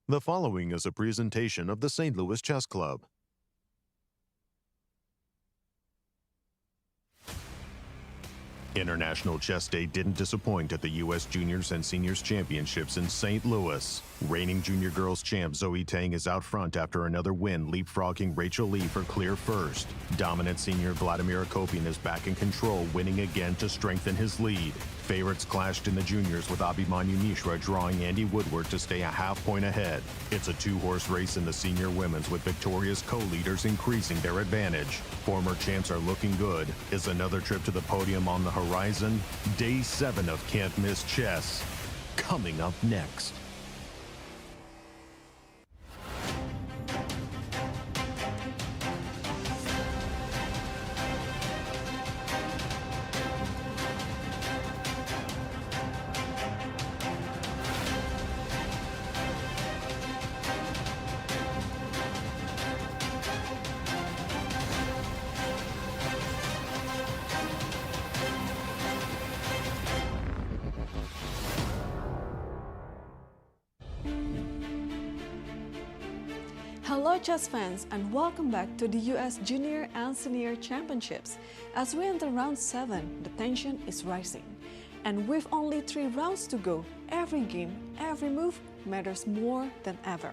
The following is a presentation of the St. Louis Chess Club. International Chess Day didn't disappoint at the U.S. Juniors and Seniors Championships in St. Louis. Reigning junior girls champ Zoe Tang is out front after another win, leapfrogging Rachel Lee for clear first. Dominant senior Vladimir Akopian is back in control, winning again to strengthen his lead. Favorites clashed in the juniors with Abhimanyu Mishra drawing Andy Woodward to stay a half point ahead. It's a two-horse race in the senior women's with victorious co-leaders increasing their advantage. Former champs are looking good. Is another trip to the podium on the horizon? Day 7 of Can't Miss Chess. Coming up next. Hello chess fans and welcome back to the US Junior and Senior Championships. As we enter round 7, the tension is rising. And with only 3 rounds to go, every game, every move matters more than ever.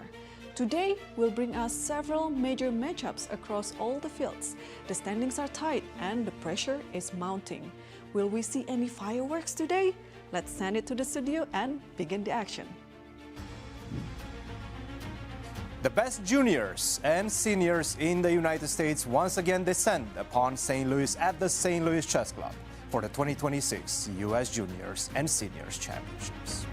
Today will bring us several major matchups across all the fields. The standings are tight and the pressure is mounting. Will we see any fireworks today? Let's send it to the studio and begin the action. The best juniors and seniors in the United States once again descend upon St. Louis at the St. Louis Chess Club for the 2026 U.S. Juniors and Seniors Championships.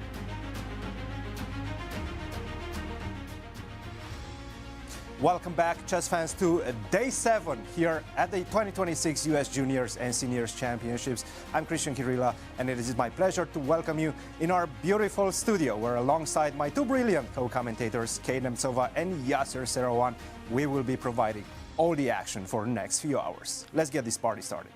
Welcome back, chess fans, to Day 7 here at the 2026 U.S. Juniors and Seniors Championships. I'm Cristian Chirila, and it is my pleasure to welcome you in our beautiful studio, where alongside my 2 brilliant co-commentators, Katerina Nemcova and Yasser Seirawan, we will be providing all the action for the next few hours. Let's get this party started.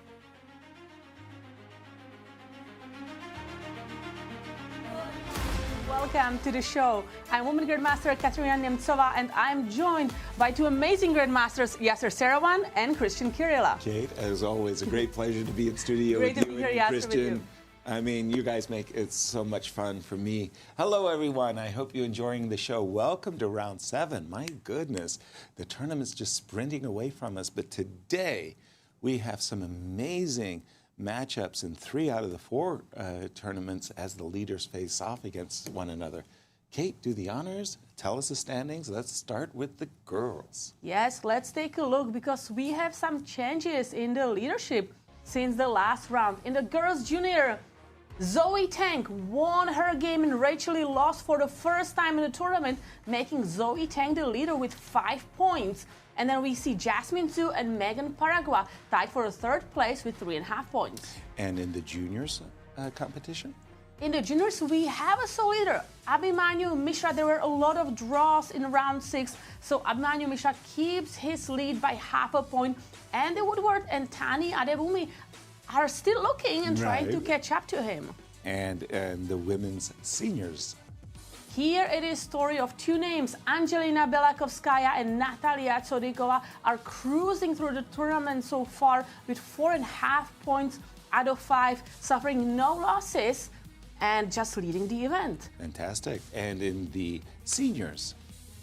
Welcome to the show. I'm Women Grandmaster Katerina Nemcova, and I'm joined by 2 amazing Grandmasters, Yasser Seirawan and Cristian Chirila. Kate, as always, a great pleasure to be in studio Great with to you be here, and Yasser, with Cristian. you. I mean, you guys make it so much fun for me. Hello, everyone. I hope you're enjoying the show. Welcome to round 7. My goodness, the tournament's just sprinting away from us. But today, we have some amazing matchups in 3 out of the 4 tournaments as the leaders face off against one another. Kate, do the honors. Tell us the standings. Let's start with the girls. Yes, let's take a look because we have some changes in the leadership since the last round. In the girls junior, Zoe Tang won her game and Rachel Lee lost for the first time in the tournament, making Zoe Tang the leader with 5 points. And then we see Jasmine Zhu and Megan Paragua tied for a 3rd place with 3.5 points. And in the juniors competition? In the juniors, we have a sole leader, Abhimanyu Mishra. There were a lot of draws in round 6, so Abhimanyu Mishra keeps his lead by half a point. And the Woodward and Tani Adewumi are still looking and trying to catch up to him. And the women's seniors. Here it is story of 2 names. Angelina Belakovskaya and Natalia Tsodikova are cruising through the tournament so far with 4.5 points out of 5, suffering no losses and just leading the event. Fantastic. And in the seniors?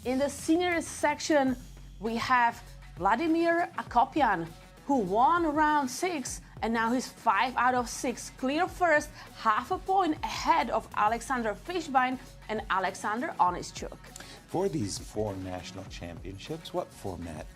In the seniors section, we have Vladimir Akopian, who won round 6, and now he's 5 out of 6, clear first, half a point ahead of Alexander Fishbein and Alexander Onischuk. For these 4 national championships, what format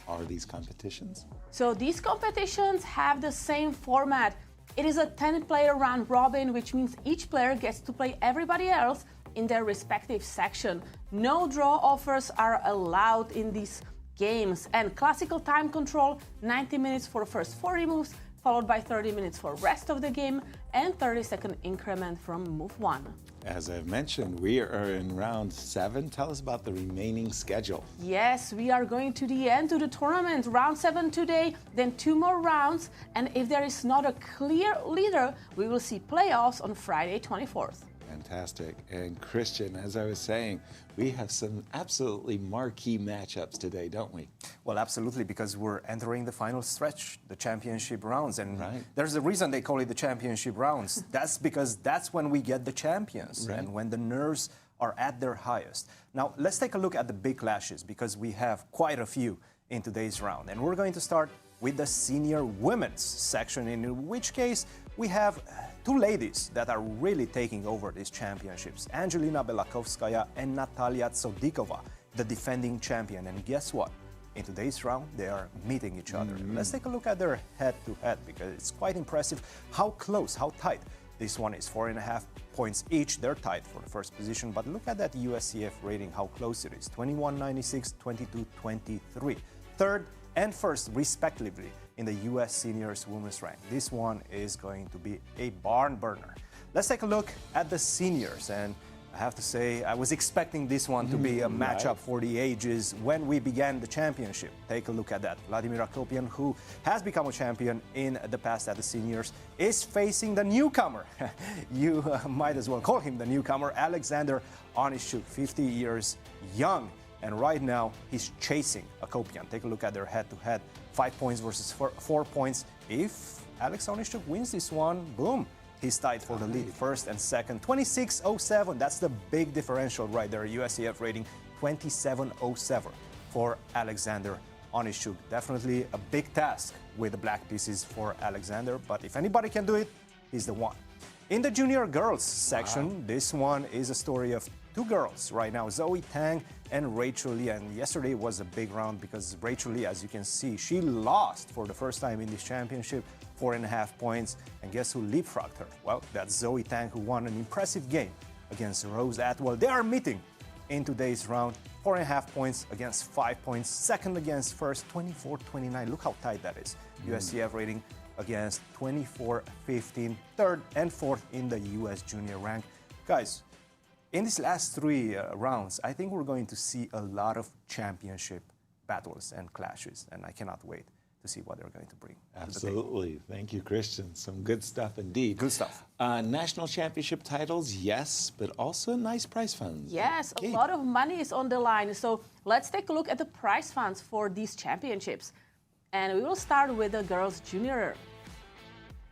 are these competitions? So these competitions have the same format. It is a 10-player round robin, which means each player gets to play everybody else in their respective section. No draw offers are allowed in these games. And classical time control, 90 minutes for the first 40 moves, followed by 30 minutes for rest of the game, and 30-second increment from move 1. As I've mentioned, we are in round 7. Tell us about the remaining schedule. Yes, we are going to the end of the tournament. Round 7 today, then 2 more rounds. And if there is not a clear leader, we will see playoffs on Friday 24th. fantastic. And Cristian, as I was saying, we have some absolutely marquee matchups today, don't we? Well, absolutely, because we're entering the final stretch, the championship rounds. And Right. there's a reason they call it the championship rounds. That's because that's when we get the champions Right. and when the nerves are at their highest. Now, let's take a look at the big clashes because we have quite a few in today's round. And we're going to start with the senior women's section, in which case we have two ladies that are really taking over these championships, Angelina Belakovskaya and Natalia Tsodikova, the defending champion. And guess what? In today's round, they are meeting each other. Let's take a look at their head-to-head because it's quite impressive how close, how tight this one is. 4.5 points each. They're tied for the first position, but look at that USCF rating, how close it is. 21.96, 22.23. Third and first, respectively, in the U.S. Seniors Women's rank. This one is going to be a barn burner. Let's take a look at the seniors, and I have to say, I was expecting this one to be a matchup for the ages when we began the championship. Take a look at that. Vladimir Akopian, who has become a champion in the past at the seniors, is facing the newcomer. You might as well call him the newcomer, Alexander Onischuk, 50 years young. And right now, he's chasing Akopian. Take a look at their head-to-head. 5 points versus 4 points. If Alex Onischuk wins this one, boom, he's tied for the lead, first and second. 26.07, that's the big differential right there. USCF rating 27.07 for Alexander Onischuk. Definitely a big task with the black pieces for Alexander, but if anybody can do it, he's the one. In the junior girls section, this one is a story of two girls right now, Zoe Tang and Rachel Lee. And yesterday was a big round because Rachel Lee, as you can see, she lost for the first time in this championship, 4.5 points. And guess who leapfrogged her? Well, that's Zoe Tang, who won an impressive game against Rose Atwell. They are meeting in today's round. 4.5 points against 5 points. Second against first, 24-29. Look how tight that is. USCF rating against 24-15. Third and fourth in the U.S. junior rank. Guys, in these last three rounds, I think we're going to see a lot of championship battles and clashes, and I cannot wait to see what they're going to bring. Absolutely. Thank you, Cristian. Some good stuff indeed. Good stuff. National championship titles, yes, but also nice prize funds. Yes, a lot of money is on the line. So let's take a look at the prize funds for these championships. And we will start with the girls' junior.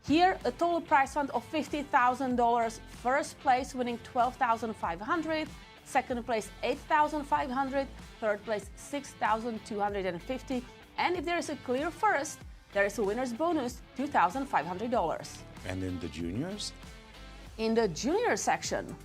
Here, a total prize fund of $50,000. First place winning $12,500. Second place $8,500. Third place $6,250. And if there is a clear first, there is a winner's bonus, $2,500. And in the juniors? In the junior section,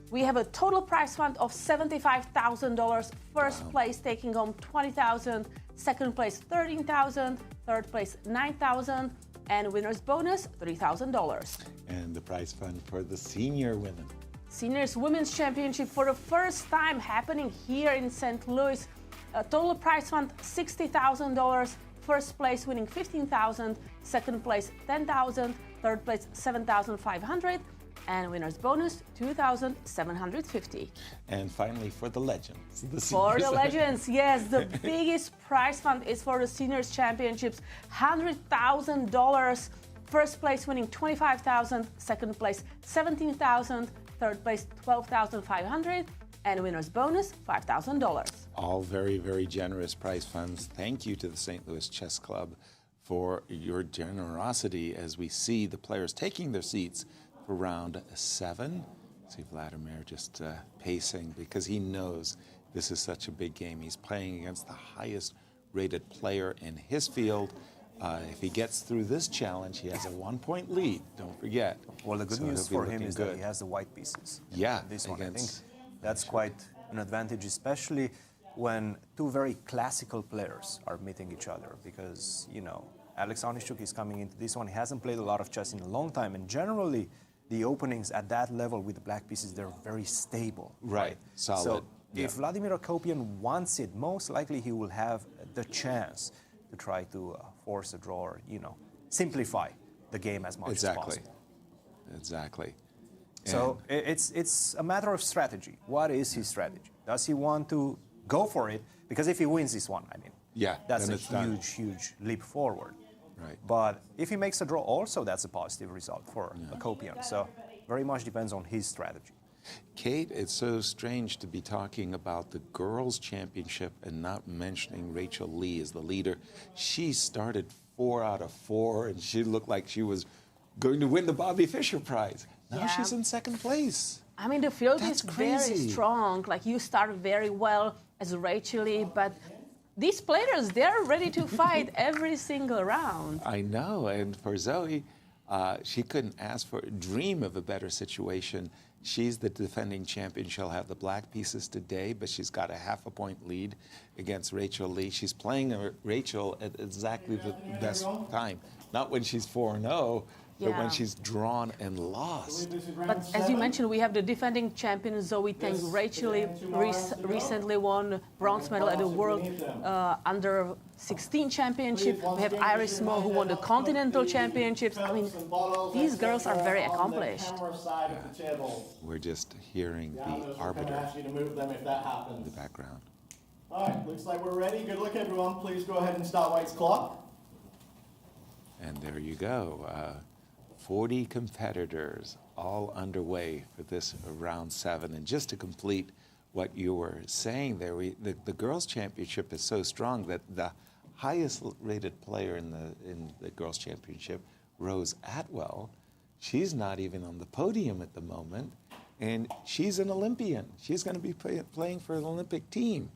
we have a total prize fund of $75,000. First place taking home $20,000. Second place $13,000. Third place $9,000. And winner's bonus, $3,000. And the prize fund for the senior women. Seniors Women's Championship for the first time happening here in St. Louis. A total prize fund, $60,000. First place winning $15,000. Second place $10,000. Third place $7,500. And winner's bonus, $2,750. And finally, for the legends. For the legends, yes, the biggest prize fund is for the Seniors Championships, $100,000. First place winning $25,000, second place $17,000, third place $12,500, and winner's bonus $5,000. All very, very generous prize funds. Thank you to the St. Louis Chess Club for your generosity as we see the players taking their seats for round 7. See Vladimir just pacing because he knows this is such a big game. He's playing against the highest rated player in his field. If he gets through this challenge, he has a 1-point lead, don't forget. Well, the good news for him is that he has the white pieces. Yeah. This one, I think that's quite an advantage, especially when two very classical players are meeting each other because, you know, Alex Onischuk is coming into this one. He hasn't played a lot of chess in a long time, and generally the openings at that level with the black pieces, they're very stable. Right, solid. So if Vladimir Akopian wants it, most likely he will have the chance to try to force a draw or, you know, simplify the game as much as possible. Exactly. So it's a matter of strategy. What is his strategy? Does he want to go for it? Because if he wins this one, I mean, that's a huge, huge leap forward. Right. But if he makes a draw also, that's a positive result for Akopian. So very much depends on his strategy. Kate, it's so strange to be talking about the girls' championship and not mentioning Rachel Lee as the leader. She started 4 out of 4, and she looked like she was going to win the Bobby Fischer Prize. Now she's in second place. I mean, the field That's is very crazy. strong. Like, you start very well as Rachel Lee, but these players, they're ready to fight every single round. I know, and for Zoe, she couldn't ask for, dream of a better situation. She's the defending champion. She'll have the black pieces today, but she's got a half a point lead against Rachel Lee. She's playing Rachel at exactly the best time. Not when she's 4-0, but when she's drawn and lost. But as you mentioned, we have the defending champion Zoe Tang. Rachel Lee recently won bronze medal at the World Under-16 Championship. We have Iris Mo, who won the Continental Championships. I mean, these girls are very accomplished. We're just hearing the arbiter in the background. All right, looks like we're ready. Good luck, everyone. Please go ahead and start White's clock. And there you go. 40 competitors all underway for this round 7. And just to complete what you were saying there, the girls' championship is so strong that the highest rated player in the girls' championship, Rose Atwell, she's not even on the podium at the moment, and she's an Olympian. She's going to be playing for an Olympic team.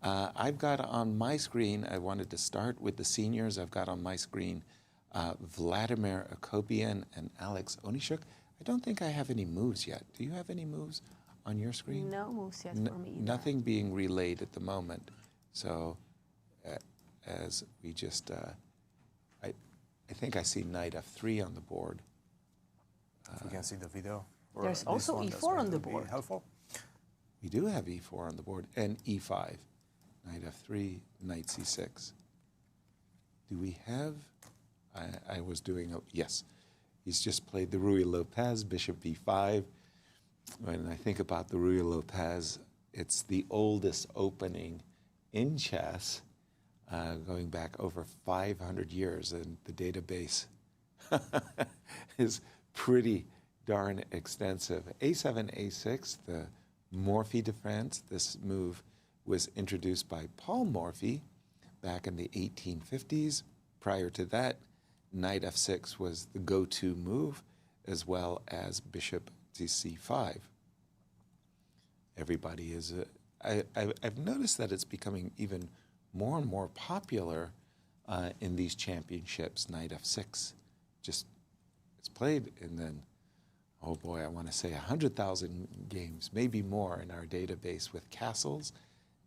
I've got on my screen, I wanted to start with the seniors. I've got on my screen Vladimir Akopian and Alex Onischuk. I don't think I have any moves yet. Do you have any moves on your screen? No moves yet for me either. Nothing being relayed at the moment. So as we just, I think I see knight f3 on the board. If we can see the video. There's also e4 on the board. Helpful. We do have e4 on the board and e5. Knight f3, knight c6. Do we have... I was doing, yes, he's just played the Ruy Lopez, bishop b5. When I think about the Ruy Lopez, it's the oldest opening in chess, going back over 500 years, and the database is pretty darn extensive. a7, a6, the Morphy defense. This move was introduced by Paul Morphy back in the 1850s. Prior to that, knight f6 was the go-to move, as well as bishop to c5. Everybody is... I've noticed that it's becoming even more and more popular in these championships. Knight f6 just it's played, and then, oh boy, I want to say 100,000 games, maybe more, in our database with castles.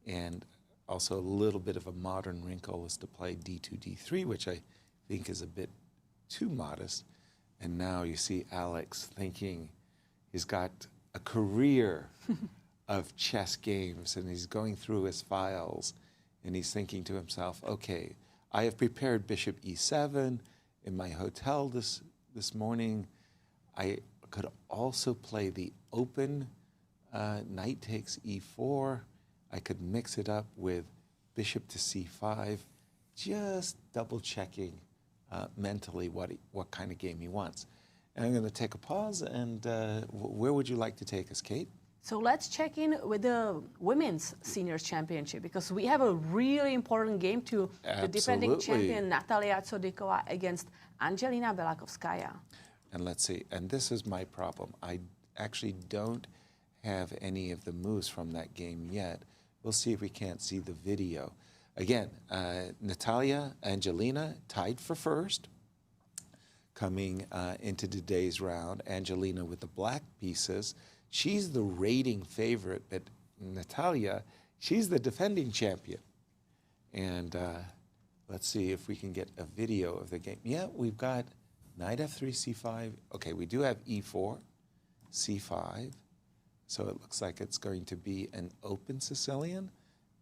And also a little bit of a modern wrinkle is to play d2, d3, which I think is a bit too modest. And now you see Alex thinking he's got a career of chess games, and he's going through his files, and he's thinking to himself, okay, I have prepared bishop e7 in my hotel this morning. I could also play the open knight takes e4. I could mix it up with bishop to c5, just double checking mentally what kind of game he wants. And I'm going to take a pause, and where would you like to take us, Kate? So let's check in with the Women's Seniors Championship, because we have a really important game to the defending champion Natalia Tsodikova against Angelina Belakovskaya. And let's see, and this is my problem. I actually don't have any of the moves from that game yet. We'll see if we can't see the video. Again, Natalia, Angelina tied for first. Coming into today's round, Angelina with the black pieces. She's the rating favorite, but Natalia, she's the defending champion. And let's see if we can get a video of the game. Yeah, we've got knight f3, c5. Okay, we do have e4, c5. So it looks like it's going to be an open Sicilian.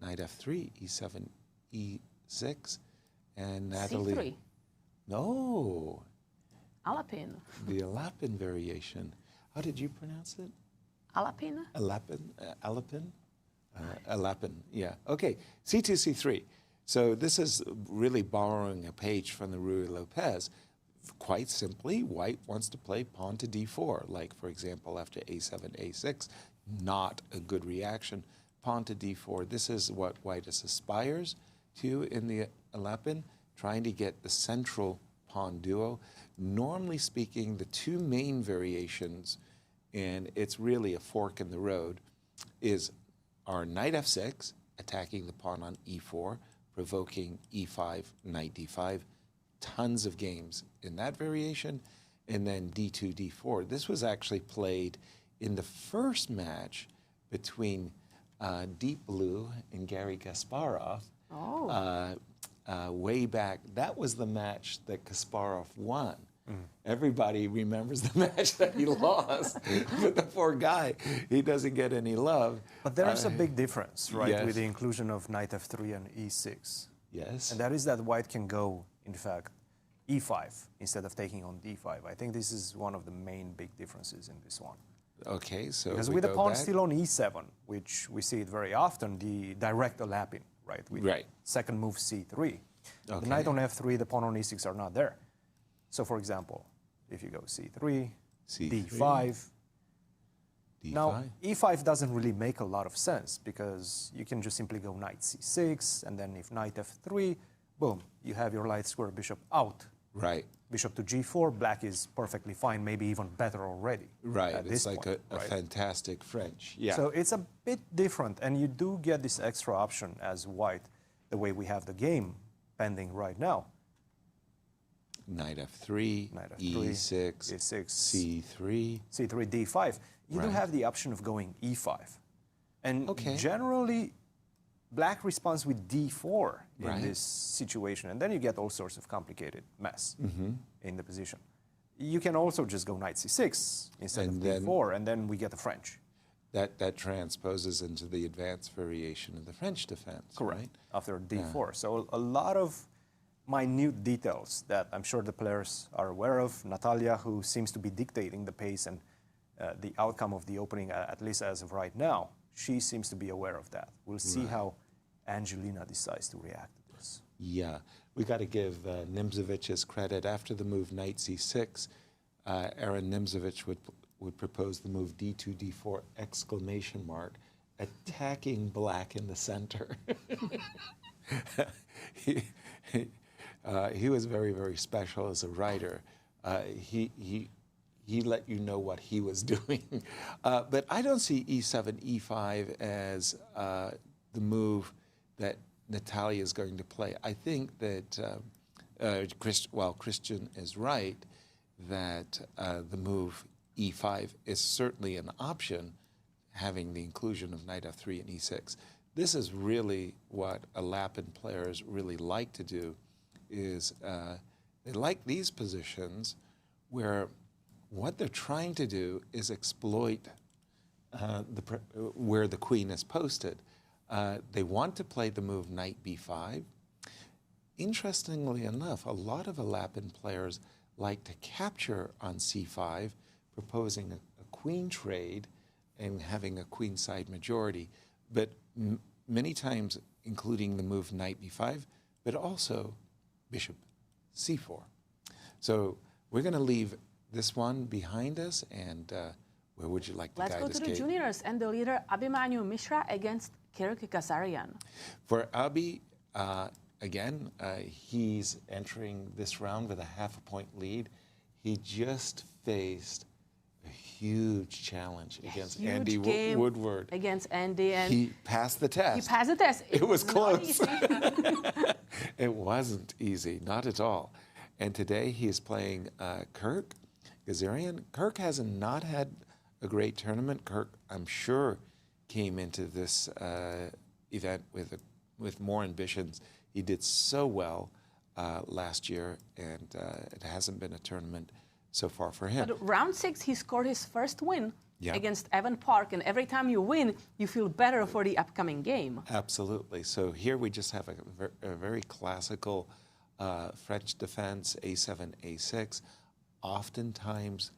Knight f3, e7, e6, and Natalie. C3. No. Alapin. The Alapin variation. How did you pronounce it? Alapin? Alapin? Alapin? Alapin, yeah. Okay, c2, c3. So this is really borrowing a page from the Ruy Lopez. quite simply, white wants to play pawn to d4, like, for example, after a7, a6, not a good reaction. Pawn to d4, this is what white aspires to in the Alapin, trying to get the central pawn duo. Normally speaking, the two main variations, and it's really a fork in the road, is our knight f6, attacking the pawn on e4, provoking e5, knight d5, tons of games in that variation, and then d2, d4. This was actually played in the first match between Deep Blue and Garry Kasparov. Way back. That was the match that Kasparov won. Everybody remembers the match that he lost, but the poor guy, he doesn't get any love. But there is a big difference, right, yes. with the inclusion of knight f3 and e6. Yes. And that is that white can go, in fact, e5 instead of taking on d5. I think this is one of the main big differences in this one. Okay, so Because we with the go pawn back. still on e7, which we see it very often, the direct Alapin, right? With Right. second move c3. Okay. The knight on f3, the pawn on e6 are not there. So for example, if you go c3, C3, d5. d5. Now, e5 doesn't really make a lot of sense because you can just simply go knight c6, and then if knight f3, boom, you have your light square bishop out. Right. Bishop to g4, black is perfectly fine, maybe even better already. Right. At It's this like point, a right? fantastic French. Yeah. So it's a bit different, and you do get this extra option as white, the way we have the game pending right now. Knight f3, Knight f3, e6, e6, c3. c3, d5. You do Right. have the option of going e5. And Okay. generally, black responds with d4 in Right. this situation, and then you get all sorts of complicated mess in the position. You can also just go knight c6 instead And of then- d4, and then we get the French. That transposes into the advanced variation of the French defense. Right? After d4. So a lot of minute details that I'm sure the players are aware of. Natalia, who seems to be dictating the pace and the outcome of the opening, at least as of right now, she seems to be aware of that. We'll see how Angelina decides to react to this. Yeah, we got to give Nimzovic's credit. After the move knight c6, Aaron Nimzovic would propose the move d2, d4, exclamation mark, attacking black in the center. He was very, very special as a writer. He let you know what he was doing. But I don't see e7, e5 as the move that Natalia is going to play. I think that Cristian is right that the move e5 is certainly an option, having the inclusion of knight f3 and e6. This is really what Alapin players really like to do, is they like these positions where what they're trying to do is exploit where the queen is posted. They want to play the move knight b5. Interestingly enough, a lot of Alapin players like to capture on c5, proposing a queen trade and having a queenside majority, but many times including the move knight b5, but also bishop c4. So we're going to leave this one behind us, and where would you like to Let's guide go us, to the Kate? juniors and the leader Abhimanyu Mishra against Kirk Ghazarian. For Abhi, again, he's entering this round with a half-a-point lead. He just faced a huge challenge against Huge Andy game Woodward. against Andy, and He passed the test. he passed the test. It was not close. easy. It wasn't easy, not at all. And today he is playing Kirk Ghazarian. Kirk has not had a great tournament. Kirk, I'm sure, came into this event with more ambitions. He did so well last year, and it hasn't been a tournament so far for him. But round 6, he scored his first win Yeah. against Evan Park, and every time you win, you feel better for the upcoming game. Absolutely. So here we just have a very classical French defense, a7, a6. Oftentimes,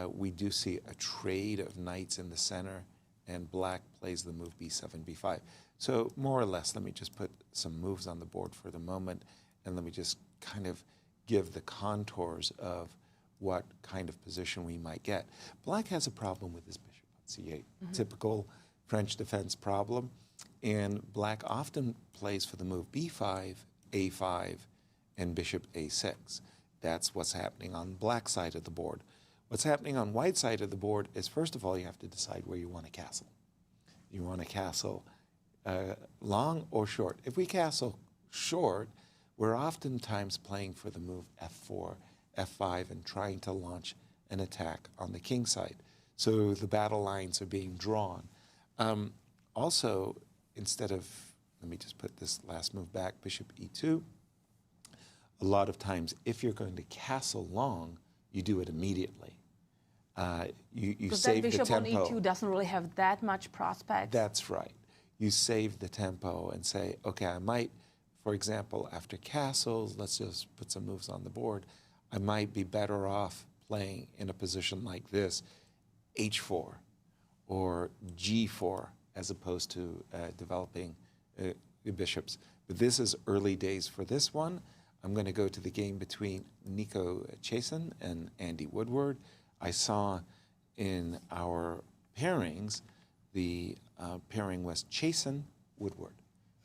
we do see a trade of knights in the center, and black plays the move b7, b5. So more or less, let me just put some moves on the board for the moment, and let me just kind of give the contours of what kind of position we might get. Black has a problem with his bishop on c8, typical French defense problem, and Black often plays for the move b5, a5, and bishop a6. That's what's happening on Black side of the board. What's happening on White side of the board is, first of all, you have to decide where you want to castle. You want to castle long or short. If we castle short, we're oftentimes playing for the move f4, f5, and trying to launch an attack on the king side. So the battle lines are being drawn. Also, instead of, let me just put this last move back, bishop e2, a lot of times, if you're going to castle long, you do it immediately. You save the tempo. Because that bishop on e2 doesn't really have that much prospect. That's right. You save the tempo and say, okay, I might, for example, after castles, let's just put some moves on the board, I might be better off playing in a position like this, h4 or g4, as opposed to developing the bishops. But this is early days for this one. I'm going to go to the game between Nico Chasin and Andy Woodward. I saw in our pairings, the pairing was Chasin-Woodward.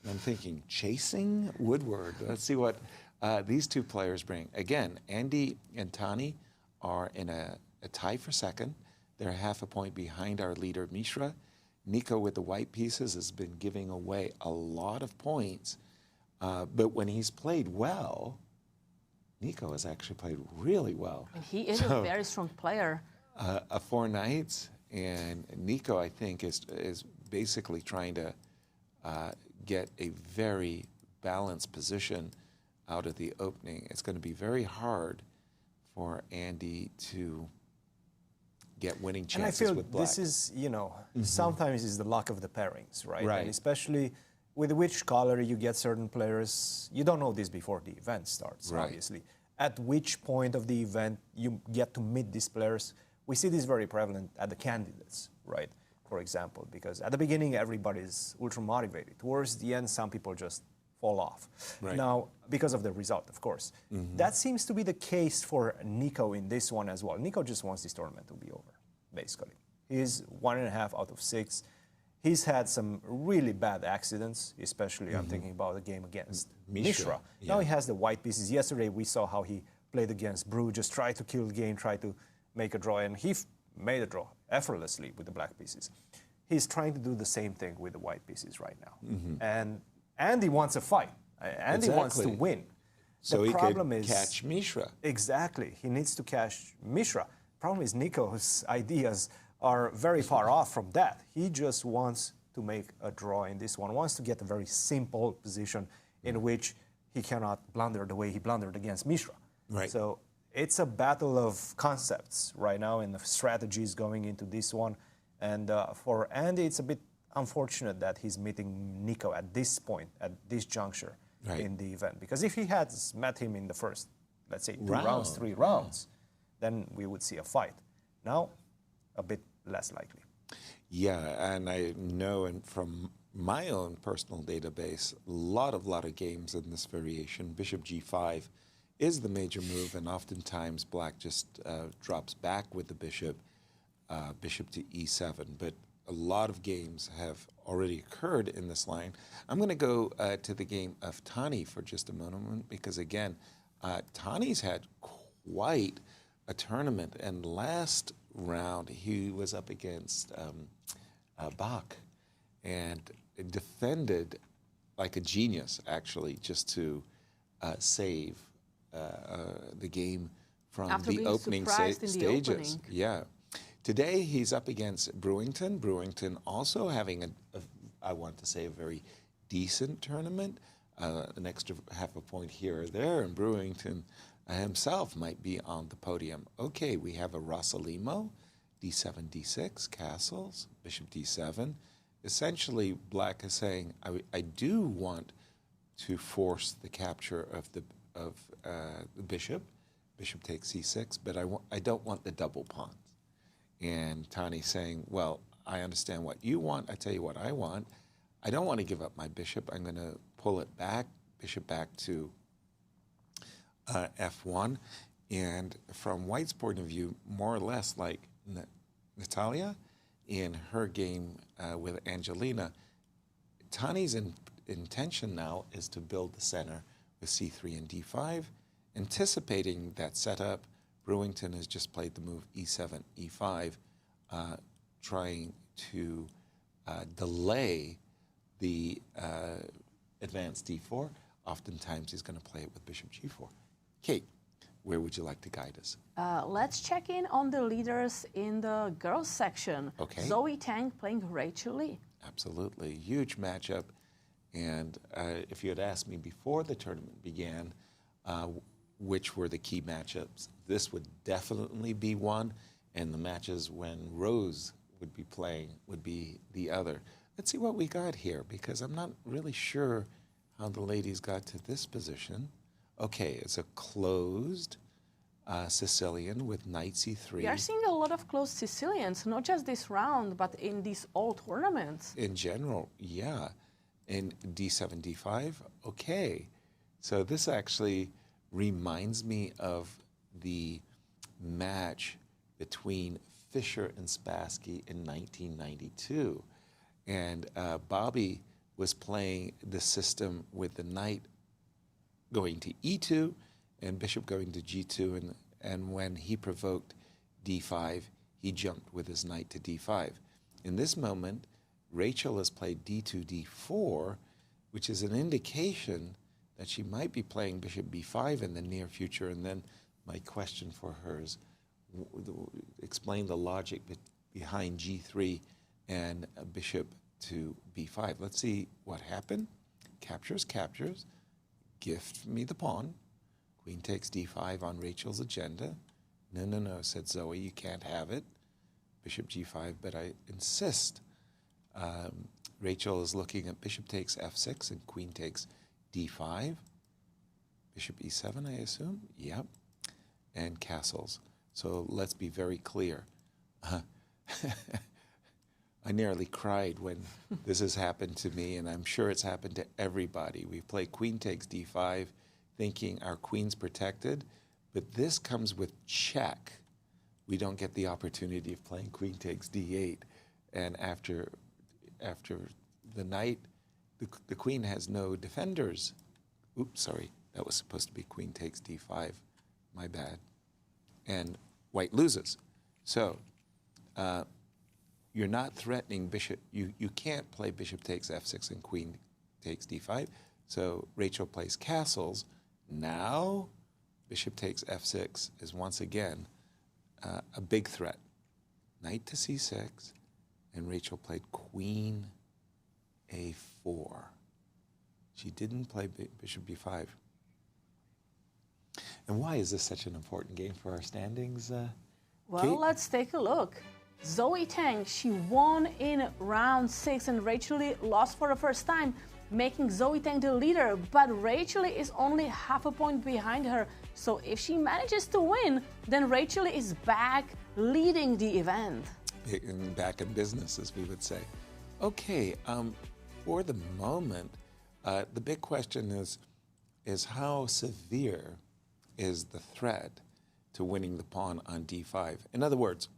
And I'm thinking, chasing Woodward? Let's see what these two players bring. Again, Andy and Tani are in a tie for second. They're half a point behind our leader, Mishra. Nico, with the white pieces, has been giving away a lot of points. But when he's played well, Nico has actually played really well. And he is a very strong player. A 4 knights, and Nico, I think, is basically trying to get a very balanced position out of the opening. It's going to be very hard for Andy to get winning chances with Black. This is, sometimes it's the luck of the pairings, right? Right. And especially with which color you get certain players, you don't know this before the event starts, Right. obviously. At which point of the event you get to meet these players. We see this very prevalent at the candidates, right? For example, because at the beginning, everybody's ultra motivated. Towards the end, some people just fall off. Right. Now, because of the result, of course. That seems to be the case for Nico in this one as well. Nico just wants this tournament to be over, basically. He's 1.5 out of 6. He's had some really bad accidents, especially I'm thinking about the game against Mishra. Yeah. Now he has the white pieces. Yesterday we saw how he played against Brew, just tried to kill the game, tried to make a draw, and he made a draw effortlessly with the black pieces. He's trying to do the same thing with the white pieces right now. And Andy wants a fight. Andy wants to win. So the problem could is catch Mishra. Exactly. He needs to catch Mishra. Problem is Nico's ideas are very far off from that. He just wants to make a draw in this one, wants to get a very simple position in which he cannot blunder the way he blundered against Mishra. Right. So it's a battle of concepts right now and the strategies going into this one. And for Andy, it's a bit unfortunate that he's meeting Nico at this point, at this juncture in the event. Because if he had met him in the first, let's say, 2 rounds, 3 rounds, then we would see a fight. Now, a bit less likely. Yeah, and I know from my own personal database, a lot of games in this variation. Bishop g5 is the major move, and oftentimes Black just drops back with the bishop, bishop to e7. But a lot of games have already occurred in this line. I'm going to go to the game of Tani for just a moment, because again, Tani's had quite a tournament, and last round he was up against Bach and defended like a genius, actually, just to save the game from After the opening stages. Opening. Yeah. Today he's up against Brewington. Brewington also having I want to say, a very decent tournament. An extra half a point here or there, and Brewington himself might be on the podium. Okay, we have a Rossalimo, d7, d6, castles, bishop d7. Essentially, Black is saying, I do want to force the capture of the bishop. Bishop takes c6, but I don't want the double pawns. And Tani's saying, well, I understand what you want. I tell you what I want. I don't want to give up my bishop. I'm going to pull it back, bishop back to f1. And from White's point of view, more or less like Natalia in her game with Angelina, Tani's intention now is to build the center with c3 and d5. Anticipating that setup, Brewington has just played the move e7, e5, trying to delay the advanced d4. Oftentimes he's going to play it with bishop g4. Kate, where would you like to guide us? Let's check in on the leaders in the girls section. Okay. Zoe Tang playing Rachel Lee. Absolutely. Huge matchup. And if you had asked me before the tournament began which were the key matchups, this would definitely be one. And the matches when Rose would be playing would be the other. Let's see what we got here, because I'm not really sure how the ladies got to this position. Okay, it's a closed Sicilian with knight c3. We are seeing a lot of closed Sicilians, not just this round, but in these all tournaments. In general, yeah. In d7, d5, okay. So this actually reminds me of the match between Fischer and Spassky in 1992. And Bobby was playing the system with the knight going to e2 and bishop going to g2, and when he provoked d5, he jumped with his knight to d5. In this moment, Rachel has played d2, d4, which is an indication that she might be playing bishop b5 in the near future. And then my question for her is, explain the logic behind g3 and bishop to b5. Let's see what happened. Captures, captures. Gift me the pawn. Queen takes d5 on Rachel's agenda. No, no, no, said Zoe, you can't have it. Bishop g5, but I insist. Rachel is looking at bishop takes f6 and queen takes d5. Bishop e7, I assume? Yep. And castles. So let's be very clear. I nearly cried when this has happened to me, and I'm sure it's happened to everybody. We play queen takes d5, thinking our queen's protected, but this comes with check. We don't get the opportunity of playing queen takes d8, and after the knight, the queen has no defenders. Oops, sorry, that was supposed to be queen takes d5. My bad. And white loses. So you're not threatening bishop. You can't play bishop takes f6 and queen takes d5. So Rachel plays castles. Now bishop takes f6 is once again a big threat. Knight to c6, and Rachel played queen a4. She didn't play bishop b5. And why is this such an important game for our standings, Well, Kate? let's take a look. Zoe Tang, she won in round 6, and Rachel Lee lost for the first time, making Zoe Tang the leader. But Rachel Lee is only half a point behind her. So if she manages to win, then Rachel Lee is back leading the event. Back in business, as we would say. Okay, for the moment, the big question is how severe is the threat to winning the pawn on d5? In other words,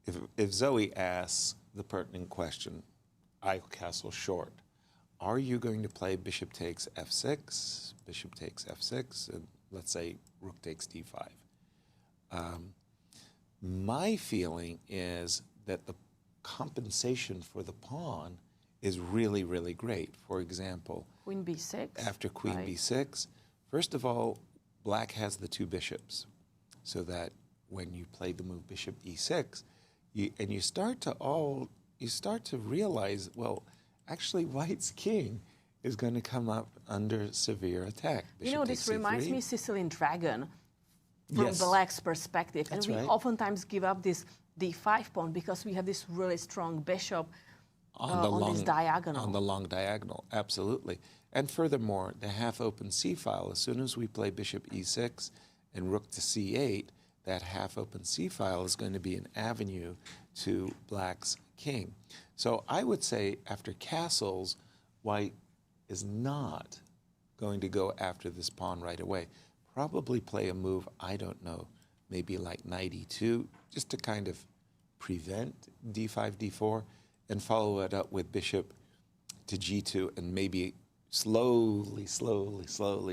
if Zoe asks the pertinent question, I castle short, are you going to play bishop takes f6, bishop takes f6, and let's say rook takes d5? My feeling is that the compensation for the pawn is really, really great. For example, Queen b6. after queen right. b6, first of all, black has the two bishops, so that when you play the move bishop e6, you start to realize, well, actually white's king is going to come up under severe attack. You know, this reminds me Sicilian dragon from Yes. black's perspective. That's and we right. oftentimes give up this d5 pawn because we have this really strong bishop on this diagonal. On the long diagonal, absolutely. And furthermore, the half-open c-file, as soon as we play bishop e6 and rook to c8, that half-open c-file is going to be an avenue to black's king. So I would say after castles, white is not going to go after this pawn right away. probably play a move, I don't know, maybe like knight e2, just to kind of prevent d5, d4, and follow it up with bishop to g2, and maybe slowly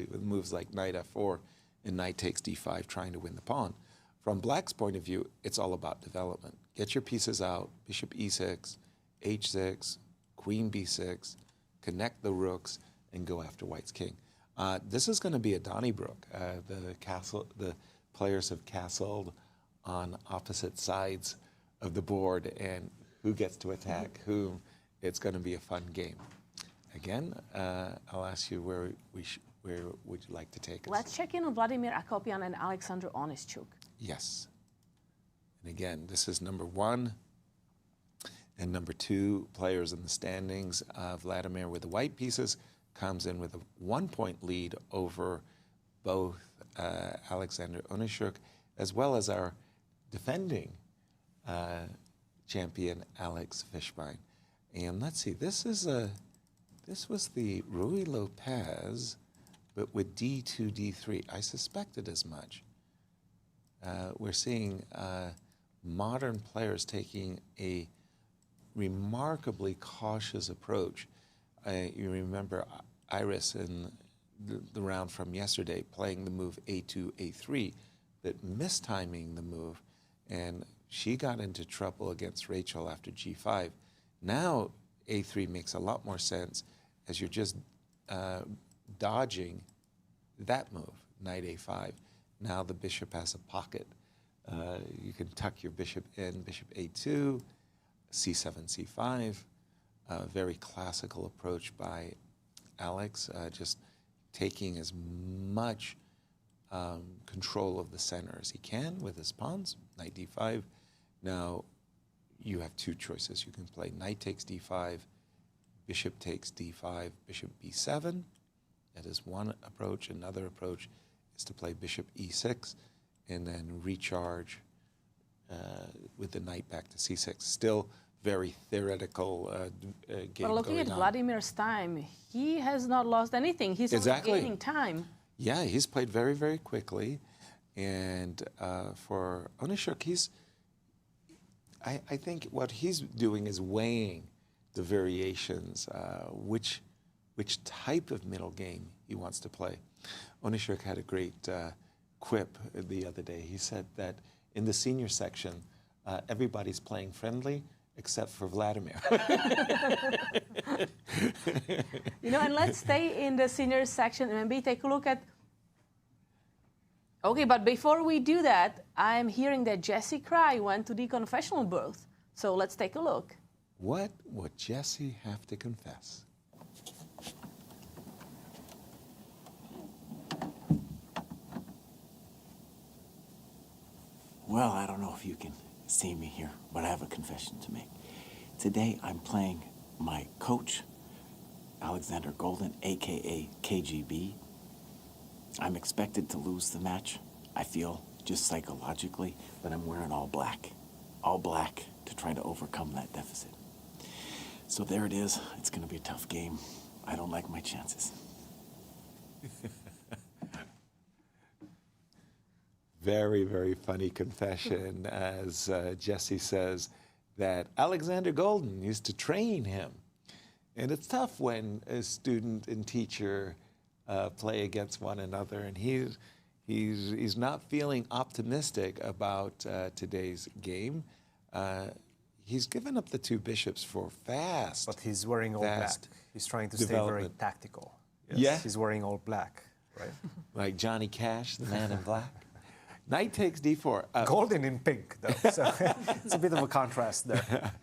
with moves like knight f4 and knight takes d5, trying to win the pawn. From black's point of view, it's all about development. Get your pieces out, bishop e6, h6, queen b6, connect the rooks, and go after white's king. This is going to be a Donnybrook. The players have castled on opposite sides of the board, and who gets to attack whom. It's going to be a fun game. Again, I'll ask you where would you like to take us? Let's check in on Vladimir Akopian and Alexander Onischuk. Yes. And again, this is number 1 and number 2 players in the standings. Vladimir with the white pieces comes in with a 1-point lead over both Alexander Onischuk as well as our defending champion Alex Fishbein. And let's see, this was the Ruy Lopez, but with d2, d3. I suspected as much. We're seeing modern players taking a remarkably cautious approach. You remember Iris in the round from yesterday playing the move a2, a3, but mistiming the move, and she got into trouble against Rachel after g5. Now a3 makes a lot more sense as you're just dodging that move, knight a5. Now the bishop has a pocket. You can tuck your bishop in, bishop a2, c7, c5. Very classical approach by Alex, just taking as much control of the center as he can with his pawns, knight d5. Now you have 2 choices. You can play knight takes d5, bishop takes d5, bishop b7. That is one approach. Another approach is to play bishop e6 and then recharge with the knight back to c6. Still very theoretical game. But looking at Vladimir's time, he has not lost anything. He's only gaining time. Yeah, he's played very, very quickly. And for Onischuk, I think what he's doing is weighing the variations, which type of middle game he wants to play. Onischuk had a great quip the other day. He said that in the senior section, everybody's playing friendly except for Vladimir. And let's stay in the senior section and maybe take a look at... Okay, but before we do that, I'm hearing that Jesse Kraai went to the confessional booth. So let's take a look. What would Jesse have to confess? Well, I don't know if you can see me here, but I have a confession to make. Today, I'm playing my coach, Alexander Golden, a.k.a. KGB. I'm expected to lose the match, I feel, just psychologically, but I'm wearing all black to try to overcome that deficit. So there it is. It's going to be a tough game. I don't like my chances. Very, very funny confession as Jesse says that Alexander Golden used to train him. And it's tough when a student and teacher play against one another, and he's not feeling optimistic about today's game. He's given up the 2 bishops for fast. But he's wearing all black. He's trying to stay very tactical. Yes. Yeah. He's wearing all black, right? Like Johnny Cash, the man in black. Knight takes d4. Golden in pink, though. So it's a bit of a contrast there.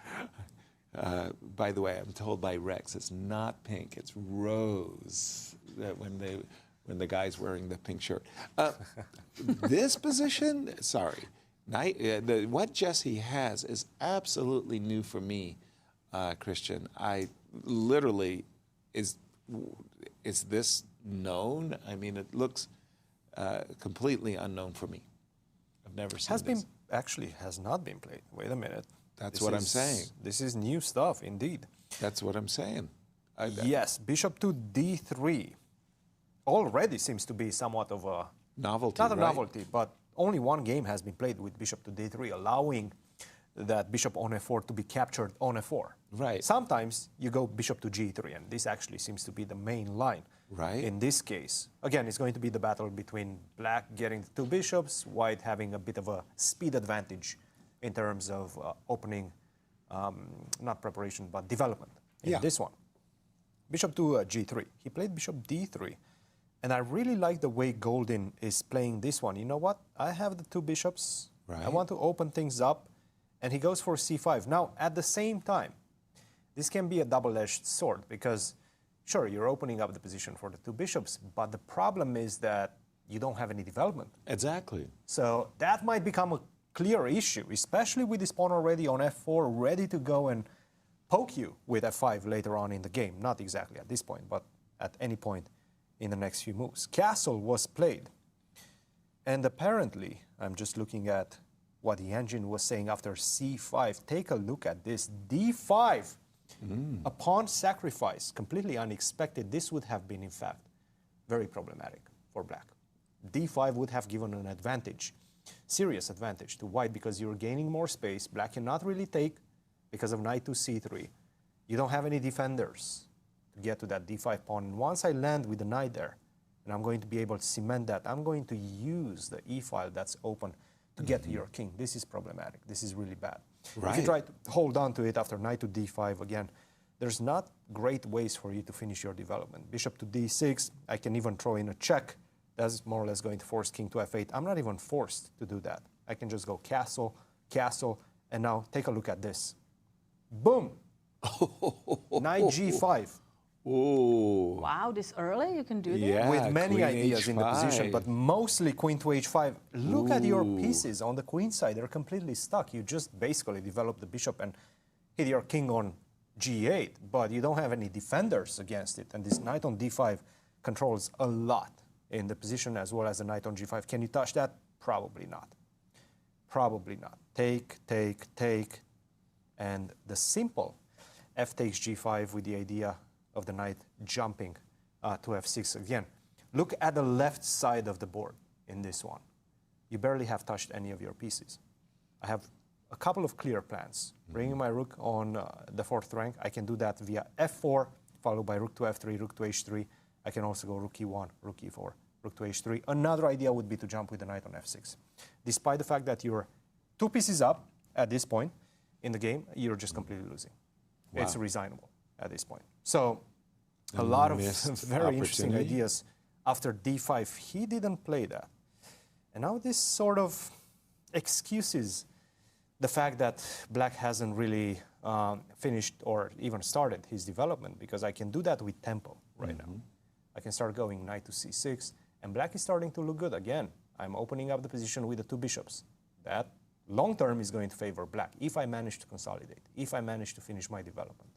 By the way, I'm told by Rex it's not pink, it's rose when the guy's wearing the pink shirt. This position, sorry, what Jesse has is absolutely new for me, Cristian. I literally, is this known? I mean, it looks completely unknown for me. I've never seen this. Has not been played. Wait a minute. That's what I'm saying. This is new stuff, indeed. That's what I'm saying. Yes, bishop to d3 already seems to be somewhat of a novelty, Not a right? novelty, but only one game has been played with bishop to d3, allowing that bishop on f4 to be captured on f4. Right. Sometimes you go bishop to g3, and this actually seems to be the main line. Right. In this case, again, it's going to be the battle between black getting the two bishops, white having a bit of a speed advantage in terms of opening, not preparation, but development in this one. Bishop to g3. He played bishop d3. And I really like the way Golden is playing this one. You know what? I have the two bishops. Right. I want to open things up. And he goes for c5. Now, at the same time, this can be a double-edged sword because, sure, you're opening up the position for the two bishops, but the problem is that you don't have any development. Exactly. So that might become a clear issue, especially with this pawn already on f4, ready to go and poke you with f5 later on in the game. Not exactly at this point, but at any point in the next few moves. Castle was played. And apparently, I'm just looking at what the engine was saying after c5. Take a look at this. d5. A pawn sacrifice, completely unexpected. This would have been, in fact, very problematic for black. d5 would have given an advantage, serious advantage to white because you're gaining more space. Black cannot really take because of knight to c3. You don't have any defenders to get to that d5 pawn. And once I land with the knight there, and I'm going to be able to cement that, I'm going to use the e-file that's open to get to your king. This is problematic. This is really bad. Right. If you try to hold on to it after knight to d5 again, there's not great ways for you to finish your development. Bishop to d6, I can even throw in a check. That's more or less going to force king to f8. I'm not even forced to do that. I can just go castle, castle, and now take a look at this. Boom! Knight g5. Ooh. Wow, this early you can do that? Yeah, With many queen ideas in the position, h5. but mostly queen to h5. Look at your pieces on the queen side. They're completely stuck. You just basically develop the bishop and hit your king on g8, but you don't have any defenders against it. And this knight on d5 controls a lot in the position as well as the knight on g5. Can you touch that? Probably not. Probably not. Take, take, take. And the simple f takes g5 with the idea of the knight jumping to f6 again. Look at the left side of the board in this one. You barely have touched any of your pieces. I have a couple of clear plans. Bringing my rook on the 4th rank, I can do that via f4, followed by rook to f3, rook to h3. I can also go rook e1, rook e4, rook to h3. Another idea would be to jump with the knight on f6. Despite the fact that you're 2 pieces up at this point in the game, you're just completely losing. Wow. It's resignable at this point. So a lot of very interesting ideas after d5. He didn't play that. And now this sort of excuses the fact that black hasn't really finished or even started his development, because I can do that with tempo right now. I can start going knight to c6, and black is starting to look good. Again, I'm opening up the position with the 2 bishops. That long term is going to favor black if I manage to consolidate, if I manage to finish my development.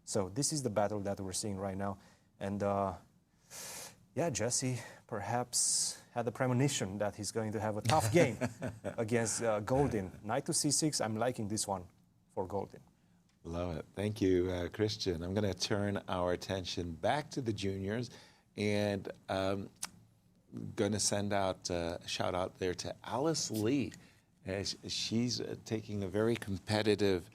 So this is the battle that we're seeing right now. And yeah, Jesse perhaps had a premonition that he's going to have a tough game against Golden. Knight to c6, I'm liking this one for Golden. Love it. Thank you, Cristian. I'm going to turn our attention back to the juniors, and going to send out a shout out there to Alice Lee. As she's taking a very competitive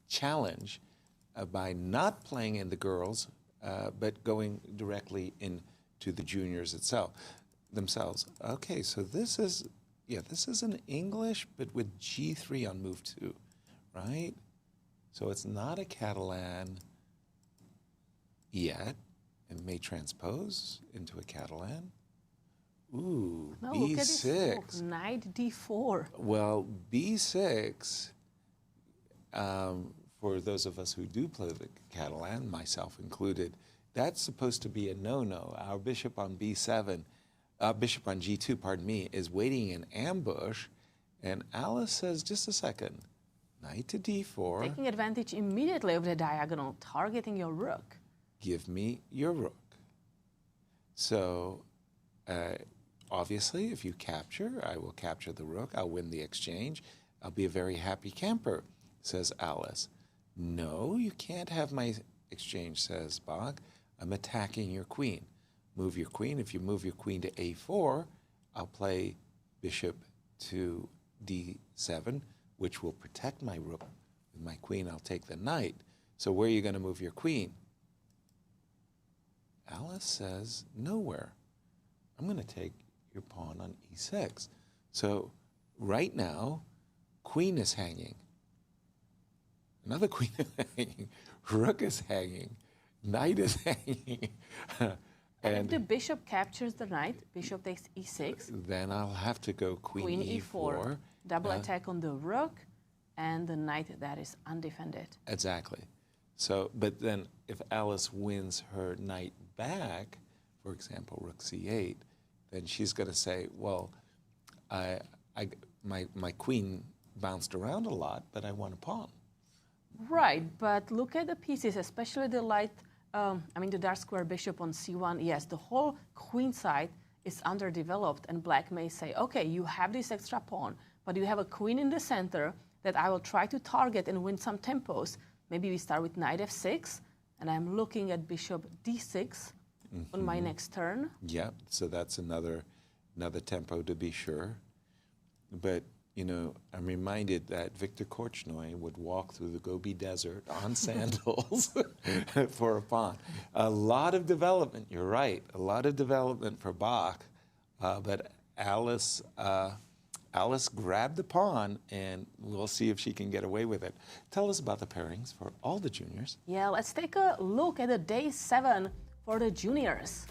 challenge by not playing in the girls, but going directly into the juniors themselves. Okay, so this is an English, but with G3 on move 2, right? So it's not a Catalan yet. It may transpose into a Catalan. Ooh, No, B6. look at this move. Knight d4. Well, B6, for those of us who do play the Catalan, myself included, that's supposed to be a no-no. Our bishop on B7, bishop on G2, pardon me, is waiting in ambush, and Alice says, just a second, knight to D4. Taking advantage immediately of the diagonal, targeting your rook. Give me your rook. So, obviously, if you capture, I will capture the rook. I'll win the exchange. I'll be a very happy camper, says Alice. No, you can't have my exchange, says Bach. I'm attacking your queen. move your queen. If you move your queen to a4, I'll play bishop to d7, which will protect my rook. With my queen, I'll take the knight. So where are you going to move your queen? Alice says nowhere. I'm going to take your pawn on e6. So right now, queen is hanging. Another queen is hanging. Rook is hanging. Knight is hanging. And if the bishop captures the knight, bishop takes e6. Then I'll have to go queen e4. Double attack on the rook and the knight that is undefended. Exactly. So, but then if Alice wins her knight back, for example, rook c8, then she's going to say, well, my queen bounced around a lot, but I won a pawn. Right, but look at the pieces, especially the the dark square bishop on c1. Yes, the whole queen side is underdeveloped, and black may say, okay, you have this extra pawn, but you have a queen in the center that I will try to target and win some tempos. Maybe we start with knight f6, and I'm looking at bishop d6 on my next turn. Yeah, so that's another tempo to be sure. But, you know, I'm reminded that Victor Korchnoi would walk through the Gobi Desert on sandals for a pawn. A lot of development, you're right, a lot of development for Bach, but Alice grabbed the pawn, and we'll see if she can get away with it. Tell us about the pairings for all the juniors. Yeah, let's take a look at the day 7 for the juniors.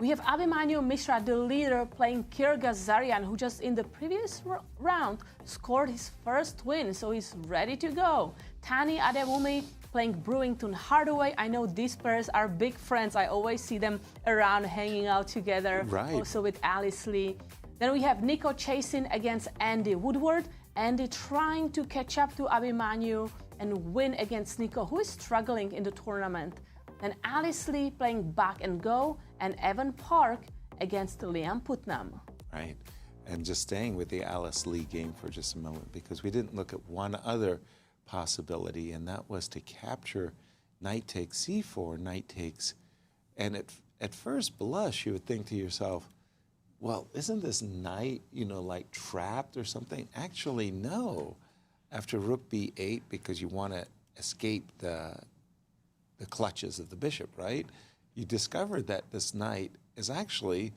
We have Abhimanyu Mishra, the leader, playing Kirk Ghazarian, who just in the previous round scored his first win, so he's ready to go. Tani Adewumi playing Brewington Hardaway. I know these pairs are big friends. I always see them around hanging out together, right. Also with Alice Lee. Then we have Nico Chasin against Andy Woodward. Andy trying to catch up to Abhimanyu and win against Nico, who is struggling in the tournament. Then Alice Lee playing Bach Ngo, and Evan Park against Liam Putnam. Right, and just staying with the Alice Lee game for just a moment, because we didn't look at one other possibility, and that was to capture knight takes c4, knight takes, and at first blush you would think to yourself, well, isn't this knight, you know, like trapped or something? Actually, no. After rook b8, because you want to escape the clutches of the bishop, right? You discover that this knight is actually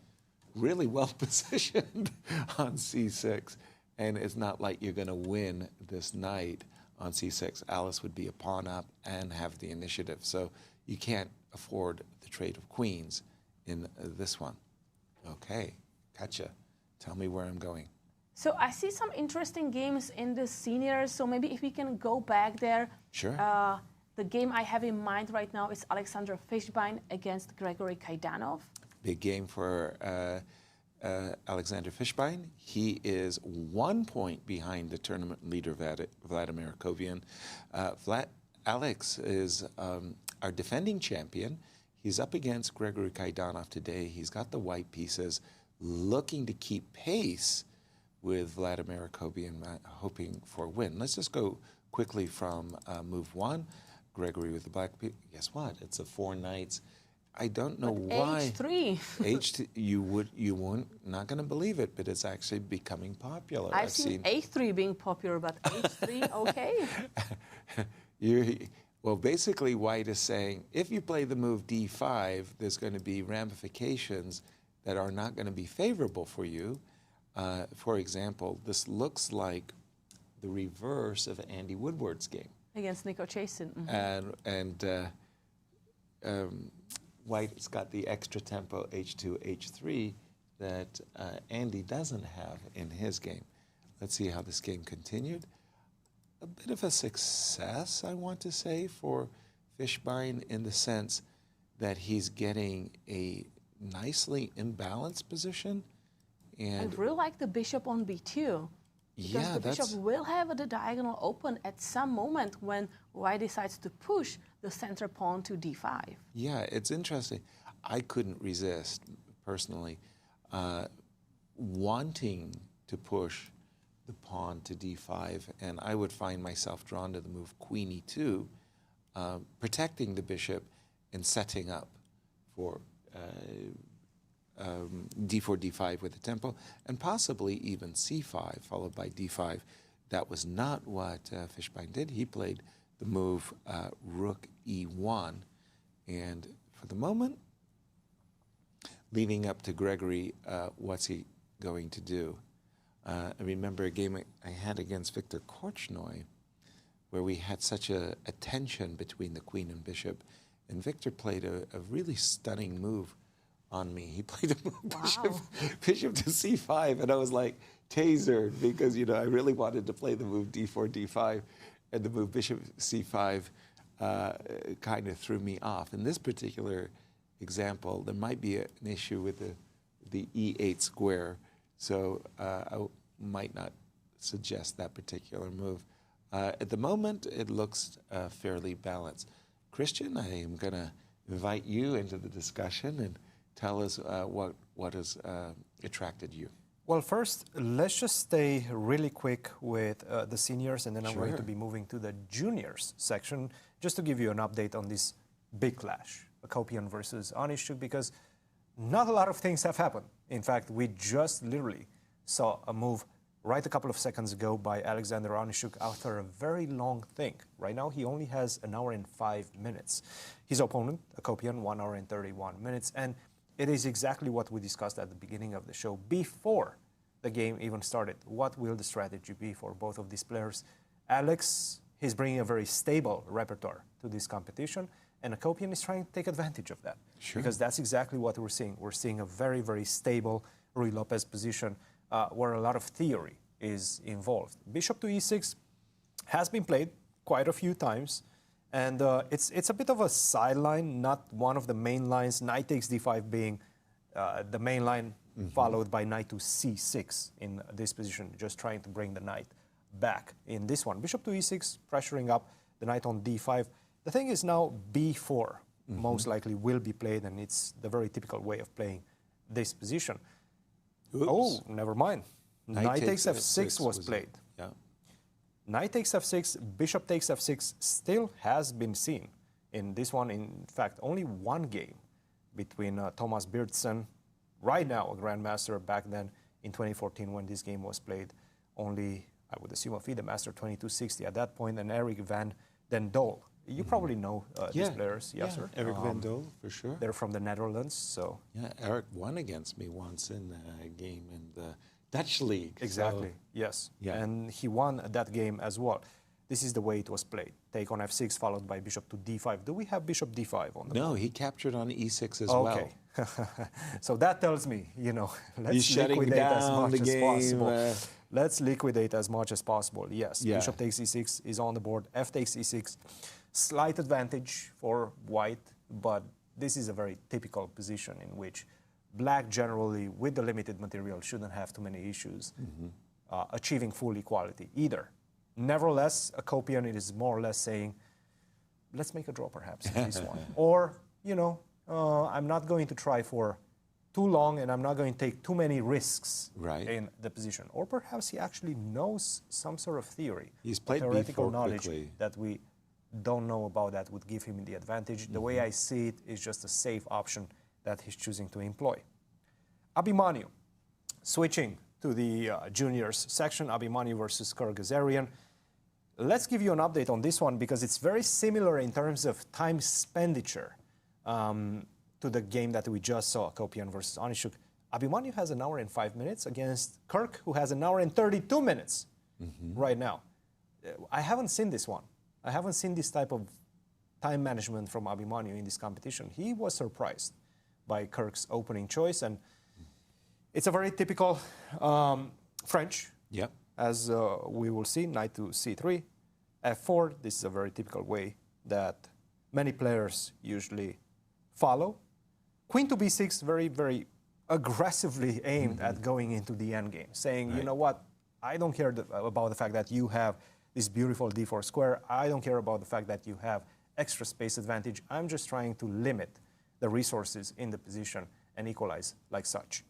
really well positioned on c6, and it's not like you're going to win this knight on c6. Alice would be a pawn up and have the initiative, so you can't afford the trade of queens in this one. Okay, gotcha. Tell me where I'm going. So I see some interesting games in the seniors, so maybe if we can go back there. Sure. The game I have in mind right now is Alexander Fishbein against Gregory Kaidanov. Big game for Alexander Fishbein. He is 1 point behind the tournament leader, Vladimir Akopian. Alex is our defending champion. He's up against Gregory Kaidanov today. He's got the white pieces, looking to keep pace with Vladimir Akopian, hoping for a win. Let's just go quickly from move 1. Gregory with the black piece. Guess what? It's a 4 knights. I don't know why. H3. H2. You wouldn't, not going to believe it, but it's actually becoming popular. I've seen A3 being popular, but H3, okay. Well, basically, white is saying if you play the move d5, there's going to be ramifications that are not going to be favorable for you. For example, this looks like the reverse of Andy Woodward's game. Against Nico Chasin. White's got the extra tempo H2, H3 that Andy doesn't have in his game. Let's see how this game continued. A bit of a success, I want to say, for Fishbein in the sense that he's getting a nicely imbalanced position. And I really like the bishop on b2. Because the bishop will have the diagonal open at some moment when white decides to push the center pawn to d5. Yeah, it's interesting. I couldn't resist, personally, wanting to push the pawn to d5, and I would find myself drawn to the move queen e2, protecting the bishop and setting up for d4, d5 with a tempo, and possibly even c5 followed by d5. That was not what Fishbein did. He played the move rook e1, and for the moment, leaving up to Gregory, what's he going to do? I remember a game I had against Viktor Korchnoi, where we had such a tension between the queen and bishop, and Viktor played a really stunning move on me. He played a move bishop to c5, and I was like tasered because I really wanted to play the move d4, d5, and the move bishop c5 kind of threw me off. In this particular example, there might be an issue with the e8 square, so I might not suggest that particular move. At the moment, it looks fairly balanced. Cristian, I am going to invite you into the discussion and tell us what has attracted you. Well, first, let's just stay really quick with the seniors, and then I'm going to be moving to the juniors section, just to give you an update on this big clash, Akopian versus Onischuk, because not a lot of things have happened. In fact, we just literally saw a move right a couple of seconds ago by Alexander Onischuk after a very long think. Right now, he only has an hour and 5 minutes. His opponent, Akopian, 1 hour and 31 minutes, and it is exactly what we discussed at the beginning of the show, before the game even started. What will the strategy be for both of these players? Alex, he's bringing a very stable repertoire to this competition, and Akopian is trying to take advantage of that. Sure. Because that's exactly what we're seeing. We're seeing a very, very stable Ruy Lopez position where a lot of theory is involved. Bishop to e6 has been played quite a few times, and it's a bit of a sideline, not one of the main lines. Knight takes d5 being the main line, followed by knight to c6 in this position, just trying to bring the knight back in this one. Bishop to e6, pressuring up the knight on d5. The thing is now b4 most likely will be played, and it's the very typical way of playing this position. Oops. Oh, never mind. Knight takes f6 was played. Yeah. Knight takes f6, bishop takes f6 still has been seen in this one. In fact, only one game between Thomas Bjertsen, right now a grandmaster, back then in 2014 when this game was played, only, I would assume, a FIDE Master 2260 at that point, and Eric van den Dole. You probably know these players, Yasser. Eric van Dole, for sure. They're from the Netherlands, so... Yeah, Eric won against me once in a game in the Dutch league. Exactly, so, yes. Yeah. And he won that game as well. This is the way it was played. Take on f6 followed by bishop to d5. Do we have bishop d5 on the board? No, he captured on e6 as well. Okay. So that tells me, let's shutting liquidate down as much the game, as possible. Let's liquidate as much as possible. Yes, Yeah. bishop takes e6 is on the board. F takes e6. Slight advantage for white, but this is a very typical position in which black generally, with the limited material, shouldn't have too many issues achieving full equality either. Nevertheless, Akopian, it is more or less saying, let's make a draw perhaps in this one. Or, I'm not going to try for too long, and I'm not going to take too many risks in the position. Or perhaps he actually knows some sort of theory. He's played theoretical b4 knowledge quickly. that we don't know about that would give him the advantage. The way I see it is just a safe option that he's choosing to employ. Abhimanyu, switching to the juniors section, Abhimanyu versus Kirk Ghazarian. Let's give you an update on this one because it's very similar in terms of time expenditure to the game that we just saw, Akopian versus Onischuk. Abhimanyu has an hour and 5 minutes against Kirk, who has an hour and 32 minutes right now. I haven't seen this one. I haven't seen this type of time management from Abhimanyu in this competition. He was surprised by Kirk's opening choice, and it's a very typical French, as we will see, knight to c3, f4. This is a very typical way that many players usually follow. Queen to b6, very, very aggressively aimed at going into the endgame, saying, you know what, I don't care about the fact that you have this beautiful d4 square. I don't care about the fact that you have extra space advantage. I'm just trying to limit the resources in the position and equalize like such.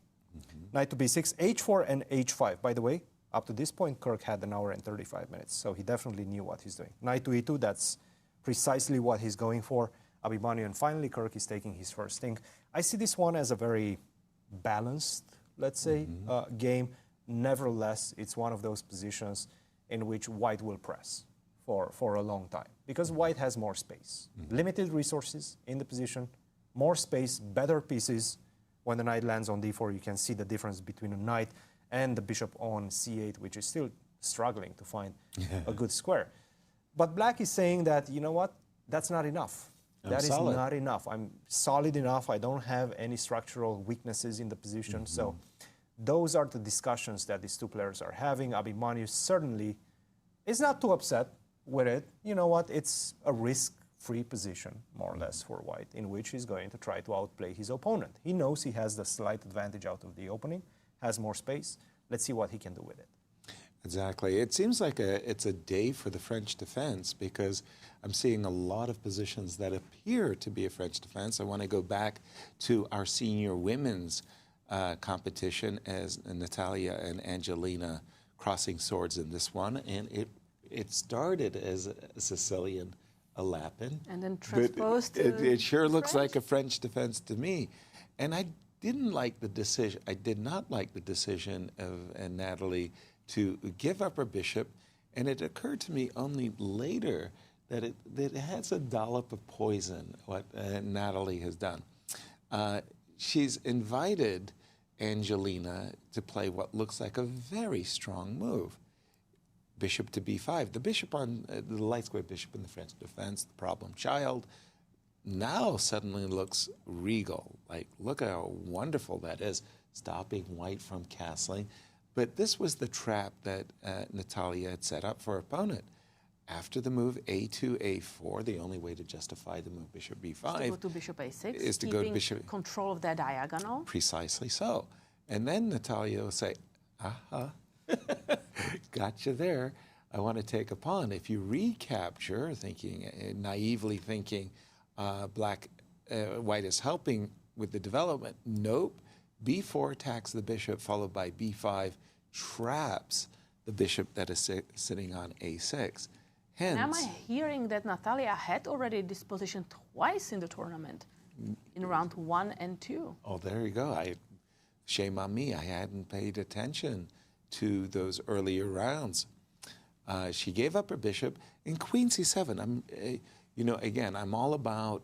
Knight to b6, h4 and h5. By the way, up to this point, Kirk had an hour and 35 minutes, so he definitely knew what he's doing. Knight to e2, that's precisely what he's going for. Abhimanyu, and finally Kirk is taking his first thing. I see this one as a very balanced, let's say, game. Nevertheless, it's one of those positions in which white will press for a long time because white has more space. Limited resources in the position, more space, better pieces. When the knight lands on d4, you can see the difference between a knight and the bishop on c8, which is still struggling to find a good square. But black is saying that, you know what, that's not enough. That is not enough. I'm solid enough. I don't have any structural weaknesses in the position. So those are the discussions that these two players are having. Abhimanyu certainly is not too upset with it. You know what, it's a risk-free position, more or less, for white, in which he's going to try to outplay his opponent. He knows he has the slight advantage out of the opening, has more space. Let's see what he can do with it. Exactly. It seems like it's a day for the French defense because I'm seeing a lot of positions that appear to be a French defense. I want to go back to our senior women's competition as Natalia and Angelina crossing swords in this one. And it started as a Sicilian Alapin. And then transposed to it sure looks like a French defense to me. And I didn't like the decision. I did not like the decision of Natalie to give up her bishop, and it occurred to me only later that it has a dollop of poison, what Natalie has done. She's invited Angelina to play what looks like a very strong move. Bishop to b5. The bishop on the light square bishop in the French defense, the problem child, now suddenly looks regal. Like, look how wonderful that is, stopping white from castling. But this was the trap that Natalia had set up for her opponent. After the move a2, a4, the only way to justify the move bishop b5 is to go to bishop a6, is to go to bishop. Control of that diagonal. Precisely so. And then Natalia will say, aha, gotcha there. I want to take a pawn. If you recapture, naively thinking white is helping with the development, nope. b4 attacks the bishop, followed by b5 traps the bishop that is sitting on a6. Hence, am I hearing that Natalia had already this position twice in the tournament, in round 1 and 2? Oh, there you go. Shame on me. I hadn't paid attention to those earlier rounds. She gave up her bishop in queen c7. Again, I'm all about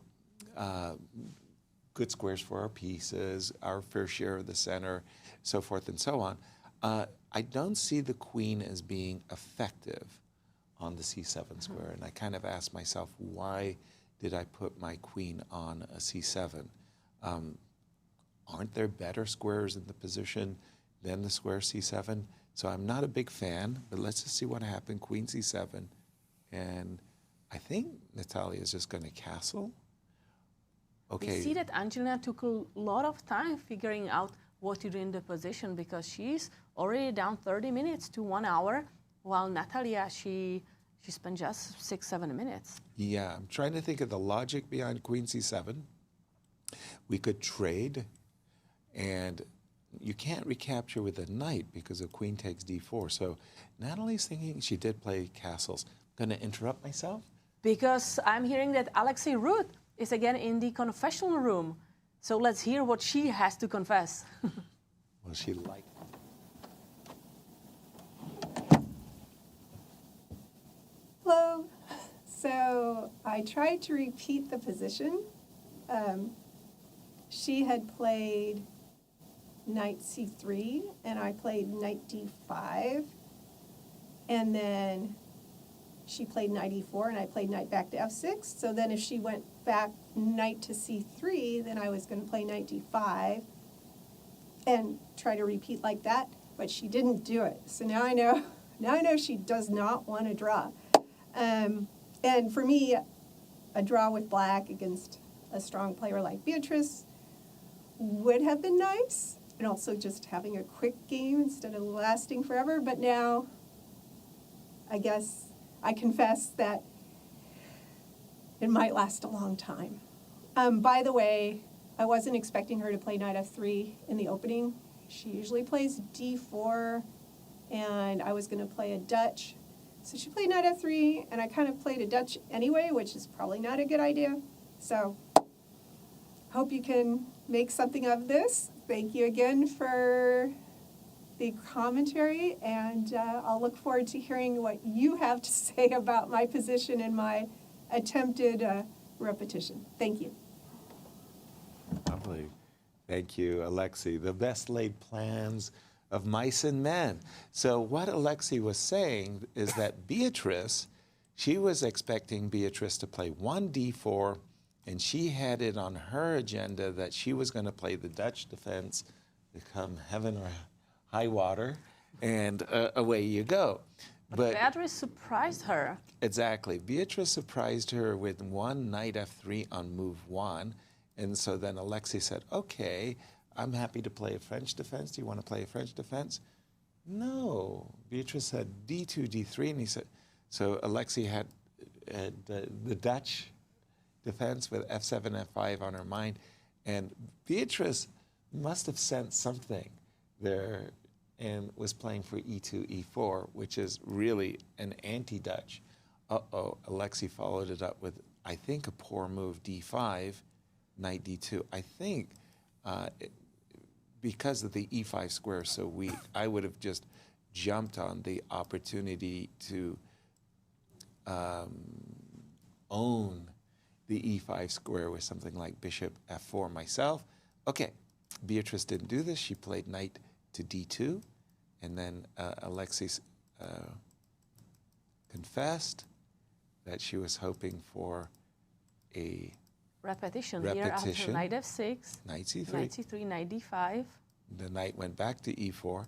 good squares for our pieces, our fair share of the center, so forth and so on. I don't see the queen as being effective on the c7 square, and I kind of asked myself, why did I put my queen on a c7? Aren't there better squares in the position than the square c7? So I'm not a big fan, but let's just see what happened. Queen c7, and I think Natalia is just going to castle. Okay. We see that Angelina took a lot of time figuring out what to do in the position because she's already down 30 minutes to 1 hour, while Natalia, she spent just 6-7 minutes. Yeah, I'm trying to think of the logic behind queen c7. We could trade, and you can't recapture with a knight because a queen takes d4. So Natalie's thinking she did play castles. I'm going to interrupt myself? Because I'm hearing that Alexei Ruth is again in the confessional room. So let's hear what she has to confess. Well, she liked Hello. So I tried to repeat the position. She had played knight c3, and I played knight d5. And then she played knight e4, and I played knight back to f6. So then if she went back knight to c3, then I was going to play knight d5 and try to repeat like that. But she didn't do it. So now I know she does not want to draw. And for me, a draw with black against a strong player like Beatrice would have been nice, and also just having a quick game instead of lasting forever. But now, I guess I confess that it might last a long time. By the way, I wasn't expecting her to play knight f3 in the opening. She usually plays d4, and I was going to play a Dutch. So she played knight f3, and I kind of played a Dutch anyway, which is probably not a good idea. So hope you can make something of this. Thank you again for the commentary, and I'll look forward to hearing what you have to say about my position and my attempted repetition. Thank you. Lovely. Thank you, Alexi. The best laid plans of mice and men. So what Alexi was saying is that Beatrice, she was expecting Beatrice to play 1d4, and she had it on her agenda that she was going to play the Dutch defense to come heaven or high water, and away you go. But Beatrice surprised her. Exactly. Beatrice surprised her with one knight f3 on move 1. And so then Alexi said, okay, I'm happy to play a French defense. Do you want to play a French defense? No. Beatrice said d2, d3. And he said, so Alexi had the Dutch defense with f7, f5 on her mind. And Beatrice must have sensed something there and was playing for e2, e4, which is really an anti-Dutch. Uh-oh, Alexi followed it up with, I think, a poor move, d5, knight d2. I think because of the e5 square is so weak, I would have just jumped on the opportunity to own the e5 square with something like bishop f4 myself. Okay, Beatrice didn't do this. She played knight to d2, and then Alexi confessed that she was hoping for a repetition here after knight f6, knight c3, knight c3, knight d5. The knight went back to e4.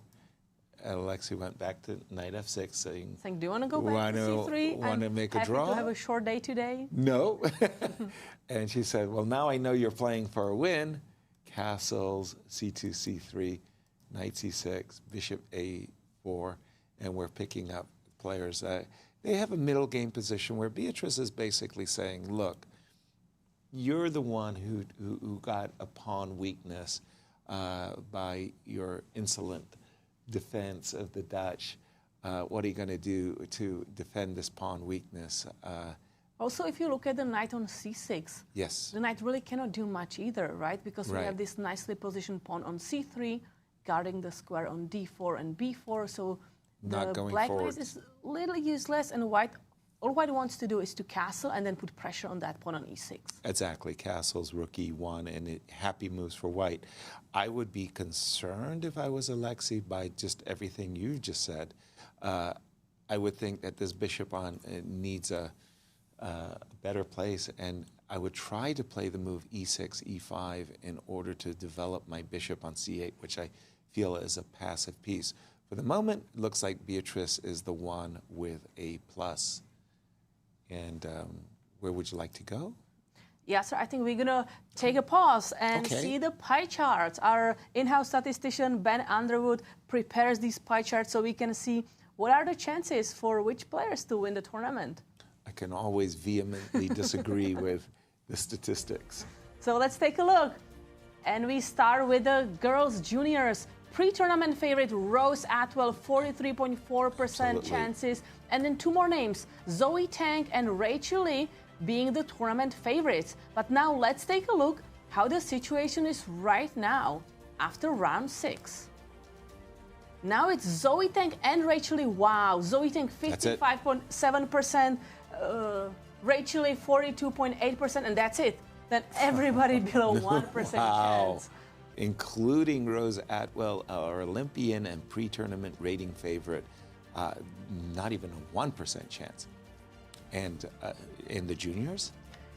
Alexi went back to knight f6, saying, do you want to go back to c3? Want to make a draw? Happy to have a short day today? No. And she said, well, now I know you're playing for a win. Castles, c2, c3, knight c6, bishop a4, and we're picking up players. They have a middle game position where Beatrice is basically saying, look, you're the one who got a pawn weakness by your insolent defense of the Dutch. What are you going to do to defend this pawn weakness? Also, if you look at the knight on c6, yes, the knight really cannot do much either, right? Because we have this nicely positioned pawn on c3, guarding the square on d4 and b4. So the black knight is a little useless, and all white wants to do is to castle and then put pressure on that pawn on e6. Exactly. Castles, rook e1, and happy moves for white. I would be concerned if I was Alexi by just everything you just said. I would think that this bishop on needs a better place, and I would try to play the move e6, e5 in order to develop my bishop on c8, which I feel is a passive piece. For the moment, it looks like Beatrice is the one with a plus. And where would you like to go? Yes, sir. I think we're going to take a pause and see the pie charts. Our in-house statistician, Ben Underwood, prepares these pie charts so we can see what are the chances for which players to win the tournament. I can always vehemently disagree with the statistics. So let's take a look. And we start with the girls' juniors. Pre-tournament favorite Rose Atwell, 43.4% chances. And then two more names, Zoe Tang and Rachel Lee, being the tournament favorites. But now let's take a look how the situation is right now after round 6. Now it's Zoe Tang and Rachel Lee. Wow, Zoe Tang 55.7%, Rachel Lee 42.8%, and that's it. Then everybody below 1% chance. Including Rose Atwell, our Olympian and pre-tournament rating favorite, not even a 1% chance. And in the juniors?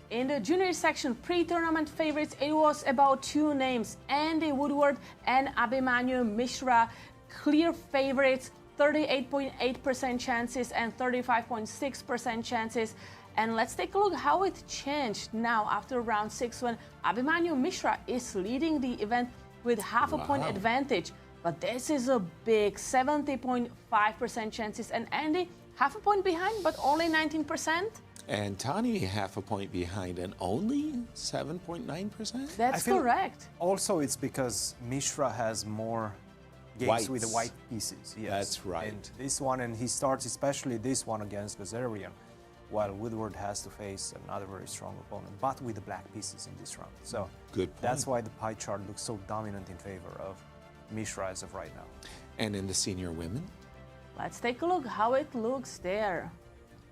In the junior section, pre-tournament favorites, it was about two names, Andy Woodward and Abhimanyu Mishra. Clear favorites, 38.8% chances and 35.6% chances. And let's take a look how it changed now after round 6 when Abhimanyu Mishra is leading the event with half a point advantage. But this is a big 70.5% chances. And Andy, half a point behind, but only 19%. And Tani half a point behind and only 7.9%? That's correct. Also, it's because Mishra has more games with the white pieces. Yes. That's right. And this one, and he starts especially this one against Ghazarian. while Woodward has to face another very strong opponent, but with the black pieces in this round. So Good point. that's why the pie chart looks so dominant in favor of Mishra as of right now. And in the senior women, Let's take a look how it looks there.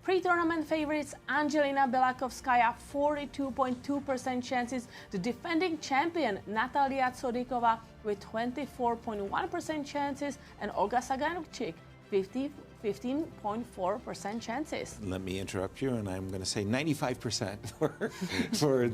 Pre-tournament favorites Angelina Belakovskaya, 42.2% chances. The defending champion Natalia Tsodikova with 24.1% chances, and Olga Saganchik, 15.4% chances. let me interrupt you, and I'm going to say 95% for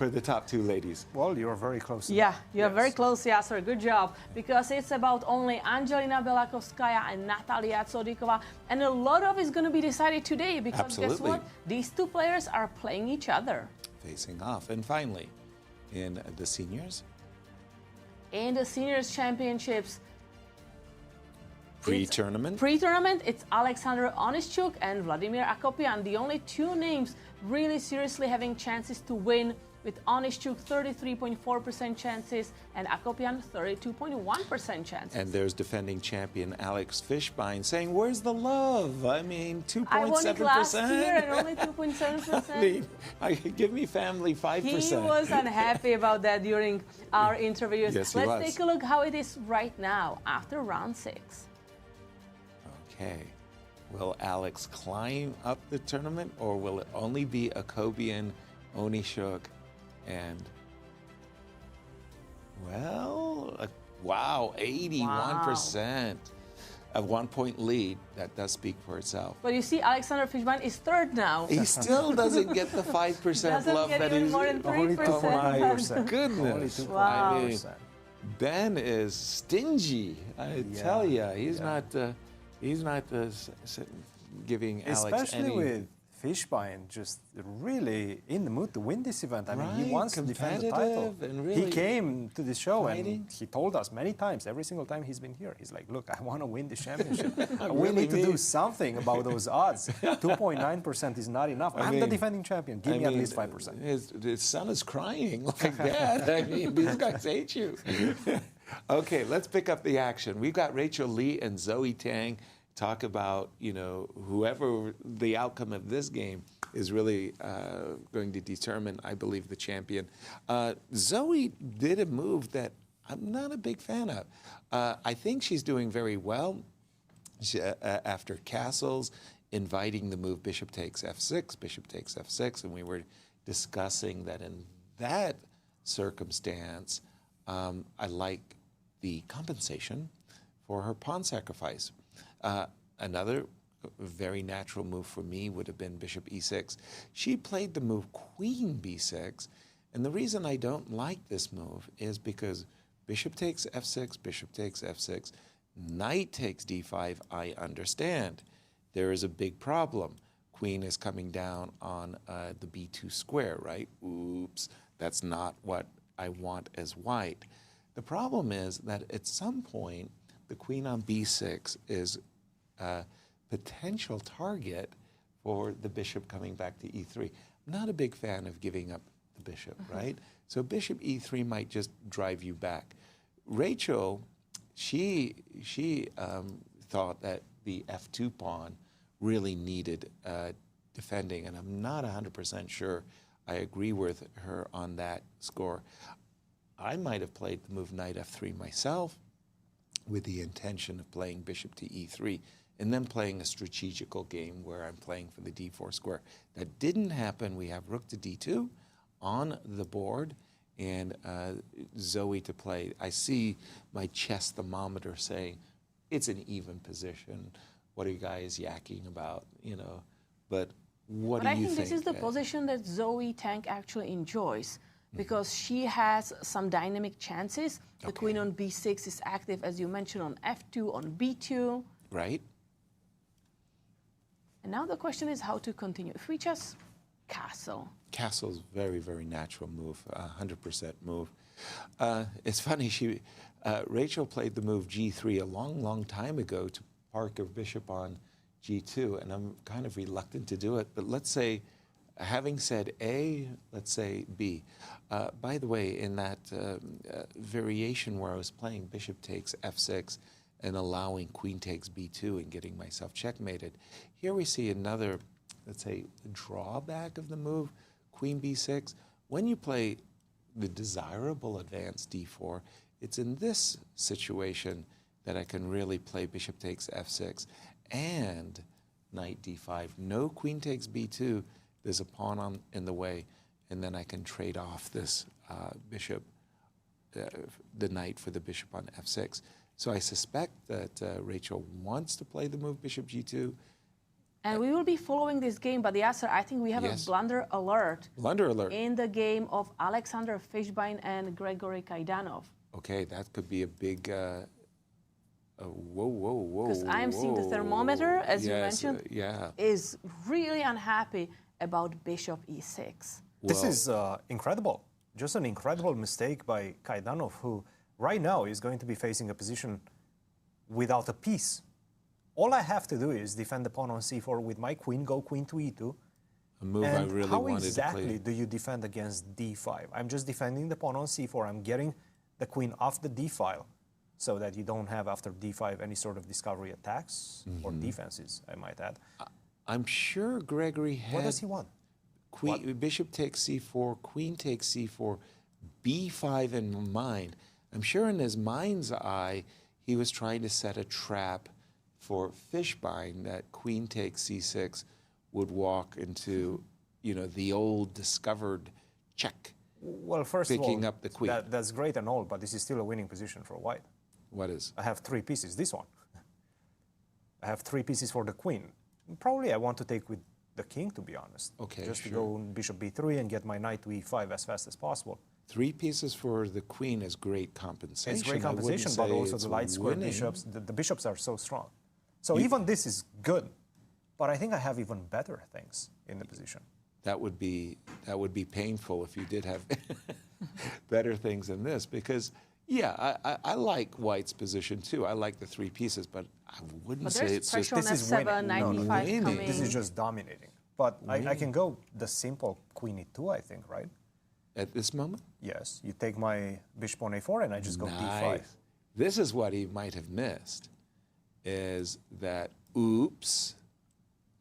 the top two ladies. Well, you're very close. to Yeah, that. you're Yes. very close, Yasser. Good job. Because it's about only Angelina Belakovskaya and Natalia Tsodikova. And a lot of it's going to be decided today because guess Absolutely. what? These two players are playing each other. Facing off. And finally, in the seniors, In the Seniors Championships, pre-tournament. Pre-tournament, it's Alexander Onischuk and Vladimir Akopian, the only two names really seriously having chances to win, with Onischuk 33.4% chances and Akopian 32.1% chances. And there's defending champion Alex Fishbein saying, "Where's the love? I mean, 2.7%. I won it last year and only 2.7%. I mean, give me family 5%. He was unhappy about that during our interviews. Yes, he Let's was. take a look how it is right now after round 6. Okay. Will Alex climb up the tournament, or will it only be Akopian, Onischuk, and, well, wow, 81%. A 1-point lead. That does speak for itself. But you see, Alexander Fishbein is third now. He still doesn't get the 5% Doesn't love get that even he's. more than Only 3%. 2.9%. Goodness. Only Wow. I mean, 2.9%. Ben is stingy. I tell you, he's not. He's not giving Alex Especially any. with Fishbein just really in the mood to win this event. I mean, he Right, wants to defend the title. competitive and really He came to this show fighting. and he told us many times, every single time he's been here, he's like, look, I want to win this championship. We really need to do mean- something about those odds. 2.9% is not enough. I'm the mean, defending champion. Give me at least 5%. His son is crying like that. I mean, these guys hate you. Okay, let's pick up the action. We've got Rachel Lee and Zoe Tang talk about, whoever the outcome of this game is really going to determine, I believe, the champion. Zoe did a move that I'm not a big fan of. I think she's doing very well after castles, inviting the move bishop takes f6, bishop takes f6, and we were discussing that in that circumstance, I like the compensation for her pawn sacrifice. Another very natural move for me would have been bishop e6. She played the move queen b6, and the reason I don't like this move is because bishop takes f6, bishop takes f6, knight takes d5, I understand. There is a big problem. Queen is coming down on the b2 square, right? Oops, that's not what I want as white. The problem is that at some point, the queen on b6 is a potential target for the bishop coming back to e3. I'm not a big fan of giving up the bishop, right? So bishop e3 might just drive you back. Rachel, she thought that the f2 pawn really needed defending, and I'm not 100% sure I agree with her on that score. I might have played the move knight f3 myself with the intention of playing bishop to e3 and then playing a strategical game where I'm playing for the d4 square. That didn't happen. We have rook to d2 on the board and Zoe to play. I see my chess thermometer saying it's an even position. What are you guys yakking about? But what do you think? But I think this is the position that Zoe Tang actually enjoys, because she has some dynamic chances. The queen on b6 is active, as you mentioned, on f2, on b2. Right. And now the question is how to continue. If we just castle. Castle's very, very natural move, 100% move. It's funny, Rachel played the move g3 a long, long time ago to park her bishop on g2, and I'm kind of reluctant to do it. But let's say, having said A, let's say B. By the way, in that variation where I was playing bishop takes f6 and allowing queen takes b2 and getting myself checkmated, here we see another let's say, drawback of the move, queen b6. When you play the desirable advance d4, it's in this situation that I can really play bishop takes f6 and knight d5. No queen takes b2. There's a pawn in the way, and then I can trade off this bishop, the knight for the bishop on f6. So I suspect that Rachel wants to play the move bishop g2. And we will be following this game, but Yasser, I think we have Yes. a blunder alert. Blunder alert. In the game of Alexander Fishbein and Gregory Kaidanov. Okay, that could be a big. Whoa. Because I'm seeing the thermometer, as you mentioned, Yeah. is really unhappy about bishop e6. This Well- is incredible. Just an incredible mistake by Kaidanov, who right now is going to be facing a position without a piece. All I have to do is defend the pawn on c4 with my queen, go queen to e2. A move I And really how wanted exactly to play. do you defend against d5? I'm just defending the pawn on c4. I'm getting the queen off the d file so that you don't have after d5 any sort of discovery attacks or defenses, I might add. I'm sure Gregory had. What does he want? Queen, bishop takes c4, queen takes c4, b5 in mind. I'm sure in his mind's eye, he was trying to set a trap for Fishbein that queen takes c6 would walk into, the old discovered check. Well, first Picking of all, up the queen. that's great and all, but this is still a winning position for white. What is? I have 3 pieces, this one. I have 3 pieces for the queen. Probably I want to take with the king, to be honest. Okay, Just to sure. go bishop b3 and get my knight to e5 as fast as possible. 3 pieces for the queen is great compensation. It's great I wouldn't compensation, but say also it's the light square winning. bishops, the bishops are so strong. So even this is good, but I think I have even better things in the position. That would be painful if you did have better things than this, because I like White's position too. I like the 3 pieces, but I wouldn't But say there's it's just pressure on This is f7, winning. knight No, e5 winning. coming. This is just dominating. But I can go the simple queen e2, I think, right? at this moment. Yes, you take my bishop on a4 and I just go d5. This is what he might have missed, is that, oops,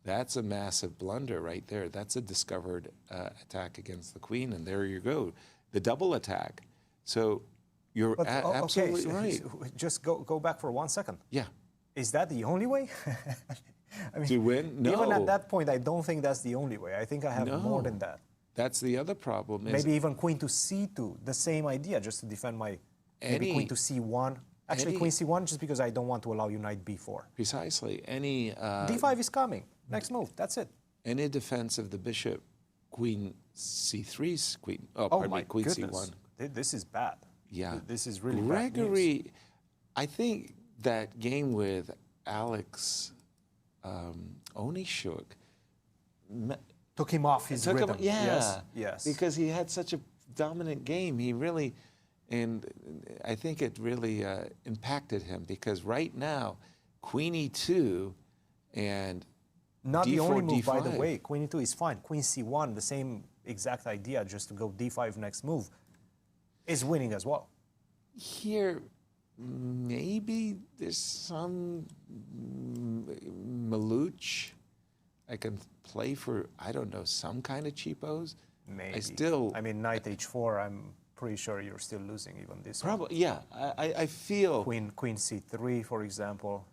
that's a massive blunder right there. That's a discovered attack against the queen, and there you go, the double attack. So you're But, absolutely right. Just go back for 1 second. Yeah. Is that the only way? I mean, To win? No. Even at that point, I don't think that's the only way. I think I have more No. than that. That's the other problem. Is Maybe even queen to c2, the same idea, just to defend my, maybe queen to c1. Actually, queen c1, just because I don't want to allow you knight b4. Precisely. Any d5 is coming. Next move, that's it. any defense of the bishop, queen c3, queen. Oh, Oh pardon my me, queen goodness. c1. This is bad. Yeah. This is really bad news. Gregory, I think that game with Alex Onischuk Took him off his took him, rhythm. yeah, Yes, yes. because he had such a dominant game. He really, and I think it really impacted him, because right now, queen e2 and Not the d4, only move, by the d5. way. Queen e2 is fine. Queen c1, the same exact idea, just to go d5 next move, is winning as well. Here, maybe there's some Maluch I can play for, I don't know, some kind of cheapos. Maybe. I mean, knight h4, I'm pretty sure you're still losing even this one. Probably, yeah. I feel. Queen c3, for example.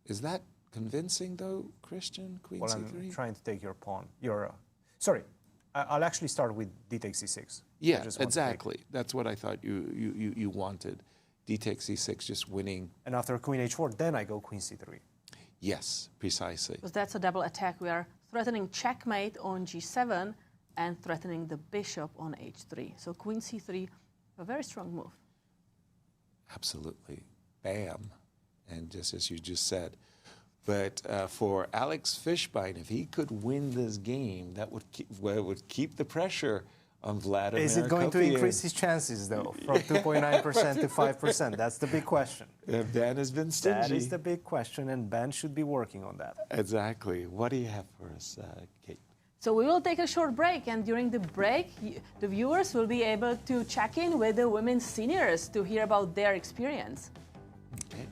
Is that convincing though, Cristian? Queen Well, c3? I'm trying to take your pawn. Sorry, I'll actually start with d takes c6. Yeah, I just want to take- exactly. That's what I thought you wanted. D takes c6, just winning. And after queen h4, then I go queen c3. Yes, precisely. Because that's a double attack. We are threatening checkmate on g7 and threatening the bishop on h3. So queen c3, a very strong move. Absolutely. Bam. And just as you just said. But for Alex Fishbein, if he could win this game, that would keep the pressure on Vladimir. Is it going to Akopian. increase his chances, though, from 2.9% to 5%? That's the big question. Ben has been stingy. That is the big question, and Ben should be working on that. Exactly. What do you have for us, Kate? So we will take a short break, and during the break, the viewers will be able to check in with the women's seniors to hear about their experience. Okay.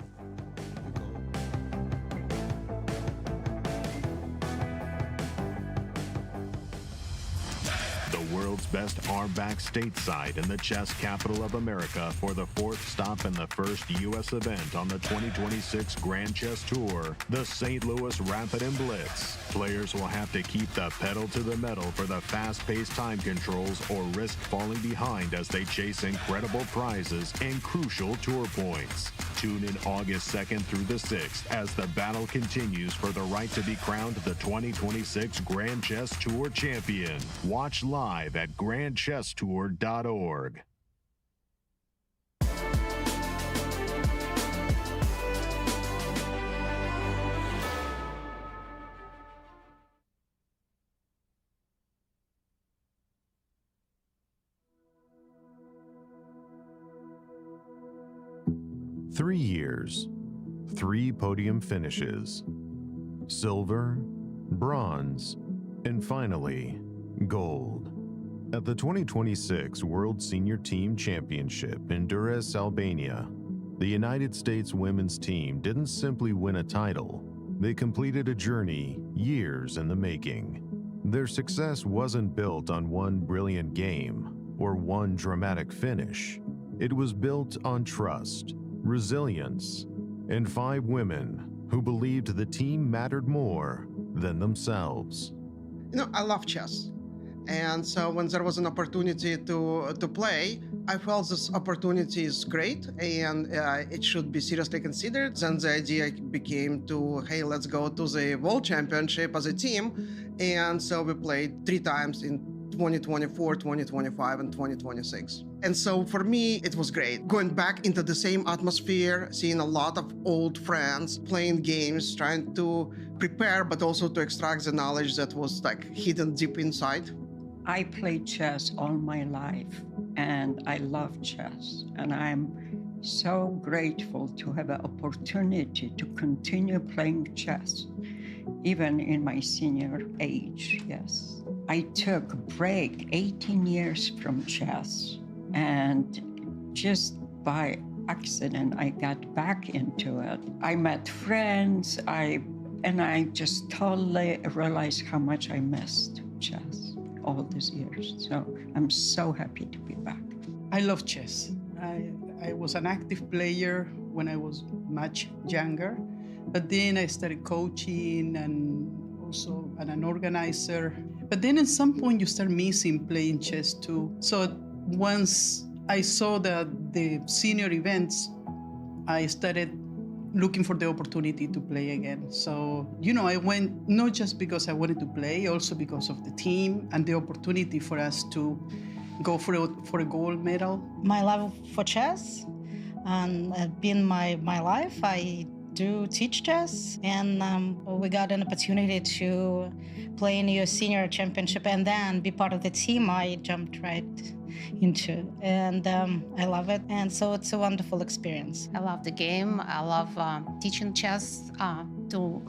world's best are back stateside in the chess capital of America for the fourth stop and the first U.S. event on the 2026 Grand Chess Tour, the St. Louis Rapid and Blitz. Players will have to keep the pedal to the metal for the fast-paced time controls or risk falling behind as they chase incredible prizes and crucial tour points. Tune in August 2nd through the 6th as the battle continues for the right to be crowned the 2026 Grand Chess Tour champion. Watch live at grandchesstour.org. Three years, 3 podium finishes, silver, bronze, and finally, gold. At the 2026 World Senior Team Championship in Durrës, Albania, the United States women's team didn't simply win a title. They completed a journey years in the making. Their success wasn't built on one brilliant game or one dramatic finish. It was built on trust, resilience, and 5 women who believed the team mattered more than themselves. You know, I love chess. And so when there was an opportunity to play, I felt this opportunity is great and it should be seriously considered. Then the idea became to, hey, let's go to the World Championship as a team. And so we played 3 times in 2024, 2025, and 2026. And so for me, it was great. Going back into the same atmosphere, seeing a lot of old friends, playing games, trying to prepare, but also to extract the knowledge that was like hidden deep inside. I played chess all my life, and I love chess. And I'm so grateful to have an opportunity to continue playing chess, even in my senior age, yes. I took a break, 18 years from chess, and just by accident, I got back into it. I met friends, and I just totally realized how much I missed chess all these years. So I'm so happy to be back. I love chess. I was an active player when I was much younger, but then I started coaching and also an organizer. But then at some point you start missing playing chess too. So once I saw the senior events, I started looking for the opportunity to play again. So, you know, I went not just because I wanted to play, also because of the team and the opportunity for us to go for a gold medal. My love for chess been my life. I do teach chess, and we got an opportunity to play in your senior championship and then be part of the team. I jumped right into, and I love it, and so it's a wonderful experience. I love the game. I love teaching chess to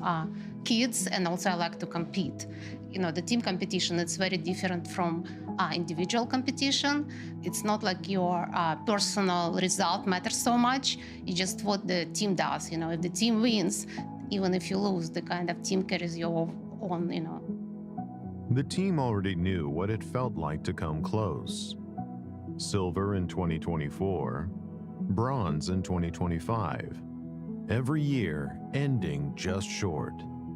kids, and also I like to compete. You know, the team competition, it's very different from individual competition. It's not like your personal result matters so much. It's just what the team does. You know, if the team wins, even if you lose, the kind of team carries you on, you know. The team already knew what it felt like to come close. Silver in 2024, bronze in 2025. Every year ending just short.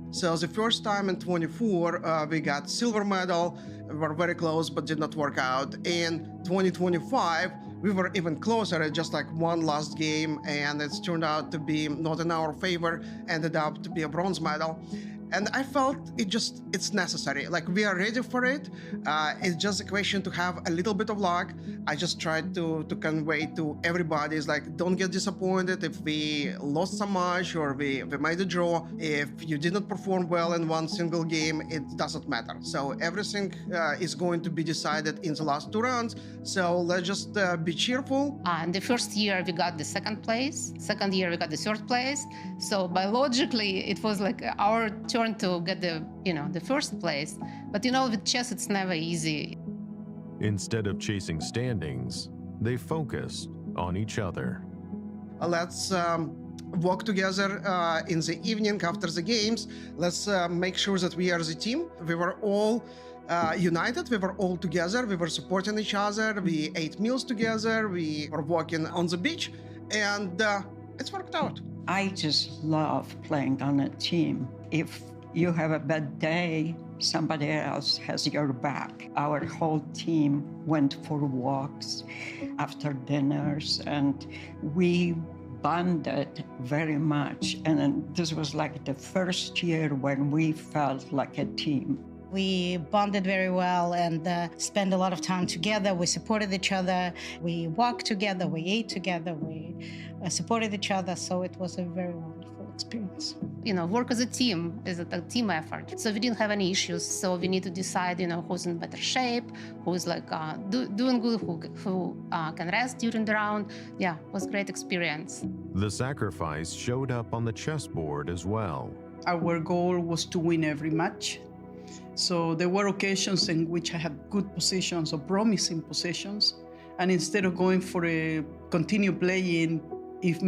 So the first time in 24, we got silver medal. We were very close, but did not work out. In 2025, we were even closer, just like one last game, and it's turned out to be not in our favor, ended up to be a bronze medal. And I felt it's necessary. Like, we are ready for it. It's just a question to have a little bit of luck. I just tried to convey to everybody, is like, don't get disappointed if we lost so much or we made a draw. If you did not perform well in one single game, it doesn't matter. So everything is going to be decided in the last 2 rounds. So let's just be cheerful. In the first year, we got the 2nd place. Second year, we got the 3rd place. So biologically, it was like our turn to get the 1st place. But with chess, it's never easy. Instead of chasing standings, they focused on each other. Let's walk together in the evening after the games. Let's make sure that we are the team. We were all united. We were all together. We were supporting each other. We ate meals together. We were walking on the beach, and it's worked out. I just love playing on a team. If you have a bad day, somebody else has your back. Our whole team went for walks after dinners, and we bonded very much. And then this was like the first year when we felt like a team. We bonded very well and spent a lot of time together. We supported each other. We walked together. We ate together. We supported each other. So it was a very wonderful experience. You know, work as a team is a team effort. So we didn't have any issues. So we need to decide, you know, who's in better shape, who's like doing good, who can rest during the round. Yeah, it was a great experience. The sacrifice showed up on the chessboard as well. Our goal was to win every match. So there were occasions in which I had good positions or promising positions. And instead of going for a continue playing, if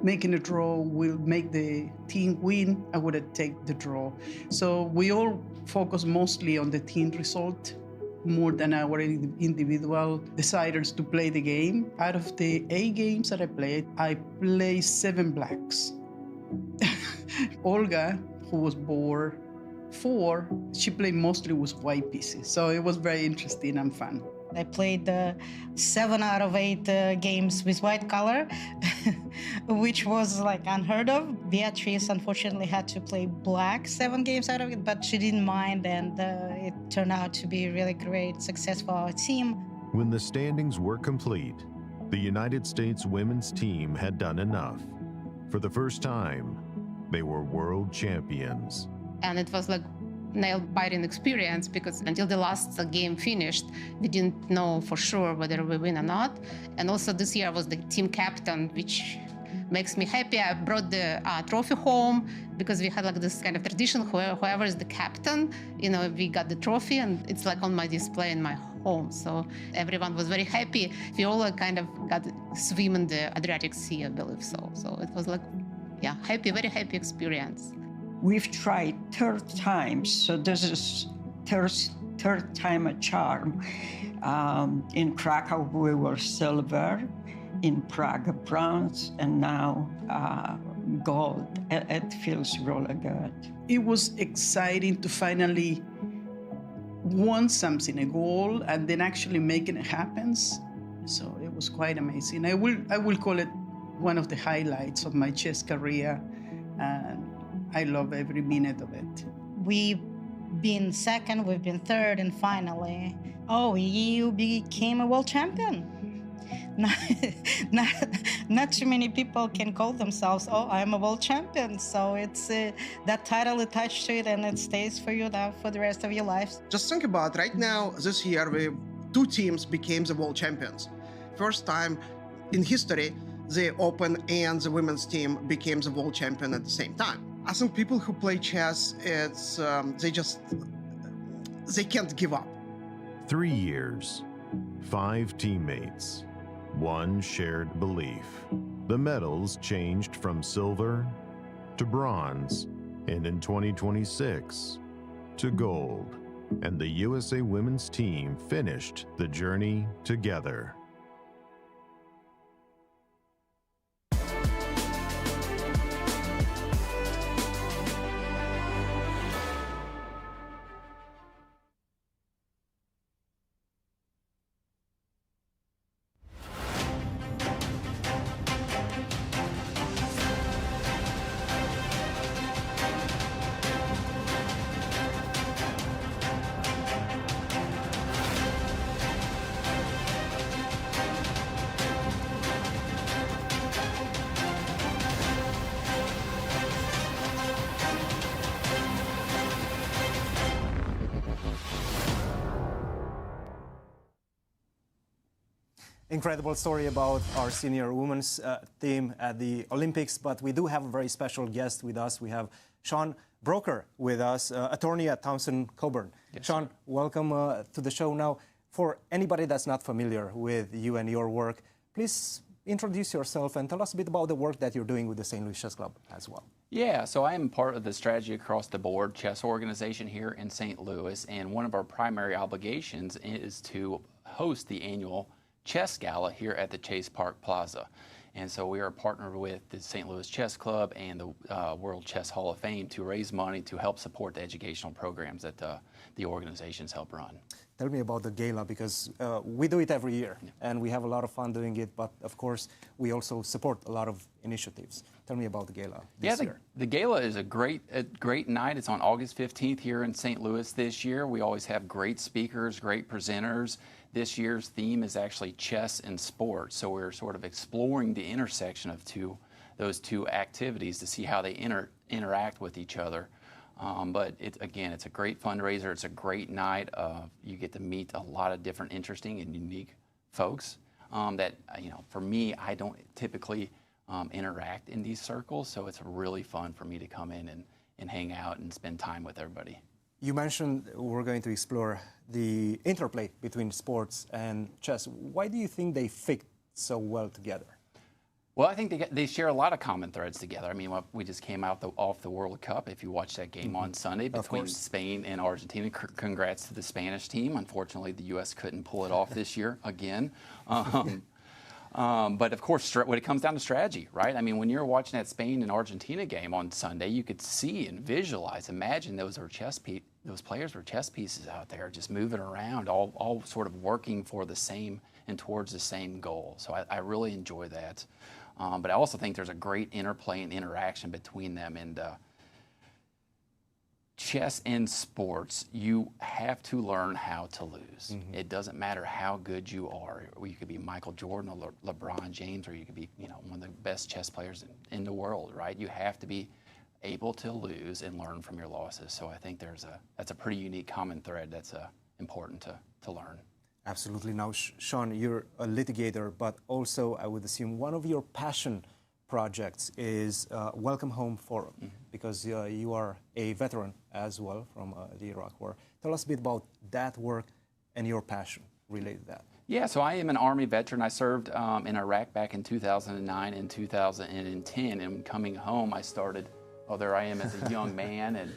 making a draw will make the team win, I would have taken the draw. So we all focus mostly on the team result more than our individual desires to play the game. Out of the 8 games that I played 7 blacks. Olga, who was board 4, she played mostly with white pieces. So it was very interesting and fun. I played 7 out of 8 games with white color, which was like unheard of. Beatrice unfortunately had to play black 7 games out of it, but she didn't mind, and it turned out to be a really great success for our team. When the standings were complete, the United States women's team had done enough. For the first time, they were world champions. And it was like nail-biting experience because until the last game finished, we didn't know for sure whether we win or not. And also this year I was the team captain, which makes me happy. I brought the trophy home because we had like this kind of tradition, whoever is the captain, you know, we got the trophy and it's like on my display in my home. So everyone was very happy. We all like kind of got to swim in the Adriatic Sea, I believe so. So it was like, yeah, happy, very happy experience. We've tried 3 times, so this is third time a charm. In Krakow, we were silver, in Prague, bronze, and now gold. It feels really good. It was exciting to finally won something, a goal, and then actually making it happen. So it was quite amazing. I will call it one of the highlights of my chess career, and I love every minute of it. We've been second, we've been third, and finally, you became a world champion. Not too many people can call themselves, I'm a world champion. So it's that title attached to it, and it stays for you now for the rest of your lives. Just think about right now, this year, 2 teams became the world champions. First time in history, the Open and the women's team became the world champion at the same time. I think people who play chess, they can't give up. 3 years, 5 teammates, 1 shared belief. The medals changed from silver to bronze, and in 2026 to gold. And the USA women's team finished the journey together. Incredible story about our senior women's team at the Olympics, but we do have a very special guest with us. We have Sean Broker with us, attorney at Townsend Coburn. Yes, Sean, welcome to the show. Now, for anybody that's not familiar with you and your work, please introduce yourself and tell us a bit about the work that you're doing with the St. Louis Chess Club as well. Yeah, so I am part of the Strategy Across the Board chess organization here in St. Louis, and one of our primary obligations is to host the annual chess gala here at the Chase Park Plaza. And so we are partnered with the St. Louis Chess Club and the World Chess Hall of Fame to raise money to help support the educational programs that the organizations help run. Tell me about the gala, because we do it every year, and we have a lot of fun doing it, but of course we also support a lot of initiatives. Tell me about the gala this year. The gala is a great night. It's on August 15th here in St. Louis this year. We always have great speakers, great presenters. This year's theme is actually chess and sports, so we're sort of exploring the intersection of those two activities to see how they interact with each other. But it's a great fundraiser. It's a great night. You get to meet a lot of different interesting and unique folks that, for me, I don't typically interact in these circles, so it's really fun for me to come in and hang out and spend time with everybody. You mentioned we're going to explore the interplay between sports and chess. Why do you think they fit so well together? Well, I think they share a lot of common threads together. I mean, we just came off the World Cup. If you watched that game on Sunday between Spain and Argentina, congrats to the Spanish team. Unfortunately, the U.S. couldn't pull it off this year again. But of course, when it comes down to strategy, right? I mean, when you're watching that Spain and Argentina game on Sunday, you could see and visualize, imagine those players were chess pieces out there just moving around, all sort of working for the same and towards the same goal. So I really enjoy that. But I also think there's a great interplay and interaction between them. And chess and sports, you have to learn how to lose. It doesn't matter how good you are. You could be Michael Jordan or LeBron James, or you could be, one of the best chess players in the world, right? You have to be able to lose and learn from your losses. So I think that's a pretty unique common thread that's important to learn. Absolutely. Now, Sean, you're a litigator, but also I would assume one of your passion projects is Welcome Home Forum, because you are a veteran as well from the Iraq War. Tell us a bit about that work and your passion related to that. Yeah, so I am an Army veteran. I served in Iraq back in 2009 and 2010, and coming home, I started, there I am as a young man, and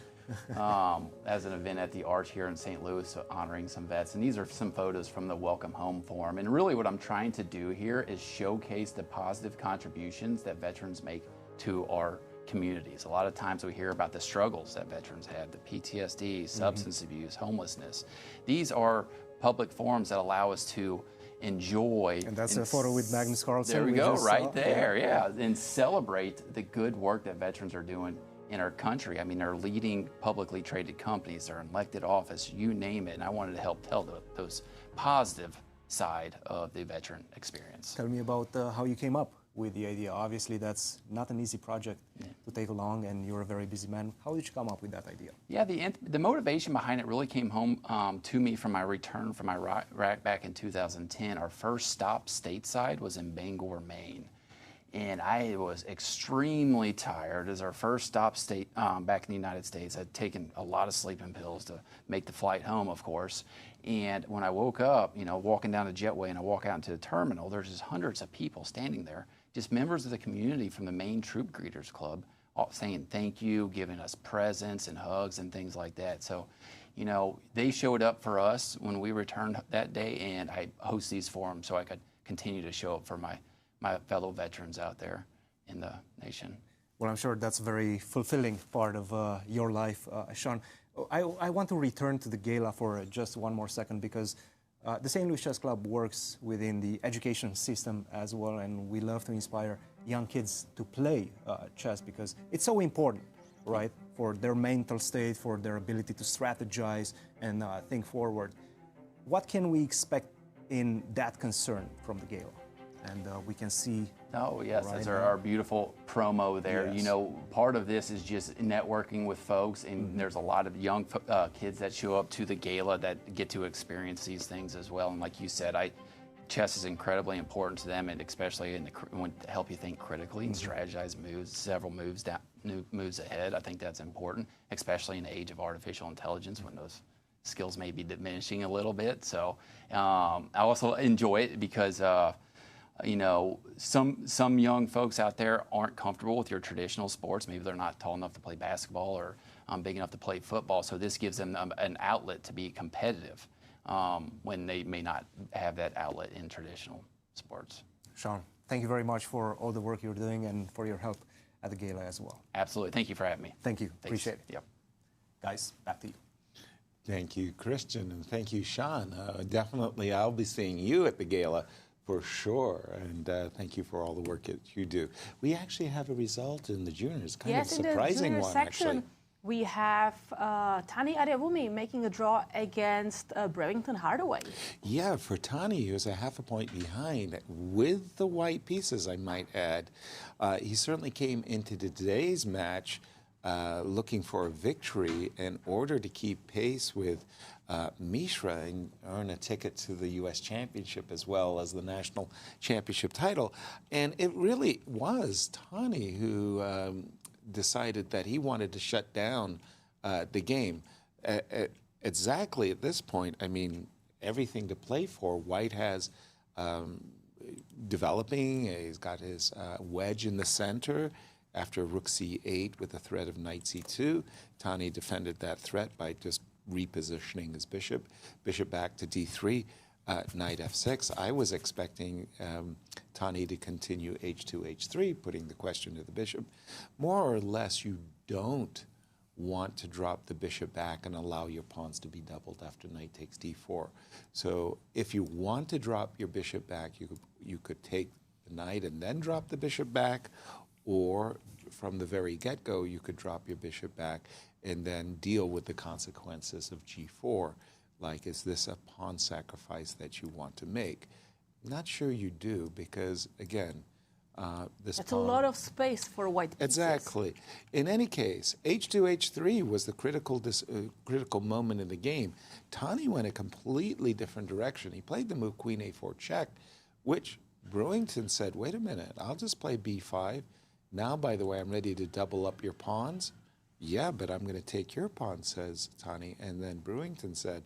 as an event at the Arch here in St. Louis, honoring some vets. And these are some photos from the Welcome Home Forum. And really what I'm trying to do here is showcase the positive contributions that veterans make to our communities. A lot of times we hear about the struggles that veterans have, the PTSD, substance abuse, homelessness. These are public forums that allow us to enjoy. And that's a photo with Magnus Carlsen. There we go, right there, yeah. And celebrate the good work that veterans are doing in our country. I mean, they're leading publicly traded companies, they're in elected office, you name it. And I wanted to help tell those positive side of the veteran experience. Tell me about how you came up with the idea. Obviously, that's not an easy project to take along, and you're a very busy man. How did you come up with that idea? Yeah, the motivation behind it really came home to me from my return from Iraq back in 2010. Our first stop stateside was in Bangor, Maine. And I was extremely tired. As our first stop back in the United States, I'd taken a lot of sleeping pills to make the flight home, of course. And when I woke up, walking down the jetway and I walk out into the terminal, there's just hundreds of people standing there, just members of the community from the Maine Troop Greeters Club, all saying thank you, giving us presents and hugs and things like that. So, they showed up for us when we returned that day, and I host these forums so I could continue to show up for my fellow veterans out there in the nation. Well, I'm sure that's a very fulfilling part of your life, Sean. I want to return to the gala for just one more second, because the St. Louis Chess Club works within the education system as well, and we love to inspire young kids to play chess because it's so important, right, for their mental state, for their ability to strategize and think forward. What can we expect in that concern from the gala? And we can see. Oh, yes, right that's now. our beautiful promo there. Yes. Part of this is just networking with folks, and there's a lot of young kids that show up to the gala that get to experience these things as well. And like you said, chess is incredibly important to them, and especially to help you think critically and strategize moves, several moves moves ahead. I think that's important, especially in the age of artificial intelligence when those skills may be diminishing a little bit. So I also enjoy it because you know, some young folks out there aren't comfortable with your traditional sports. Maybe they're not tall enough to play basketball or big enough to play football. So this gives them an outlet to be competitive when they may not have that outlet in traditional sports. Sean, thank you very much for all the work you're doing and for your help at the gala as well. Absolutely. Thank you for having me. Thank you. Thanks. Appreciate it. Yep. Guys, back to you. Thank you, Cristian, and thank you, Sean. Definitely, I'll be seeing you at the gala for sure, and thank you for all the work that you do. We actually have a result in the juniors, kind of surprising in the junior one, section, actually. we have Tani Adewumi making a draw against Brewington Hardaway. Yeah, for Tani, he was a half a point behind with the white pieces, I might add. He certainly came into today's match looking for a victory in order to keep pace with Mishra and earn a ticket to the U.S. Championship as well as the National Championship title. And it really was Tani who decided that he wanted to shut down the game. Exactly at this point, I mean, everything to play for. White has developing. He's got his wedge in the center after rook c8 with the threat of knight c2. Tani defended that threat by just repositioning his bishop. Bishop back to d3, knight f6. I was expecting Tani to continue h2, h3, putting the question to the bishop. More or less, you don't want to drop the bishop back and allow your pawns to be doubled after knight takes d4. So if you want to drop your bishop back, you could take the knight and then drop the bishop back, or from the very get-go, you could drop your bishop back and then deal with the consequences of g4. Like, is this a pawn sacrifice that you want to make? Not sure you do, because, again, this That's pawn... a lot of space for white pieces. Exactly. In any case, h2, h3 was the critical moment in the game. Tani went a completely different direction. He played the move queen a4 check, which Brewington said, wait a minute, I'll just play b5. Now, by the way, I'm ready to double up your pawns. Yeah, but I'm going to take your pawn, says Tani. And then Brewington said,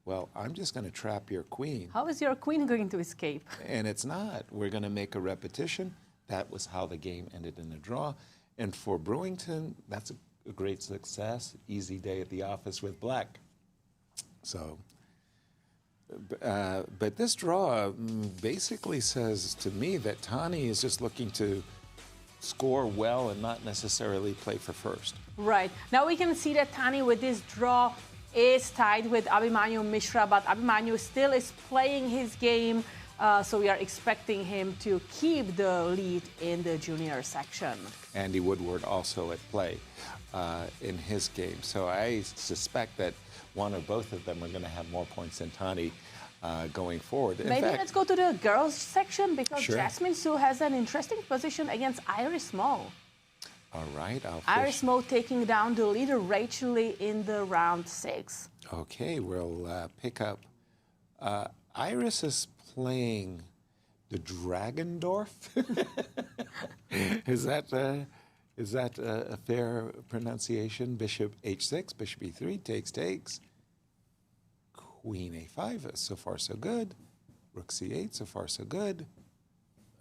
well, I'm just going to trap your queen. How is your queen going to escape? And it's not. We're going to make a repetition. That was how the game ended in a draw. And for Brewington, that's a great success. Easy day at the office with black. So, but this draw basically says to me that Tani is just looking to score well and not necessarily play for first. Right. Now we can see that Tani with this draw is tied with Abhimanyu Mishra, but Abhimanyu still is playing his game, so we are expecting him to keep the lead in the junior section. Andy Woodward also at play in his game. So I suspect that one or both of them are going to have more points than Tani going forward. Maybe let's go to the girls section, because Sure. Jasmine Su has an interesting position against Iris Mo. All right. Iris Mo taking down the leader Rachel Lee in the round 6. Okay, we'll pick up. Iris is playing the Dragendorf. Is that a fair pronunciation? Bishop h6, bishop e3, takes. Queen a5, so far so good. Rook c8, so far so good.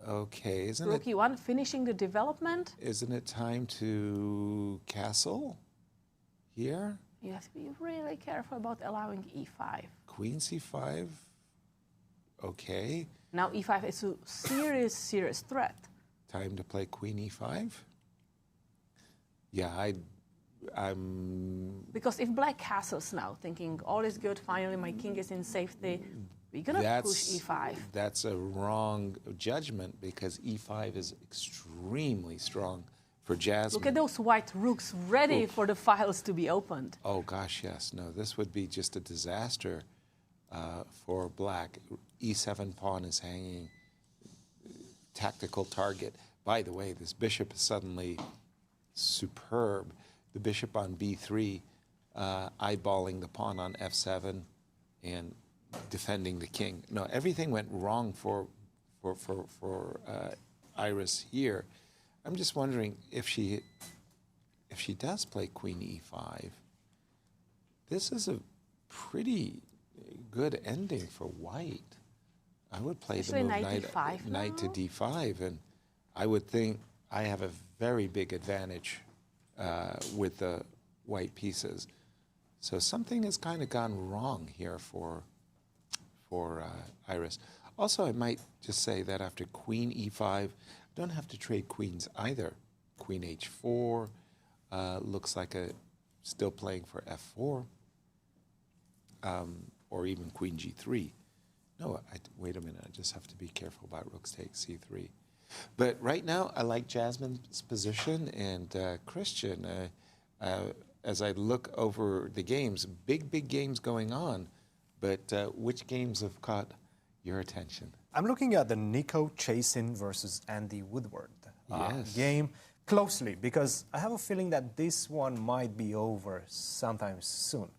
Okay, Rook e1 finishing the development. Isn't it time to castle here? You have to be really careful about allowing e5. Queen c5. Okay. Now e5 is a serious threat. Time to play queen e5. Yeah, I'm... Because if black castles now, thinking all is good, finally my king is in safety, we're going to push e5. That's a wrong judgment, because e5 is extremely strong for Jasmine. Look at those white rooks ready for the files to be opened. Oh, gosh, yes. No, this would be just a disaster for black. E7 pawn is hanging. Tactical target. By the way, this bishop is suddenly superb. The bishop on b3, eyeballing the pawn on f7, and defending the king. No, everything went wrong for Iris here. I'm just wondering if she does play queen e5. This is a pretty good ending for white. I would play Especially the move knight to D5 d5, and I would think I have a very big advantage with the white pieces. So something has kind of gone wrong here for Iris. Also, I might just say that after queen e5, don't have to trade queens either. Queen h4 looks like still playing for f4, or even queen g3. No, wait a minute, I just have to be careful about rook takes c3. But right now, I like Jasmine's position, and Cristian, as I look over the games, big games going on, but which games have caught your attention? I'm looking at the Nico Chasin versus Andy Woodward Yes. game closely, because I have a feeling that this one might be over sometime soon.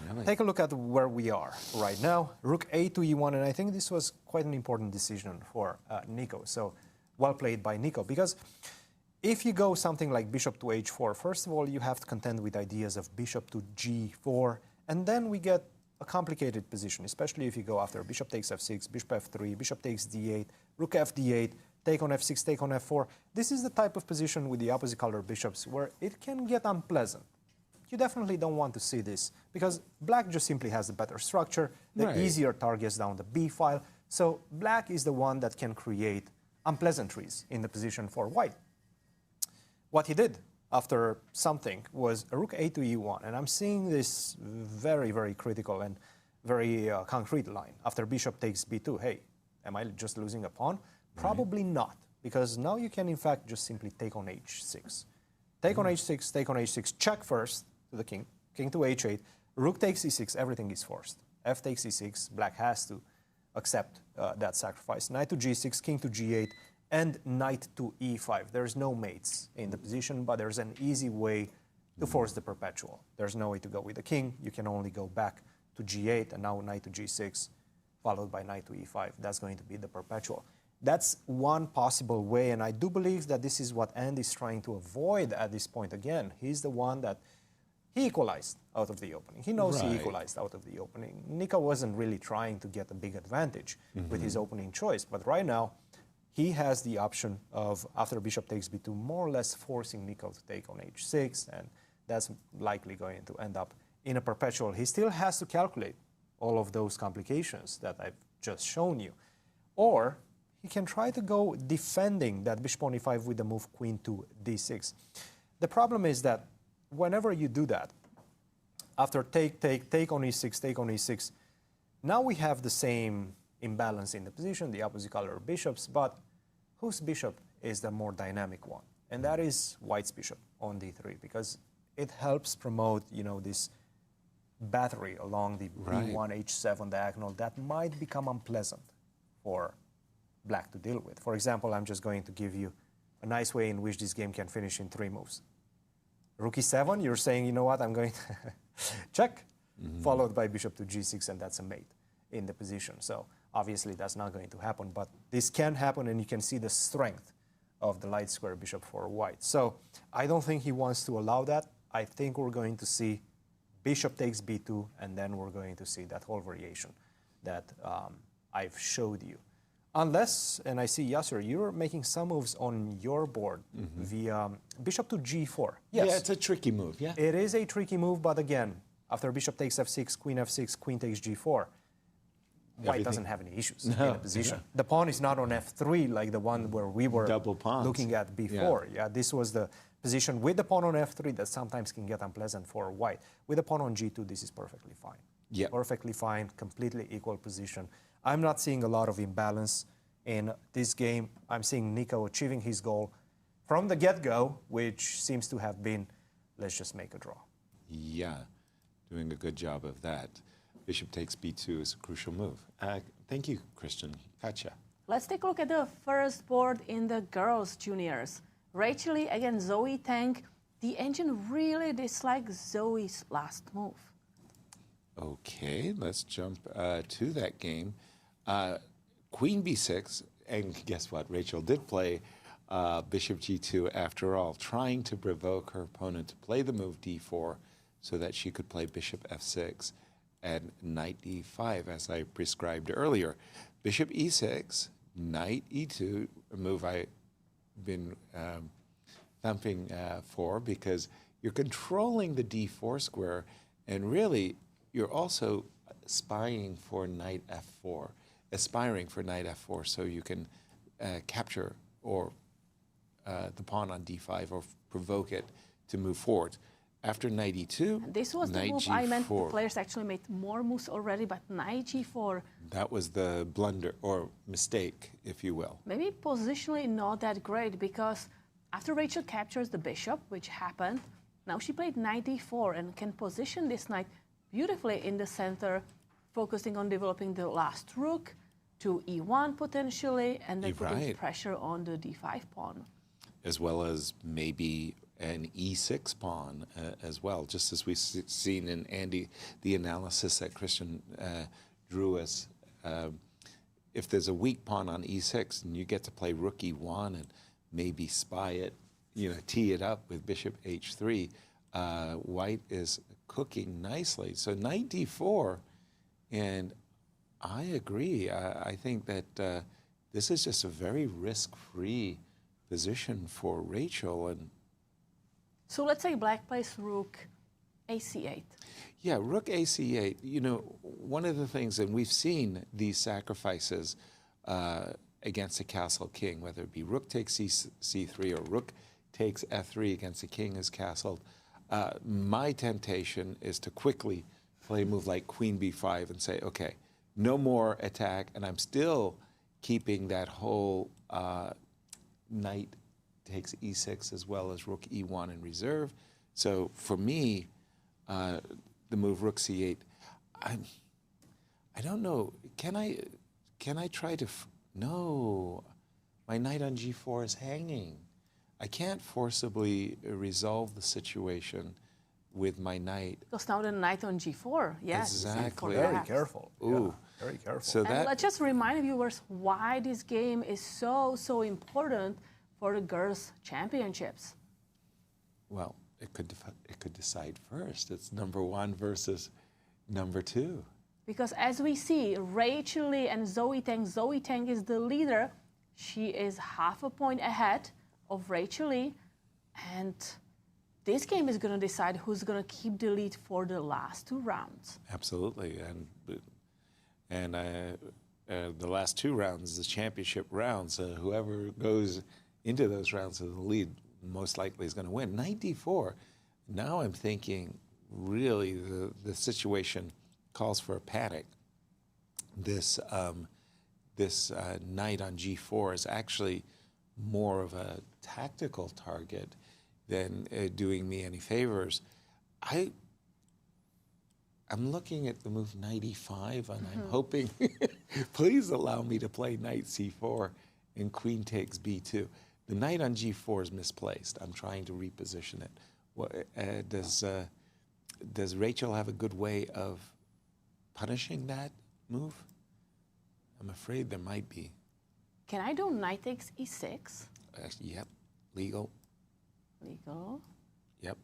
Really? Take a look at where we are right now. Rook a to e1, and I think this was quite an important decision for Nico. So well played by Nico, because if you go something like bishop to h4, first of all, you have to contend with ideas of bishop to g4, and then we get a complicated position, especially if you go after bishop takes f6, bishop f3, bishop takes d8, rook f d8, take on f6, take on f4. This is the type of position with the opposite color bishops where it can get unpleasant. You definitely don't want to see this, because black just simply has the better structure, the Right. easier targets down the b file. So black is the one that can create unpleasantries in the position for white. What he did after something was a rook a to e1, and I'm seeing this very, very critical and very concrete line. After bishop takes b2, hey, am I just losing a pawn? Probably not, because now you can in fact just simply take on h6. Take on h6, take on h6, check first to the king, king to h8, rook takes e6, everything is forced. F takes e6, black has to accept that sacrifice. Knight to g6, king to g8, and knight to e5. There's no mates in the position, but there's an easy way to force the perpetual. There's no way to go with the king. You can only go back to g8, and now knight to g6, followed by knight to e5. That's going to be the perpetual. That's one possible way, and I do believe that this is what Andy's trying to avoid at this point again. He's the one that he equalized out of the opening. He knows he Right. equalized out of the opening. Nico wasn't really trying to get a big advantage with his opening choice, but right now, he has the option of, after bishop takes b2, more or less forcing Nico to take on h6, and that's likely going to end up in a perpetual. He still has to calculate all of those complications that I've just shown you. Or he can try to go defending that bishop on e5 with the move queen to d6. The problem is that whenever you do that, after take on e6, take on e6, now we have the same imbalance in the position, the opposite color bishops, but whose bishop is the more dynamic one? And that is white's bishop on d3, because it helps promote, this battery along the Right. b1, h7 diagonal that might become unpleasant for black to deal with. For example, I'm just going to give you a nice way in which this game can finish in 3 moves. Rook e7, you're saying, you know what, I'm going to check, followed by bishop to g6, and that's a mate in the position. So obviously that's not going to happen, but this can happen, and you can see the strength of the light square bishop for white. So I don't think he wants to allow that. I think we're going to see bishop takes b2, and then we're going to see that whole variation that I've showed you. Unless, and I see, Yasser, you're making some moves on your board via bishop to g4. Yes. Yeah, it's a tricky move, yeah. It is a tricky move, but again, after bishop takes f6, queen takes g4, white doesn't have any issues in the position. The pawn is not on f3 like the one where we were Double pawns. looking at before. Yeah, this was the position with the pawn on f3 that sometimes can get unpleasant for white. With the pawn on g2, this is perfectly fine. Yeah. Perfectly fine, completely equal position. I'm not seeing a lot of imbalance in this game. I'm seeing Nico achieving his goal from the get-go, which seems to have been, let's just make a draw. Yeah, doing a good job of that. Bishop takes b2 is a crucial move. Thank you, Cristian. Gotcha. Let's take a look at the first board in the girls' juniors. Rachel Lee against Zoe Tang. The engine really dislikes Zoe's last move. Okay, let's jump to that game. Queen b6, and guess what? Rachel did play bishop g2 after all, trying to provoke her opponent to play the move d4 so that she could play bishop f6 and knight d5, as I prescribed earlier. bishop e6, knight e2, a move I've been thumping for because you're controlling the d4 square, and really you're also aspiring for knight f4, so you can capture or the pawn on d5 or provoke it to move forward. After knight e2, this was the move g4. I meant. The players actually made more moves already, but knight g4. That was the blunder or mistake, if you will. Maybe positionally not that great, because after Rachel captures the bishop, which happened, now she played knight d4 and can position this knight beautifully in the center, focusing on developing the last rook to e1 potentially, and then putting pressure on the d5 pawn. As well as maybe an e6 pawn as well, just as we've seen in Andy, the analysis that Cristian drew us. If there's a weak pawn on e6 and you get to play rook e1 and maybe spy it, tee it up with bishop h3, white is cooking nicely. So knight d4, and I agree. I think that this is just a very risk-free position for Rachel. And so let's say black plays rook ac8. Yeah, rook ac8. One of the things, and we've seen these sacrifices against a castle king, whether it be rook takes c3 or rook takes f3 against a king is castled. My temptation is to quickly play a move like queen b5 and say, okay, no more attack, and I'm still keeping that whole knight takes e6 as well as rook e1 in reserve. So for me, the move rook c8, I don't know. Can I try to? No, my knight on g4 is hanging. I can't forcibly resolve the situation with my knight. Because now the knight on g4, yes. Exactly. Very careful. Ooh. Yeah, very careful. So and let's just remind viewers why this game is so important for the girls' championships. Well, it could decide first. It's number 1 versus number 2. Because as we see, Rachel Lee and Zoe Tang. Zoe Tang is the leader. She is half a point ahead of Rachel Lee, and this game is going to decide who's going to keep the lead for the last 2 rounds. Absolutely, and the last 2 rounds, the championship rounds, whoever goes into those rounds of the lead most likely is going to win. Knight d4. Now I'm thinking, really, the situation calls for a panic. This knight on g4 is actually more of a tactical target than doing me any favors. I'm looking at the move knight e5, and I'm hoping, please allow me to play knight c4 and queen takes b2. The knight on g4 is misplaced. I'm trying to reposition it. Does Rachel have a good way of punishing that move? I'm afraid there might be. Can I do knight takes e6? Yep, legal. Legal. Yep.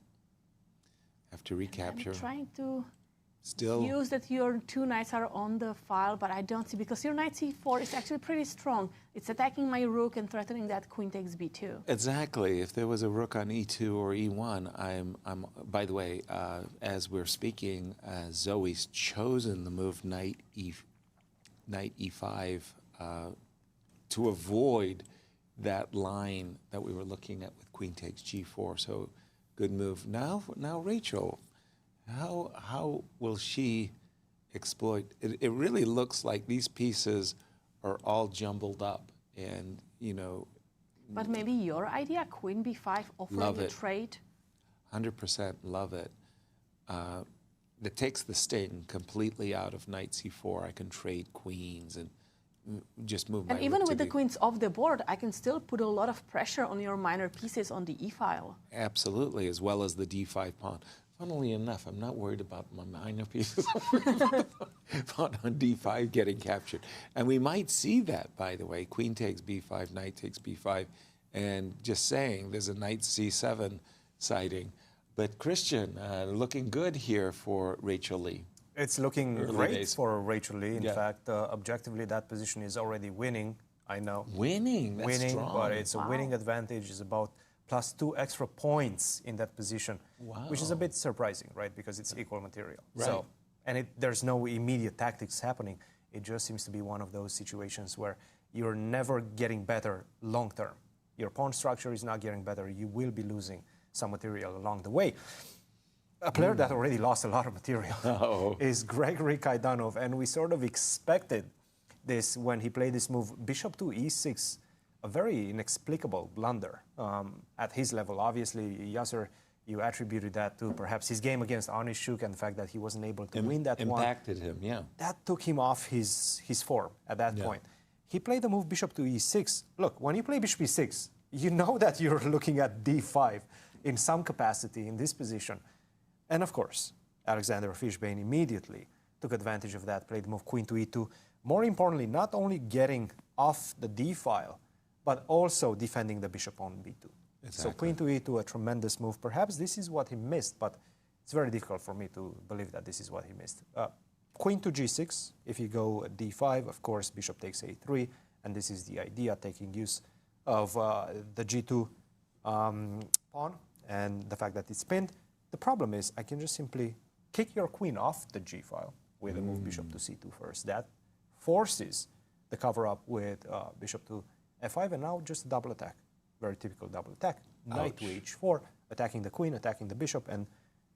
Have to recapture. I'm trying to still use that your 2 knights are on the file, but I don't see, because your knight c4 is actually pretty strong. It's attacking my rook and threatening that queen takes b2. Exactly. If there was a rook on e2 or e1, I'm. By the way, as we're speaking, Zoe's chosen the move knight e5 to avoid that line that we were looking at with queen takes g4. So, good move. Now Rachel, how will she exploit? It really looks like these pieces are all jumbled up, and But maybe your idea, queen b5, offering a trade. 100% love it. That takes the sting completely out of knight c4. I can trade queens and just move my And even rook with to the queens off the board, I can still put a lot of pressure on your minor pieces on the e-file. Absolutely, as well as the d5 pawn. Funnily enough, I'm not worried about my minor pieces pawn on d5 getting captured. And we might see that, by the way. Queen takes b5, knight takes b5, and just saying there's a knight c7 sighting. But Cristian, looking good here for Rachel Lee. It's looking Early great days. for Rachel Lee. In Yeah. fact, objectively, that position is already winning. I know. Winning, that's winning, strong. but it's a winning advantage. It's about +2 extra points in that position, which is a bit surprising, right? Because it's equal material. Right. So, and there's no immediate tactics happening. It just seems to be one of those situations where you're never getting better long term. Your pawn structure is not getting better. You will be losing some material along the way. A player that already lost a lot of material is Gregory Kaidanov, and we sort of expected this when he played this move, bishop to e6, a very inexplicable blunder at his level. Obviously, Yasser, you attributed that to perhaps his game against Onischuk and the fact that he wasn't able to win that one. Impacted him, yeah. That took him off his form at that point. He played the move bishop to e6. Look, when you play bishop e6, you know that you're looking at d5 in some capacity in this position. And of course, Alexander Fishbein immediately took advantage of that, played the move queen to e2. More importantly, not only getting off the d file, but also defending the bishop on b2. Exactly. So queen to e2, a tremendous move. Perhaps this is what he missed, but it's very difficult for me to believe that this is what he missed. Queen to g6, if you go d5, of course, bishop takes a3, and this is the idea, taking use of the g2 pawn and the fact that it's pinned. The problem is I can just simply kick your queen off the g file with a move bishop to c2 first. That forces the cover-up with bishop to f5, and now just a double attack. Very typical double attack. Knight to h4, attacking the queen, attacking the bishop, and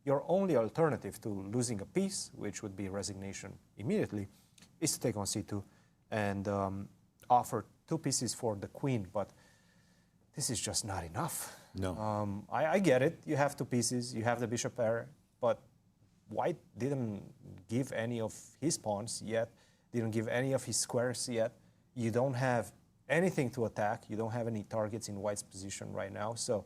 your only alternative to losing a piece, which would be resignation immediately, is to take on c2 and offer 2 pieces for the queen, but this is just not enough. No. I get it. You have 2 pieces, you have the bishop pair, but White didn't give any of his pawns yet, didn't give any of his squares yet. You don't have anything to attack. You don't have any targets in White's position right now. So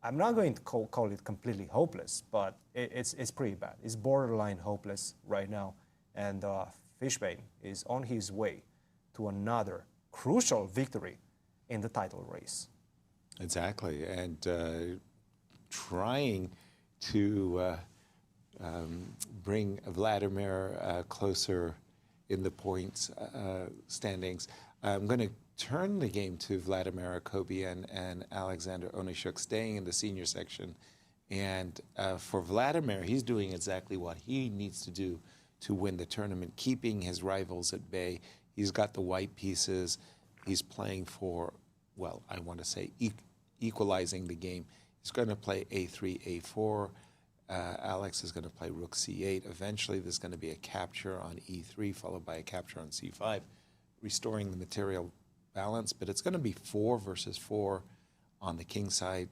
I'm not going to call it completely hopeless, but it's pretty bad. It's borderline hopeless right now. And Fishbein is on his way to another crucial victory in the title race. Exactly, and trying to bring Vladimir closer in the points standings. I'm going to turn the game to Vladimir Akopian and Alexander Onischuk, staying in the senior section. And for Vladimir, he's doing exactly what he needs to do to win the tournament, keeping his rivals at bay. He's got the white pieces. He's playing for, well, I want to say equalizing the game. He's going to play a3, a4. Alex is going to play rook c8. Eventually, there's going to be a capture on e3, followed by a capture on c5, restoring the material balance. But it's going to be 4 versus 4 on the king side.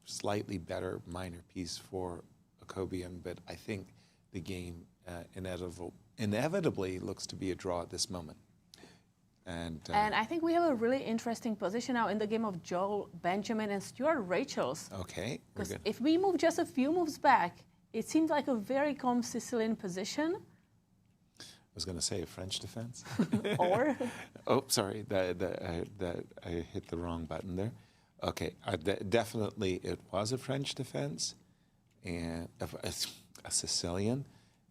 Slightly better minor piece for Akopian, but I think the game inevitably looks to be a draw at this moment. And I think we have a really interesting position now in the game of Joel Benjamin and Stuart Rachels. Okay, because if we move just a few moves back, it seems like a very calm Sicilian position. I was going to say a French defense. Or? Oh, sorry, that I hit the wrong button there. Okay, definitely it was a French defense and a Sicilian.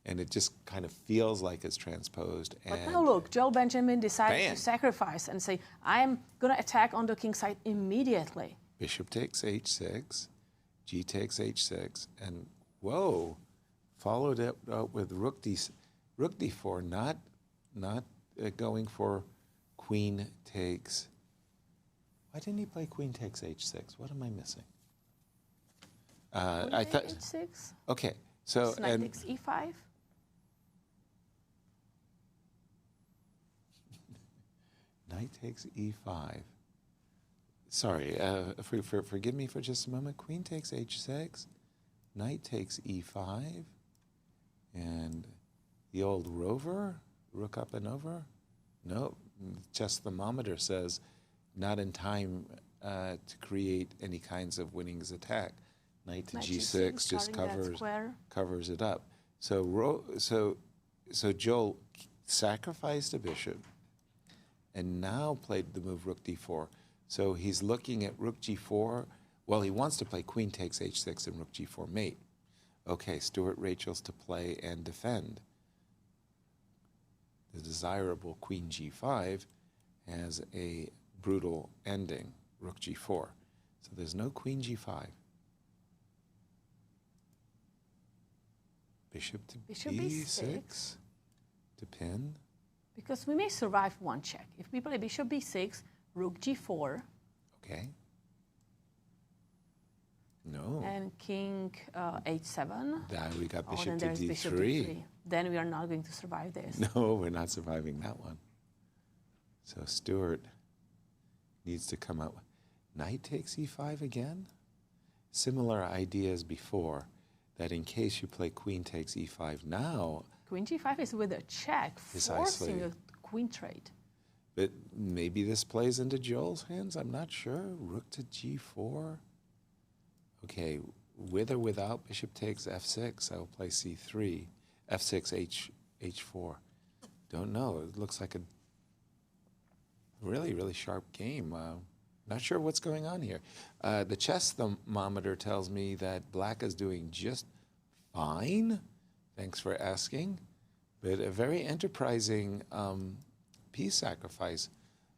And it just kind of feels like it's transposed. But now look, Joel Benjamin decided to sacrifice and say, I'm going to attack on the king side immediately. Bishop takes h6, g takes h6, and whoa, followed it up with rook d4, not going for queen takes. Why didn't he play queen takes h6? What am I missing? I thought h6. Okay, so knight takes e5. Knight takes e5. Sorry, forgive me for just a moment. Queen takes h6. Knight takes e5. And the old rover, rook up and over. No, chess thermometer says not in time to create any kinds of winnings attack. Knight to g6 just covers it up. So Joel sacrificed a bishop and now played the move rook d4. So he's looking at rook g4. Well, he wants to play queen takes h6 and rook g4 mate. Okay, Stuart Rachels to play and defend. the desirable queen g5 has a brutal ending, rook g4. So there's no queen g5. Bishop to b6 to pin. Because we may survive one check. If we play bishop b6, rook g4. Okay. No. And king h7. Then we got Oh, bishop then to there's d3. bishop d3. Then we are not going to survive this. No, we're not surviving that one. So Stuart needs to come out. Knight takes e5 again? Similar idea as before, that in case you play queen takes e5 now. Queen g5 is with a check, forcing a queen trade. But maybe this plays into Joel's hands, I'm not sure. Rook to g4. Okay, with or without bishop takes f6, I will play c3. f6, h4. Don't know, it looks like a really, really sharp game. Not sure what's going on here. The chess thermometer tells me that black is doing just fine. Thanks for asking. But a very enterprising piece sacrifice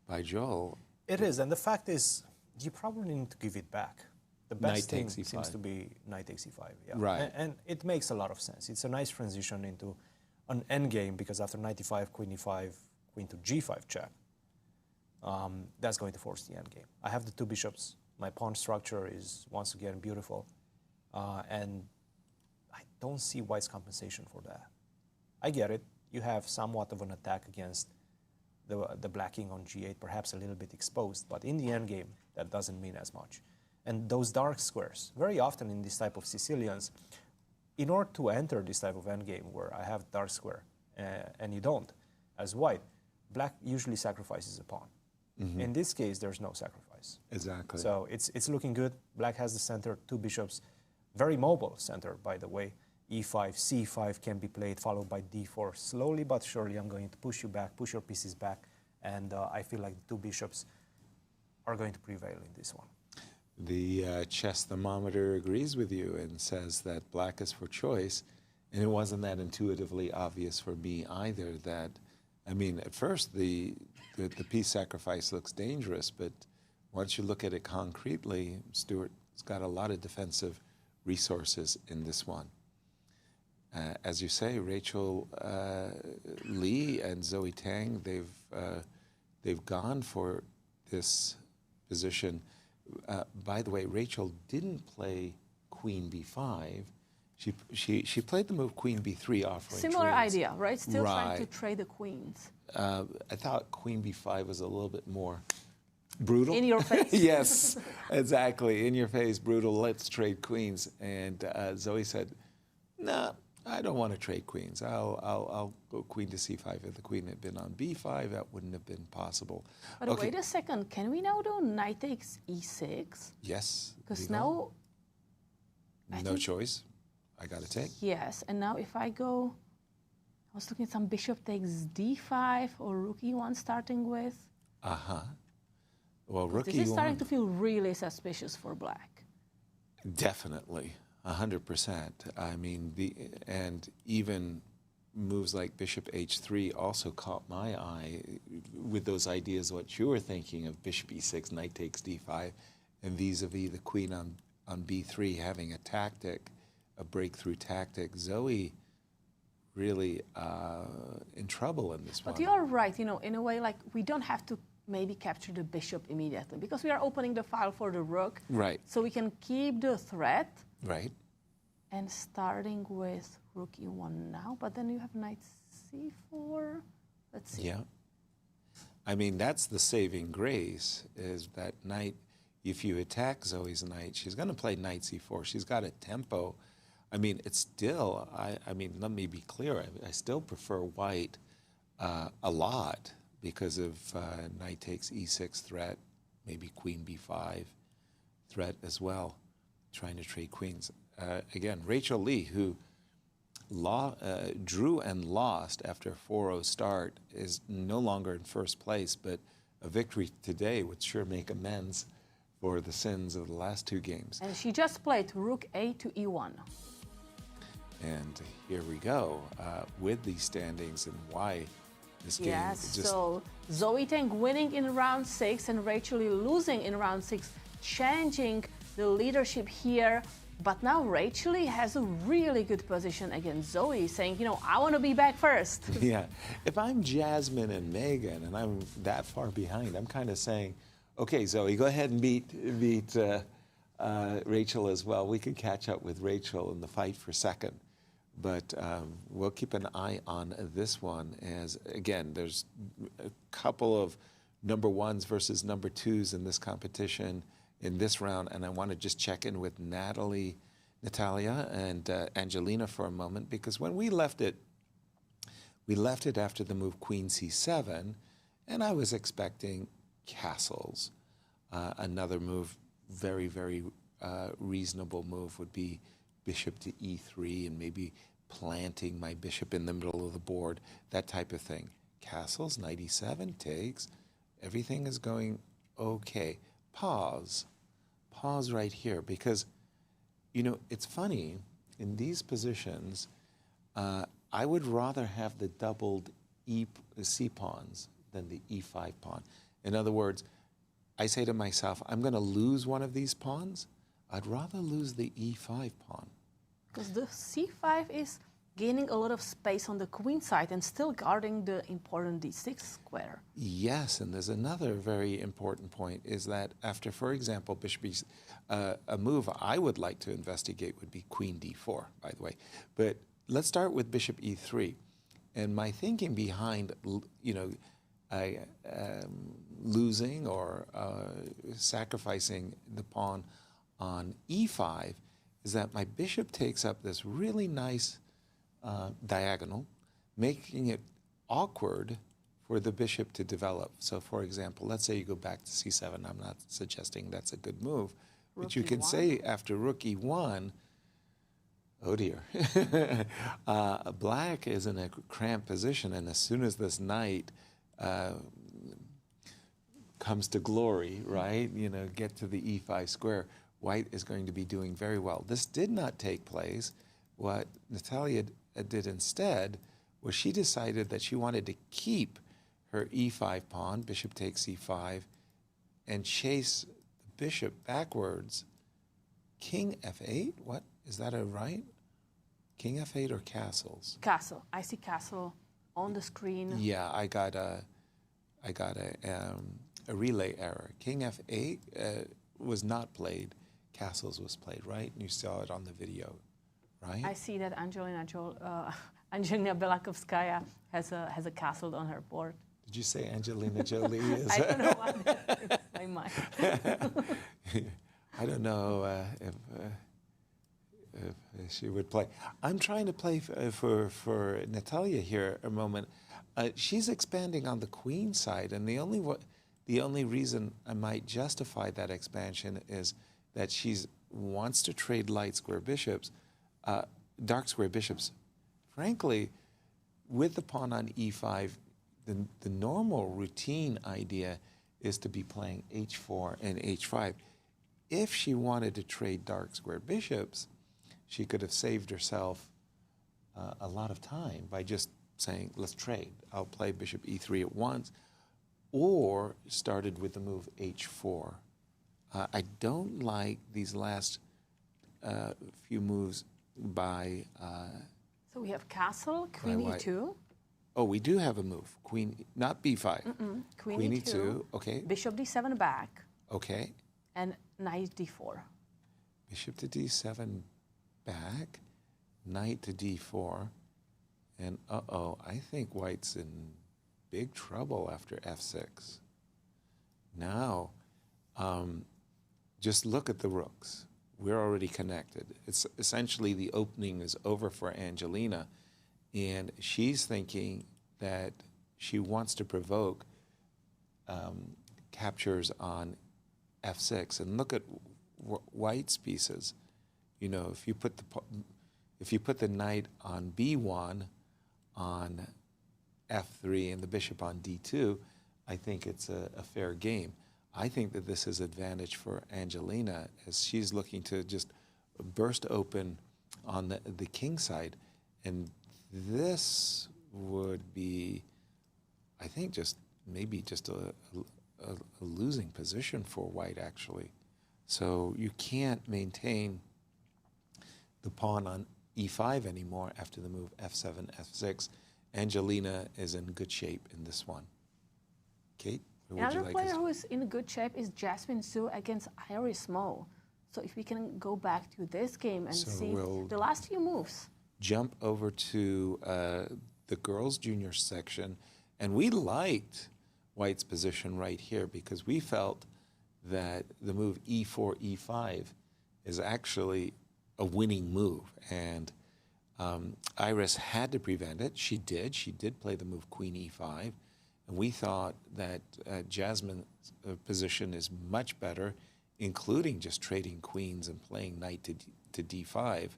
by Joel. It is, and the fact is, you probably need to give it back. The best thing takes e5. seems to be knight takes e5. Yeah. Right. And it makes a lot of sense. It's a nice transition into an endgame, because after knight e5, queen e5, queen to g5 check, that's going to force the endgame. I have the two bishops. My pawn structure is once again beautiful, and I don't see white's compensation for that. I get it. You have somewhat of an attack against the black king on g8, perhaps a little bit exposed, but in the endgame, that doesn't mean as much. And those dark squares, very often in this type of Sicilians, in order to enter this type of endgame where I have dark square and you don't, as white, black usually sacrifices a pawn. Mm-hmm. In this case, there's no sacrifice. Exactly. So it's looking good. Black has the center, two bishops, very mobile center, by the way. e5, c5 can be played, followed by d4. Slowly but surely, I'm going to push you back, push your pieces back, and I feel like the two bishops are going to prevail in this one. The chess thermometer agrees with you and says that black is for choice, and it wasn't that intuitively obvious for me either. That, I mean, at first the piece sacrifice looks dangerous, but once you look at it concretely, Stuart's got a lot of defensive resources in this one. As you say, Rachel Lee and Zoe Tang, they've gone for this position. By the way, Rachel didn't play queen b5. She played the move queen b3, offering Similar trades. idea, right? Still trying to Right. trade the queens. I thought queen b5 was a little bit more brutal. In your face. Yes, exactly. In your face, brutal. Let's trade queens. And Zoe said, "Nah, I don't want to trade queens. I'll go queen to c5. If the queen had been on b5, that wouldn't have been possible." But Okay. wait a second, can we now do knight takes e6? Yes. Because we now... go. No choice. I got to take. Yes, and now if I go... I was looking at some bishop takes d5 or rook e1 starting with. Uh-huh. Well, rook This is starting e1. to feel really suspicious for black. Definitely, 100%. I mean, and even moves like bishop h3 also caught my eye with those ideas, what you were thinking of bishop e6, knight takes d5, and vis-a-vis the queen on b3 having a tactic, a breakthrough tactic. Zoe really in trouble in this one. But you're right, you know, in a way, like, we don't have to maybe capture the bishop immediately because we are opening the file for the rook. Right. So we can keep the threat. Right. And starting with rook e1 now, but then you have knight c4. Let's see. Yeah. I mean, that's the saving grace, is that knight, if you attack Zoe's knight, she's going to play knight c4. She's got a tempo. I mean, it's still, I mean, let me be clear, I still prefer white a lot because of knight takes e6 threat, maybe queen b5 threat as well, trying to trade queens. Again, Rachel Lee, who drew and lost after a 4-0 start, is no longer in first place, but a victory today would sure make amends for the sins of the last two games. And she just played rook a to e1. And here we go with these standings and why This game Yes, just so Zoe Tang winning in round 6 and Rachel Lee losing in round 6, changing the leadership here. But now Rachel Lee has a really good position against Zoe, saying, you know, I want to be back first. Yeah. If I'm Jasmine and Megan and I'm that far behind, I'm kind of saying, okay, Zoe, go ahead and beat Rachel as well. We could catch up with Rachel in the fight for second. But we'll keep an eye on this one as, again, there's a couple of number ones versus number twos in this competition in this round. And I want to just check in with Natalia and Angelina for a moment, because when we left it after the move Queen C7, and I was expecting castles. Another move, very, very reasonable move would be bishop to e3 and maybe planting my bishop in the middle of the board, that type of thing. Castles, knight e7 takes. Everything is going okay. Pause right here, because, you know, it's funny, in these positions, I would rather have the doubled C pawns than the e5 pawn. In other words, I say to myself, I'm going to lose one of these pawns. I'd rather lose the e5 pawn. Because the c5 is gaining a lot of space on the queen side and still guarding the important d6 square. Yes, and there's another very important point, is that after, for example, bishop e, a move I would like to investigate would be queen d4, by the way. But let's start with bishop e3. And my thinking behind, you know, losing or sacrificing the pawn on e5 is that my bishop takes up this really nice diagonal, making it awkward for the bishop to develop. So, for example, let's say you go back to c7. I'm not suggesting that's a good move, but you can say after rook e1, oh dear, black is in a cramped position, and as soon as this knight comes to glory, right, you know, get to the e5 square, white is going to be doing very well. This did not take place. What Natalia did instead was she decided that she wanted to keep her e5 pawn, bishop takes e5, and chase the bishop backwards. King f8? What? Is that a right? King f8 or castles? Castle. I see castle on the screen. Yeah, I got a relay error. King f8 was not played. Castles was played, right? And you saw it on the video, right? I see that Angelina Belakovskaya has a castle on her board. Did you say Angelina Jolie is? I don't know what that is. I might. I don't know if she would play. I'm trying to play for Natalia here a moment. She's expanding on the queen side, and the only reason I might justify that expansion is that she wants to trade light square bishops, dark square bishops. Frankly, with the pawn on e5, the normal routine idea is to be playing h4 and h5. If she wanted to trade dark square bishops, she could have saved herself a lot of time by just saying, let's trade. I'll play bishop e3 at once, or started with the move h4. I don't like these last few moves by... So we have castle, queen e2. Oh, we do have a move. Queen, not b5. Queen e2, okay. Bishop d7 back. Okay. And knight d4. Bishop to d7 back, knight to d4. And I think white's in big trouble after f6. Now, just look at the rooks. We're already connected. It's essentially the opening is over for Angelina, and she's thinking that she wants to provoke captures on f6. And look at white's pieces. You know, if you put the knight on b1, on f3, and the bishop on d2, I think it's a fair game. I think that this is advantage for Angelina, as she's looking to just burst open on the king side. And this would be I think maybe just a losing position for white, actually. So you can't maintain the pawn on e5 anymore after the move f7, f6. Angelina is in good shape in this one. Kate, what would you Another like player to who is in good shape is Jasmine Su against Iris Mo. So if we can go back to this game and see the last few moves. jump over to the girls' junior section, and we liked white's position right here because we felt that the move e4, e5 is actually a winning move, and Iris had to prevent it. She did. She did play the move queen e5, and we thought that Jasmine's position is much better, including just trading queens and playing knight to d5.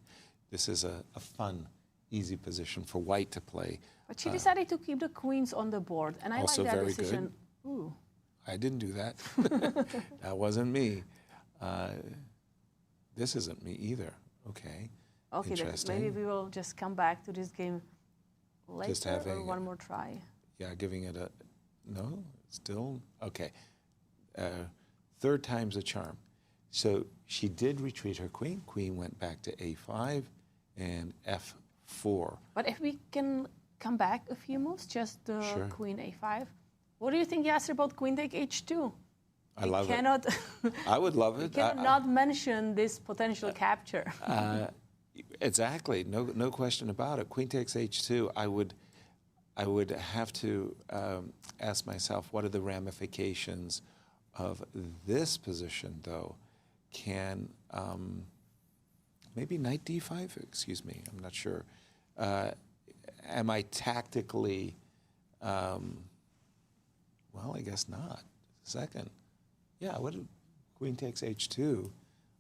This is a fun, easy position for white to play. But she decided to keep the queens on the board, and I like that very decision. Good. Ooh. I didn't do that. That wasn't me. This isn't me either. Okay. Okay, then maybe we will just come back to this game later, just having or one more try. Yeah, giving it a no. Still okay. Third time's a charm. So she did retreat her queen. Queen went back to a5 and f4. But if we can come back a few moves, just the queen a5. What do you think, Yasser, about queen take h2? I love it. I would love it. You cannot mention this potential capture. Exactly. No question about it. Queen takes h2. I would have to ask myself, what are the ramifications of this position, though? Can maybe knight d5? Excuse me, I'm not sure. Am I tactically? Well, I guess not. Second, yeah. What? Queen takes h2,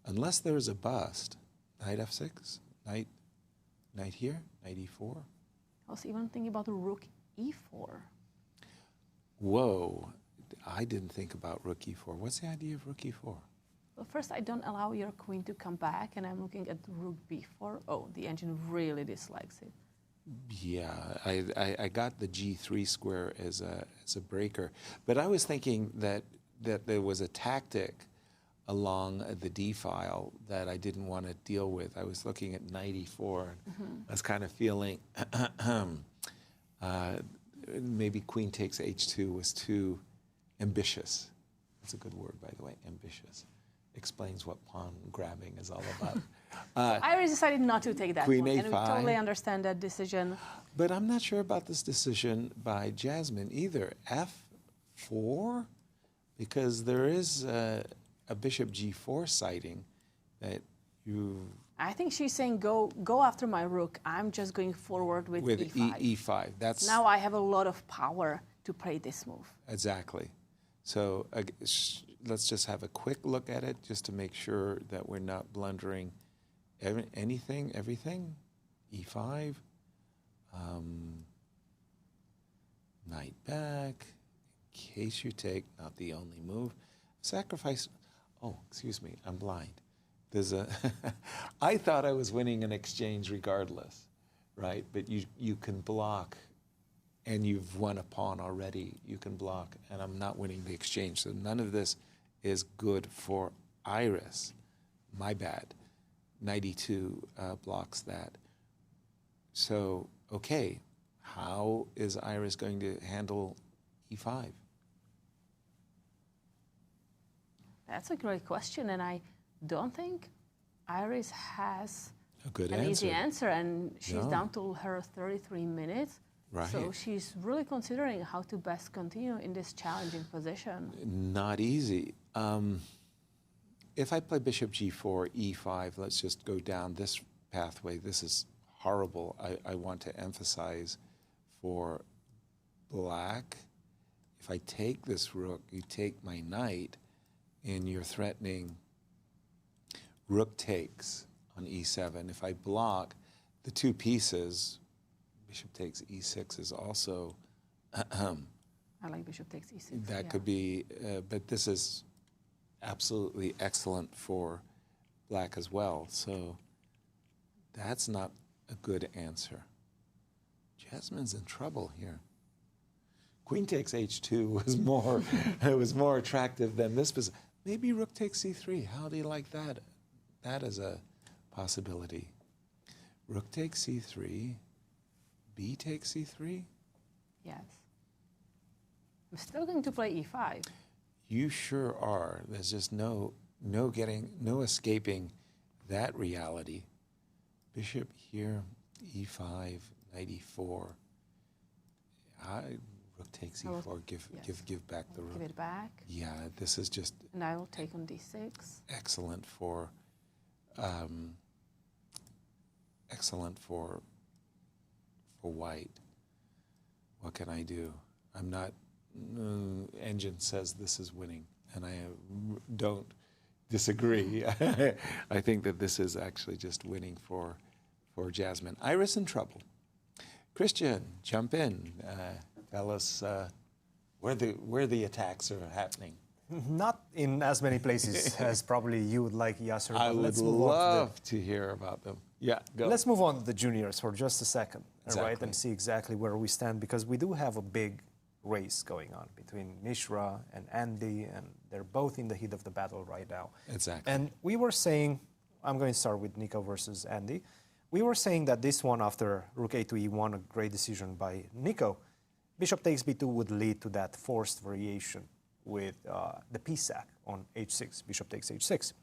unless there is a bust. Knight f6. Knight here. Knight e4. I was even thinking about the rook e4. Whoa. I didn't think about rook e4. What's the idea of rook e4? Well, first, I don't allow your queen to come back, and I'm looking at rook b4. Oh, the engine really dislikes it. Yeah, I got the g3 square as a breaker, but I was thinking that there was a tactic along the d file that I didn't want to deal with. I was looking at knight e4. I was kind of feeling maybe queen takes h2 was too ambitious. That's a good word, by the way, ambitious. Explains what pawn grabbing is all about. I decided not to take that queen one, a5. and we totally understand that decision. But I'm not sure about this decision by Jasmine either. f4, because there is a bishop g4 sighting that you. I think she's saying go after my rook. I'm just going forward with e5. e5. That's now I have a lot of power to play this move. Exactly. So let's just have a quick look at it just to make sure that we're not blundering everything. e5. Knight back. In case you take, not the only move. Sacrifice. Oh, excuse me, I'm blind. There's a. I thought I was winning an exchange regardless, right? But you can block, and you've won a pawn already. You can block, and I'm not winning the exchange. So none of this is good for Iris. My bad. Knight e2 blocks that. So, okay, how is Iris going to handle e5? That's a great question, and I don't think Iris has an easy answer, and she's down to her 33 minutes. Right. So she's really considering how to best continue in this challenging position. Not easy. If I play bishop g4, e5, let's just go down this pathway. This is horrible. I want to emphasize for black. If I take this rook, you take my knight, and you're threatening rook takes on e7. If I block the two pieces, bishop takes e6 is also. I like bishop takes e6. That could be, but this is absolutely excellent for black as well. So that's not a good answer. Jasmine's in trouble here. queen takes h2 was more, it was more attractive than this position. Maybe rook takes c3. How do you like that? That is a possibility. Rook takes c3. B takes c3. Yes. I'm still going to play e5. You sure are. There's just no escaping that reality. Bishop here, e5, knight e4. Rook takes e4. Give back the rook. Give it back. Yeah, this is just. And I will take on d6. Excellent for. Excellent for white. What can I do? I'm not. Engine says this is winning, and I don't disagree. I think that this is actually just winning for Jasmine. Iris in trouble. Cristian, jump in. Tell us where the attacks are happening. Not in as many places as probably you would like, Yasser. I would love to hear about them. Yeah, go. Let's move on to the juniors for just a second, Exactly. right, and see exactly where we stand, because we do have a big race going on between Mishra and Andy, and they're both in the heat of the battle right now. Exactly. And we were saying, I'm going to start with Nico versus Andy. We were saying that this one, after rook a2 e1, a great decision by Nico, bishop takes b2 would lead to that forced variation with the p sack on h6, bishop takes h6.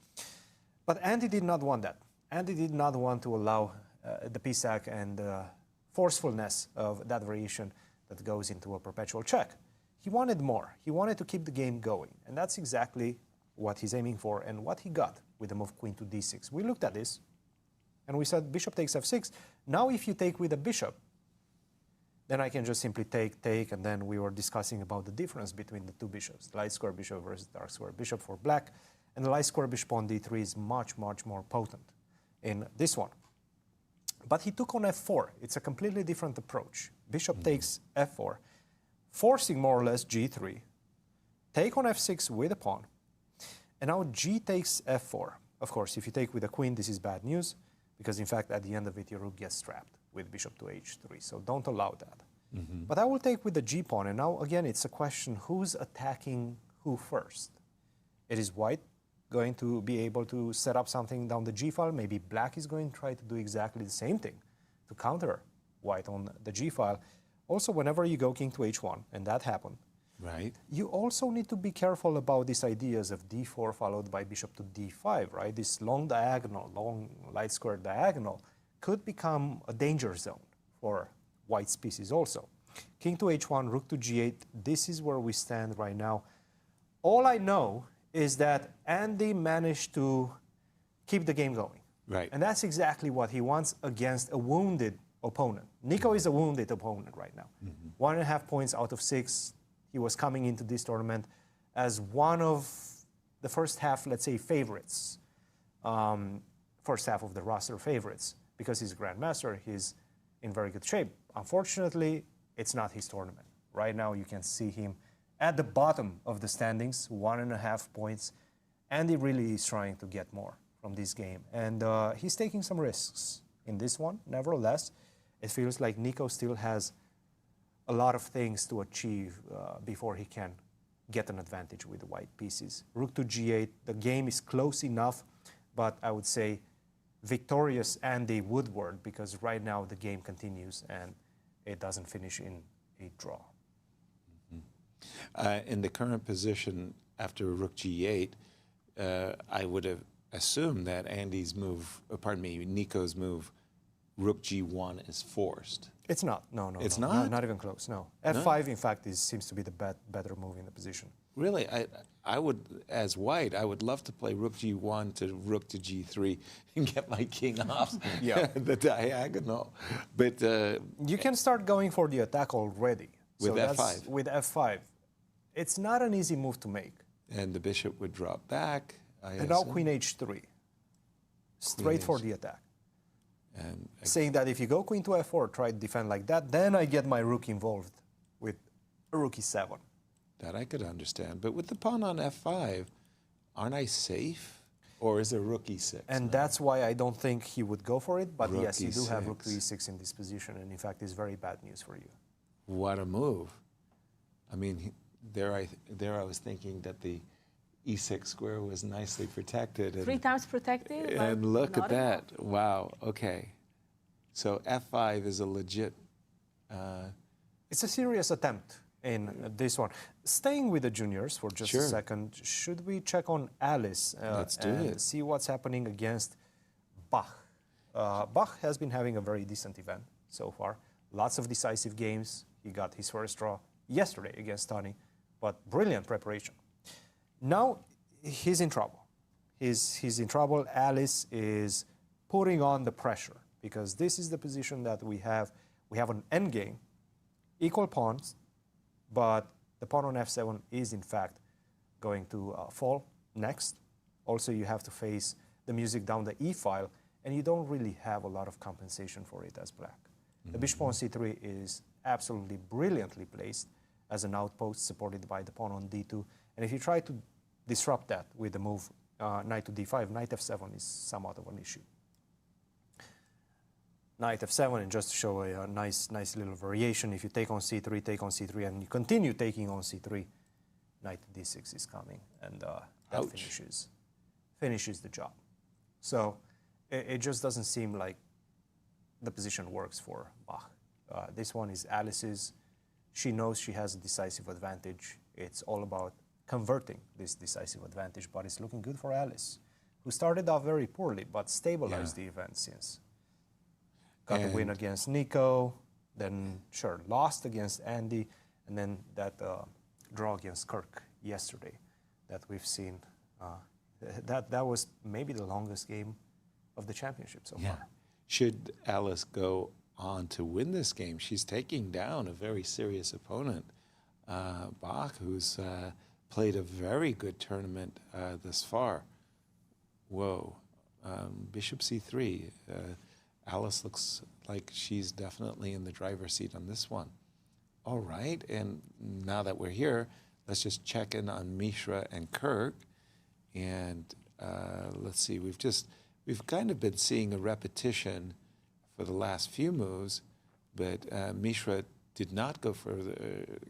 But Andy did not want that. Andy did not want to allow the p sack and the forcefulness of that variation that goes into a perpetual check. He wanted more. He wanted to keep the game going. And that's exactly what he's aiming for and what he got with the move queen to d6. We looked at this and we said bishop takes f6. Now if you take with a bishop, then I can just simply take, and then we were discussing about the difference between the two bishops, the light square bishop versus dark square bishop for black, and the light square bishop on d3 is much, much more potent in this one. But he took on f4. It's a completely different approach. Bishop takes f4, forcing more or less g3, take on f6 with a pawn, and now g takes f4. Of course, if you take with a queen, this is bad news, because in fact, at the end of it, your rook gets trapped with bishop to h3, so don't allow that. But I will take with the g-pawn, and now again, it's a question, who's attacking who first? It is white going to be able to set up something down the g-file. Maybe black is going to try to do exactly the same thing to counter white on the g-file. Also, whenever you go king to h1, and that happened, right, you also need to be careful about these ideas of d4 followed by bishop to d5, right? This long diagonal, long light square diagonal could become a danger zone for white's pieces also. King to h1, rook to g8, this is where we stand right now. All I know is that Andy managed to keep the game going. Right. And that's exactly what he wants against a wounded opponent. Nico is a wounded opponent right now. 1.5 points out of 6. He was coming into this tournament as one of the first half, let's say, favorites. First half of the roster favorites. Because he's a grandmaster, he's in very good shape. Unfortunately, it's not his tournament. Right now, you can see him at the bottom of the standings, 1.5 points. Andy really is trying to get more from this game. And he's taking some risks in this one. Nevertheless, it feels like Nico still has a lot of things to achieve before he can get an advantage with the white pieces. Rook to g8, the game is close enough, but I would say victorious Andy Woodward, because right now the game continues and it doesn't finish in a draw. In the current position after rook g8, I would have assumed that Nico's move, rook g1 is forced. It's not. No. It's no, not? Not even close. No. F5, in fact, seems to be the better move in the position. Really, I would, as white, I would love to play rook g1 to rook to g3 and get my king off the diagonal. But you can start going for the attack already. With f5. With f5. It's not an easy move to make. And the bishop would drop back. And now queen h3. Straight for the attack. And saying that if you go queen to f4, try to defend like that, then I get my rook involved with rook e7. That I could understand. But with the pawn on f5, aren't I safe? Or is there rook e6? And that's why I don't think he would go for it. But rook yes, you do e6. have rook to e6 in this position. And in fact, it's very bad news for you. What a move. I mean, there I was thinking that the e6 square was nicely protected. And, 3 times protected. And look at that. Enough. Wow. Okay. So f5 is a legit. It's a serious attempt in this one. Staying with the juniors for just a second, should we check on Alice? Let's do it. See what's happening against Bach. Bach has been having a very decent event so far. Lots of decisive games. He got his first draw yesterday against Tani, but brilliant preparation. Now he's in trouble. He's in trouble. Alice is putting on the pressure because this is the position that we have. We have an endgame, equal pawns, but the pawn on f7 is in fact going to fall next. Also, you have to face the music down the e file, and you don't really have a lot of compensation for it as black. The bishop on c3 is absolutely brilliantly placed as an outpost supported by the pawn on d2. And if you try to disrupt that with the move knight to d5, knight f7 is somewhat of an issue. Knight f7, and just to show a nice little variation, if you take on c3, and you continue taking on c3, knight to d6 is coming, and that finishes the job. So it just doesn't seem like the position works for Bach. This one is Alice's. She knows she has a decisive advantage. It's all about converting this decisive advantage, but it's looking good for Alice, who started off very poorly, but stabilized the event since. Got a win against Nico, then lost against Andy, and then that draw against Kirk yesterday that we've seen. That was maybe the longest game of the championship so far. Should Alice go on to win this game, she's taking down a very serious opponent, Bach, who's played a very good tournament thus far. Whoa, bishop c3. Alice looks like she's definitely in the driver's seat on this one. All right, and now that we're here, let's just check in on Mishra and Kirk. And let's see, we've kind of been seeing a repetition for the last few moves, but Mishra did not go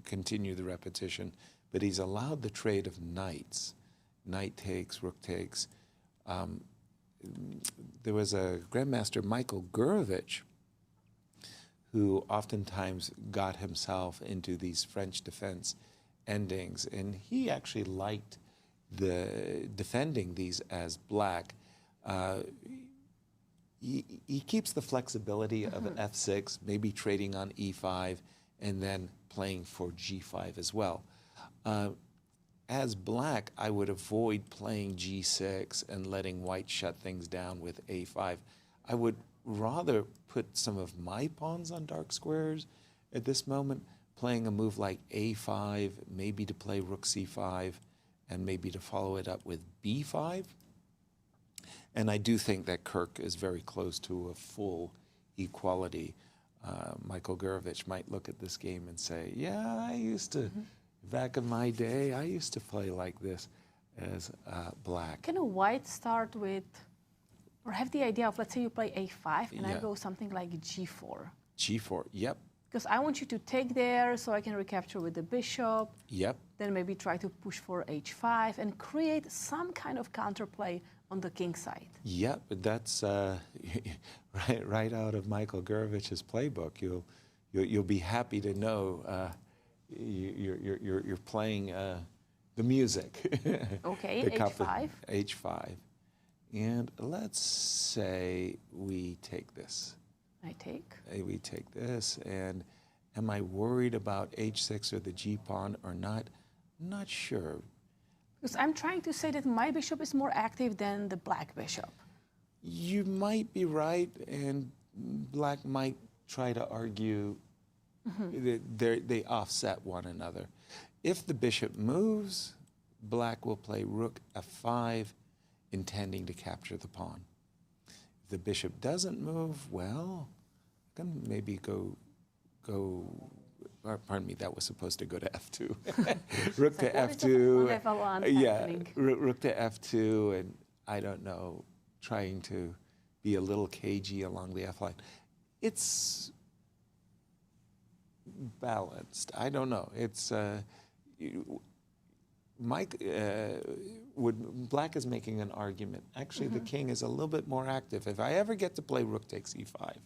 continue the repetition, but he's allowed the trade of knights. Knight takes, rook takes. There was a Grandmaster, Michael Gurevich, who oftentimes got himself into these French defense endings, and he actually liked defending these as black. He keeps the flexibility of an f6, maybe trading on e5, and then playing for g5 as well. As black, I would avoid playing g6 and letting white shut things down with a5. I would rather put some of my pawns on dark squares at this moment, playing a move like a5, maybe to play rook c5, and maybe to follow it up with b5. And I do think that Kirk is very close to a full equality. Michael Gurevich might look at this game and say, yeah, I used to, back in my day, I used to play like this as black. Can a white start with, or have the idea of, let's say you play a5, and I go something like g4? G4, yep. Because I want you to take there so I can recapture with the bishop. Yep. Then maybe try to push for h5 and create some kind of counterplay on the king side. Yep, that's right out of Michael Gurevich's playbook. You'll be happy to know you're playing the music. Okay, h5. H5. And let's say we take this. I take. We take this, and am I worried about h6 or the g-pawn or not? I'm not sure. Because I'm trying to say that my bishop is more active than the black bishop. You might be right, and black might try to argue that they offset one another. If the bishop moves, black will play rook f5, intending to capture the pawn. If the bishop doesn't move, well, I can maybe go. Pardon me, that was supposed to go to f2. Rook to f2. Yeah, rook to f2, and I don't know, trying to be a little cagey along the f line. balanced. I don't know. It's Mike. Black is making an argument. Actually, the king is a little bit more active. If I ever get to play rook takes e5,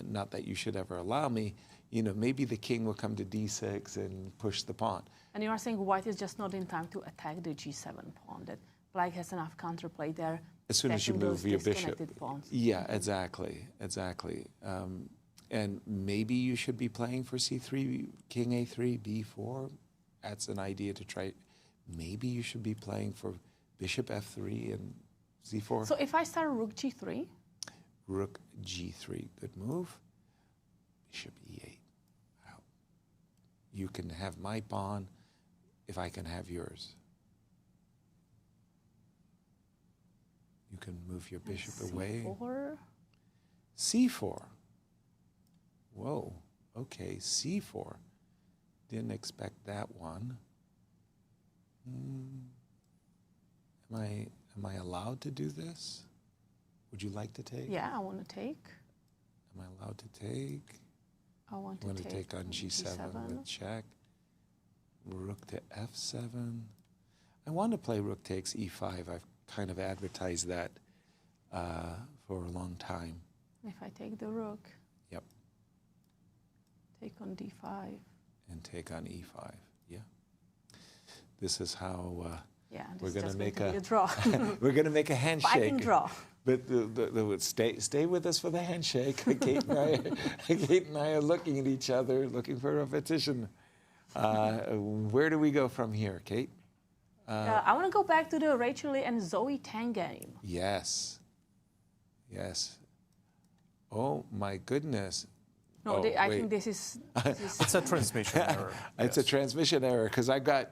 not that you should ever allow me, maybe the king will come to d6 and push the pawn. And you are saying white is just not in time to attack the g7 pawn, that black has enough counterplay there. As soon as you move your bishop. Pawns. Yeah, exactly. And maybe you should be playing for c3, king a3, b4. That's an idea to try. Maybe you should be playing for bishop f3 and c4. So if I start rook g3? Rook g3, good move. Bishop e8. Wow. You can have my pawn if I can have yours. You can move your bishop away. C4? c4. Whoa, okay, c4. Didn't expect that one. Am I allowed to do this? Would you like to take? Yeah, I want to take. Am I allowed to take? I want to take on g7 with check. Rook to f7. I want to play rook takes e5. I've kind of advertised that for a long time. If I take the rook. Yep. Take on d5. And take on e5. Yeah. This is how we're going to make a draw. We're going to make a handshake. Fighting draw. But stay with us for the handshake. Kate and I are looking at each other, looking for a repetition. Where do we go from here, Kate? I want to go back to the Rachel Lee and Zoe Tang game. Yes. Oh my goodness. No, I think this is it's a transmission error. It's a transmission error because I got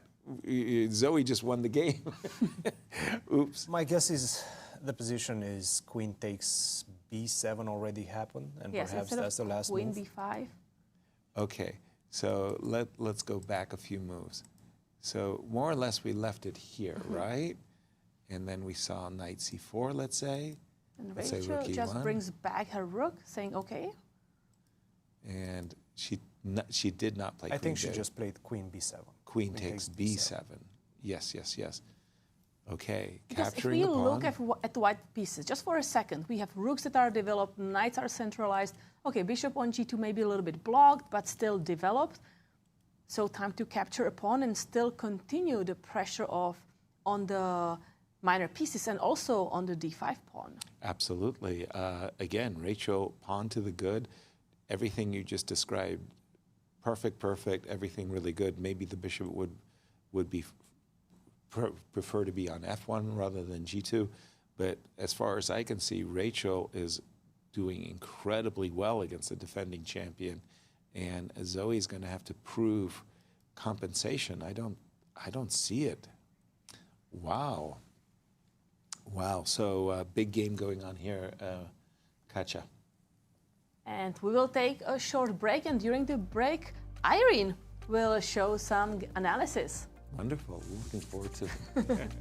Zoe just won the game. Oops. My guess is the position is queen takes b7 already happened, and perhaps that's the last queen move. b5. Okay, so let's go back a few moves. So more or less we left it here, right? And then we saw knight c4, let's say. And let's say Rachel rook just e1. brings back her rook, saying okay. And she did not play. I think she just played queen b7. Queen takes b7. Yes. Okay, Because capturing if the we pawn. look at the white pieces, just for a second, we have rooks that are developed, knights are centralized. Okay, bishop on g2 maybe a little bit blocked, but still developed. So time to capture a pawn and still continue the pressure on the minor pieces and also on the d5 pawn. Absolutely. Again, Rachel, pawn to the good. Everything you just described, perfect, everything really good. Maybe the bishop would be prefer to be on f1 rather than g2. But as far as I can see, Rachel is doing incredibly well against the defending champion. And Zoe's going to have to prove compensation. I don't see it. Wow. So big game going on here, Katja. And we will take a short break, and during the break, Irene will show some analysis. Wonderful. Looking forward to it.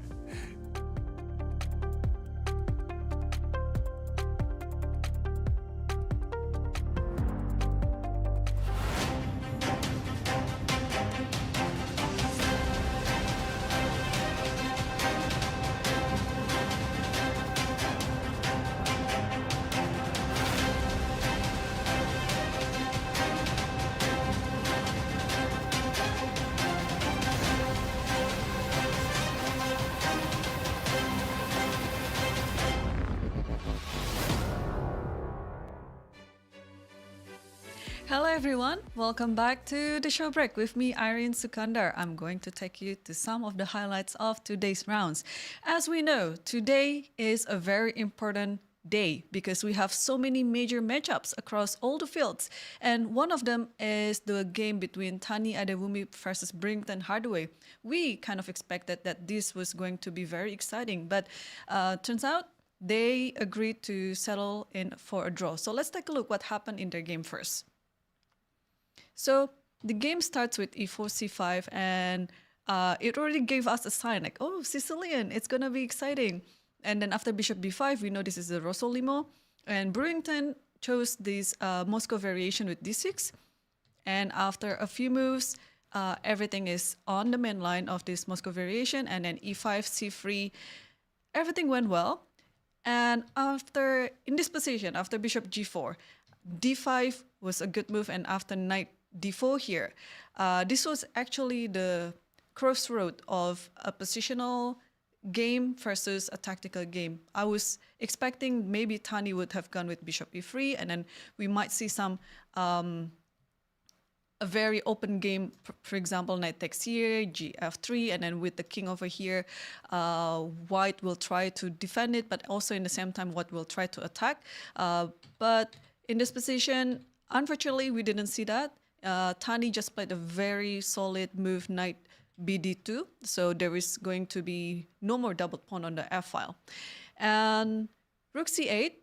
Hello everyone, welcome back to the show break with me, Irene Sukandar. I'm going to take you to some of the highlights of today's rounds. As we know, today is a very important day because we have so many major matchups across all the fields. And one of them is the game between Tani Adewumi versus Brington Hardaway. We kind of expected that this was going to be very exciting, but turns out they agreed to settle in for a draw. So let's take a look what happened in their game first. So the game starts with e4, c5, and it already gave us a sign like, oh, Sicilian, it's going to be exciting. And then after bishop b5, we know this is the Rosolimo. And Brewington chose this Moscow variation with d6. And after a few moves, everything is on the main line of this Moscow variation, and then e5, c3, everything went well. And after, in this position, after bishop g4, d5 was a good move, and after knight d4 here, this was actually the crossroad of a positional game versus a tactical game. I was expecting maybe Tani would have gone with bishop e3, and then we might see some a very open game, for example, knight takes here, gf3, and then with the king over here, white will try to defend it, but also in the same time, white will try to attack. But in this position, unfortunately, we didn't see that. Tani just played a very solid move, knight bd2, so there is going to be no more double pawn on the f file. And rook c8,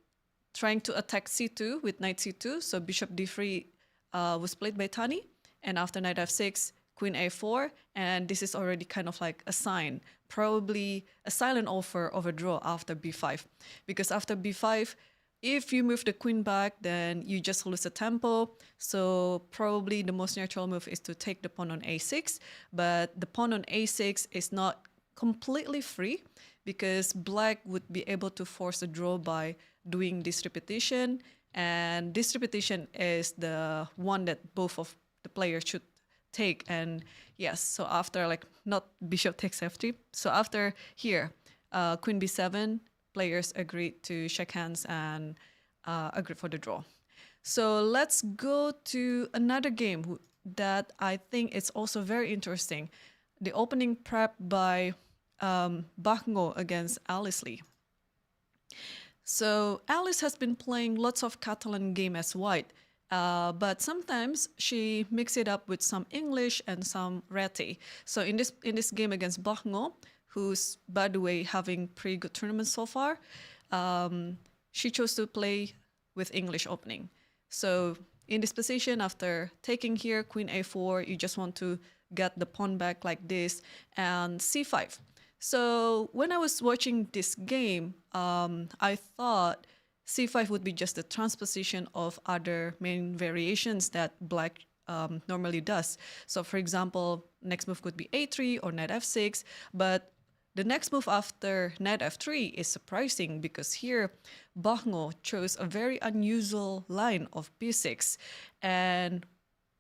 trying to attack c2 with knight c2, so bishop d3 was played by Tani, and after knight f6, queen a4, and this is already kind of like a sign, probably a silent offer of a draw after b5, because after b5, if you move the queen back, then you just lose the tempo. So probably the most natural move is to take the pawn on a6, but the pawn on a6 is not completely free because black would be able to force a draw by doing this repetition, and this repetition is the one that both of the players should take. And yes, so after like not bishop takes f3, so after here, queen b7, players agreed to shake hands and agree for the draw. So let's go to another game that I think is also very interesting. The opening prep by Bach Ngo against Alice Lee. So Alice has been playing lots of Catalan game as white, but sometimes she mix it up with some English and some Reti. So in this game against Bach Ngo, who's, by the way, having pretty good tournaments so far, she chose to play with English opening. So in this position, after taking here, queen a4, you just want to get the pawn back like this, and c5. So when I was watching this game, I thought c5 would be just a transposition of other main variations that black normally does. So for example, next move could be a3 or knight f6, but the next move after knight f3 is surprising because here Bach Ngo chose a very unusual line of b6. And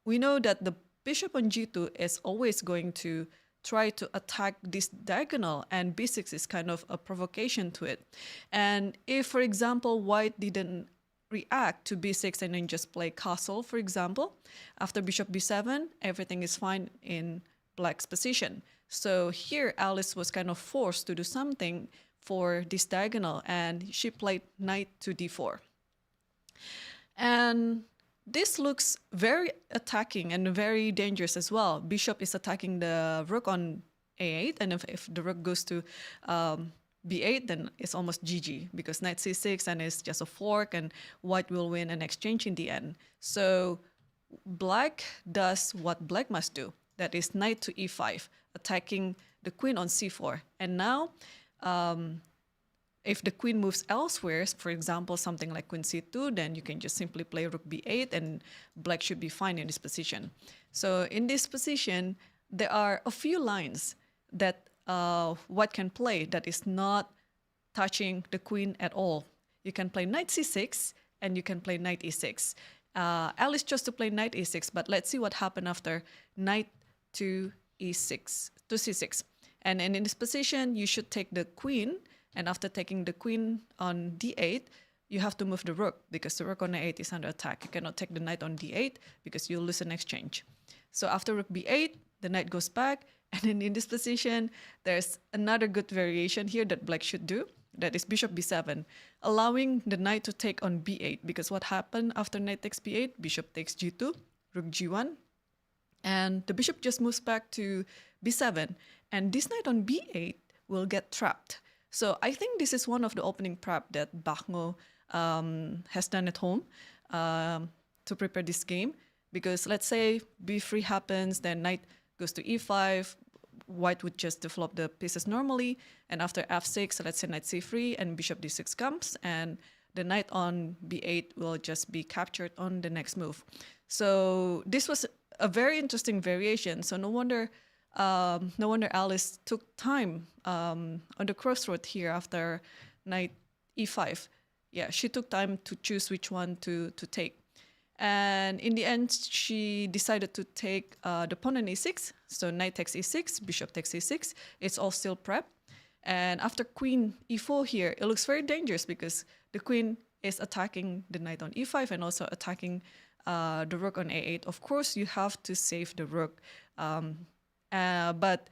we know that the bishop on g2 is always going to try to attack this diagonal, and b6 is kind of a provocation to it. And if, for example, white didn't react to b6 and then just play castle, for example, after bishop b7, everything is fine in black's position. So here Alice was kind of forced to do something for this diagonal, and she played knight to d4. And this looks very attacking and very dangerous as well. Bishop is attacking the rook on a8, and if the rook goes to b8, then it's almost GG because knight c6 and it's just a fork, and white will win an exchange in the end. So black does what black must do, that is knight to e5, attacking the queen on c4. And now, if the queen moves elsewhere, for example, something like queen c2, then you can just simply play rook b8 and black should be fine in this position. So in this position, there are a few lines that white can play that is not touching the queen at all. You can play knight c6 and you can play knight e6. Alice chose to play knight e6, but let's see what happened after knight to e6, to c6. And in this position, you should take the queen, and after taking the queen on d8, you have to move the rook because the rook on a8 is under attack. You cannot take the knight on d8 because you'll lose an exchange. So after rook b8, the knight goes back, and then in this position, there's another good variation here that black should do. That is bishop b7, allowing the knight to take on b8, because what happened after knight takes b8, bishop takes g2, rook g1, and the bishop just moves back to b7, and this knight on b8 will get trapped. So I think this is one of the opening prep that Bach Ngo has done at home to prepare this game, because let's say b3 happens, then knight goes to e5, white would just develop the pieces normally, and after f6, let's say knight c3 and bishop d6 comes, and the knight on b8 will just be captured on the next move. So this was a very interesting variation. So no wonder Alice took time on the crossroad here after knight e5. Yeah, she took time to choose which one to take. And in the end, she decided to take the pawn on e6. So knight takes e6, bishop takes e6. It's all still prep. And after queen e4 here, it looks very dangerous because the queen is attacking the knight on e5 and also attacking the rook on a8. Of course, you have to save the rook. But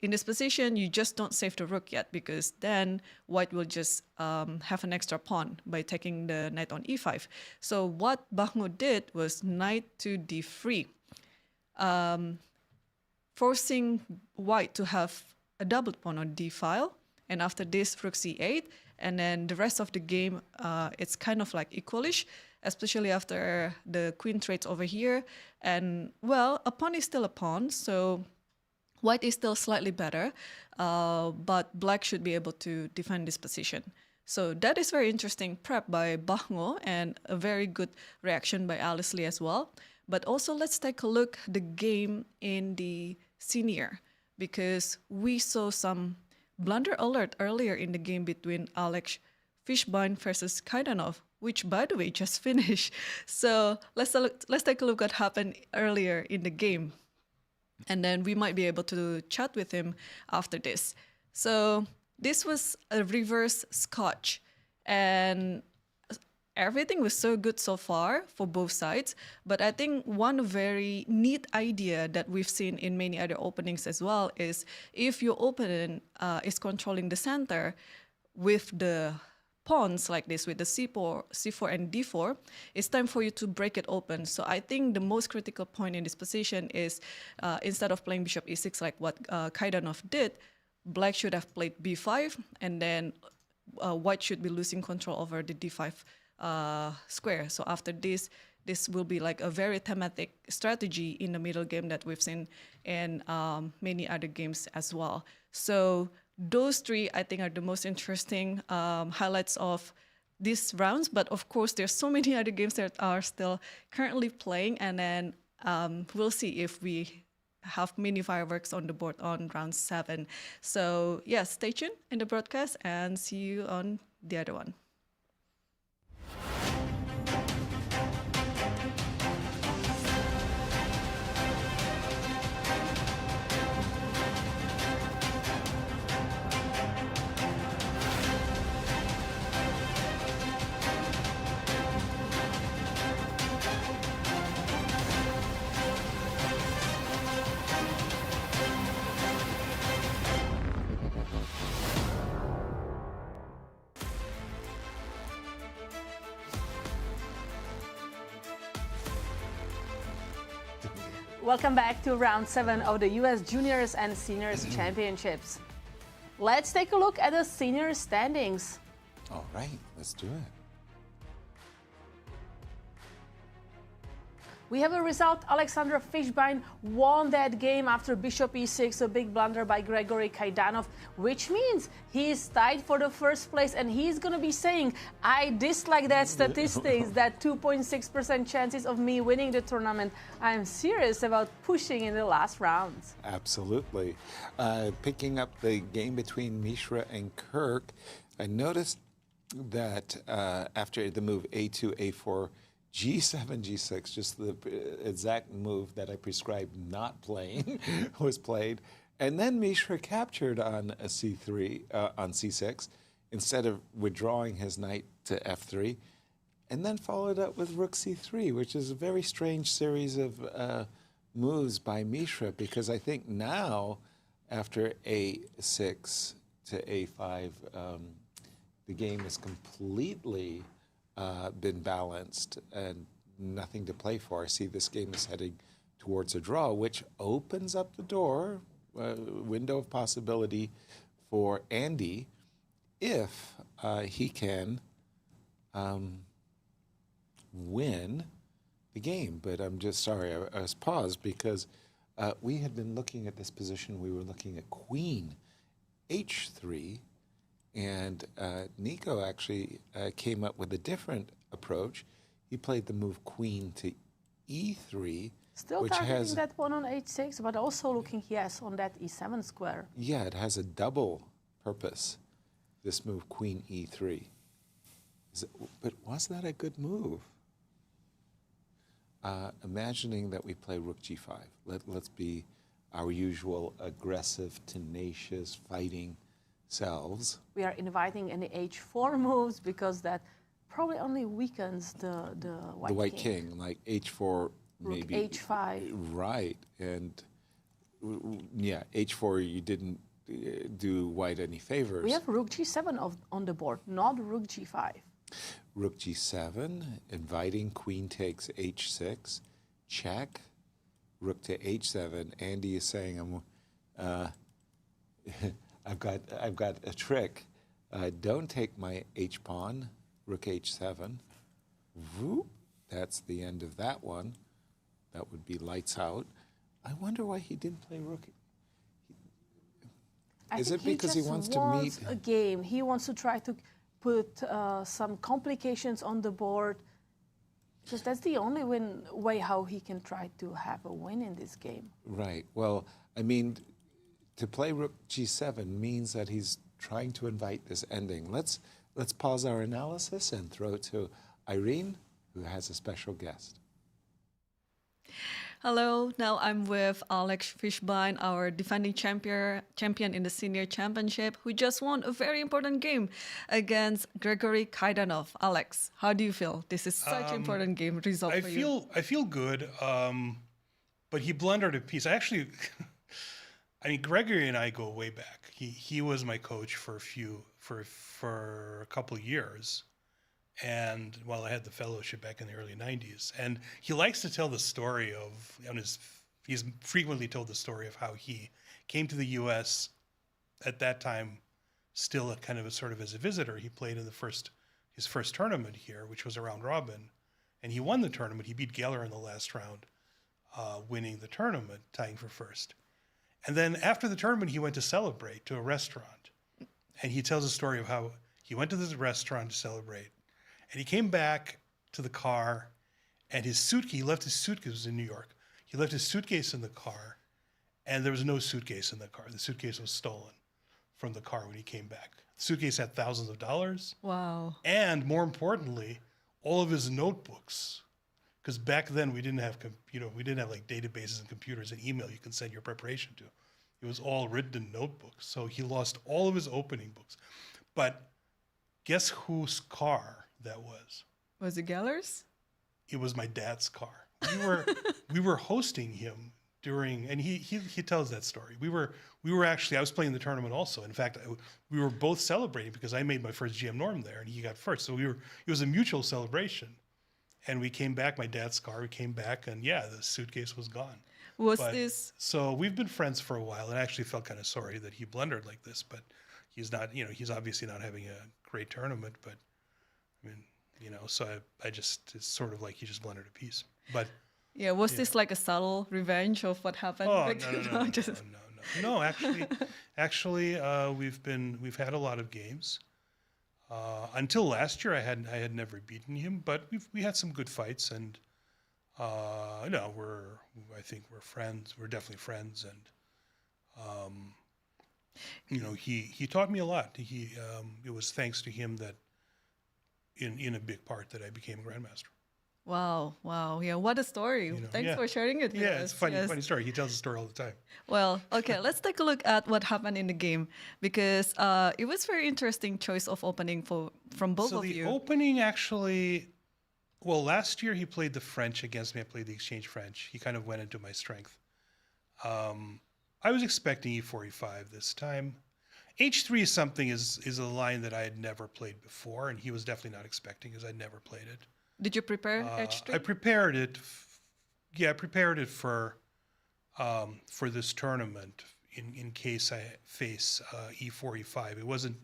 in this position, you just don't save the rook yet because then white will just have an extra pawn by taking the knight on e5. So what Bach Ngo did was knight to d3, forcing white to have a double pawn on d file. And after this, rook c8. And then the rest of the game, it's kind of like equalish, especially after the queen trades over here. And, well, a pawn is still a pawn, so white is still slightly better, but black should be able to defend this position. So that is very interesting prep by Bach Ngo and a very good reaction by Alice Lee as well. But also let's take a look at the game in the senior, because we saw some blunder alert earlier in the game between Alex Fishbein versus Kaidanov, which, by the way, just finished. So let's take a look at what happened earlier in the game. And then we might be able to chat with him after this. So this was a reverse Scotch. And everything was so good so far for both sides. But I think one very neat idea that we've seen in many other openings as well is if your opponent is controlling the center with the pawns like this, with the c4 and d4, it's time for you to break it open. So I think the most critical point in this position is instead of playing bishop e6 like what Kaidanov did, black should have played b5, and then white should be losing control over the d5 square. So after this will be like a very thematic strategy in the middle game that we've seen in many other games as well. So those three, I think, are the most interesting highlights of these rounds. But of course, there's so many other games that are still currently playing, and then we'll see if we have mini fireworks on the board on round 7. So yeah, stay tuned in the broadcast and see you on the other one. Welcome back to round 7 of the US Juniors and Seniors Championships. Let's take a look at the senior standings. All right, let's do it. We have a result. Alexander Fishbein won that game after bishop e6, a big blunder by Gregory Kaidanov, which means he's tied for the first place, and he's going to be saying, I dislike that statistics, that 2.6% chances of me winning the tournament. I'm serious about pushing in the last rounds. Absolutely. Picking up the game between Mishra and Kirk, I noticed that after the move a2, a4, G7, G6, just the exact move that I prescribed not playing, was played. And then Mishra captured on a c3, on c6, instead of withdrawing his knight to f3, and then followed up with rook c3, which is a very strange series of moves by Mishra, because I think now, after a6 to a5, the game is completely been balanced and nothing to play for. I see this game is heading towards a draw, which opens up the door, window of possibility for Andy if he can win the game. But I'm just sorry, I was paused because we had been looking at this position. We were looking at queen h3 And Nico actually came up with a different approach. He played the move queen to e3, Still which targeting has that pawn on h6, but also looking, yes, on that e7 square. yeah, it has a double purpose. This move queen e3. But was that a good move? Imagining that we play rook g5. Let's be our usual aggressive, tenacious, fighting selves. We are inviting any h4 moves because that probably only weakens the white king, like h4, maybe. Rook h5. Right, and yeah, h4, you didn't do white any favors. We have rook g7 on the board, not rook g5. Rook g7, inviting queen takes h6, check, rook to h7. Andy is saying, I've got a trick. Don't take my h pawn, rook h7. Whoop, that's the end of that one. That would be lights out. I wonder why he didn't play rook. Is it because he wants to meet a game? He wants to try to put some complications on the board, because that's the only way how he can try to have a win in this game. Right. Well, I mean, to play rook g7 means that he's trying to invite this ending. Let's pause our analysis and throw to Irene, who has a special guest. Hello, now I'm with Alex Fishbein, our defending champion in the senior championship, who just won a very important game against Gregory Kaidanov. Alex, how do you feel? This is such an important game result for you. I feel good, but he blundered a piece. I mean, Gregory and I go way back. He was my coach for a couple of years. And while I had the fellowship back in the early 90s, and he likes to tell the story of, he's frequently told the story of how he came to the U.S. at that time, still kind of as a visitor. He played in his first tournament here, which was a round robin, and he won the tournament. He beat Geller in the last round, winning the tournament, tying for first. And then after the tournament, he went to celebrate to a restaurant, and he tells a story of how he went to this restaurant to celebrate. And he came back to the car, and he left his suitcase, it was in New York. He left his suitcase in the car, and there was no suitcase in the car. The suitcase was stolen from the car when he came back. The suitcase had thousands of dollars. Wow. And more importantly, all of his notebooks, because back then we didn't have like databases and computers and email you can send your preparation to. It was all written in notebooks. So he lost all of his opening books. But guess whose car that was? Was it Geller's? It was my dad's car. We were hosting him during, and he tells that story. We were actually, I was playing the tournament also. In fact, we were both celebrating because I made my first GM norm there, and he got first. So it was a mutual celebration. And we came back, my dad's car. We came back, and yeah, the suitcase was gone. So we've been friends for a while, and I actually felt kind of sorry that he blundered like this. But he's not, he's obviously not having a great tournament. But I mean, so it's sort of like he just blundered a piece. But yeah, was this like a subtle revenge of what happened? Oh, no. Actually, we've had a lot of games. Until last year, I had never beaten him, but we had some good fights, and I think we're friends. We're definitely friends, and he taught me a lot. It was thanks to him that, in a big part, that I became a grandmaster. Wow. Yeah, what a story. Thanks for sharing it with us. Yeah, it's a funny story. He tells the story all the time. Well, okay, let's take a look at what happened in the game, because it was very interesting choice of opening from both of you. So the opening actually, last year he played the French against me. I played the exchange French. He kind of went into my strength. I was expecting e4, e5 this time. h3 is a line that I had never played before, and he was definitely not expecting because I'd never played it. Did you prepare h3? I prepared it. I prepared it for this tournament in case I face e4, e5. It wasn't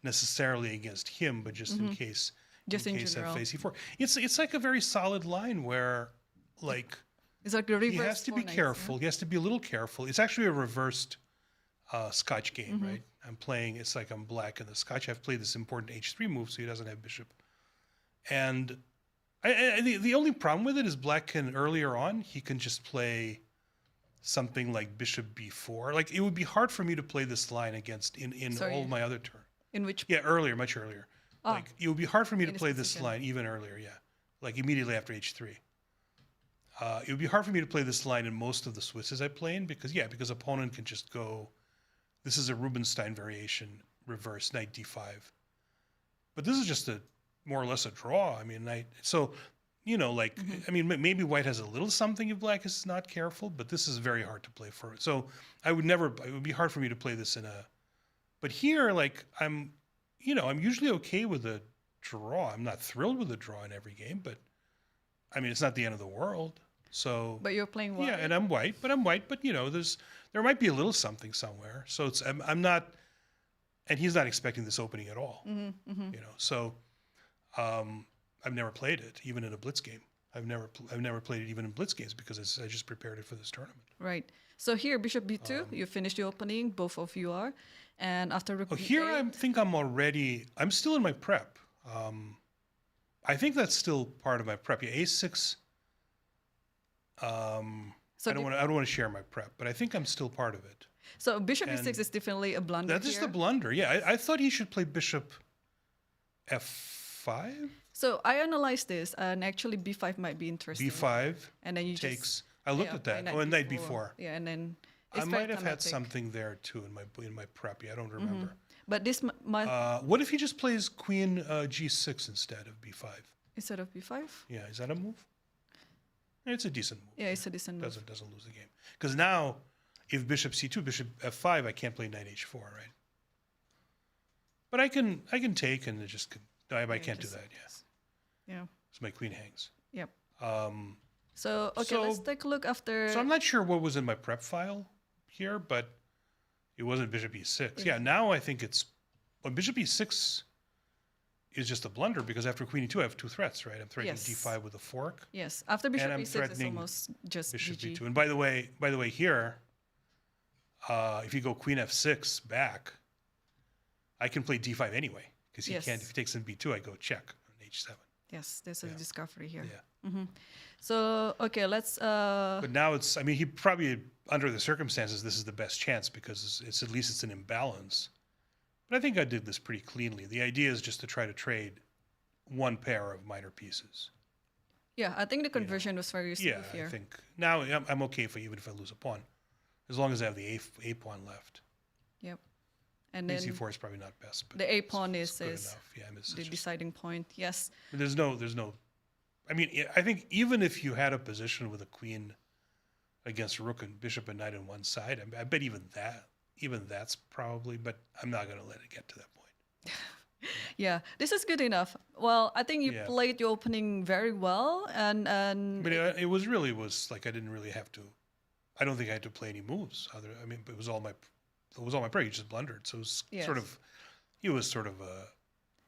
necessarily against him, but just in case. Just in case general. I face e4. It's like a very solid line where, like, it's like a reverse. He has to be careful. Yeah? He has to be a little careful. It's actually a reversed Scotch game, right? I'm playing, it's like I'm black in the Scotch. I've played this important H3 move, so he doesn't have bishop. And the only problem with it is black can, earlier on, he can just play something like bishop b4. Like, it would be hard for me to play this line against in all my other turn. In which? Yeah, earlier, much earlier. Like, it would be hard for me to play this line even earlier, yeah. Like, immediately after h3. It would be hard for me to play this line in most of the Swisses I play in because opponent can just go, this is a Rubinstein variation, reverse, knight d5. But this is just more or less a draw. I mean, I mean, maybe white has a little something if black is not careful, but this is very hard to play for it. So it would be hard for me to play this but here, like, I'm usually okay with a draw. I'm not thrilled with a draw in every game, but I mean, it's not the end of the world. So, but you're playing white. Yeah, and I'm white, but there might be a little something somewhere. So I'm not, and he's not expecting this opening at all. So I've never played it even in a blitz game. I've never played it even in blitz games because I just prepared it for this tournament. Right. So here, bishop b2, you finished the opening. Both of you are, and after rook here, I'm still in my prep. I think that's still part of my prep. Yeah, a6. So I don't want to share my prep, but I think I'm still part of it. So bishop e6 is definitely a blunder. That is the blunder. Yeah, I thought he should play bishop f5. So I analyzed this, and actually b5 might be interesting. b5. And then you takes. I looked at that. And knight b4. Yeah, and then I might have had something there too in my prep. Yeah, I don't remember. But this might. What if he just plays queen g6 instead of b5? Instead of b5? Yeah, is that a move? It's a decent move. Yeah, it's a decent move. Doesn't lose the game. Because now, if bishop c2, bishop f5, I can't play knight h4, right? But I can take and just. No, I can't do that. Yes. Yeah. So my queen hangs. Yep. So let's take a look after. So I'm not sure what was in my prep file here, but it wasn't bishop e6. Yeah. Now I think it's bishop e6 is just a blunder because after queen e2 I have two threats, right? I'm threatening d5 with a fork. Yes. After bishop e6 it's almost just bishop GG. b2. And by the way, here, if you go queen f6 back, I can play d5 anyway because he can't. If he takes in b2, I go check on h7. Yes, there's a discovery here. Yeah. So, let's... But now he probably, under the circumstances, this is the best chance because at least it's an imbalance. But I think I did this pretty cleanly. The idea is just to try to trade one pair of minor pieces. Yeah, I think the conversion was very smooth here. I think now I'm okay even if I lose a pawn, as long as I have the a pawn left. Yep. And then c4 is probably not best. But the a pawn is the deciding point. Yes. There's no. I mean, I think even if you had a position with a queen against a rook and bishop and knight on one side, I bet even that's probably. But I'm not going to let it get to that point. Yeah, this is good enough. Well, I think you played your opening very well, and. But it was like I didn't really have to. I don't think I had to play any moves. It was all my. It was all my prayer. You just blundered, so it was sort of a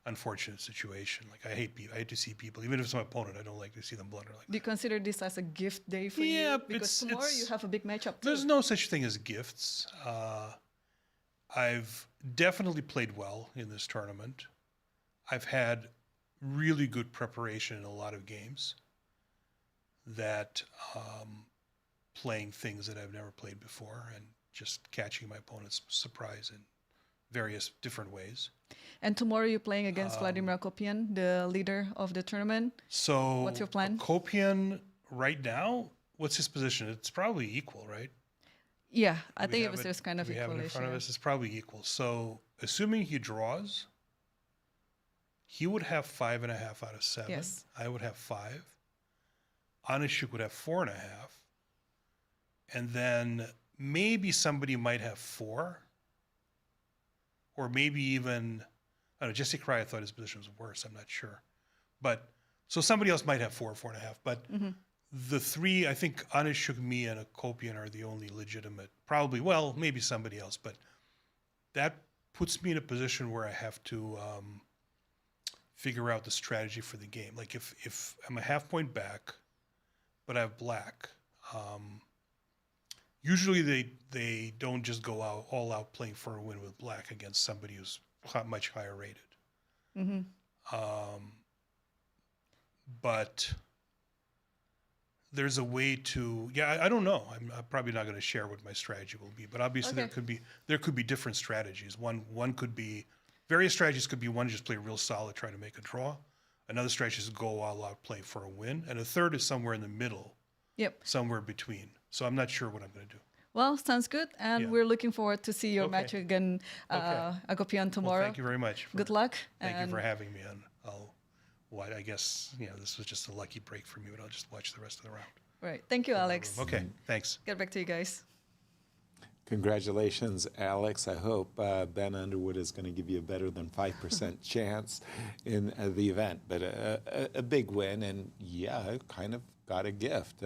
unfortunate situation. Like I hate to see people, even if it's my opponent, I don't like to see them blunder like that. Do you consider this as a gift day for you? Because tomorrow you have a big matchup too. There's no such thing as gifts. I've definitely played well in this tournament. I've had really good preparation in a lot of games. That playing things that I've never played before and just catching my opponent's surprise in various different ways. And tomorrow you're playing against Vladimir Akopian, the leader of the tournament. So what's your plan? Akopian right now, what's his position? It's probably equal, right? Yeah, I think it was just kind of equal. We have it in front of us. It's probably equal. So assuming he draws, he would have 5.5 out of 7. Yes. I would have 5. Onischuk would have 4.5. And then maybe somebody might have 4. Or maybe even, I don't know, Jesse Kraai, I thought his position was worse. I'm not sure. But, so somebody else might have 4 or 4.5. But the three, I think Onischuk, me, and Akopian are the only legitimate, probably, well, maybe somebody else. But that puts me in a position where I have to figure out the strategy for the game. Like if I'm a half point back, but I have black, usually they don't just go all out playing for a win with black against somebody who's much higher rated. Mm-hmm. But there's a way to, I don't know. I'm probably not going to share what my strategy will be, but obviously there could be different strategies. One could be, various strategies could be, one just play real solid, try to make a draw. Another strategy is go all out, play for a win. And a third is somewhere in the middle. Yep. Somewhere between. So I'm not sure what I'm going to do. Well, sounds good. And we're looking forward to see your match again, Akopian, tomorrow. Well, thank you very much. Good luck. Thank you for having me. And I guess, this was just a lucky break for me, but I'll just watch the rest of the round. Right. Thank you, Alex. Okay. Thanks. Get back to you guys. Congratulations, Alex. I hope Ben Underwood is going to give you a better than 5% chance in the event. But a big win, and kind of got a gift.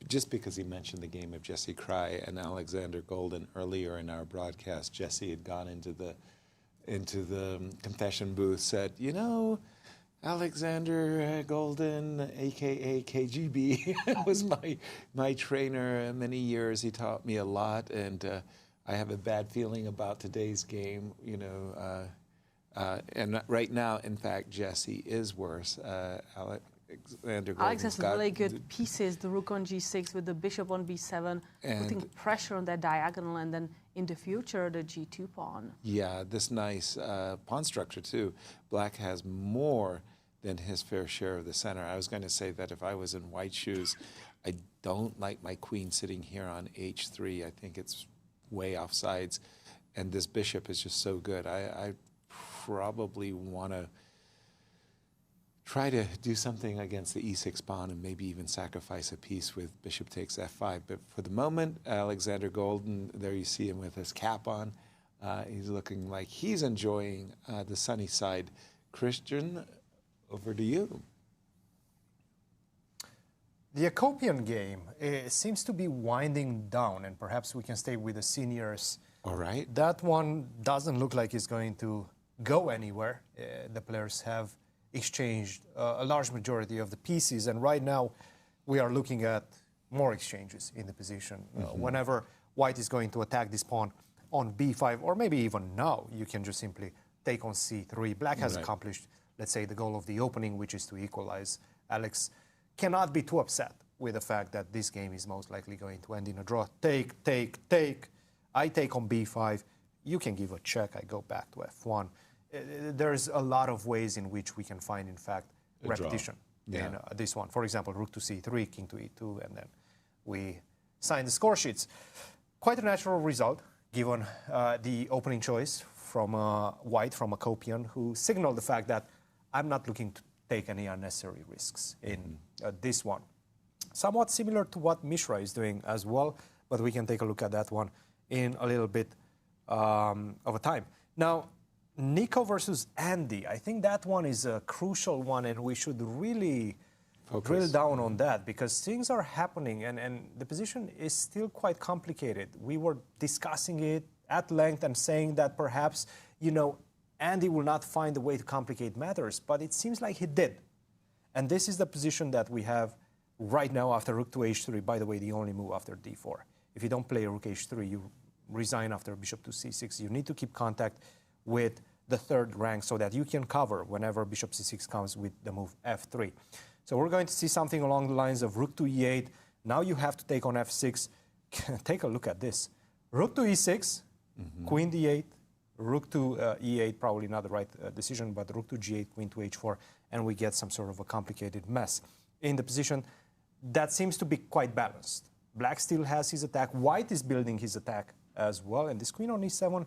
Just because he mentioned the game of Jesse Kraai and Alexander Golden earlier in our broadcast, Jesse had gone into the confession booth, said, Alexander Golden, a.k.a. KGB, was my trainer many years. He taught me a lot, and I have a bad feeling about today's game, and right now, in fact, Jesse is worse. Alexander Alex has really good pieces, the rook on g6 with the bishop on b7, putting pressure on that diagonal, and then in the future, the g2 pawn. Yeah, this nice pawn structure, too. Black has more than his fair share of the center. I was going to say that if I was in white shoes, I don't like my queen sitting here on h3. I think it's way off sides, and this bishop is just so good. I probably want to try to do something against the e6 pawn and maybe even sacrifice a piece with bishop takes f5. But for the moment, Alexander Golden, there you see him with his cap on. He's looking like he's enjoying the sunny side. Cristian, over to you. The Akopian game seems to be winding down, and perhaps we can stay with the seniors. All right. That one doesn't look like it's going to go anywhere. The players have exchanged a large majority of the pieces, and right now we are looking at more exchanges in the position. Whenever white is going to attack this pawn on b5, or maybe even now, you can just simply take on c3. Black has accomplished, let's say, the goal of the opening, which is to equalize. Alex cannot be too upset with the fact that this game is most likely going to end in a draw. Take. I take on b5. You can give a check. I go back to f1. There's a lot of ways in which we can find, in fact, repetition in this one. For example, rook to c3, king to e2, and then we sign the score sheets. Quite a natural result, given the opening choice from white, from Akopian, who signaled the fact that I'm not looking to take any unnecessary risks in this one. Somewhat similar to what Mishra is doing as well, but we can take a look at that one in a little bit of a time. Now, Nico versus Andy, I think that one is a crucial one, and we should really drill down on that, because things are happening, and the position is still quite complicated. We were discussing it at length and saying that perhaps, Andy will not find a way to complicate matters, but it seems like he did. And this is the position that we have right now after rook to h3. By the way, the only move after d4. If you don't play rook h3, you resign after bishop to c6. You need to keep contact with the third rank so that you can cover whenever bishop c6 comes with the move f3. So we're going to see something along the lines of rook to e8. Now you have to take on f6. Take a look at this. Rook to e6, queen d8, rook to e8, probably not the right decision, but rook to g8, queen to h4, and we get some sort of a complicated mess in the position that seems to be quite balanced. Black still has his attack. White is building his attack as well, and this queen on e7,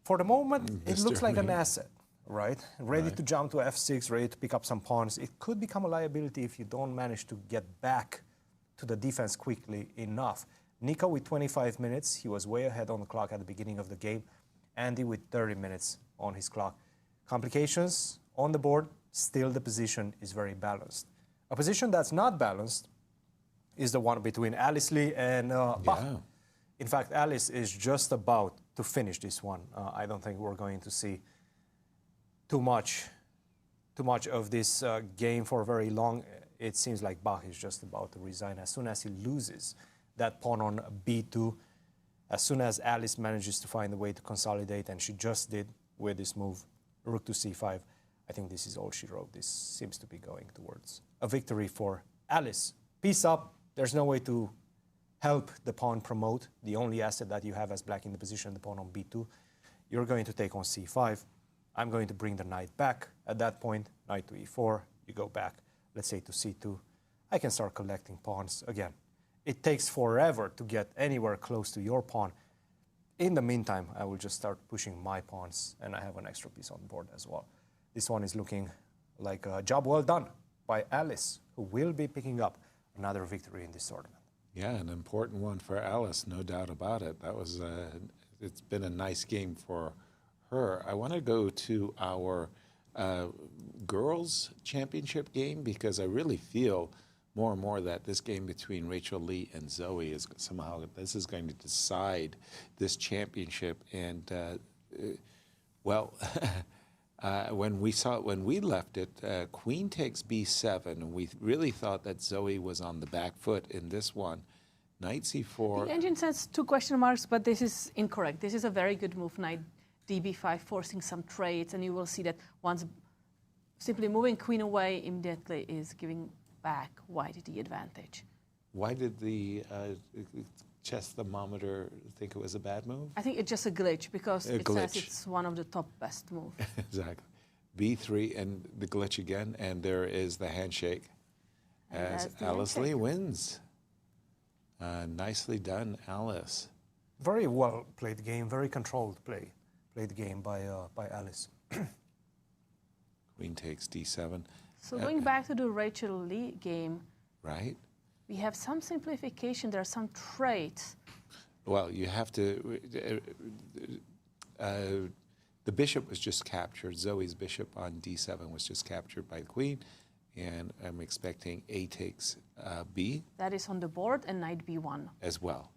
for the moment, it looks like an asset, right? Ready to jump to f6, ready to pick up some pawns. It could become a liability if you don't manage to get back to the defense quickly enough. Nico with 25 minutes. He was way ahead on the clock at the beginning of the game. Andy with 30 minutes on his clock. Complications on the board. Still, the position is very balanced. A position that's not balanced is the one between Alice Lee and Bach. In fact, Alice is just about to finish this one. I don't think we're going to see too much of this game for very long. It seems like Bach is just about to resign as soon as he loses that pawn on b2. As soon as Alice manages to find a way to consolidate, and she just did with this move, rook to c5, I think this is all she wrote. This seems to be going towards a victory for Alice. Piece up. There's no way to help the pawn promote. The only asset that you have as black in the position, the pawn on b2. You're going to take on c5. I'm going to bring the knight back. At that point, knight to e4. You go back, let's say, to c2. I can start collecting pawns again. It takes forever to get anywhere close to your pawn. In the meantime, I will just start pushing my pawns, and I have an extra piece on board as well. This one is looking like a job well done by Alice, who will be picking up another victory in this tournament. Yeah, an important one for Alice, no doubt about it. That was it's been a nice game for her. I want to go to our girls' championship game, because I really feel more and more that this game between Rachel Lee and Zoe is somehow, this is going to decide this championship. And well, when we left it, Queen takes b7, and we really thought that Zoe was on the back foot in this one. Knight c4. The engine says 2 question marks, but this is incorrect. This is a very good move, knight db5, forcing some trades, and you will see that once simply moving queen away immediately is giving back white the advantage. Why did the chess thermometer think it was a bad move? I think it's just a glitch, because it says it's one of the top best moves. Exactly. b3 and the glitch again, and there is the handshake as Alice Lee wins. Nicely done, Alice. Very well played game, very controlled played game by Alice. Queen takes d7. So going back to the Rachel Lee game, right? We have some simplification. There are some traits. Well, you have to. The bishop was just captured. Zoe's bishop on d7 was just captured by the queen, and I'm expecting a takes b. That is on the board, and knight b1 as well.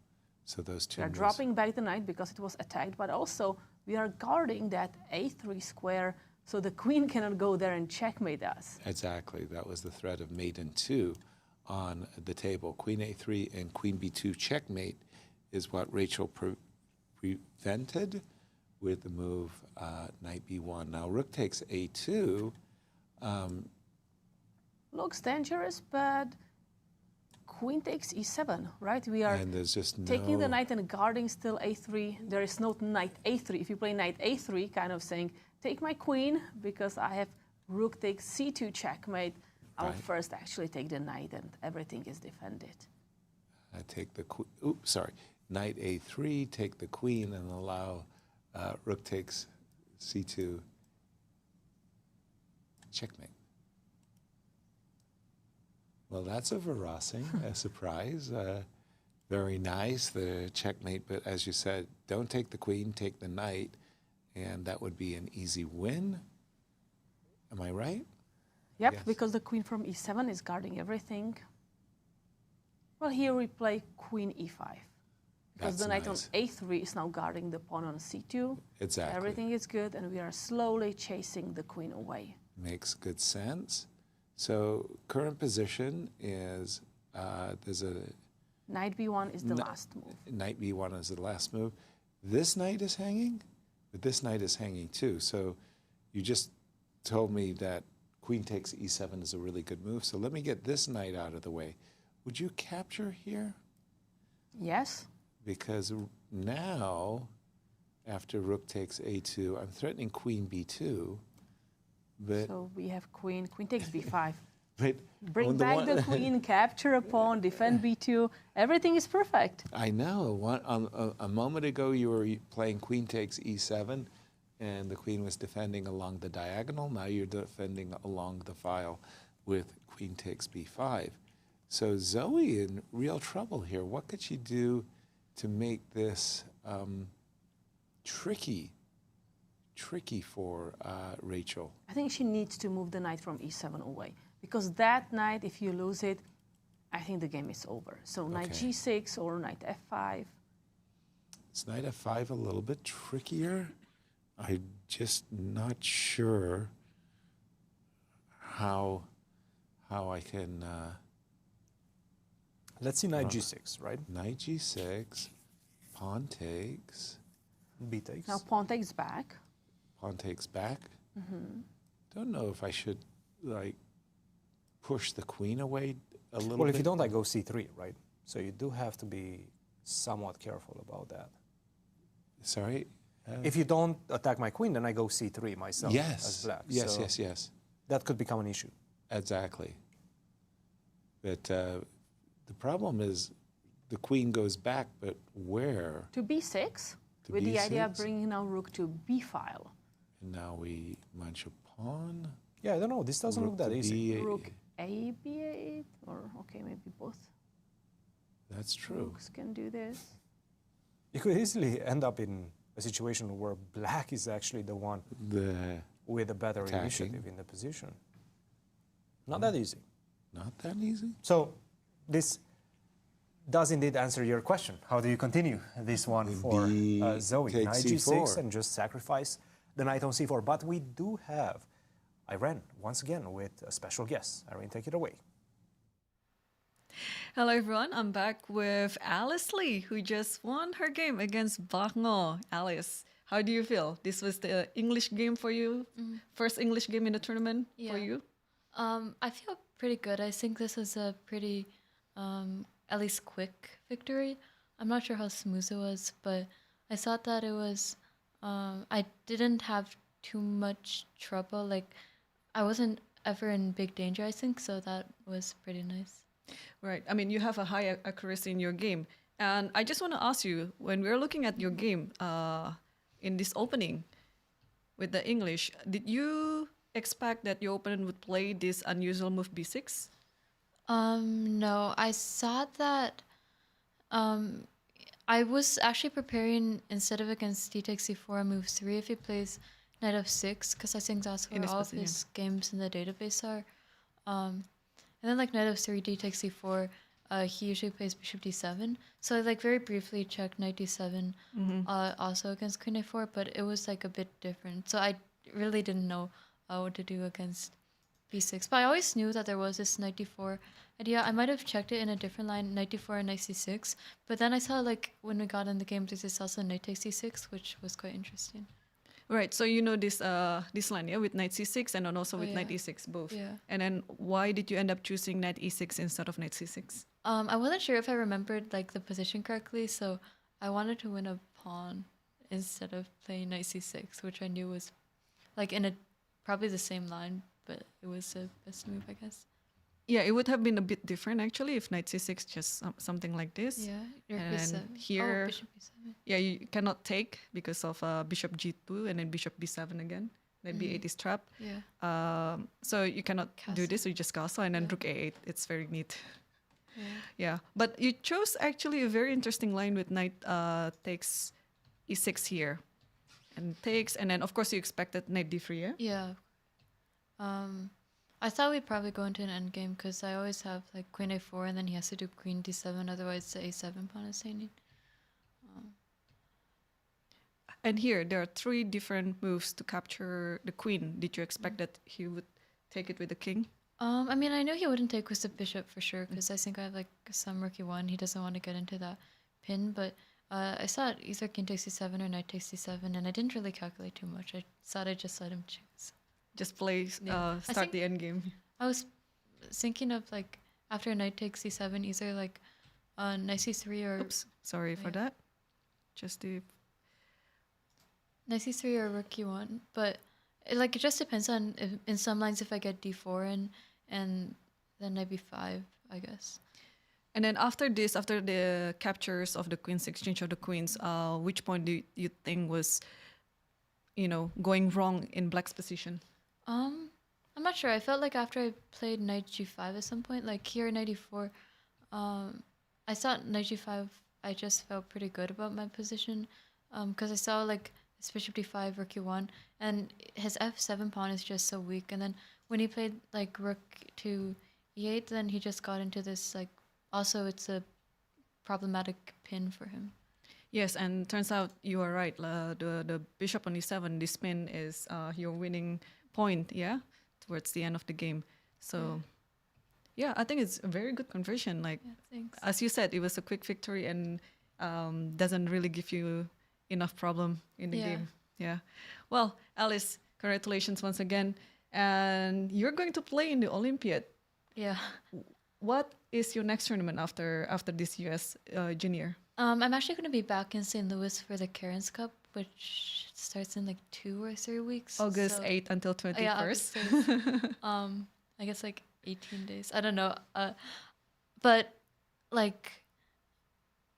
So those two. We're dropping back the knight because it was attacked, but also we are guarding that a3 square, so the queen cannot go there and checkmate us. Exactly. That was the threat of maiden 2 on the table. Queen a3 and queen b2 checkmate is what Rachel prevented with the move knight b1. Now rook takes a2. Looks dangerous, but queen takes e7, right? We are taking the knight and guarding still a3. There is no knight a3. If you play knight a3, kind of saying, take my queen, because I have rook takes c2 checkmate. I'll first actually take the knight, and everything is defended. I take the queen. Oops, sorry. Knight a3, take the queen, and allow rook takes c2 checkmate. Well, that's a Verrassing, a surprise. Very nice, the checkmate, but as you said, don't take the queen, take the knight, and that would be an easy win. Am I right? Yep, yes. Because the queen from e7 is guarding everything. Well, here we play queen e5. Because the knight on a3 is now guarding the pawn on c2. Exactly. Everything is good, and we are slowly chasing the queen away. Makes good sense. So current position is there's a... Knight b1 is the last move. Knight b1 is the last move. This knight is hanging, but this knight is hanging too. So you just told me that queen takes e7 is a really good move. So let me get this knight out of the way. Would you capture here? Yes. Because now, after rook takes a2, I'm threatening queen b2. But so we have queen takes b5. But bring back the queen, capture a pawn, defend b2. Everything is perfect. I know. A moment ago, you were playing queen takes e7, and the queen was defending along the diagonal. Now you're defending along the file with queen takes b5. So Zoe in real trouble here. What could she do to make this tricky for Rachel? I think she needs to move the knight from e7 away. Because that knight, if you lose it, I think the game is over. So knight g6 or knight f5. Is knight f5 a little bit trickier? I'm just not sure how I can... Let's see knight g6, right? Knight g6, pawn takes. B takes. Now pawn takes back. Pawn takes back. Don't know if I should like push the queen away a little bit. Well, if you don't, I go c3, right? So you do have to be somewhat careful about that. Sorry? If you don't attack my queen, then I go c3 myself as black. Yes, So yes. that could become an issue. Exactly. But the problem is the queen goes back, but where? To b6, To with the idea of B6? bringing now rook to b file. And now we munch a pawn. Yeah, I don't know. This doesn't look that to easy. B8. Rook a b8, or okay, maybe both. That's true. Rooks can do this. You could easily end up in a situation where black is actually the one with a better attacking. initiative in the position. Not that easy. Not that easy? So this does indeed answer your question. How do you continue this one for Zoe? Knight takes g6 c4. and just sacrifice the knight on c4. But we do have Irene once again with a special guest. Irene, take it away. Hello everyone, I'm back with Alice Lee, who just won her game against Bach Ngo. Alice, how do you feel? This was the English game for you? First English game in the tournament for you? I feel pretty good. I think this is a pretty, at least quick victory. I'm not sure how smooth it was, but I thought that it was, I didn't have too much trouble. Like, I wasn't ever in big danger, I think, so that was pretty nice. Right. I mean, you have a high accuracy in your game. And I just want to ask you, when we're looking at your game in this opening with the English, did you expect that your opponent would play this unusual move b6? No, I thought that I was actually preparing, instead of against d takes c4, move 3 if he plays knight f6, because I think that's where all of his games in the database are. And then like knight f3, d takes c4, he usually plays bishop d7. So I like very briefly checked knight d7 also against queen a4, but it was like a bit different. So I really didn't know what to do against b6. But I always knew that there was this knight d4 idea. I might have checked it in a different line, knight d4 and knight c6. But then I saw like when we got in the game, this is also knight takes c6, which was quite interesting. Right, so you know this this line, yeah, with knight c6 and then also with knight e6 both. Yeah. And then why did you end up choosing knight e6 instead of knight c6? I wasn't sure if I remembered like the position correctly, so I wanted to win a pawn instead of playing knight c6, which I knew was like in a probably the same line, but it was the best move, I guess. Yeah, it would have been a bit different actually if knight c6 just something like this. Yeah, and b7. here, bishop b7. Yeah, you cannot take because of bishop g2 and then bishop b7 again. Knight b8 is trapped. Yeah. So you cannot do this. So you just castle and then rook a8. It's very neat. Yeah, but you chose actually a very interesting line with knight takes e6 here, and takes, and then of course you expected knight d3. Yeah. I thought we'd probably go into an endgame because I always have like queen a4 and then he has to do queen d7, otherwise the a7 pawn is hanging. And here there are 3 different moves to capture the queen. Did you expect that he would take it with the king? I mean, I know he wouldn't take with the bishop for sure because I think I have like some rookie one. He doesn't want to get into that pin, but I thought either king takes c7 or knight takes c7, and I didn't really calculate too much. I thought I'd just let him choose. Just play, start the end game. I was thinking of like after knight takes c7, either like knight c3 or. Oops, sorry for that. Just the. Knight c3 or rook e1, but it just depends on in some lines if I get d4 and then knight b5, I guess. And then after this, after the captures of the queens, exchange of the queens, which point do you think was, going wrong in black's position? I'm not sure. I felt like after I played knight g5 at some point, like here knight e4, I thought knight g5, I just felt pretty good about my position, because I saw like his bishop d5, rook e1, and his f7 pawn is just so weak. And then when he played like rook to e8, then he just got into this like, also it's a problematic pin for him. Yes, and turns out you are right. The bishop on e7, this pin is your winning point, towards the end of the game. So, Yeah, I think it's a very good conversion. Like, thanks. as you said, it was a quick victory and doesn't really give you enough problem in the game. Yeah. Well, Alice, congratulations once again. And you're going to play in the Olympiad. Yeah. What is your next tournament after this US Junior? I'm actually going to be back in St. Louis for the Karen's Cup, which starts in like 2 or 3 weeks. August 8th until 21st. Yeah, August 8th. I guess like 18 days. I don't know. But like,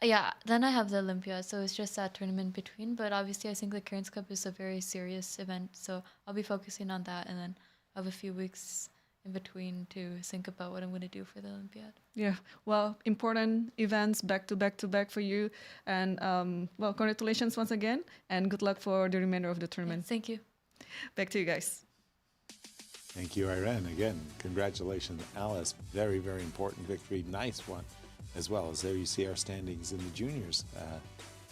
yeah, then I have the Olympia, so it's just that tournament between. But obviously, I think the Karen's Cup is a very serious event, so I'll be focusing on that, and then I have a few weeks in between to think about what I'm going to do for the Olympiad. Yeah, well, important events back to back for you. And well, congratulations once again, and good luck for the remainder of the tournament. Yeah, thank you. Back to you guys. Thank you, Irene. Again, congratulations, Alice. Very, very important victory. Nice one as well. As there you see our standings in the juniors,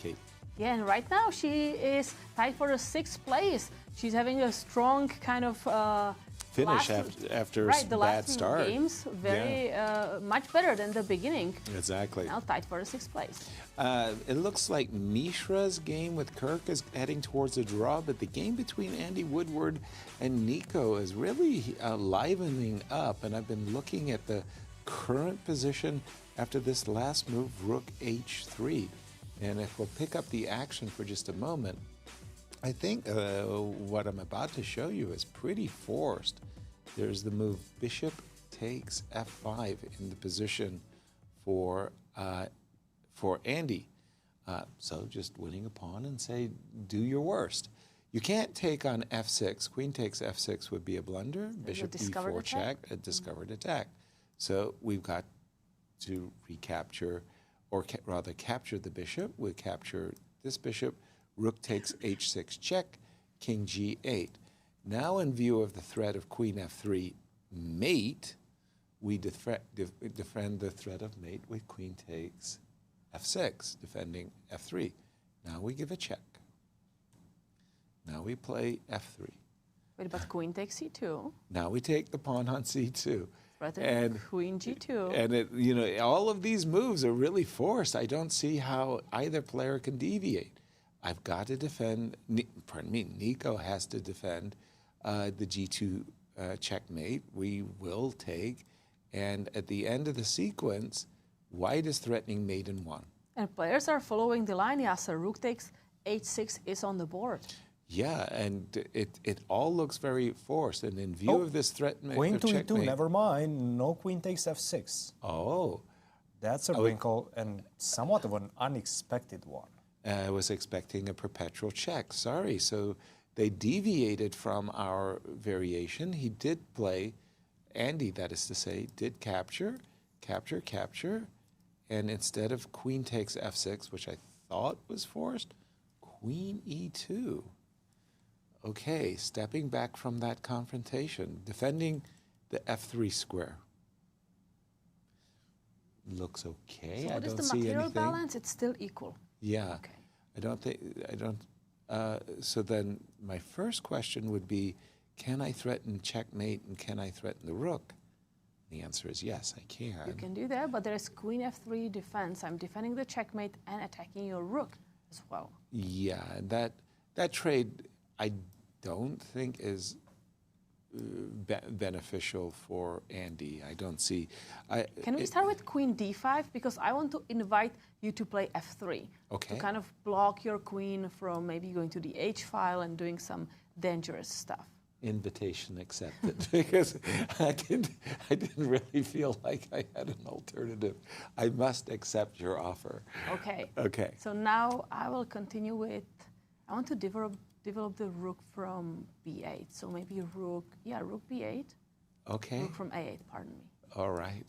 Kate. Yeah, and right now she is tied for the 6th place. She's having a strong kind of finish after the bad last start. Games very much better than the beginning. Exactly. Now tied for the 6th place. It looks like Mishra's game with Kirk is heading towards a draw, but the game between Andy Woodward and Nico is really livening up. And I've been looking at the current position after this last move, Rook H3. And if we'll pick up the action for just a moment, I think what I'm about to show you is pretty forced. There's the move Bishop takes F5 in the position for Andy. So just winning a pawn and say, do your worst. You can't take on F6. Queen takes F6 would be a blunder. Bishop E4 check, a discovered attack. So we've got to recapture, or rather capture the bishop. We'll capture this bishop. Rook takes H6 check, King G8. Now in view of the threat of Queen F3 mate, we defend the threat of mate with Queen takes F6, defending F3. Now we give a check. Now we play F3. Wait, but Queen takes C2. Now we take the pawn on C2. And Queen G2. And it, you know, all of these moves are really forced. I don't see how either player can deviate. I've got to defend, Nico has to defend the G2 checkmate. We will take, and at the end of the sequence, white is threatening mate in 1. And players are following the line, Yasser. Rook takes H6 is on the board. Yeah, and it all looks very forced. And in view of this threat, Queen to E2, never mind. No queen takes F6. Oh. That's a wrinkle and somewhat of an unexpected one. I was expecting a perpetual check. Sorry. So they deviated from our variation. He did play, Andy, that is to say, did capture, capture, capture. And instead of queen takes F6, which I thought was forced, Queen E2. Okay, stepping back from that confrontation, defending the F3 square. Looks okay. So I what is don't the see material anything. balance? It's still equal. Yeah. Okay. So then my first question would be, can I threaten checkmate and can I threaten the rook? The answer is yes, I can. You can do that, but there is Queen F3 defense. I'm defending the checkmate and attacking your rook as well. Yeah, and that trade I don't think is beneficial for Andy. I don't see. Can we start with Queen D5? Because I want to invite you to play F3. Okay. To kind of block your queen from maybe going to the H file and doing some dangerous stuff. Invitation accepted, because I didn't really feel like I had an alternative. I must accept your offer. Okay. Okay. So now I will continue with, I want to develop the rook from B8. So maybe rook B8. Okay. Rook from A8, pardon me. All right.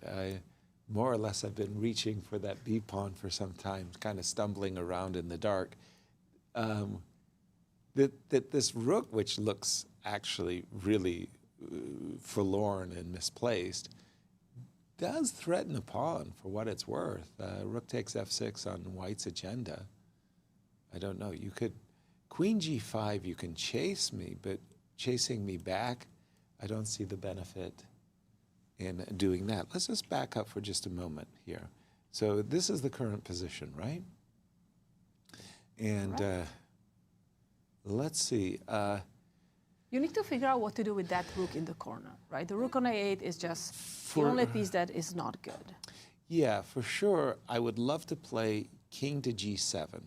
More or less I've been reaching for that B pawn for some time, kind of stumbling around in the dark. This rook, which looks actually really forlorn and misplaced, does threaten a pawn for what it's worth. Rook takes F6 on white's agenda. I don't know. You could, Queen G5, you can chase me, but chasing me back, I don't see the benefit in doing that. Let's just back up for just a moment here. So this is the current position, right? And let's see. You need to figure out what to do with that rook in the corner, right? The rook on a8 is just the only piece that is not good. Yeah, for sure. I would love to play king to g7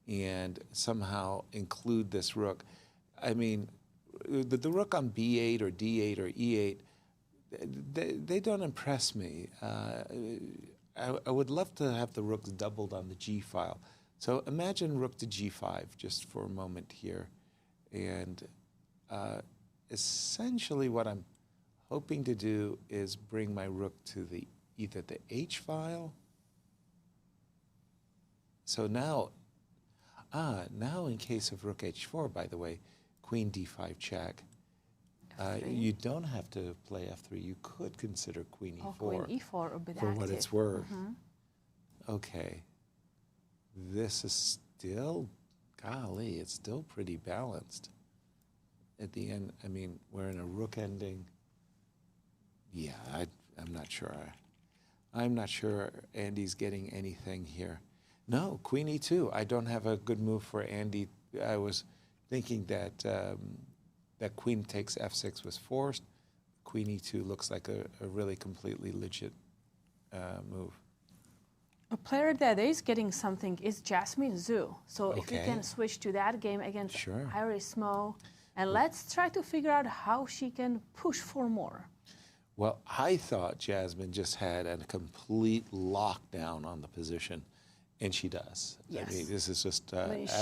and somehow include this rook. I mean, the rook on b8 or d8 or e8, they don't impress me. I would love to have the rooks doubled on the g file. So imagine rook to g5 just for a moment here. And essentially what I'm hoping to do is bring my rook to either the h file. So now in case of rook h4, by the way, queen d5 check. You don't have to play f3. You could consider queen e4. Queen e4 a bit for active. what it's worth. Okay. This is still, golly, it's still pretty balanced. At the end, I mean, we're in a rook ending. Yeah, I'm not sure. I'm not sure Andy's getting anything here. No, queen e2. I don't have a good move for Andy. I was thinking that that queen takes f6 was forced. Queen e2 looks like a really completely legit move. A player that is getting something is Jasmine Zhu. So if we can switch to that game against Iris Mo, and let's try to figure out how she can push for more. Well, I thought Jasmine just had a complete lockdown on the position, and she does. Yes. I mean, this is just...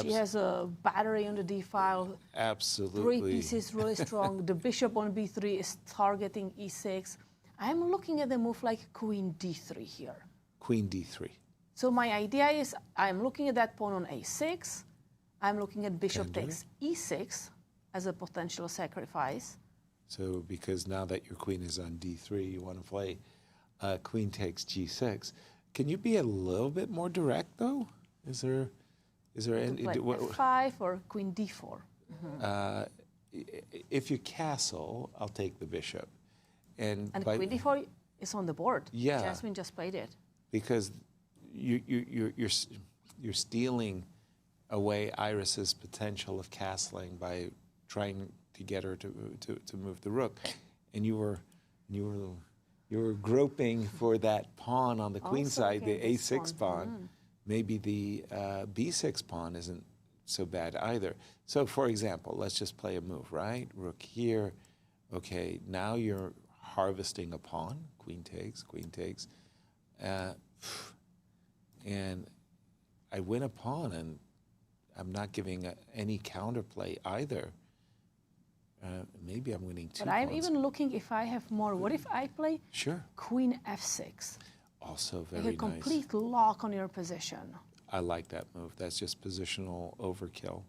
she has a battery on the d file. Absolutely. 3 pieces really strong. The bishop on b3 is targeting e6. I'm looking at the move like queen d3 here. Queen d3. So my idea is I'm looking at that pawn on a6. I'm looking at bishop takes e6 as a potential sacrifice. So because now that your queen is on d3, you want to play queen takes g6. Can you be a little bit more direct, though? Is there any... f5 or queen d4. If you castle, I'll take the bishop. And queen d4 is on the board. Yeah. Jasmine just played it. Because you're stealing away Iris's potential of castling by trying to get her to move the rook, and you were groping for that pawn on the queen side, the a6 pawn. Maybe the b6 pawn isn't so bad either. So, for example, let's just play a move, right? Rook here. Okay, now you're harvesting a pawn. Queen takes, and I win a pawn, and I'm not giving any counterplay either. Maybe I'm winning 2 But I'm pawns. even looking if I have more. What if I play queen f6? Also very like a complete lock on your position. I like that move. That's just positional overkill.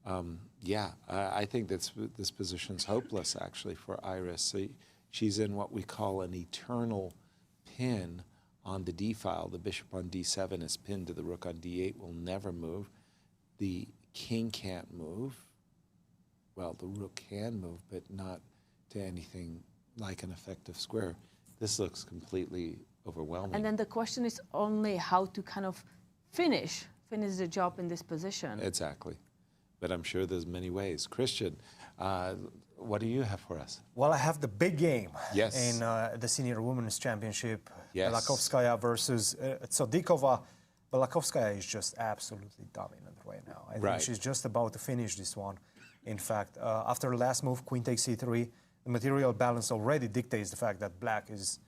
I think this position's hopeless, actually, for Iris. So she's in what we call an eternal pin on the d file. The bishop on d7 is pinned to the rook on d8, will never move. The king can't move. Well, the rook can move, but not to anything like an effective square. This looks completely overwhelming. And then the question is only how to kind of finish the job in this position. Exactly. But I'm sure there's many ways. Cristian, what do you have for us? Well, I have the big game in the Senior Women's Championship. Yes. Belakovskaya versus Tsodikova. Belakovskaya is just absolutely dominant right now. I think she's just about to finish this one. In fact, after the last move, queen takes c3, the material balance already dictates the fact that black is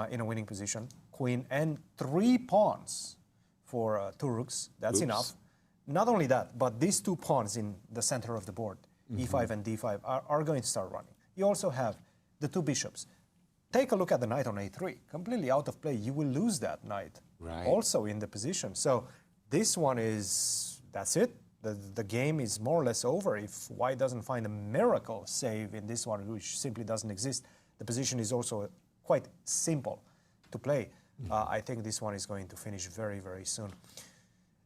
in a winning position. Queen and 3 pawns for 2 rooks. That's enough. Not only that, but these 2 pawns in the center of the board, e5 and d5, are going to start running. You also have the 2 bishops. Take a look at the knight on a3. Completely out of play. You will lose that knight also in the position. So this one is, that's it. The game is more or less over. If white doesn't find a miracle save in this one, which simply doesn't exist, the position is also quite simple to play. I think this one is going to finish very, very soon.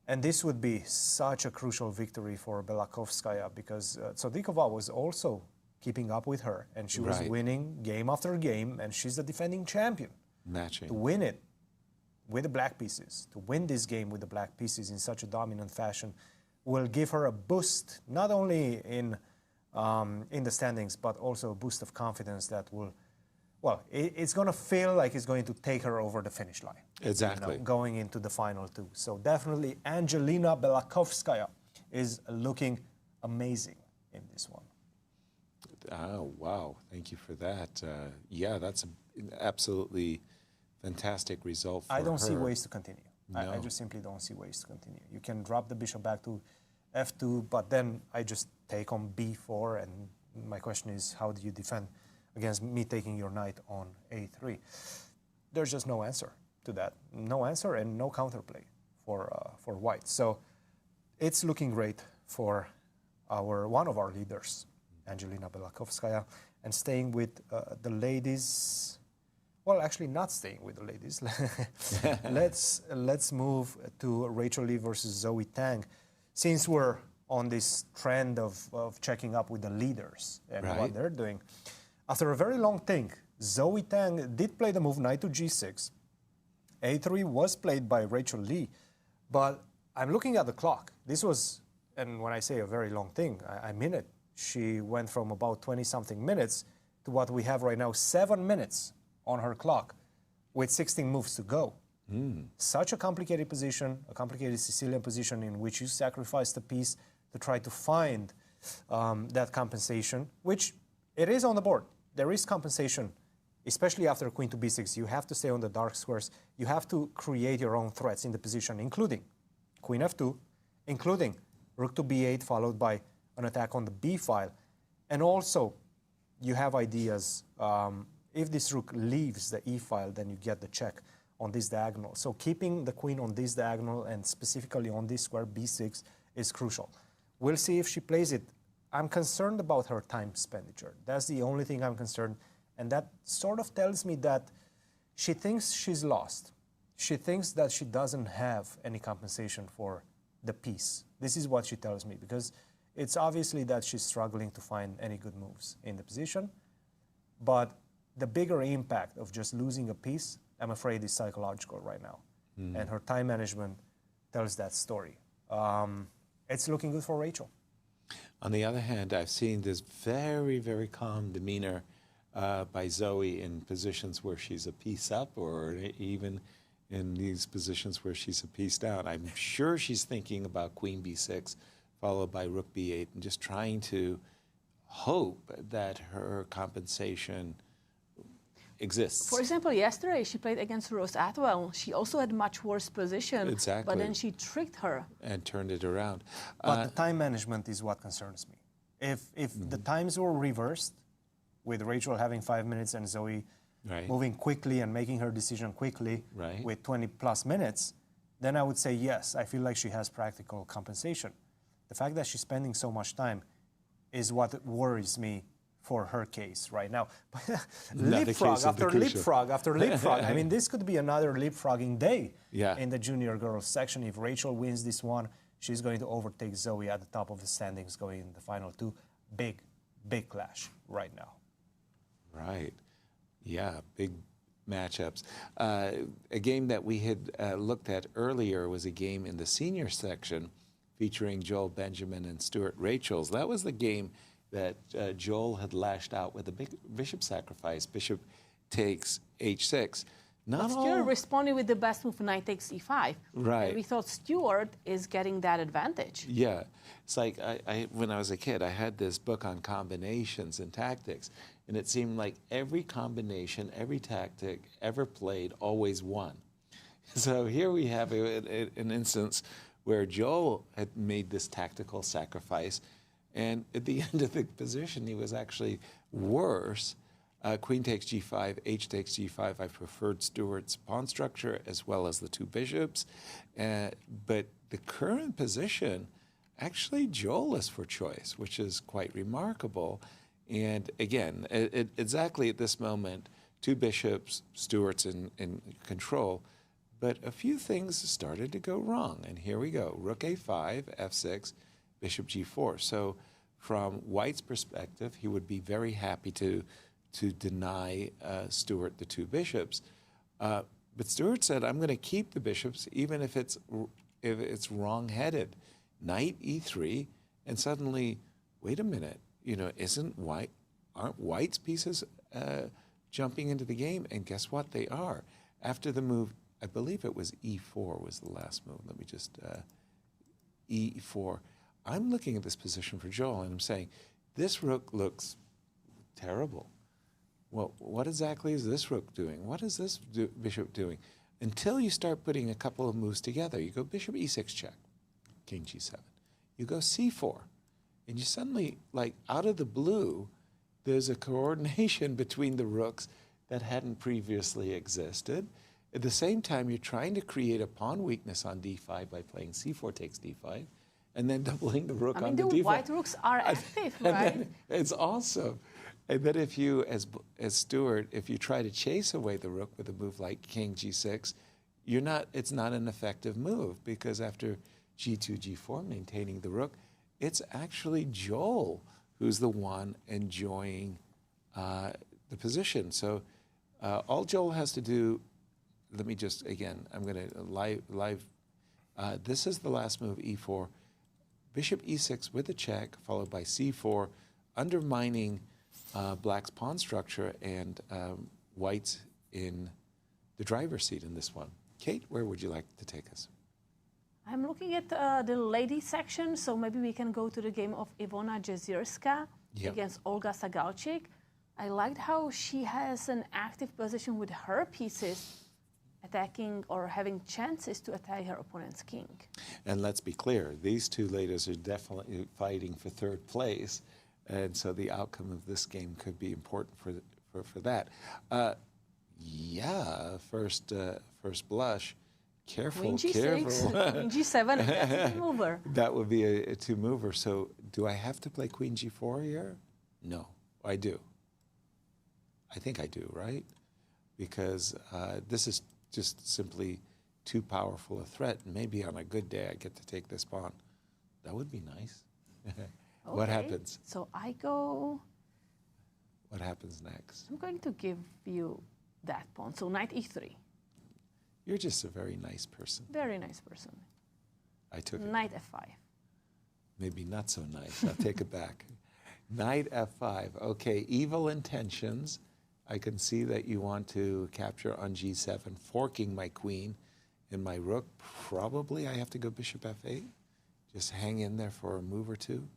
And this would be such a crucial victory for Belakovskaya because Tsodikova was also keeping up with her, and she was winning game after game, and she's the defending champion. Matching. To win it with the black pieces, to win this game with the black pieces in such a dominant fashion, will give her a boost, not only in the standings, but also a boost of confidence that will, well, it's going to feel like it's going to take her over the finish line. Exactly. Going into the final two. So definitely Angelina Belakovskaya is looking amazing in this one. Oh, wow. Thank you for that. Yeah, that's an absolutely fantastic result for her. I don't see ways to continue. No. I just simply don't see ways to continue. You can drop the bishop back to f2, but then I just take on b4, and my question is, how do you defend against me taking your knight on a3? There's just no answer to that. No answer and no counterplay for white. So it's looking great for one of our leaders, Angelina Belakovskaya, and staying with the ladies. Well, actually not staying with the ladies. Let's move to Rachel Lee versus Zoe Tang. Since we're on this trend of checking up with the leaders and what they're doing, after a very long think, Zoe Tang did play the move knight to g6. a3 was played by Rachel Lee, but I'm looking at the clock. This was, and when I say a very long thing, I mean it. She went from about 20-something minutes to what we have right now, 7 minutes on her clock with 16 moves to go. Such a complicated position, a complicated Sicilian position in which you sacrifice the piece to try to find that compensation, which it is on the board. There is compensation, especially after queen to b6. You have to stay on the dark squares. You have to create your own threats in the position, including queen f2, including rook to b8, followed by an attack on the b file. And also, you have ideas. If this rook leaves the e file, then you get the check on this diagonal. So keeping the queen on this diagonal and specifically on this square b6 is crucial. We'll see if she plays it. I'm concerned about her time expenditure. That's the only thing I'm concerned. And that sort of tells me that she thinks she's lost. She thinks that she doesn't have any compensation for the piece. This is what she tells me, because it's obviously that she's struggling to find any good moves in the position. But the bigger impact of just losing a piece, I'm afraid, is psychological right now. And her time management tells that story. It's looking good for Rachel. On the other hand, I've seen this very, very calm demeanor by Zoe in positions where she's a piece up, or even in these positions where she's a piece down. I'm sure she's thinking about queen b6, followed by rook b8, and just trying to hope that her compensation exists. For example, yesterday she played against Rose Atwell. She also had much worse position, but then she tricked her. And turned it around. But the time management is what concerns me. If the times were reversed, with Rachel having 5 minutes and Zoe moving quickly and making her decision quickly with 20 plus minutes, then I would say yes, I feel like she has practical compensation. The fact that she's spending so much time is what worries me for her case right now. Leapfrog after leapfrog after leapfrog. I mean, this could be another leapfrogging day in the junior girls section. If Rachel wins this one, she's going to overtake Zoe at the top of the standings going in the final two. Big, big clash right now. Right. Yeah, big matchups. A game that we had looked at earlier was a game in the senior section featuring Joel Benjamin and Stuart Rachels. That was the game that Joel had lashed out with a big bishop sacrifice. Bishop takes h6. But Stuart responded with the best move, knight takes e5. Right. And we thought Stuart is getting that advantage. Yeah. It's like when I was a kid, I had this book on combinations and tactics, and it seemed like every combination, every tactic ever played always won. So here we have an instance where Joel had made this tactical sacrifice, and at the end of the position, he was actually worse. Queen takes g5, h takes g5. I preferred Stuart's pawn structure as well as the two bishops. But the current position, actually Joel is for choice, which is quite remarkable. And again, exactly at this moment, two bishops, Stuart's in control, but a few things started to go wrong. And here we go, rook a5, f6, bishop g4. So from White's perspective, he would be very happy to deny Stuart the 2 bishops. But Stuart said, I'm going to keep the bishops even if it's wrong-headed. Knight e3, and suddenly, wait a minute, aren't White's pieces jumping into the game? And guess what? They are. After the move, I believe it was e4 was the last move. Let me just, e4. I'm looking at this position for Joel, and I'm saying, this rook looks terrible. Well, what exactly is this rook doing? What is this bishop doing? Until you start putting a couple of moves together. You go bishop e6 check, king g7. You go c4, and you suddenly, like out of the blue, there's a coordination between the rooks that hadn't previously existed. At the same time, you're trying to create a pawn weakness on d5 by playing c4 takes d5, and then doubling the rook on the d5. The white rooks are active, right? It's awesome. And then if you, as Stuart, if you try to chase away the rook with a move like king g6, it's not an effective move, because after g2, g4, maintaining the rook, it's actually Joel who's the one enjoying the position. So all Joel has to do, let me just, again, I'm going to live. This is the last move, e4. Bishop e6 with a check, followed by c4, undermining Black's pawn structure and White's in the driver's seat in this one. Kate, where would you like to take us? I'm looking at the ladies section, so maybe we can go to the game of Ivona Jezierska against Olga Sagalchik. I liked how she has an active position with her pieces attacking or having chances to attack her opponent's king. And let's be clear, these two ladies are definitely fighting for 3rd place, and so the outcome of this game could be important for that. First blush. Careful, Queen G6, careful. Queen G7, that's a two-mover. That would be a two-mover. So do I have to play Queen G4 here? No, I do. I think I do, right? Because this is just simply too powerful a threat. And maybe on a good day I get to take this pawn. That would be nice. What happens? So I go... What happens next? I'm going to give you that pawn. So knight e3. You're just a very nice person. Very nice person. I took it. Knight f5. Maybe not so nice. I'll take it back. Knight f5. Okay, evil intentions. I can see that you want to capture on g7, forking my queen and my rook. Probably I have to go bishop f8. Just hang in there for a move or two.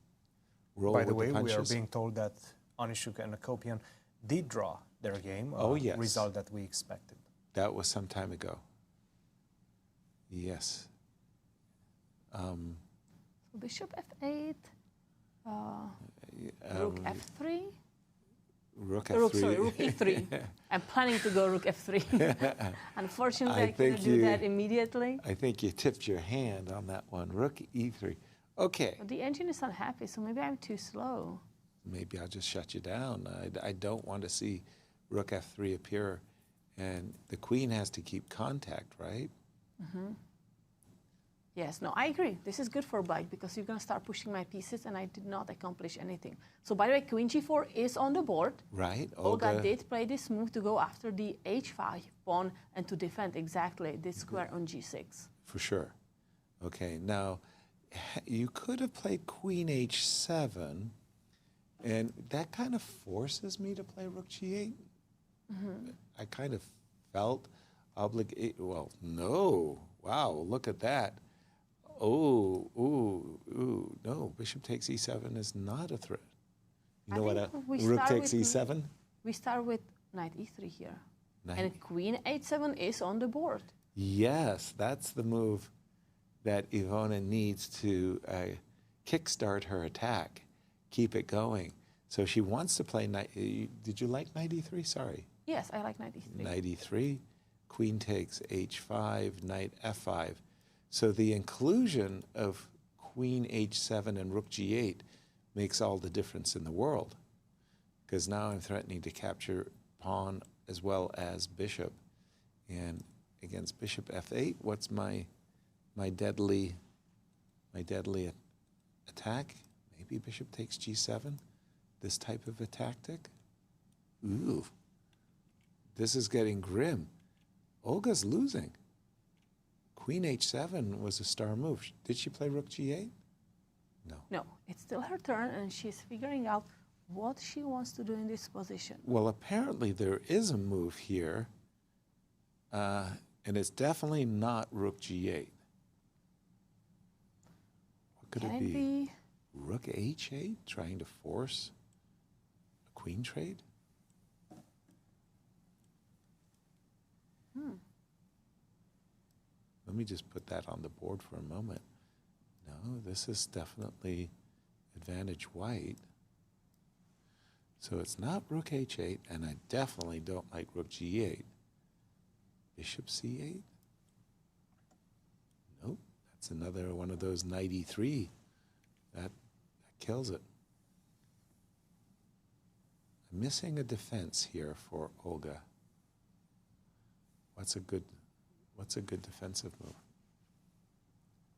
Roll By the with way, we are punches. being told that Onischuk and Akopian did draw their game. Oh, yes. Result that we expected. That was some time ago. Yes. So bishop f8, rook f3. Rook f3. Rook e3. I'm planning to go rook f3. Unfortunately, I cannot do that immediately. I think you tipped your hand on that one. Rook e3. Okay. But the engine is unhappy, so maybe I'm too slow. Maybe I'll just shut you down. I don't want to see rook f3 appear, and the queen has to keep contact, right? Mm-hmm. Yes, no, I agree. This is good for Black because you're going to start pushing my pieces, and I did not accomplish anything. So, by the way, Queen G4 is on the board. Right. Olga did play this move to go after the H5 pawn and to defend exactly this square on G6. For sure. Okay, now, you could have played Queen H7, and that kind of forces me to play Rook G8. Mm-hmm. I kind of felt obligated. Well, no. Wow, look at that. Oh, no, bishop takes e7 is not a threat. You know what rook takes e7? We start with knight e3 here. And queen h7 is on the board. Yes, that's the move that Ivona needs to kickstart her attack, keep it going. So she wants to play knight. Did you like knight e3? Sorry. Yes, I like knight e3. Knight e3, queen takes h5, knight f5. So the inclusion of queen h7 and rook g8 makes all the difference in the world, because now I'm threatening to capture pawn as well as bishop. And against bishop f8, what's my deadly attack? maybe bishop takes g7, this type of a tactic. Ooh, this is getting grim. Olga's losing. Queen h7 was a star move. Did she play rook g8? No. No, it's still her turn, and she's figuring out what she wants to do in this position. Well, apparently there is a move here, and it's definitely not rook g8. What could it be? Rook h8, trying to force a queen trade? Let me just put that on the board for a moment. No, this is definitely advantage white. So it's not rook h8, and I definitely don't like rook g8. Bishop c8? Nope, that's another one of those knight e3. That kills it. I'm missing a defense here for Olga. What's a good defensive move?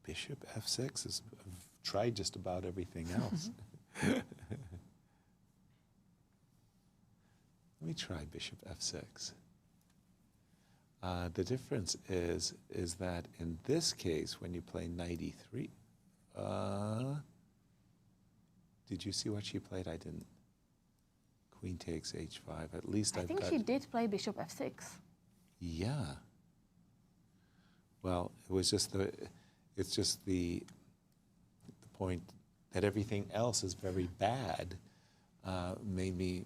Bishop f6 is, I've tried just about everything else. Let me try bishop f6. The difference is that in this case, when you play knight e3, did you see what she played? I didn't. Queen takes h5. At least I think she did play bishop f6. Yeah. Well, it's just the point that everything else is very bad made me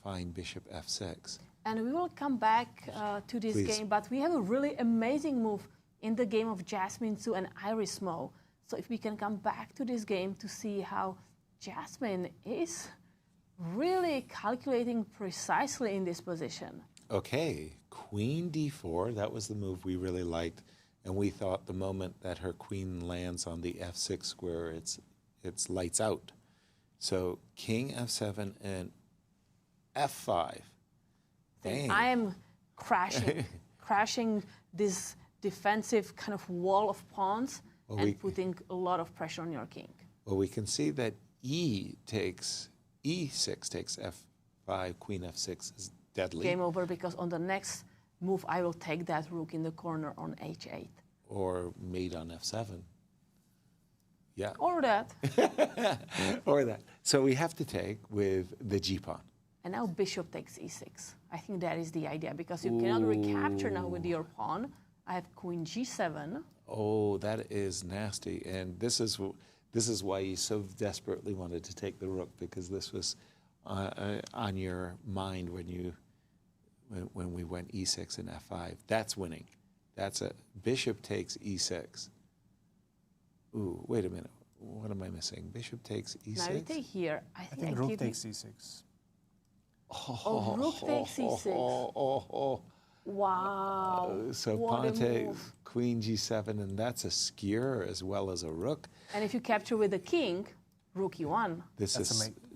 find bishop f6. And we will come back to this game, but we have a really amazing move in the game of Jasmine Su and Iris Mo. So if we can come back to this game to see how Jasmine is really calculating precisely in this position. Okay, queen d4, that was the move we really liked. And we thought the moment that her queen lands on the f6 square, it's lights out. So king f7 and f5. Dang. I am crashing this defensive kind of wall of pawns and putting a lot of pressure on your king. Well, we can see that e6 takes f5, queen f6 is deadly. Game over, because on the next move I will take that rook in the corner on h8. Or mate on f7. Yeah. Or that. Or that. So we have to take with the g-pawn. And now bishop takes e6. I think that is the idea, because you cannot recapture now with your pawn. I have queen g7. Oh, that is nasty. And this is why you so desperately wanted to take the rook, because this was on your mind when we went e6 and f5. That's winning. That's a bishop takes e6. Ooh, wait a minute. What am I missing? Bishop takes e6. Now you take here. I think rook takes e6. Oh, rook takes e6. Wow. So pawn takes queen g7, and that's a skewer as well as a rook. And if you capture with the king, rook e1.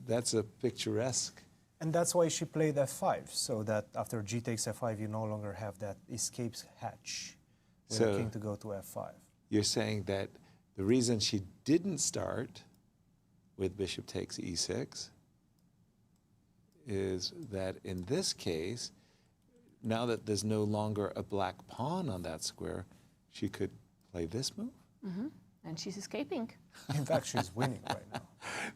That's a picturesque. And that's why she played f5, so that after g takes f5, you no longer have that escape hatch with the king to go to f5. You're saying that the reason she didn't start with bishop takes e6 is that in this case, now that there's no longer a black pawn on that square, she could play this move. Mm-hmm. And she's escaping. In fact, she's winning right now.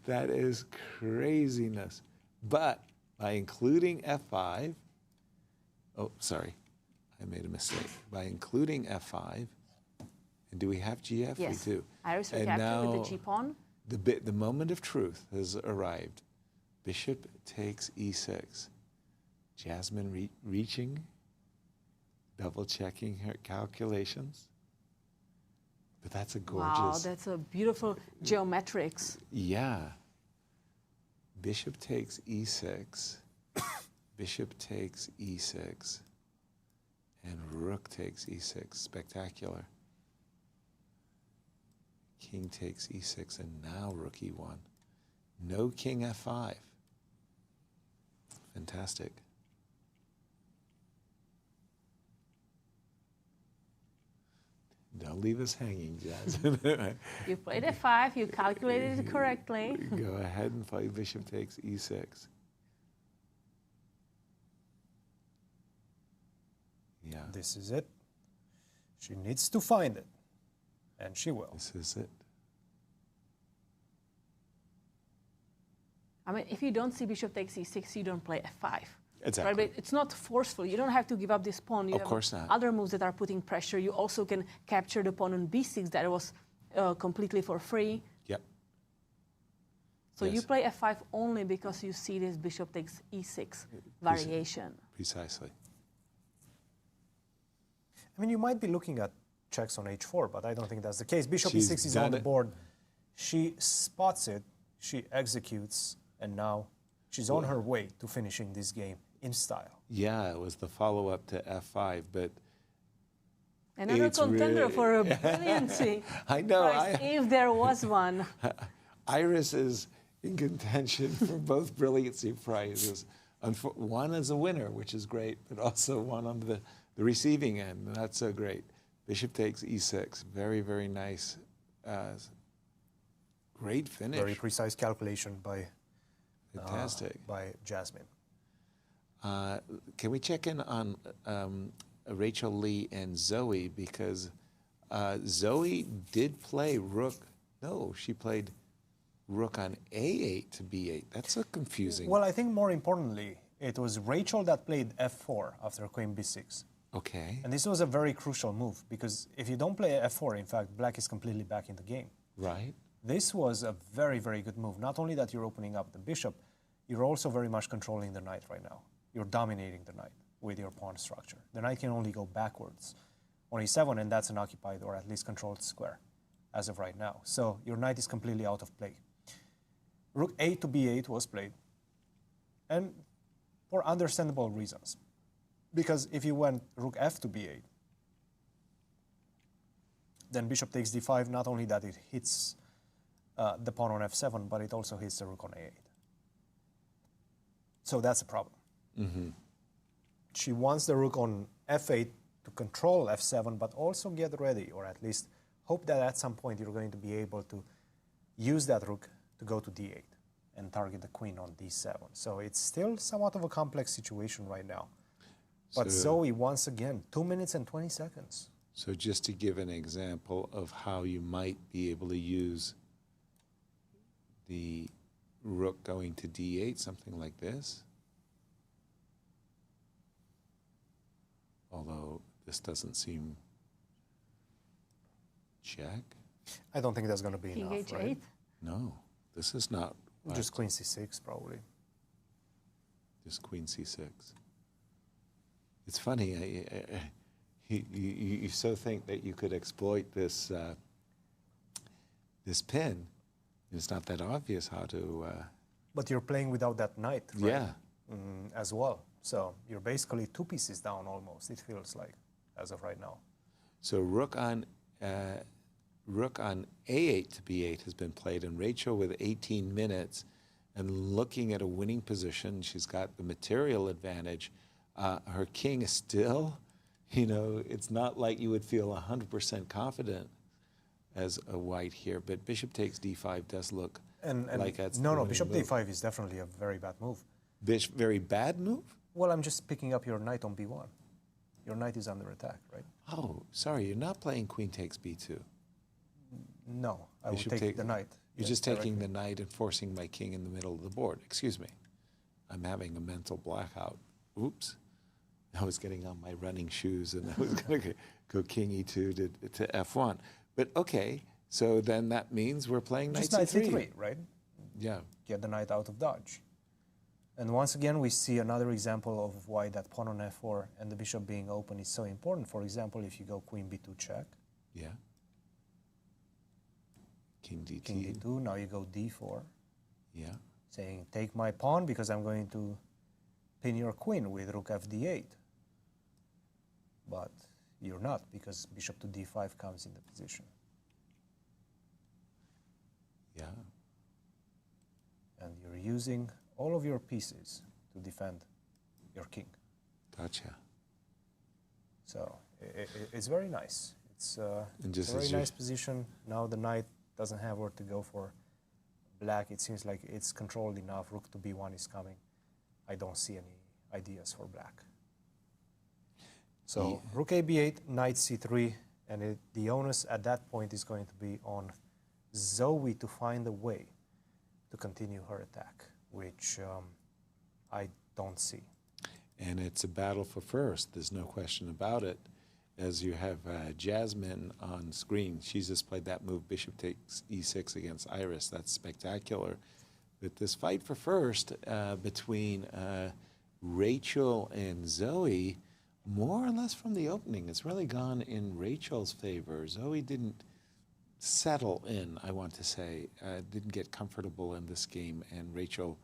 That is craziness. But by including f5, oh, sorry, I made a mistake. By including f5, and do we have gf? Yes. We do. Iris recapture with the g-pawn. The moment of truth has arrived. Bishop takes e6. Jasmine reaching, double-checking her calculations. But that's a gorgeous... Wow, that's a beautiful geometrics. Yeah. Bishop takes e6. Bishop takes e6. And rook takes e6. Spectacular. King takes e6, and now rook e1. No king f5. Fantastic. Don't leave us hanging, Jazz. You played f5, you calculated it correctly. Go ahead and play bishop takes e6. Yeah. This is it. She needs to find it, and she will. This is it. I mean, if you don't see bishop takes e6, you don't play f5. Exactly. Right? But it's not forceful. You don't have to give up this pawn. You Of have course not. other moves that are putting pressure. You also can capture the pawn on b6 that was completely for free. Yep. So Yes. you play f5 only because you see this bishop takes e6 variation. Precisely. I mean, you might be looking at checks on h4, but I don't think that's the case. Bishop She's e6 is done on the it. board. She spots it, she executes, and now she's on her way to finishing this game in style. Yeah, it was the follow-up to f5, but Another it's contender really- for a brilliancy I know. prize, if there was one. Iris is in contention for both brilliancy prizes. One as a winner, which is great, but also one on the receiving end. Not so great. Bishop takes e6. Very, very nice. Great finish. Very precise calculation by Fantastic. by Jasmine. Can we check in on Rachel Lee and Zoe, because Zoe did play rook. No, she played rook on a8 to b8. That's so confusing. Well, I think more importantly, it was Rachel that played f4 after queen b6. Okay. And this was a very crucial move, because if you don't play f4, in fact, black is completely back in the game. Right. This was a very, very good move. Not only that you're opening up the bishop, you're also very much controlling the knight right now. You're dominating the knight with your pawn structure. The knight can only go backwards on e7, and that's an occupied or at least controlled square as of right now. So your knight is completely out of play. Rook a to b8 was played, and for understandable reasons. Because if you went rook f to b8, then bishop takes d5, not only that it hits the pawn on f7, but it also hits the rook on a8. So that's a problem. Mm-hmm. She wants the rook on f8 to control f7, but also get ready, or at least hope that at some point you're going to be able to use that rook to go to d8 and target the queen on d7. So it's still somewhat of a complex situation right now. But So- Zoe, once again, 2 minutes and 20 seconds. So just to give an example of how you might be able to use the rook going to d8, something like this. Although this doesn't seem check. I don't think that's going to be King enough, h8? right? No, this is not. Just queen c6, probably. Just queen c6. It's funny. You so think that you could exploit this this pin. It's not that obvious how to. But you're playing without that knight, right? Yeah. As well. So you're basically 2 pieces down almost, it feels like, as of right now. So rook on a8 to b8 has been played, and Rachel with 18 minutes and looking at a winning position. She's got the material advantage. Her king is still, it's not like you would feel 100% confident as a white here, but bishop takes d5 does look like that's no, the bishop winning move. d5 is definitely a very bad move. Very bad move? Well, I'm just picking up your knight on b1. Your knight is under attack, right? Oh, sorry, you're not playing queen takes b2. No, I would take the knight. You're Yes, just taking directly. the knight and forcing my king in the middle of the board. Excuse me. I'm having a mental blackout. Oops. I was getting on my running shoes and I was going to go king e2 to f1. But okay, so then that means we're playing knight Just knight c3. c3, right? Yeah. Get the knight out of dodge. And once again, we see another example of why that pawn on f4 and the bishop being open is so important. For example, if you go queen b2 check. Yeah. King d2. King d2, now you go d4. Yeah. Saying, take my pawn because I'm going to pin your queen with rook f d8. But you're not, because bishop to d5 comes in the position. Yeah. And you're using all of your pieces to defend your king. Gotcha. So it's very nice. It's a just very as you- nice position. Now the knight doesn't have where to go for black. It seems like it's controlled enough. Rook to b1 is coming. I don't see any ideas for black. So rook a b8, knight c3, and the onus at that point is going to be on Zoe to find a way to continue her attack, which I don't see. And it's a battle for first. There's no question about it. As you have Jasmine on screen, she's just played that move, bishop takes e6 against Iris. That's spectacular. But this fight for first between Rachel and Zoe, more or less from the opening, it's really gone in Rachel's favor. Zoe didn't settle in, I want to say, didn't get comfortable in this game, and Rachel,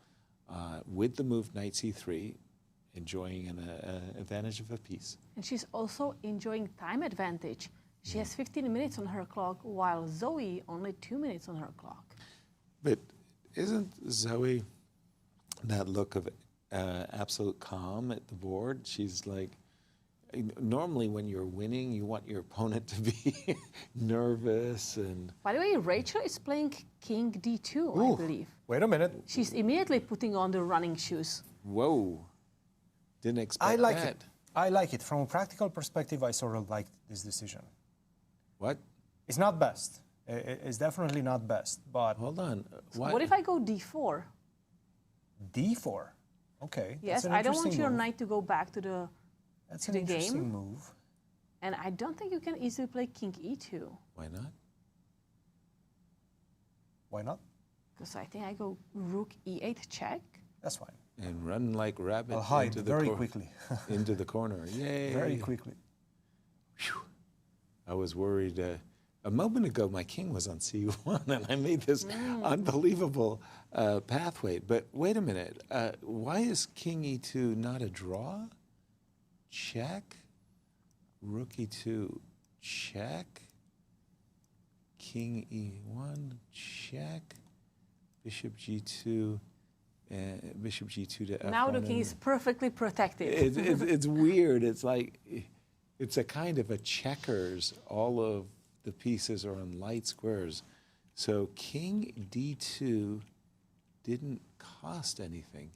with the move knight c3, enjoying an advantage of a piece. And she's also enjoying time advantage. She has 15 minutes on her clock, while Zoe only 2 minutes on her clock. But isn't Zoe that look of absolute calm at the board? She's like, normally when you're winning, you want your opponent to be nervous and... By the way, Rachel is playing king d2, I believe. Wait a minute. She's immediately putting on the running shoes. Whoa. Didn't expect I like that. it. I like it. From a practical perspective, I sort of like this decision. What? It's not best. It's definitely not best, but... Hold on. What if I go d4? D4? Okay. Yes, I don't want your knight to go back to the That's to an the interesting game. move. And I don't think you can easily play king e2. Why not? Why not? Because I think I go rook e8 check. That's fine. And run like rabbit I'll hide into the very quickly. into the corner. Yay. Very quickly. Whew. I was worried. A moment ago, my king was on c1, and I made this unbelievable pathway. But wait a minute. Why is king e2 not a draw? Check. Rook e2, check. King e1, check. Bishop g2. Bishop g2 to f1. Now the king is perfectly protected. It's weird. It's like, it's a kind of a checkers. All of the pieces are on light squares. So king d2 didn't cost anything.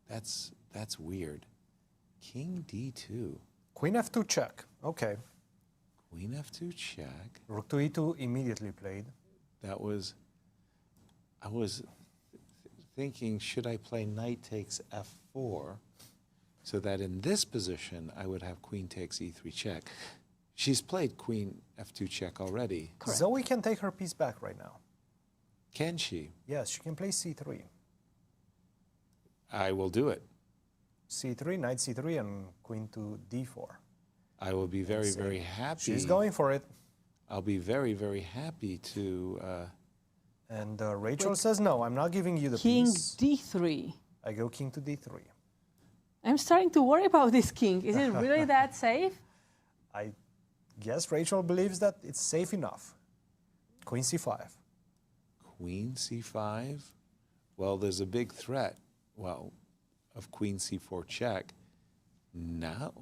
That's weird. King d2. Queen f2 check. Okay. Queen f2 check. Rook to e2 immediately played. That was, I was thinking, should I play knight takes f4 so that in this position I would have queen takes e3 check. She's played queen f2 check already. Correct. Zoe can take her piece back right now. Can she? Yes, she can play c3. I will do it. c3, knight c3, and queen to d4. I will be very, very happy. She's going for it. I'll be very, very happy to... and Rachel says, no, I'm not giving you the King piece. d3. I go king to d3. I'm starting to worry about this king. Is it really that safe? I guess Rachel believes that it's safe enough. Queen c5. Queen c5? Well, there's a big threat, well, of queen c4 check. Now,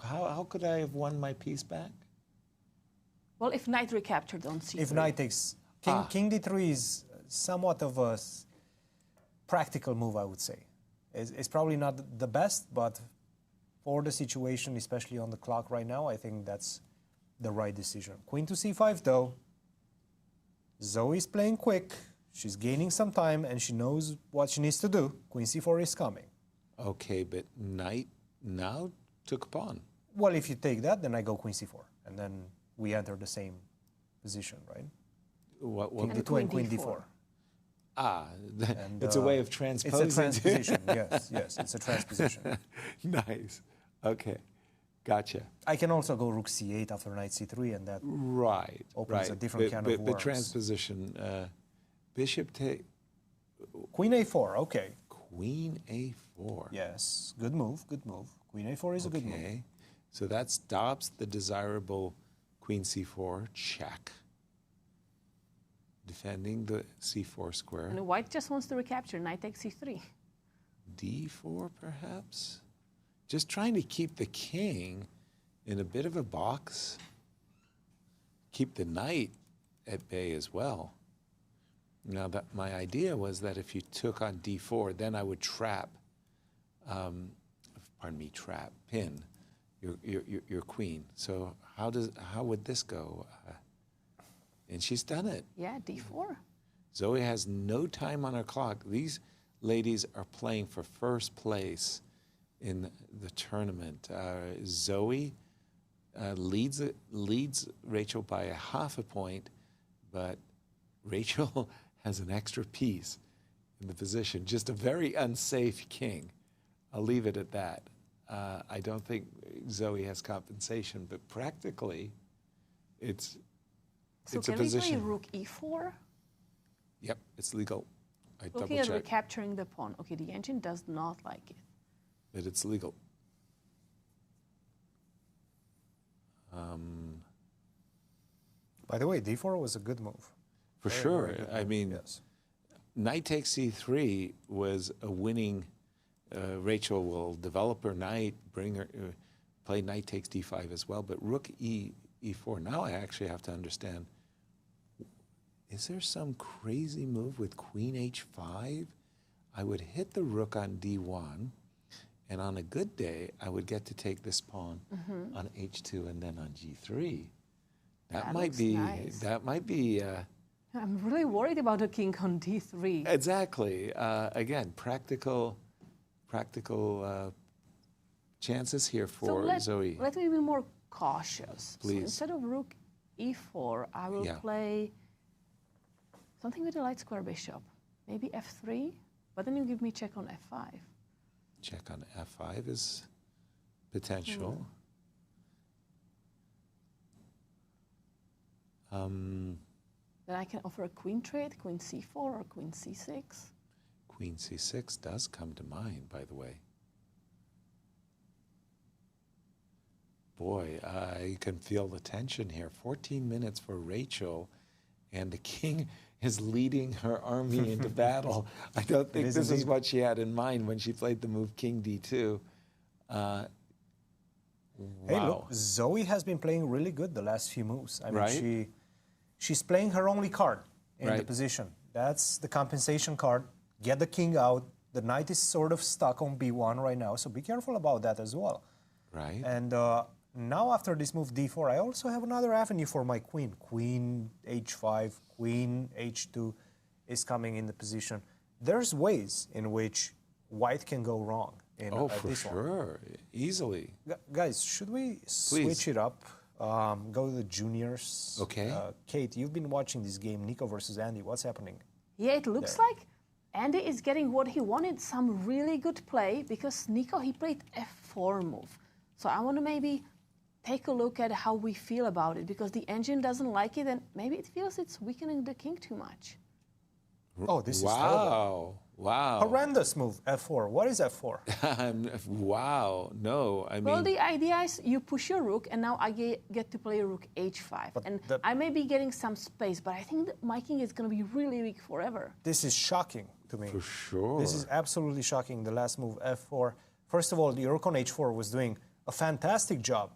how could I have won my piece back? Well, if knight recaptured on c3. If knight takes... King d3 is somewhat of a practical move, I would say. It's probably not the best, but for the situation, especially on the clock right now, I think that's the right decision. Queen to c5, though. Zoe's playing quick. She's gaining some time, and she knows what she needs to do. Queen c4 is coming. Okay, but knight now took a pawn. Well, if you take that, then I go queen c4, and then we enter the same position, right? King d2 and queen d4. Ah, And, it's a way of transposing. It's a transposition, yes, it's a transposition. Nice. Okay, gotcha. I can also go rook c8 after knight c3, and that opens a different can of worms. But transposition, bishop take... Queen a4, okay. Queen a4. Yes, good move, good move. Queen a4 is a good move. Okay, so that stops the desirable queen c4 check, defending the c4 square. And white just wants to recapture, knight takes c3. d4, perhaps? Just trying to keep the king in a bit of a box. keep the knight at bay as well. Now, my idea was that if you took on d4, then I would trap, pin your queen. So how would this go? And she's done it. Yeah, d4. Zoe has no time on her clock. These ladies are playing for first place in the tournament. Zoe leads Rachel by a half a point, but Rachel has an extra piece in the position. Just a very unsafe king. I'll leave it at that. I don't think Zoe has compensation, but practically, it's so a position. So can we play rook e4? Yep, it's legal. I Looking at double-checked. recapturing the pawn. Okay, the engine does not like it. But it's legal. By the way, d4 was a good move. For Very, sure. very good I move, mean, yes. knight takes c3 was a winning. Rachel will develop her knight, bring her, play knight takes d5 as well. But rook e4. Now I actually have to understand. Is there some crazy move with queen h5? I would hit the rook on d1, and on a good day, I would get to take this pawn on h2 and then on g3. That might be. Nice. That might be. I'm really worried about a king on d3. Exactly. Again, practical chances here for Zoe. Let me be more cautious. Please. So instead of rook e4, I will play something with a light square bishop. Maybe f3, but then you give me check on f5. Check on f5 is potential. Then I can offer a queen trade, queen c4 or queen c6. Queen c6 does come to mind, by the way. Boy, I can feel the tension here. 14 minutes for Rachel, and the king is leading her army into battle. I don't think this is what she had in mind when she played the move king d2. Hey, look, Zoe has been playing really good the last few moves. I mean, she's playing her only card in the position. That's the compensation card. Get the king out. The knight is sort of stuck on b1 right now, so be careful about that as well. Right. And now after this move d4, I also have another avenue for my queen. Queen h5, queen h2 is coming in the position. There's ways in which white can go wrong. For sure. Easily. Guys, should we switch it up? Go to the juniors. Okay. Kate, you've been watching this game, Nico versus Andy. What's happening? Yeah, it looks like Andy is getting what he wanted, some really good play, because Nico, he played f4 move. So I want to maybe take a look at how we feel about it, because the engine doesn't like it, and maybe it feels it's weakening the king too much. Oh, this is terrible. Wow. Horrendous move, f4. What is f4? Wow. No, I mean... Well, the idea is you push your rook, and now I get to play rook h5. And I may be getting some space, but I think that my king is going to be really weak forever. This is shocking to me. For sure. This is absolutely shocking, the last move, f4. First of all, the rook on h4 was doing a fantastic job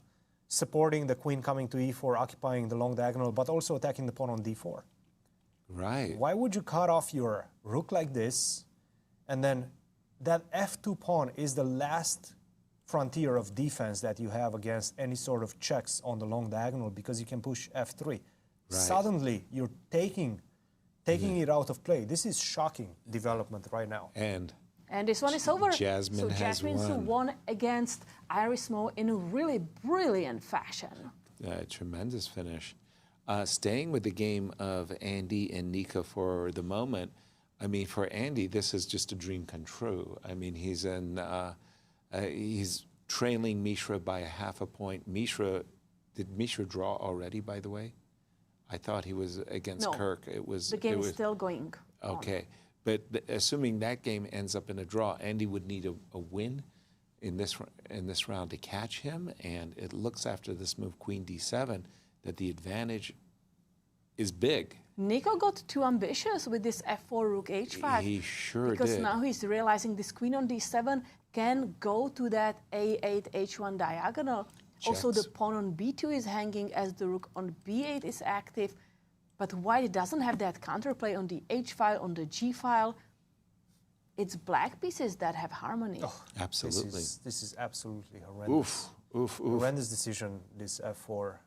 supporting the queen coming to e4, occupying the long diagonal, but also attacking the pawn on d4. Right. Why would you cut off your rook like this, and then that f2 pawn is the last frontier of defense that you have against any sort of checks on the long diagonal, because you can push f3. Right. Suddenly, you're taking it out of play. This is shocking development right now. And this one is over. Jasmine has won against Iris Mo in a really brilliant fashion. Tremendous finish. Staying with the game of Andy and Nico for the moment, I mean, for Andy, this is just a dream come true. I mean, he's trailing Mishra by a half a point. Did Mishra draw already, by the way? I thought he was against Kirk. The game is still going on. Okay. But assuming that game ends up in a draw, Andy would need a win in this round to catch him. And it looks after this move, Queen d7, that the advantage is big. Nico got too ambitious with this f4 rook h5. He sure did. Because now he's realizing this queen on d7 can go to that a8 h1 diagonal. Also, the checks. pawn on b2 is hanging as the rook on b8 is active. But white doesn't have that counterplay on the h file, on the g file. It's black pieces that have harmony. Oh, Absolutely. This is absolutely horrendous. Oof. Horrendous decision, this f4.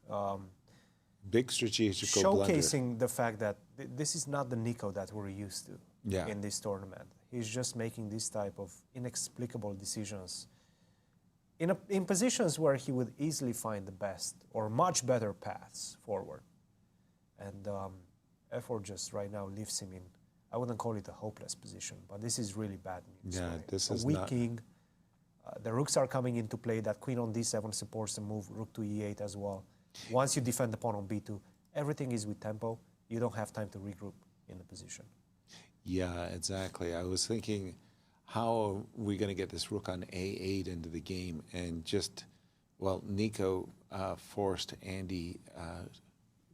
Big strategical blunder. Showcasing the fact that this is not the Nico that we're used to Yeah. in this tournament. He's just making this type of inexplicable decisions in positions where he would easily find the best or much better paths forward. And f4 just right now leaves him in, I wouldn't call it a hopeless position, but this is really bad news. Yeah, right? this A is weak not... king. The rooks are coming into play. That queen on d7 supports the move, rook to e8 as well. Once you defend the pawn on b2, everything is with tempo. You don't have time to regroup in the position. Yeah, exactly. I was thinking, how are we going to get this rook on a8 into the game? And just, well, Nico forced Andy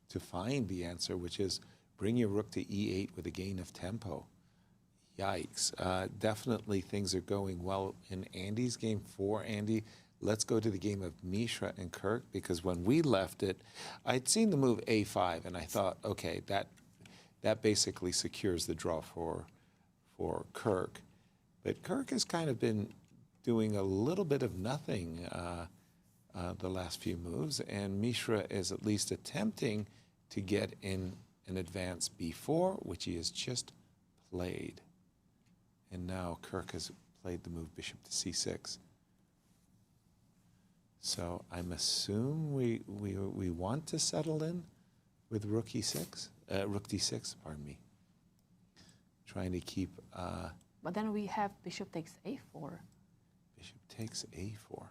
to find the answer, which is bring your rook to e8 with a gain of tempo. Yikes. Definitely things are going well in Andy's game for Andy. Let's go to the game of Mishra and Kirk, because when we left it, I'd seen the move a5, and I thought, okay, that basically secures the draw for Kirk. But Kirk has kind of been doing a little bit of nothing the last few moves, and Mishra is at least attempting to get in an advance b4, which he has just played. And now Kirk has played the move bishop to c6. So I'm assuming we want to settle in with rook e6, rook d6, pardon me. Trying to keep... But then we have bishop takes a4. Bishop takes a4.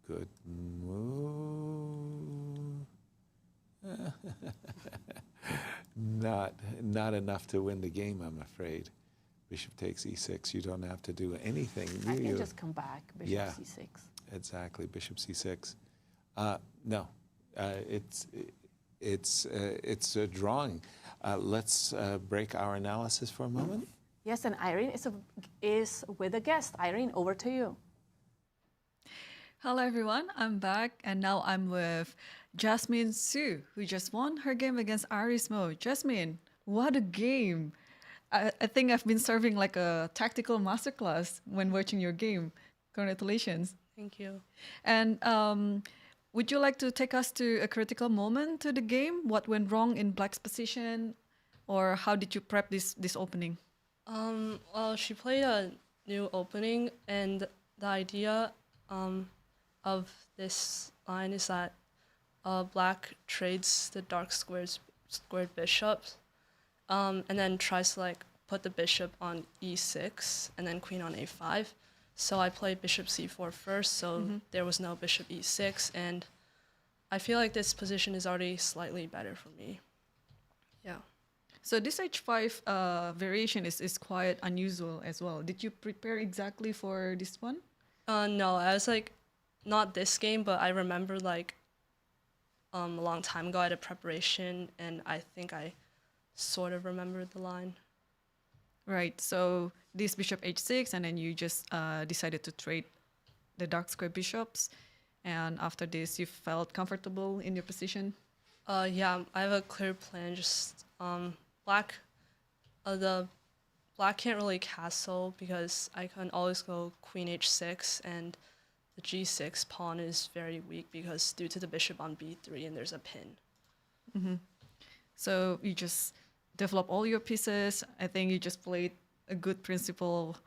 Good move. Not enough to win the game, I'm afraid. Bishop takes e6. You don't have to do anything. I can just come back, bishop c6. Exactly, bishop c6. No, it's a drawing. Let's break our analysis for a moment. Yes, and Irene is with a guest. Irene, over to you. Hello everyone, I'm back and now I'm with Jasmine Su, who just won her game against Arismo. Jasmine, what a game! I think I've been serving like a tactical masterclass when watching your game. Congratulations. Thank you. And would you like to take us to a critical moment to the game? What went wrong in Black's position? Or how did you prep this opening? Well, she played a new opening, and the idea of this line is that Black trades the dark squared bishops, and then tries to like put the bishop on e6 and then queen on a5. So I played bishop c4 first, so there was no bishop e6, and I feel like this position is already slightly better for me. Yeah. So this h5 variation is quite unusual as well. Did you prepare exactly for this one? No, I was like, not this game, but I remember like a long time ago I had a preparation, and I think I sort of remembered the line. Right, so this bishop h6, and then you just decided to trade the dark square bishops, and after this you felt comfortable in your position? Yeah, I have a clear plan. Just Black can't really castle because I can always go queen h6, and the g6 pawn is very weak because due to the bishop on b3 and there's a pin. So you just develop all your pieces. I think you just played a good principle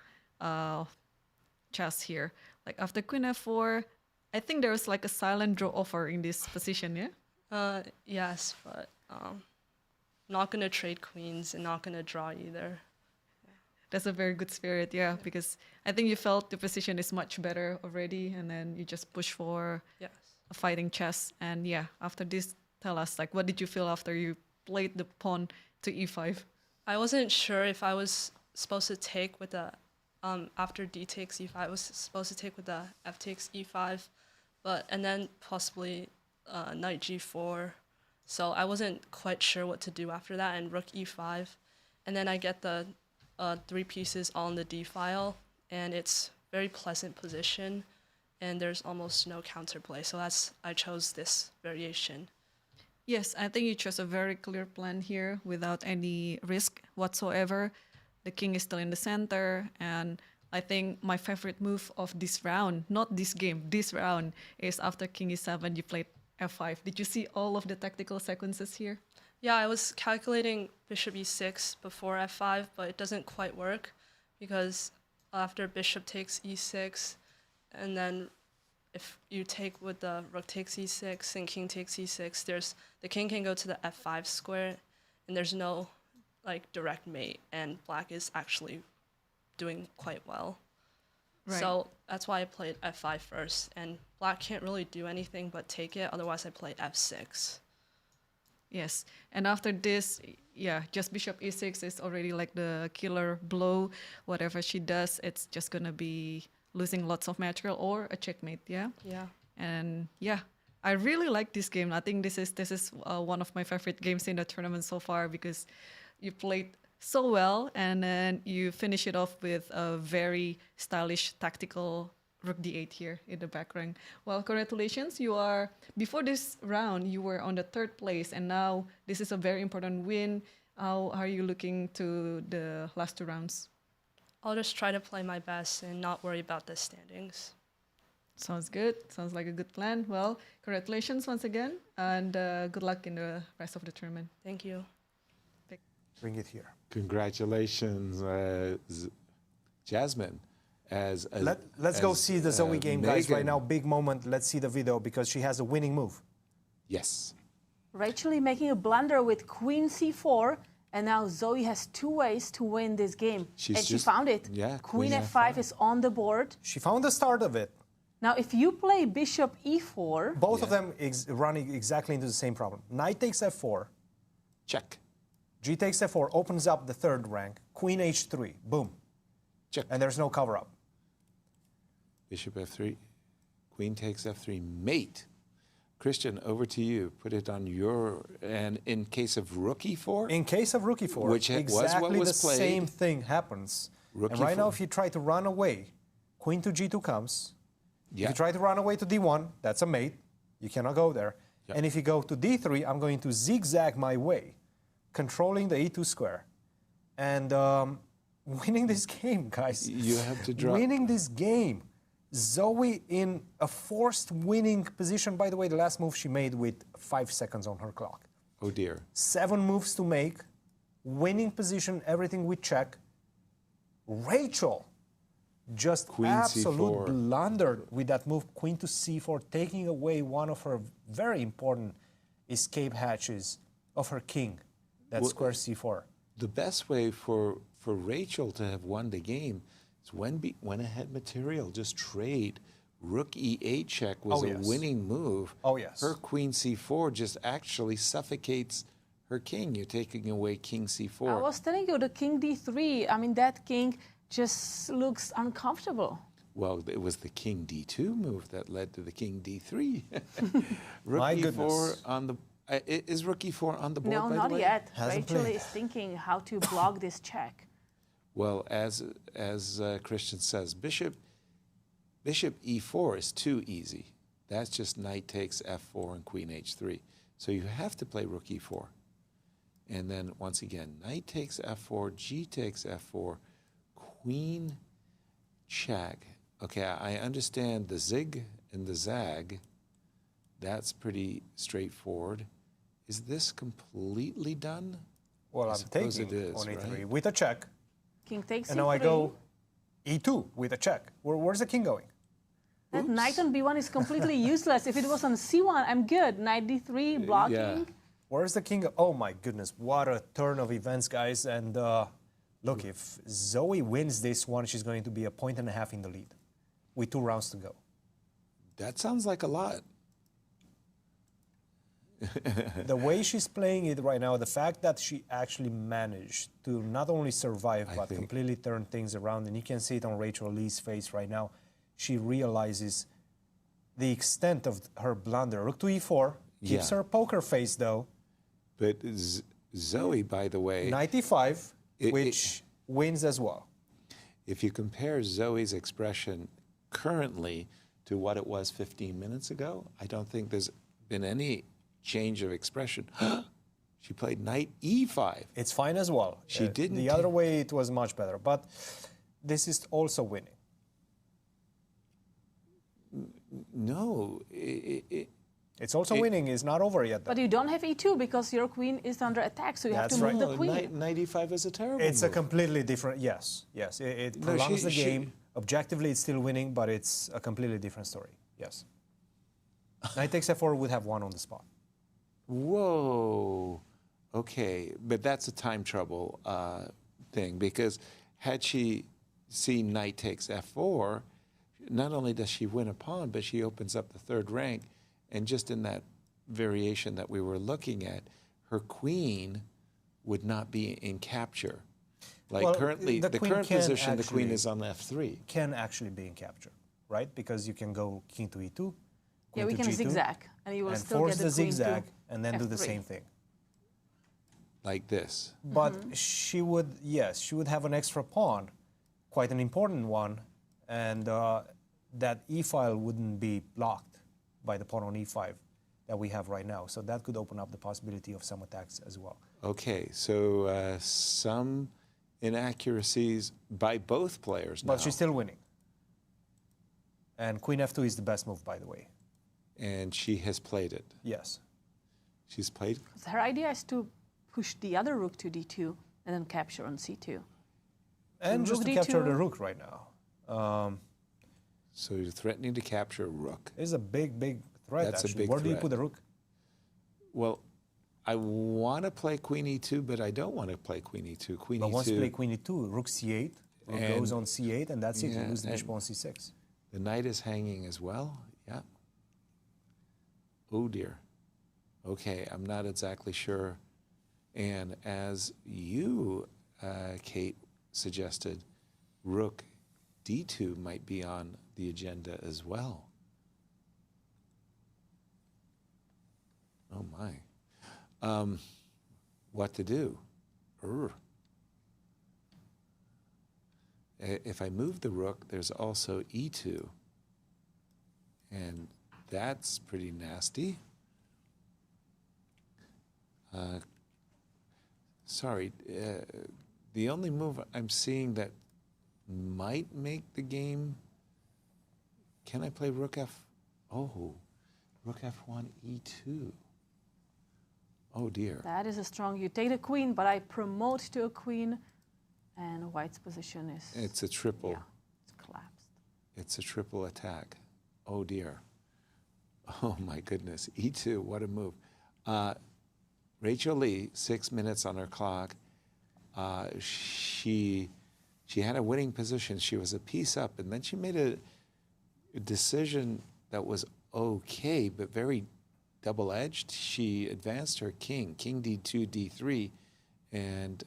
chess here. Like after queen f4, I think there was like a silent draw offer in this position, yeah? Yes, but not gonna trade queens and not gonna draw either. That's a very good spirit, yeah, because I think you felt the position is much better already, and then you just push for a fighting chess. And yeah, after this, tell us, like, what did you feel after you played the pawn to e5? I wasn't sure if I was supposed to take with the, after d takes e5, I was supposed to take with the f takes e5, and then possibly knight g4. So I wasn't quite sure what to do after that, and rook e5. And then I get the 3 pieces all in the d file, and it's very pleasant position. and there's almost no counterplay. So I chose this variation. Yes, I think you chose a very clear plan here without any risk whatsoever. The king is still in the center, and I think my favorite move of this round, not this game, this round, is after king e7, you played f5. Did you see all of the tactical sequences here? Yeah, I was calculating bishop e6 before f5, but it doesn't quite work because after bishop takes e6, and then if you take with the rook takes e6 and king takes e6, the king can go to the f5 square, and there's no like direct mate, and black is actually doing quite well. Right. So that's why I played f5 first, and black can't really do anything but take it, otherwise I played f6. Yes, and after this, yeah, just bishop e6 is already like the killer blow. Whatever she does, it's just gonna be losing lots of material or a checkmate, yeah? Yeah. And yeah, I really like this game. I think this is one of my favorite games in the tournament so far because you played so well and then you finish it off with a very stylish tactical rook d8 here in the back rank. Well, congratulations. Before this round, you were on the 3rd place, and now this is a very important win. How are you looking to the last 2 rounds? I'll just try to play my best and not worry about the standings. Sounds good. Sounds like a good plan. Well, congratulations once again, and good luck in the rest of the tournament. Thank you. Bring it here. Congratulations, Jasmine. Let's go see the Zoe game, guys, right now. Big moment. Let's see the video because she has a winning move. Yes. Rachel making a blunder with queen c4, and now Zoe has 2 ways to win this game. She found it. Yeah, queen f5 is on the board. She found the start of it. Now, if you play bishop e4... Both of them running exactly into the same problem. Knight takes f4. Check. G takes f4, opens up the 3rd rank. Queen h3, boom. Check. And there's no cover-up. Bishop f3, queen takes f3, mate. Cristian, over to you. Put it on your, and in case of rook e4? In case of rook e4, which exactly was the played, same thing happens. Rook and right e4. now, if you try to run away, queen to g2 comes. Yeah. If you try to run away to d1, that's a mate. You cannot go there. Yeah. And if you go to d3, I'm going to zigzag my way, controlling the e2 square. And winning this game, guys. You have to draw. Winning this game. Zoe in a forced winning position. By the way, the last move she made with 5 seconds on her clock. Oh dear. 7 moves to make. Winning position, everything with check. Rachel just queen absolute c4. blundered with that move, queen to c4, taking away one of her very important escape hatches of her king, that square c4. The best way for Rachel to have won the game is when ahead material, just trade. Rook e8 check was a winning move. Oh, yes. Her queen c4 just actually suffocates her king. You're taking away king c4. I was telling you, the king d3, I mean, that king just looks uncomfortable. Well, it was the king d2 move that led to the king d3. Rook My e4 goodness. on the... is rook e4 on the board, No, by not the way? yet. Hasn't Rachel played. is thinking how to block this check. Well, as Cristian says, bishop e4 is too easy. That's just knight takes f4 and queen h3. So you have to play rook e4. And then, once again, knight takes f4, g takes f4, queen check. Okay, I understand the zig and the zag. That's pretty straightforward. Is this completely done? Well, I I'm suppose taking it is, on e3 right? with a check. King takes And now I c3. go e2 with a check. Where's the king going? That knight on b1 is completely useless. If it was on c1, I'm good. Knight d3, blocking. Yeah. Where's the king? Oh my goodness, what a turn of events, guys. And look, if Zoe wins this one, she's going to be a point and a half in the lead with 2 rounds to go. That sounds like a lot. The way she's playing it right now, the fact that she actually managed to not only survive, but completely turn things around, and you can see it on Rachel Lee's face right now, she realizes the extent of her blunder. Rook to e4, keeps her poker face though. But Zoe, by the way... Knight e5, which wins as well. If you compare Zoe's expression currently to what it was 15 minutes ago. I don't think there's been any change of expression. She played knight e5. It's fine as well. She didn't. The other way, it was much better. But this is also winning. No. It's also winning. It's not over yet. Though. But you don't have e2 because your queen is under attack, so you have to move the queen. Knight e5 is a terrible It's move. a completely different, yes. It prolongs the game. Objectively, it's still winning, but it's a completely different story, yes. Knight takes f4 would have won on the spot. Whoa. Okay, but that's a time trouble thing, because had she seen knight takes f4, not only does she win a pawn, but she opens up the third rank, and just in that variation that we were looking at, her queen would not be in capture. Like well, currently, the current position, the queen is on f3. Can actually be in capture, right? Because you can go king to e2, Yeah, we can G2, zigzag, and you will and still force get the queen zigzag, to and then do the F3. same thing. Like this. But she would, yes, she would have an extra pawn, quite an important one, and that e file wouldn't be blocked by the pawn on e5 that we have right now. So that could open up the possibility of some attacks as well. Okay, so some inaccuracies by both players now. But she's still winning. And queen f2 is the best move, by the way. And she has played it. Yes. She's played. Her idea is to push the other rook to d2 and then capture on c2. And so just to capture the rook right now. So you're threatening to capture a rook. It's a big, big threat, That's actually. a big Where threat. do you put the rook? Well, I want to play queen e2, but I don't want to play queen e2. Queen But e2. once you play queen e2, rook c8, rook And- goes on c8, and that's it. yeah, You lose the bishop and- on c6. The knight is hanging as well. Yeah. Oh dear. Okay, I'm not exactly sure. And as you, Kate, suggested, rook d2 might be on the agenda as well. Oh my. What to do? If I move the rook, there's also e2. And that's pretty nasty. Sorry, the only move I'm seeing that might make the game, can I play rook f? Oh, rook f1, e2. Oh dear. That is a strong, you take the queen, but I promote to a queen, and white's position is... It's a triple. Yeah, it's collapsed. It's a triple attack. Oh dear. Oh my goodness. E2, what a move. Rachel Lee, 6 minutes on her clock. She had a winning position. She was a piece up, and then she made a decision that was okay, but very double-edged. She advanced her king d2, d3, and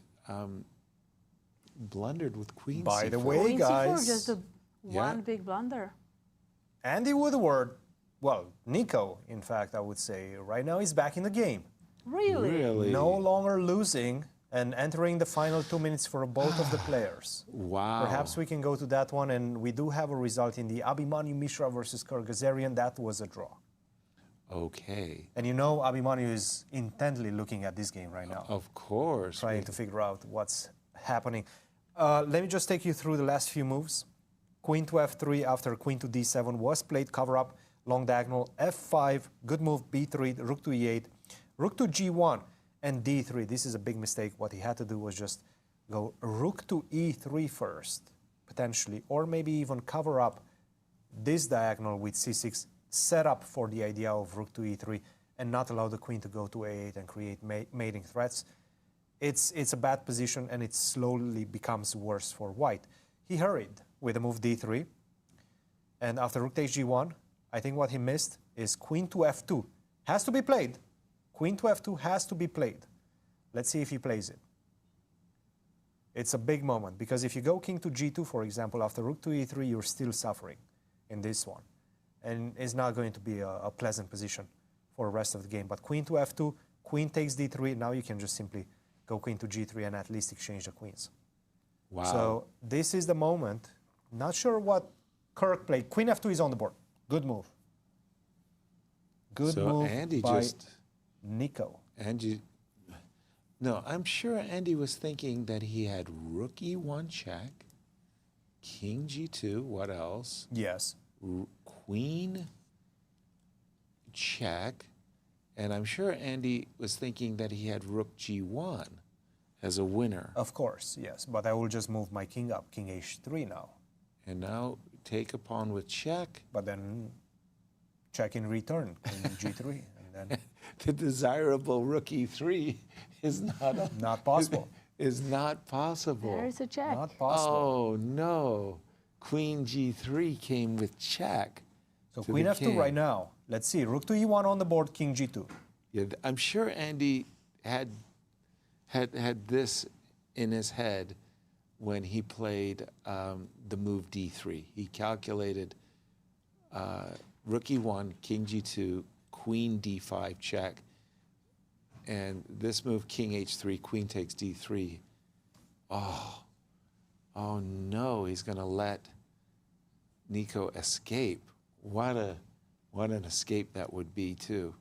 blundered with queen By c4. the way, Queen guys, c4, just the one big blunder. Andy Woodward, well, Nico, in fact, I would say, right now is back in the game. Really? No longer losing and entering the final 2 minutes for both of the players. Wow. Perhaps we can go to that one, and we do have a result in the Abhimanyu Mishra versus Kirk Ghazarian. That was a draw. Okay. And you know Abhimanyu is intently looking at this game right now. Of course. Trying to figure out what's happening. Let me just take you through the last few moves. Queen to f3 after queen to d7 was played, cover up, long diagonal, f5, good move, b3, rook to e8, rook to g1, and d3. This is a big mistake. What he had to do was just go rook to e3 first, potentially, or maybe even cover up this diagonal with c6, set up for the idea of rook to e3, and not allow the queen to go to a8 and create mating threats. It's a bad position, and it slowly becomes worse for white. He hurried with the move d3, and after rook takes g1, I think what he missed is queen to f2. Has to be played. Queen to f2 has to be played. Let's see if he plays it. It's a big moment, because if you go king to g2, for example, after rook to e3, you're still suffering in this one. And it's not going to be a pleasant position for the rest of the game. But queen to f2, queen takes d3, now you can just simply go queen to g3 and at least exchange the queens. Wow. So this is the moment. Not sure what Kirk played. Queen f2 is on the board. Good move. Good so move Andy by just Nico. Andy. No, I'm sure Andy was thinking that he had rook e1 check, king g2. What else? Yes. Queen check, and I'm sure Andy was thinking that he had rook g1 as a winner. Of course, yes. But I will just move my king up, king h3 now. And now take a pawn with check. But then check in return, king g3. And then the desirable rook e3 is not possible. Is not possible. There's a check. Not possible. Oh no. Queen g3 came with check. So queen f2 right now. Let's see, rook to e1 on the board, king g2. Yeah, I'm sure Andy had this in his head when he played the move d3. He calculated rook e1, king g2, queen d5 check, and this move king h3, queen takes d3. Oh no, he's going to let Nico escape. What an escape that would be too.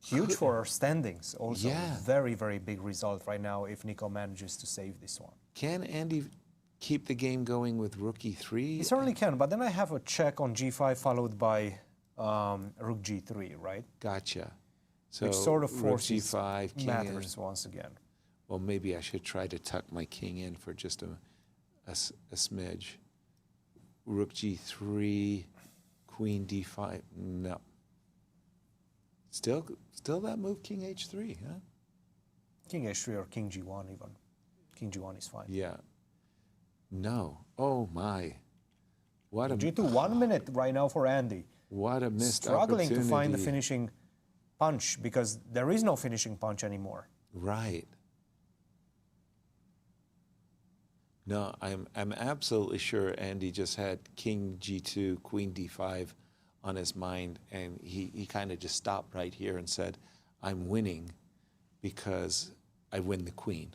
Huge for our standings. Also, yeah. Very, very big result right now if Nico manages to save this one. Can Andy keep the game going with rook e3? He certainly can, but then I have a check on g5 followed by rook g3, right? Gotcha. So which sort of forces g5, king matters once again. Well, maybe I should try to tuck my king in for just a smidge. Rook g3, queen d5. No. Still that move, king h3, huh? King h3 or king g1 even. King g1 is fine. Yeah. No. Oh my. What a g2, 1 minute right now for Andy. What a missed Struggling to find the opportunity. finishing punch because there is no finishing punch anymore. Right. No, I'm absolutely sure Andy just had king g2, queen d5 on his mind, and he kind of just stopped right here and said, I'm winning because I win the queen.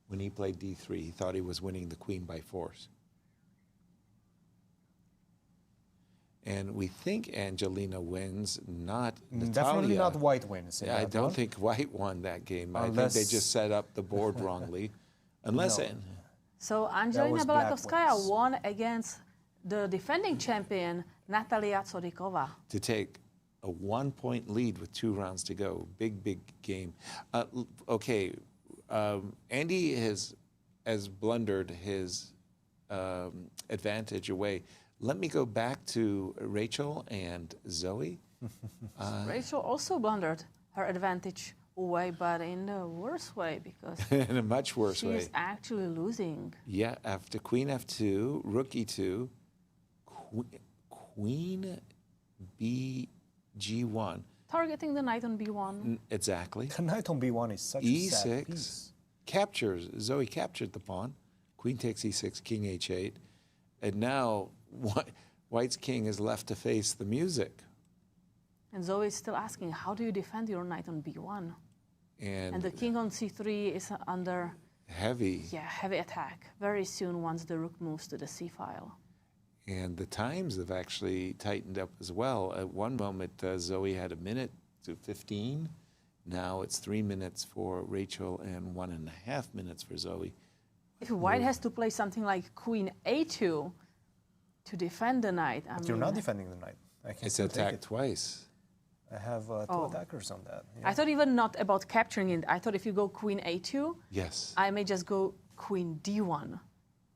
When he played d3, he thought he was winning the queen by force. And we think Angelina wins, not Natalia. Definitely not white wins. Yeah, I don't think white won that game. I think they just set up the board wrongly. Unless So Angelina black Balatovskaya won against the defending champion, Natalia Tsodikova. to take a 1-point lead with 2 rounds to go. Big, big game. Okay, Andy has blundered his advantage away. Let me go back to Rachel and Zoe. Rachel also blundered her advantage away, but in a worse way because In a much worse way. she's actually losing. Yeah, after queen f2, rook e2, queen b g1. Targeting the knight on b1. Exactly. The knight on b1 is such a sad piece. captures, Zoe captured the pawn. Queen takes e6, king h8. And now White's king is left to face the music. And Zoe is still asking, how do you defend your knight on b1? And the king on c3 is under heavy. heavy attack very soon once the rook moves to the c file. And the times have actually tightened up as well. At one moment, Zoe had 1 minute to 15. Now it's 3 minutes for Rachel and 1.5 minutes for Zoe. If White has to play something like queen a2 to defend the knight, But you're not defending the knight. I can It's still take attacked it. twice. I have 2 attackers on that. I thought even not about capturing it. I thought if you go queen a2, Yes. I may just go queen d1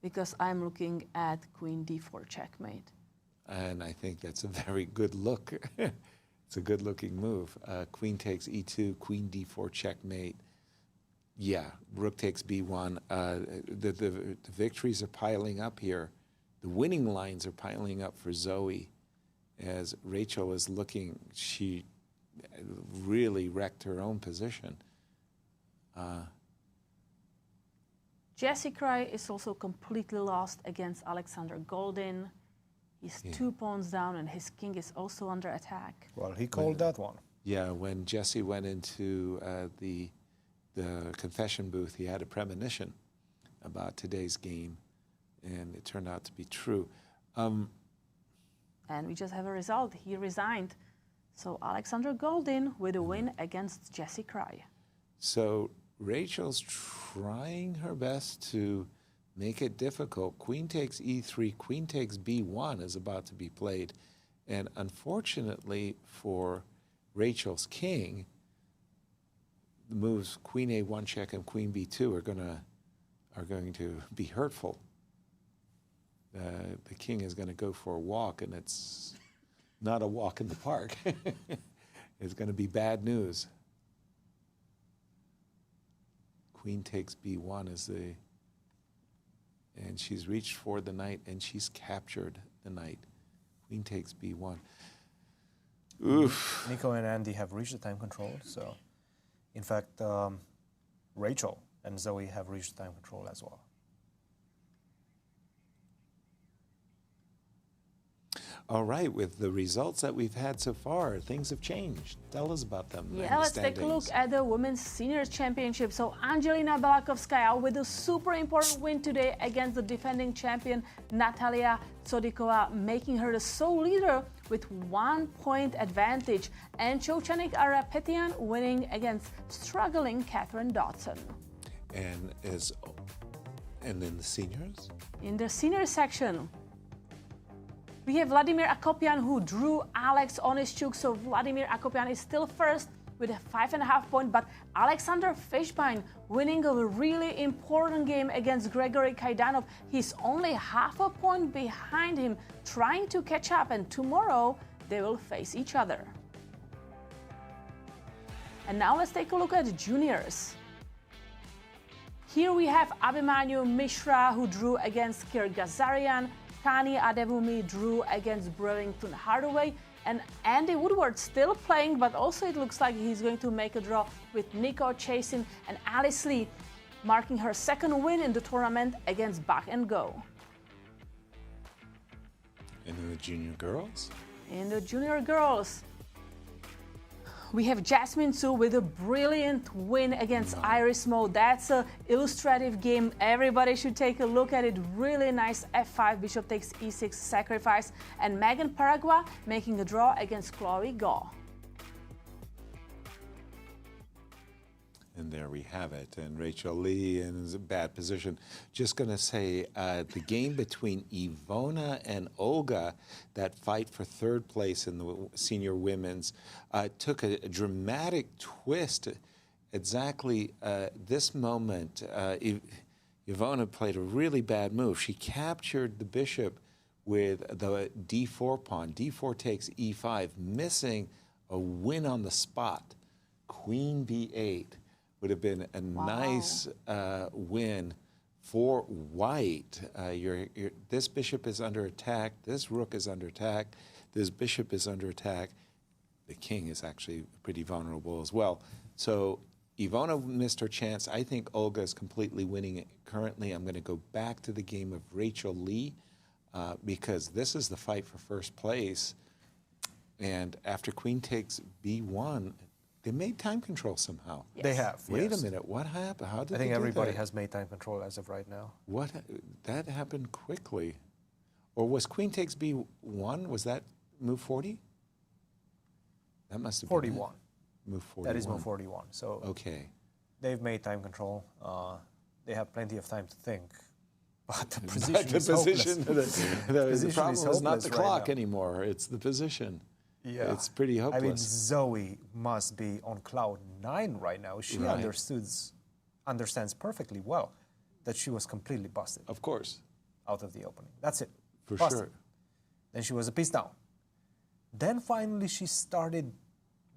because I'm looking at queen d4 checkmate. And I think that's a very good look. It's a good looking move. Queen takes e2, queen d4 checkmate. Yeah, rook takes b1. The victories are piling up here. The winning lines are piling up for Zoe. As Rachel is looking, she really wrecked her own position. Jesse Kraai is also completely lost against Alexander Goldin. He's 2 pawns down and his king is also under attack. Well, he called that one. Yeah, when Jesse went into the confession booth, he had a premonition about today's game, and it turned out to be true. And we just have a result. He resigned. So Alexander Goldin with a win against Jessie Kraai. So Rachel's trying her best to make it difficult. Queen takes e3, queen takes b1 is about to be played. And unfortunately for Rachel's king, the moves queen a1 check and queen b2 are going to be hurtful. The king is going to go for a walk, and it's not a walk in the park. It's going to be bad news. Queen takes b1 is the, and she's reached for the knight, and she's captured the knight. Queen takes b1. Oof. Nico and Andy have reached the time control, so in fact, Rachel and Zoe have reached time control as well. All right, with the results that we've had so far, things have changed. Tell us about them. Yeah, let's take a look at the Women's Seniors Championship. So Angelina Belakovskaya with a super important win today against the defending champion Natalia Sodikova, making her the sole leader with 1 point advantage. And Chochanik Arapetian winning against struggling Catherine Dodson. And then the seniors? In the senior section, we have Vladimir Akopian who drew Alex Onischuk, so Vladimir Akopian is still first with a 5.5 point, but Alexander Fishbein winning a really important game against Gregory Kaidanov. He's only half a point behind him, trying to catch up, and tomorrow they will face each other. And now let's take a look at the juniors. Here we have Abhimanyu Mishra who drew against Kirk Ghazarian. Tani Adewumi drew against Burlington Hardaway, and Andy Woodward still playing, but also it looks like he's going to make a draw with Nico, Chasin, and Alice Lee, marking her second win in the tournament against Bach Ngo. And in the junior girls? In the junior girls, we have Jasmine Su with a brilliant win against Iris Mo. That's an illustrative game. Everybody should take a look at it. Really nice f5, bishop takes e6 sacrifice. And Megan Paragua making a draw against Chloe Go. And there we have it. And Rachel Lee in a bad position. Just going to say the game between Ivona and Olga, that fight for third place in the senior women's, took a dramatic twist. Exactly this moment, Ivona played a really bad move. She captured the bishop with the d4 pawn. d4 takes e5, missing a win on the spot. Queen b8. Would have been a nice win for white. This bishop is under attack. This rook is under attack. This bishop is under attack. The king is actually pretty vulnerable as well. So Ivona missed her chance. I think Olga is completely winning it currently. I'm going to go back to the game of Rachel Lee because this is the fight for first place. And after queen takes b1, they made time control somehow. Yes. They have. Wait a minute. What happened? How did I think they do everybody that? has made time control as of right now. What? That happened quickly. Or was queen takes b1? Was that move 40? That must have 41. been it. Move 41. That is move 41. So okay. They've made time control. They have plenty of time to think. But the position is the problem is not the clock anymore. It's the position. Yeah. It's pretty hopeless. I mean, Zoe must be on cloud 9 right now. She understands perfectly well that she was completely busted. Of course. Out of the opening. That's it. For busted. sure. Then she was a piece down. Then finally she started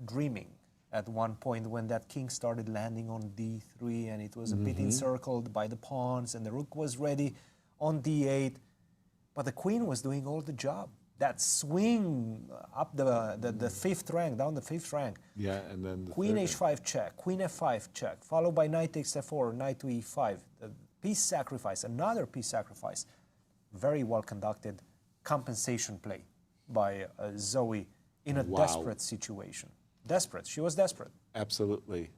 dreaming at one point when that king started landing on d3 and it was a bit encircled by the pawns and the rook was ready on d8. But the queen was doing all the job. That swing up the fifth rank, down the fifth rank. Yeah, and then queen h5 check, queen f5 check, followed by knight takes f4, knight to e5. The piece sacrifice, another piece sacrifice. Very well conducted compensation play by Zoe in a desperate situation. Desperate. She was desperate. Absolutely.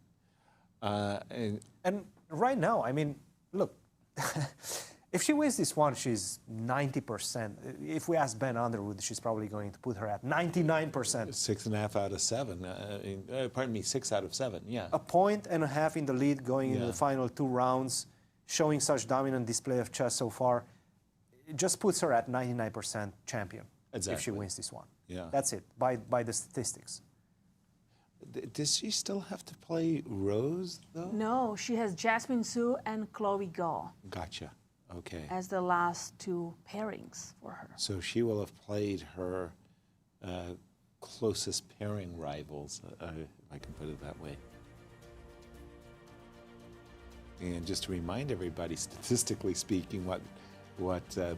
And right now, I mean, look, If she wins this one, she's 90%. If we ask Ben Underwood, she's probably going to put her at 99%. 6.5 out of 7. Pardon me, 6 out of 7, yeah. A point and a half in the lead going into the final 2 rounds, showing such dominant display of chess so far. It just puts her at 99% champion if she wins this one. Yeah. That's it, by the statistics. Does she still have to play Rose, though? No, she has Jasmine Su and Chloe Go. Gotcha. Okay. As the last 2 pairings for her. So she will have played her closest pairing rivals, if I can put it that way. And just to remind everybody, statistically speaking, what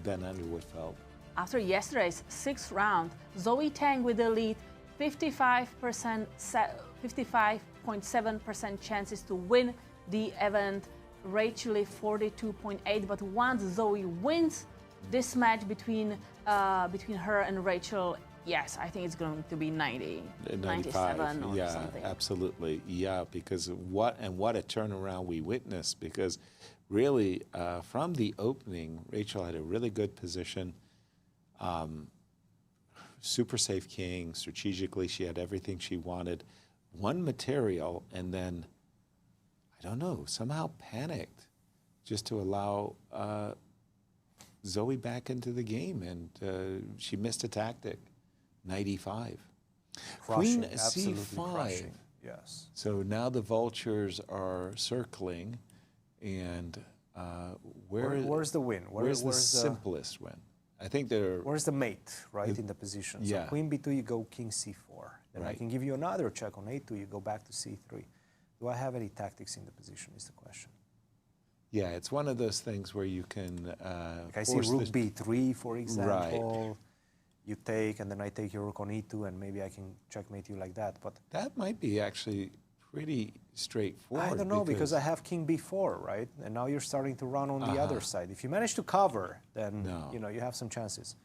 Ben Underwood felt. After yesterday's 6th round, Zoe Tang with the lead, 55.7% chances to win the event. Rachel Lee 42.8, but once Zoe wins this match between her and Rachel, yes, I think it's going to be 90, 97 or yeah, something. Absolutely, yeah. Because what a turnaround we witnessed. Because really, from the opening, Rachel had a really good position. Super safe king. Strategically, she had everything she wanted. One material, and then, I don't know, somehow panicked just to allow Zoe back into the game, and she missed a tactic. Knight e5. Crushing, Queen absolutely c5. crushing, yes. So now the vultures are circling, and where's the win? Where's the simplest win? I think they're... Where's the mate, right, in the position? Yeah. So queen b2, you go king c4. Then I Right. can give you another check on a2, you go back to c3. Do I have any tactics in the position is the question. Yeah, it's one of those things where you can... Like I see rook b3, for example. Right. You take, and then I take your rook on e2, and maybe I can checkmate you like that. But that might be actually pretty straightforward. I don't know, because I have king b4, right? And now you're starting to run on the other side. If you manage to cover, then you know you have some chances.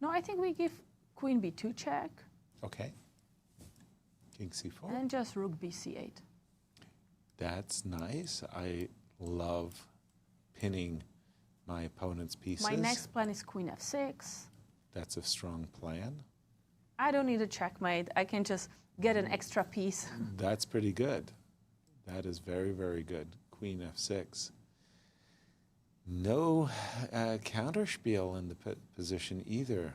No, I think we give queen b2 check. Okay. King c4. And just rook bc8. That's nice. I love pinning my opponent's pieces. My next plan is queen f6. That's a strong plan. I don't need a checkmate. I can just get an extra piece. That's pretty good. That is very, very good. Queen f6. No counterspiel in the position either.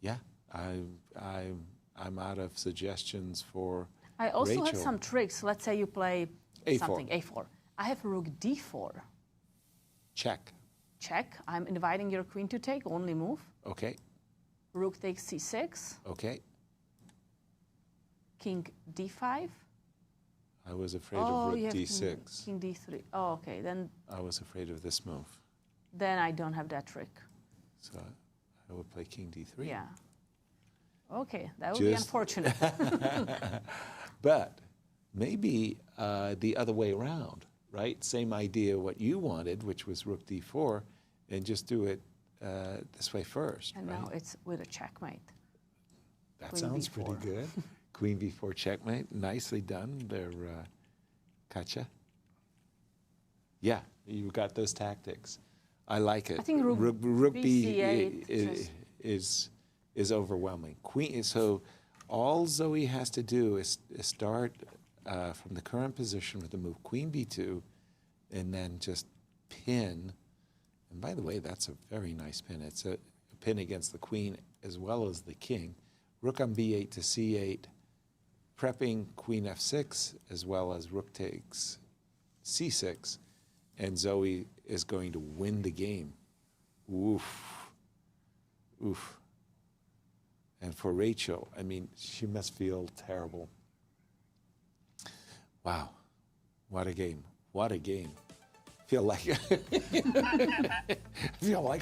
Yeah, I'm out of suggestions for I also Rachel. have some tricks. Let's say you play A4. something, a4. I have rook d4. Check. Check. I'm inviting your queen to take, only move. Okay. Rook takes c6. Okay. King d5. I was afraid of rook d6. King d3. Oh, okay. Then I was afraid of this move. Then I don't have that trick. So I would play king d3. Yeah. Okay, that would be unfortunate. But maybe the other way around, right? Same idea what you wanted, which was rook d4, and just do it this way first. And right? now it's with a checkmate. That Queen sounds b4. pretty good. Queen b4 checkmate. Nicely done there, Katja. Yeah, you got those tactics. I like it. I think rook b c8 is overwhelming. Queen. So all Zoe has to do is start from the current position with the move queen b2, and then just pin. And by the way, that's a very nice pin. It's a pin against the queen as well as the king. Rook on b8 to c8, prepping queen f6 as well as rook takes c6, and Zoe is going to win the game. Oof. Oof. And for Rachel, I mean, she must feel terrible. Wow. What a game. What a game. Feel like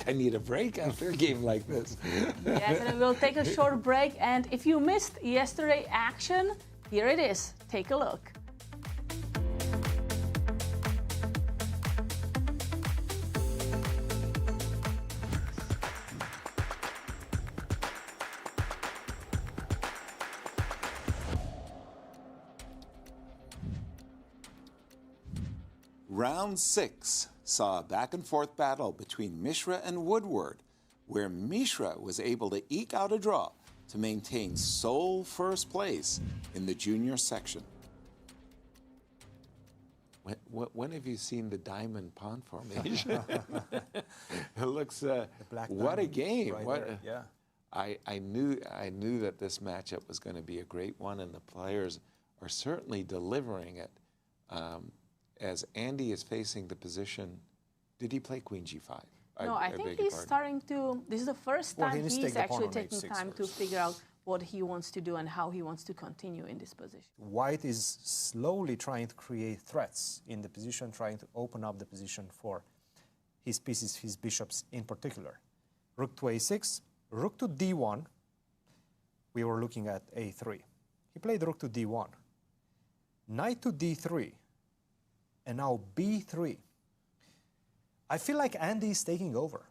I need a break after a game like this. Yes, and we'll take a short break. And if you missed yesterday action, here it is. Take a look. Round 6 saw a back-and-forth battle between Mishra and Woodward, where Mishra was able to eke out a draw to maintain sole first place in the junior section. When have you seen the diamond pawn formation? It looks, what a game. Right yeah. I knew that this matchup was going to be a great one, and the players are certainly delivering it. As Andy is facing the position, did he play Queen G5? No, I think he's starting to, this is the first time he's actually taking time to figure out what he wants to do and how he wants to continue in this position. White is slowly trying to create threats in the position, trying to open up the position for his pieces, his bishops in particular. Rook to A6, rook to D1. We were looking at A3. He played rook to D1. Knight to D3. And now B3. I feel like Andy is taking over.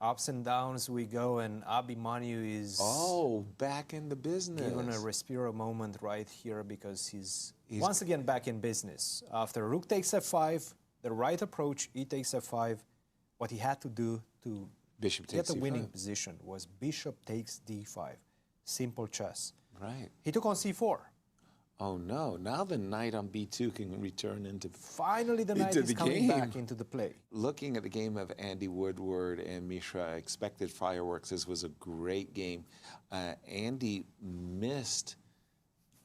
Ups and downs we go, and Abhimanyu is back in the business. Given a Respiro moment right here because he's once again back in business. After rook takes F5, the right approach, e takes F5, what he had to do to get the winning position was bishop takes D5. Simple chess. Right. He took on C4. Oh no, now the knight on B2 can return into Finally the knight is coming back into the play. Looking at the game of Andy Woodward and Mishra, expected fireworks. This was a great game. Andy missed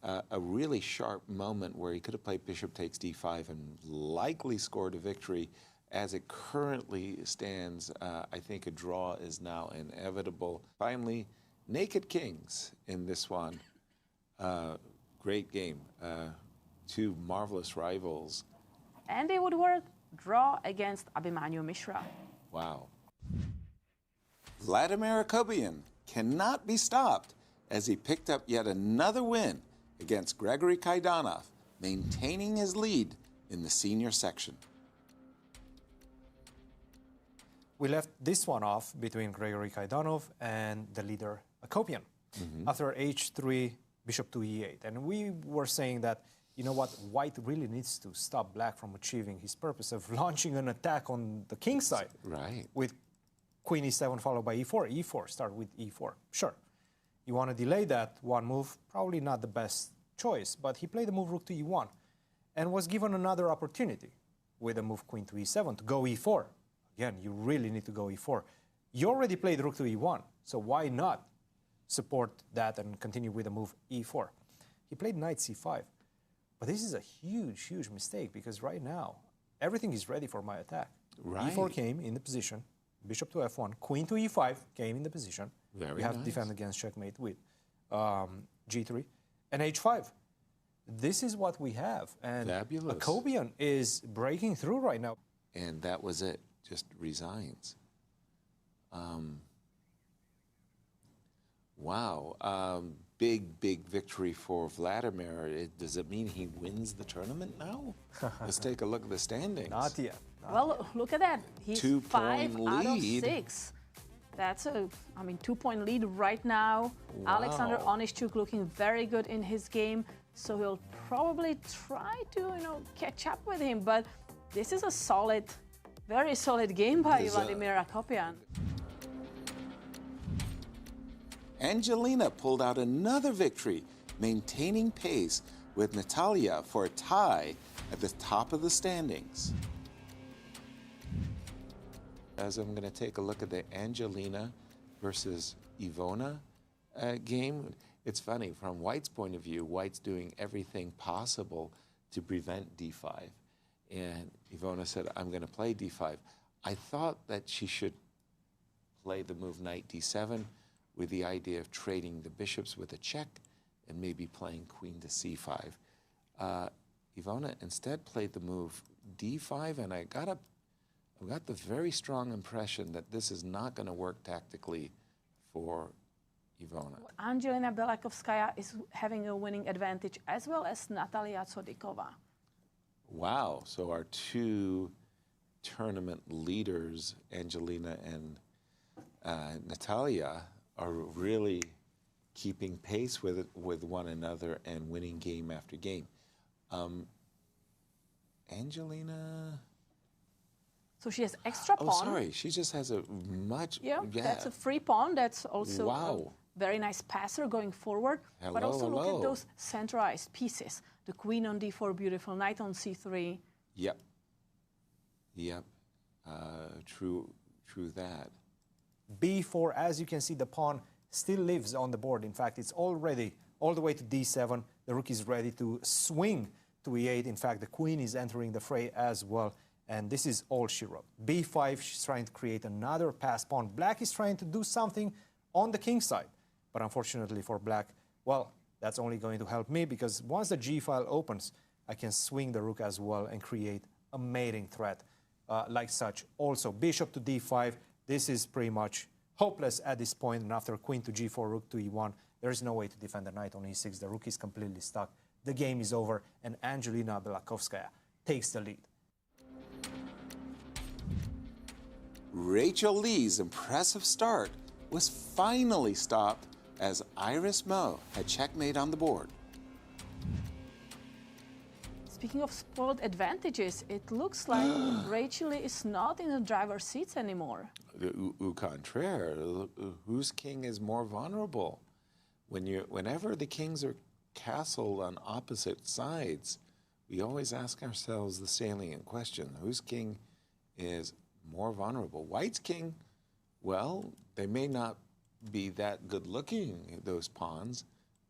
a really sharp moment where he could have played bishop takes D5 and likely scored a victory. As it currently stands, I think a draw is now inevitable. Finally, naked kings in this one. Great game. Two marvelous rivals. Andy Woodward draw against Abhimanyu Mishra. Wow. Vladimir Akopian cannot be stopped as he picked up yet another win against Gregory Kaidanov, maintaining his lead in the senior section. We left this one off between Gregory Kaidanov and the leader Akopian. After H3, bishop to E8. And we were saying that, you know what, white really needs to stop black from achieving his purpose of launching an attack on the king side. Right. With queen E7 followed by E4. E4, start with E4. Sure. You want to delay that one move, probably not the best choice, but he played the move rook to E1 and was given another opportunity with the move queen to E7 to go E4. Again, you really need to go E4. You already played rook to E1, so why not support that and continue with the move E4. He played knight C5. But this is a huge, huge mistake because right now, everything is ready for my attack. Right. E4 came in the position, bishop to F1, queen to E5 came in the position. Very we have to defend against checkmate with G3 and H5. This is what we have. And Fabulous. Akopian is breaking through right now. And that was it, just resigns. Wow, big victory for Vladimir. Does it mean he wins the tournament now? Let's take a look at the standings. Not yet. Well, look at that. He's 2-point 5 out of lead. 6. That's a, 2-point lead right now. Wow. Alexander Onischuk looking very good in his game, so he'll probably try to, catch up with him. But this is a solid, very solid game by Vladimir Akopian. Angelina pulled out another victory, maintaining pace with Natalia for a tie at the top of the standings. As I'm going to take a look at the Angelina versus Ivona game, it's funny, from White's point of view, White's doing everything possible to prevent D5. And Ivona said, I'm going to play D5. I thought that she should play the move knight D7, with the idea of trading the bishops with a check and maybe playing queen to C5. Ivona instead played the move D5, and I got the very strong impression that this is not going to work tactically for Ivona. Angelina Belakovskaya is having a winning advantage, as well as Natalia Tsodikova. Wow, so our two tournament leaders, Angelina and Natalia, are really keeping pace with one another and winning game after game. Angelina. So she has extra pawn. Oh, sorry. She just has a much. Yeah, that's a free pawn. That's also wow. a very nice passer going forward. Hello, but also look hello. at those centralized pieces. The queen on d4, beautiful. Knight on c3. Yep. Yep. True that. b4, as you can see, the pawn still lives on the board. In fact, it's already all the way to d7. The rook is ready to swing to e8. In fact, the queen is entering the fray as well. And this is all she wrote. b5, she's trying to create another passed pawn. Black is trying to do something on the king side. But unfortunately for black, well, that's only going to help me because once the g file opens, I can swing the rook as well and create a mating threat like such. Also, bishop to d5. This is pretty much hopeless at this point. And after queen to g4, rook to e1, there is no way to defend the knight on e6. The rook is completely stuck. The game is over, and Angelina Belakovskaya takes the lead. Rachel Lee's impressive start was finally stopped as Iris Mo had checkmate on the board. Speaking of spoiled advantages, it looks like Rachel Lee is not in the driver's seats anymore. Au contraire, whose king is more vulnerable? Whenever the kings are castled on opposite sides, we always ask ourselves the salient question: whose king is more vulnerable? White's king, well, they may not be that good looking, those pawns,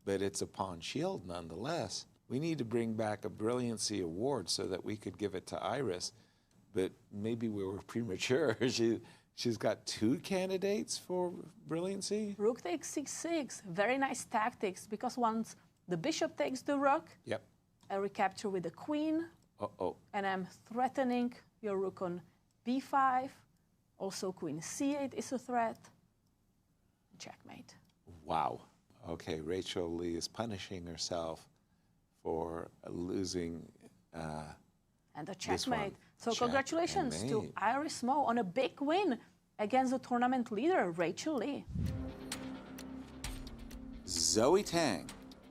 but it's a pawn shield nonetheless. We need to bring back a brilliancy award so that we could give it to Iris, but maybe we were premature. She's got two candidates for brilliancy. Rook takes c6, very nice tactics, because once the bishop takes the rook, yep, I recapture with the queen, and I'm threatening your rook on b5. Also, queen c8 is a threat. Checkmate. Wow. Okay, Rachel Lee is punishing herself for losing and a checkmate. So congratulations to Iris Mo on a big win against the tournament leader, Rachel Lee. Zoe Tang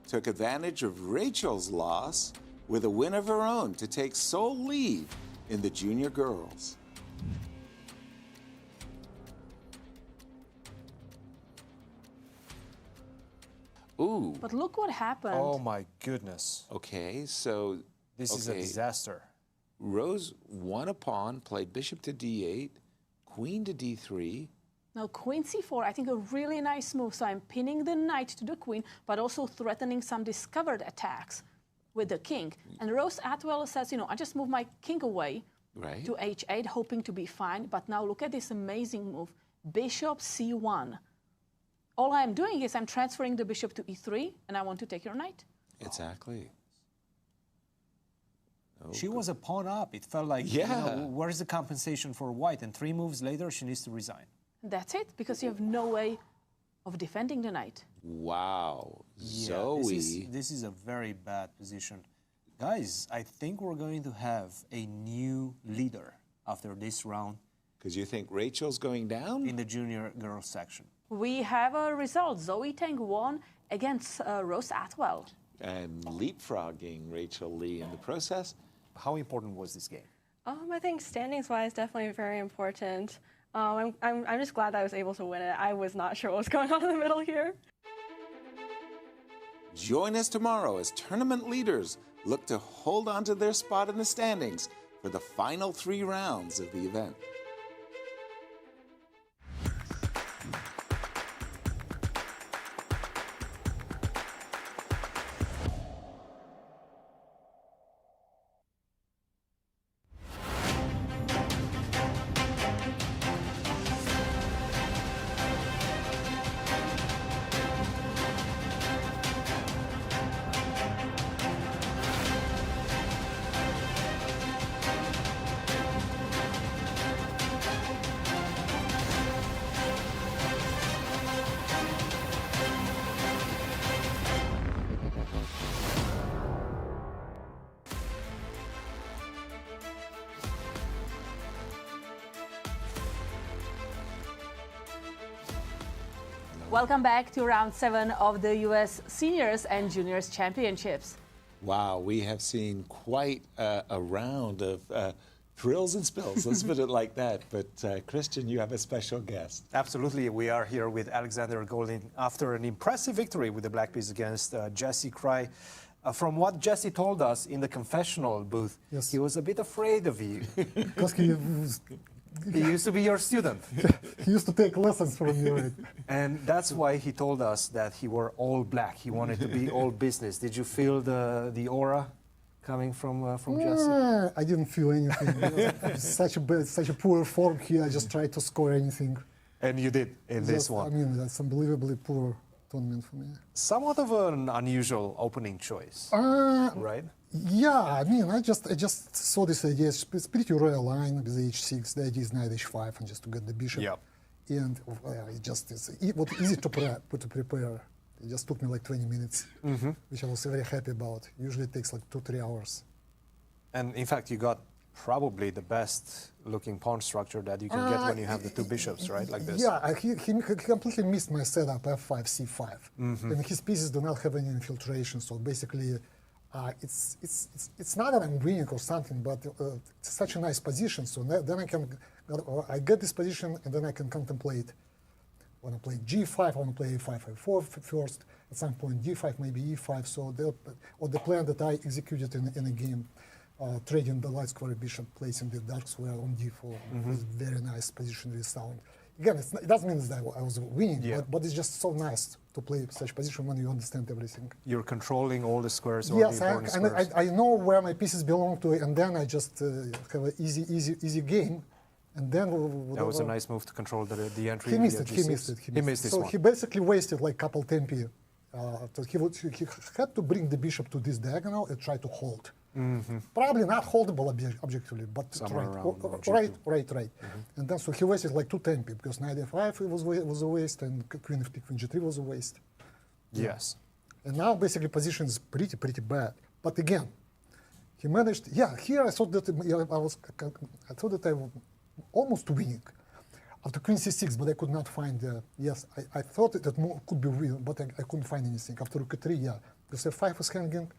took advantage of Rachel's loss with a win of her own to take sole lead in the junior girls. Ooh. But look what happened. Oh my goodness. Okay, so this is a disaster. Rose won a pawn, played bishop to d8, queen to d3. Now queen c4, I think a really nice move. So I'm pinning the knight to the queen, but also threatening some discovered attacks with the king. And Rose Atwell says, I just moved my king away to h8, hoping to be fine. But now look at this amazing move, bishop c1. All I'm doing is I'm transferring the bishop to e3, and I want to take your knight. Exactly. She was a pawn up. It felt like, where's the compensation for white? And 3 moves later, she needs to resign. That's it, because you have no way of defending the knight. Wow. Yeah, Zoe. This is a very bad position. Guys, I think we're going to have a new leader after this round. Because you think Rachel's going down? In the junior girls section. We have a result. Zoe Tang won against Rose Atwell. And leapfrogging Rachel Lee in the process. How important was this game? I think standings-wise, definitely very important. I'm just glad that I was able to win it. I was not sure what was going on in the middle here. Join us tomorrow as tournament leaders look to hold on to their spot in the standings for the final 3 rounds of the event. Welcome back to round 7 of the US Seniors and Juniors Championships. Wow, we have seen quite a round of thrills and spills, let's put it like that. But Cristian, you have a special guest. Absolutely, we are here with Alexander Goldin after an impressive victory with the Black Piece against Jesse Kraai. From what Jesse told us in the confessional booth, he was a bit afraid of you. Because he used to be your student. He used to take lessons from you. Right? And that's why he told us that he wore all black. He wanted to be all business. Did you feel the aura coming from Jesse? I didn't feel anything. such a poor form here. I just tried to score anything. And you did in this one. I mean, that's unbelievably poor tournament for me. Somewhat of an unusual opening choice, right? Yeah, I mean, I just saw this idea. It's pretty royal line with h6. The idea is knight h5 and just to get the bishop. Yep. And it just is easy to prepare. It just took me like 20 minutes, which I was very happy about. Usually it takes like 2-3 hours. And in fact, you got probably the best looking pawn structure that you can get when you have the two bishops, right? Like this. Yeah, he completely missed my setup, f5, c5. And his pieces do not have any infiltration, so basically it's not that I'm winning or something, but it's such a nice position, so then I get this position and then I can contemplate. I want to play g5, I want to play a5, a4 first, at some point d5, maybe e5, so the plan that I executed in a game, trading the light square bishop, placing the dark square on d4, was very nice position, very sound. Again, it doesn't mean that I was winning, but it's just so nice to play such position when you understand everything. You're controlling all the squares. Yes, I know where my pieces belong to, and then I just have an easy game. And then that was a nice move to control the entry. He missed it. So he basically wasted like couple tempi. So he had to bring the bishop to this diagonal and try to hold. Probably not holdable objectively, but right. And then so he wasted like 2 tempi because knight f5 was a waste and queen f2, queen g3 was a waste. Yes. And now basically position is pretty bad. But again, he managed. Yeah, here I thought that I was almost winning after queen c6, but I could not find the. Yes, I thought that move could be win, but I couldn't find anything. After rook e3, yeah, because f5 was hanging.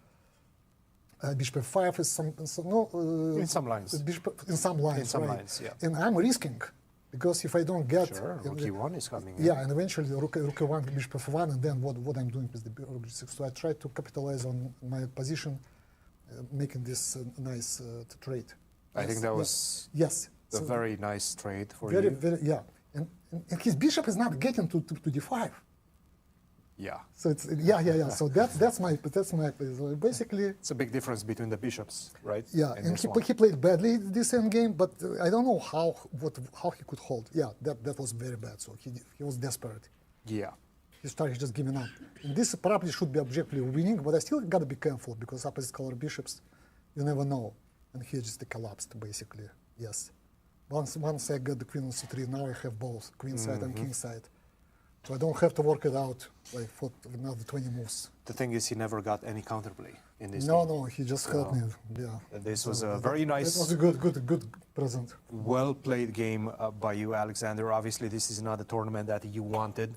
Bishop f5 is in some lines. Bishop in some lines. In some lines, yeah. And I'm risking because if I don't get. Sure, rook e1 is coming. Yeah, and eventually rook e1, bishop f1, and then what I'm doing with the rook g6. So I tried to capitalize on my position, making this nice trade. I think that was. Yes. A very nice trade for you. Yeah. And his bishop is not getting to d5. Yeah. So it's So that's my basically. It's a big difference between the bishops, right? Yeah, and he played badly this endgame, but I don't know how he could hold. Yeah, that was very bad. So he was desperate. Yeah. He started just giving up. And this probably should be objectively winning, but I still gotta be careful because opposite color bishops, you never know. And he just collapsed basically. Yes. Once I got the queen on c3, now I have both queen side and king side. So I don't have to work it out like for another 20 moves. The thing is, he never got any counterplay in this game. No, he just helped me. Yeah. This was a very nice. It was a good present. Well played game by you, Alexander. Obviously, this is not the tournament that you wanted.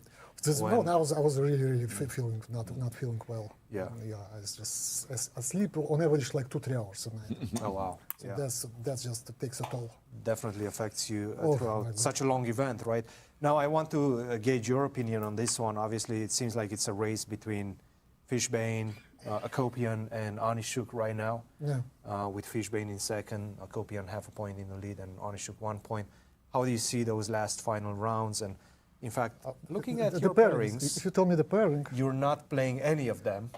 No, I was really feeling not feeling well. Yeah. Yeah, I sleep on average like 2-3 hours a night. Oh wow. So yeah. That's just it takes a toll. Definitely affects you throughout such a long event, right? Now I want to gauge your opinion on this one. Obviously, it seems like it's a race between Fishbein, Akopian, and Onischuk right now. Yeah. With Fishbein in second, Akopian half a point in the lead, and Onischuk 1 point. How do you see those last final rounds? And in fact, looking at your pairings, if you tell me the pairing, you're not playing any of them.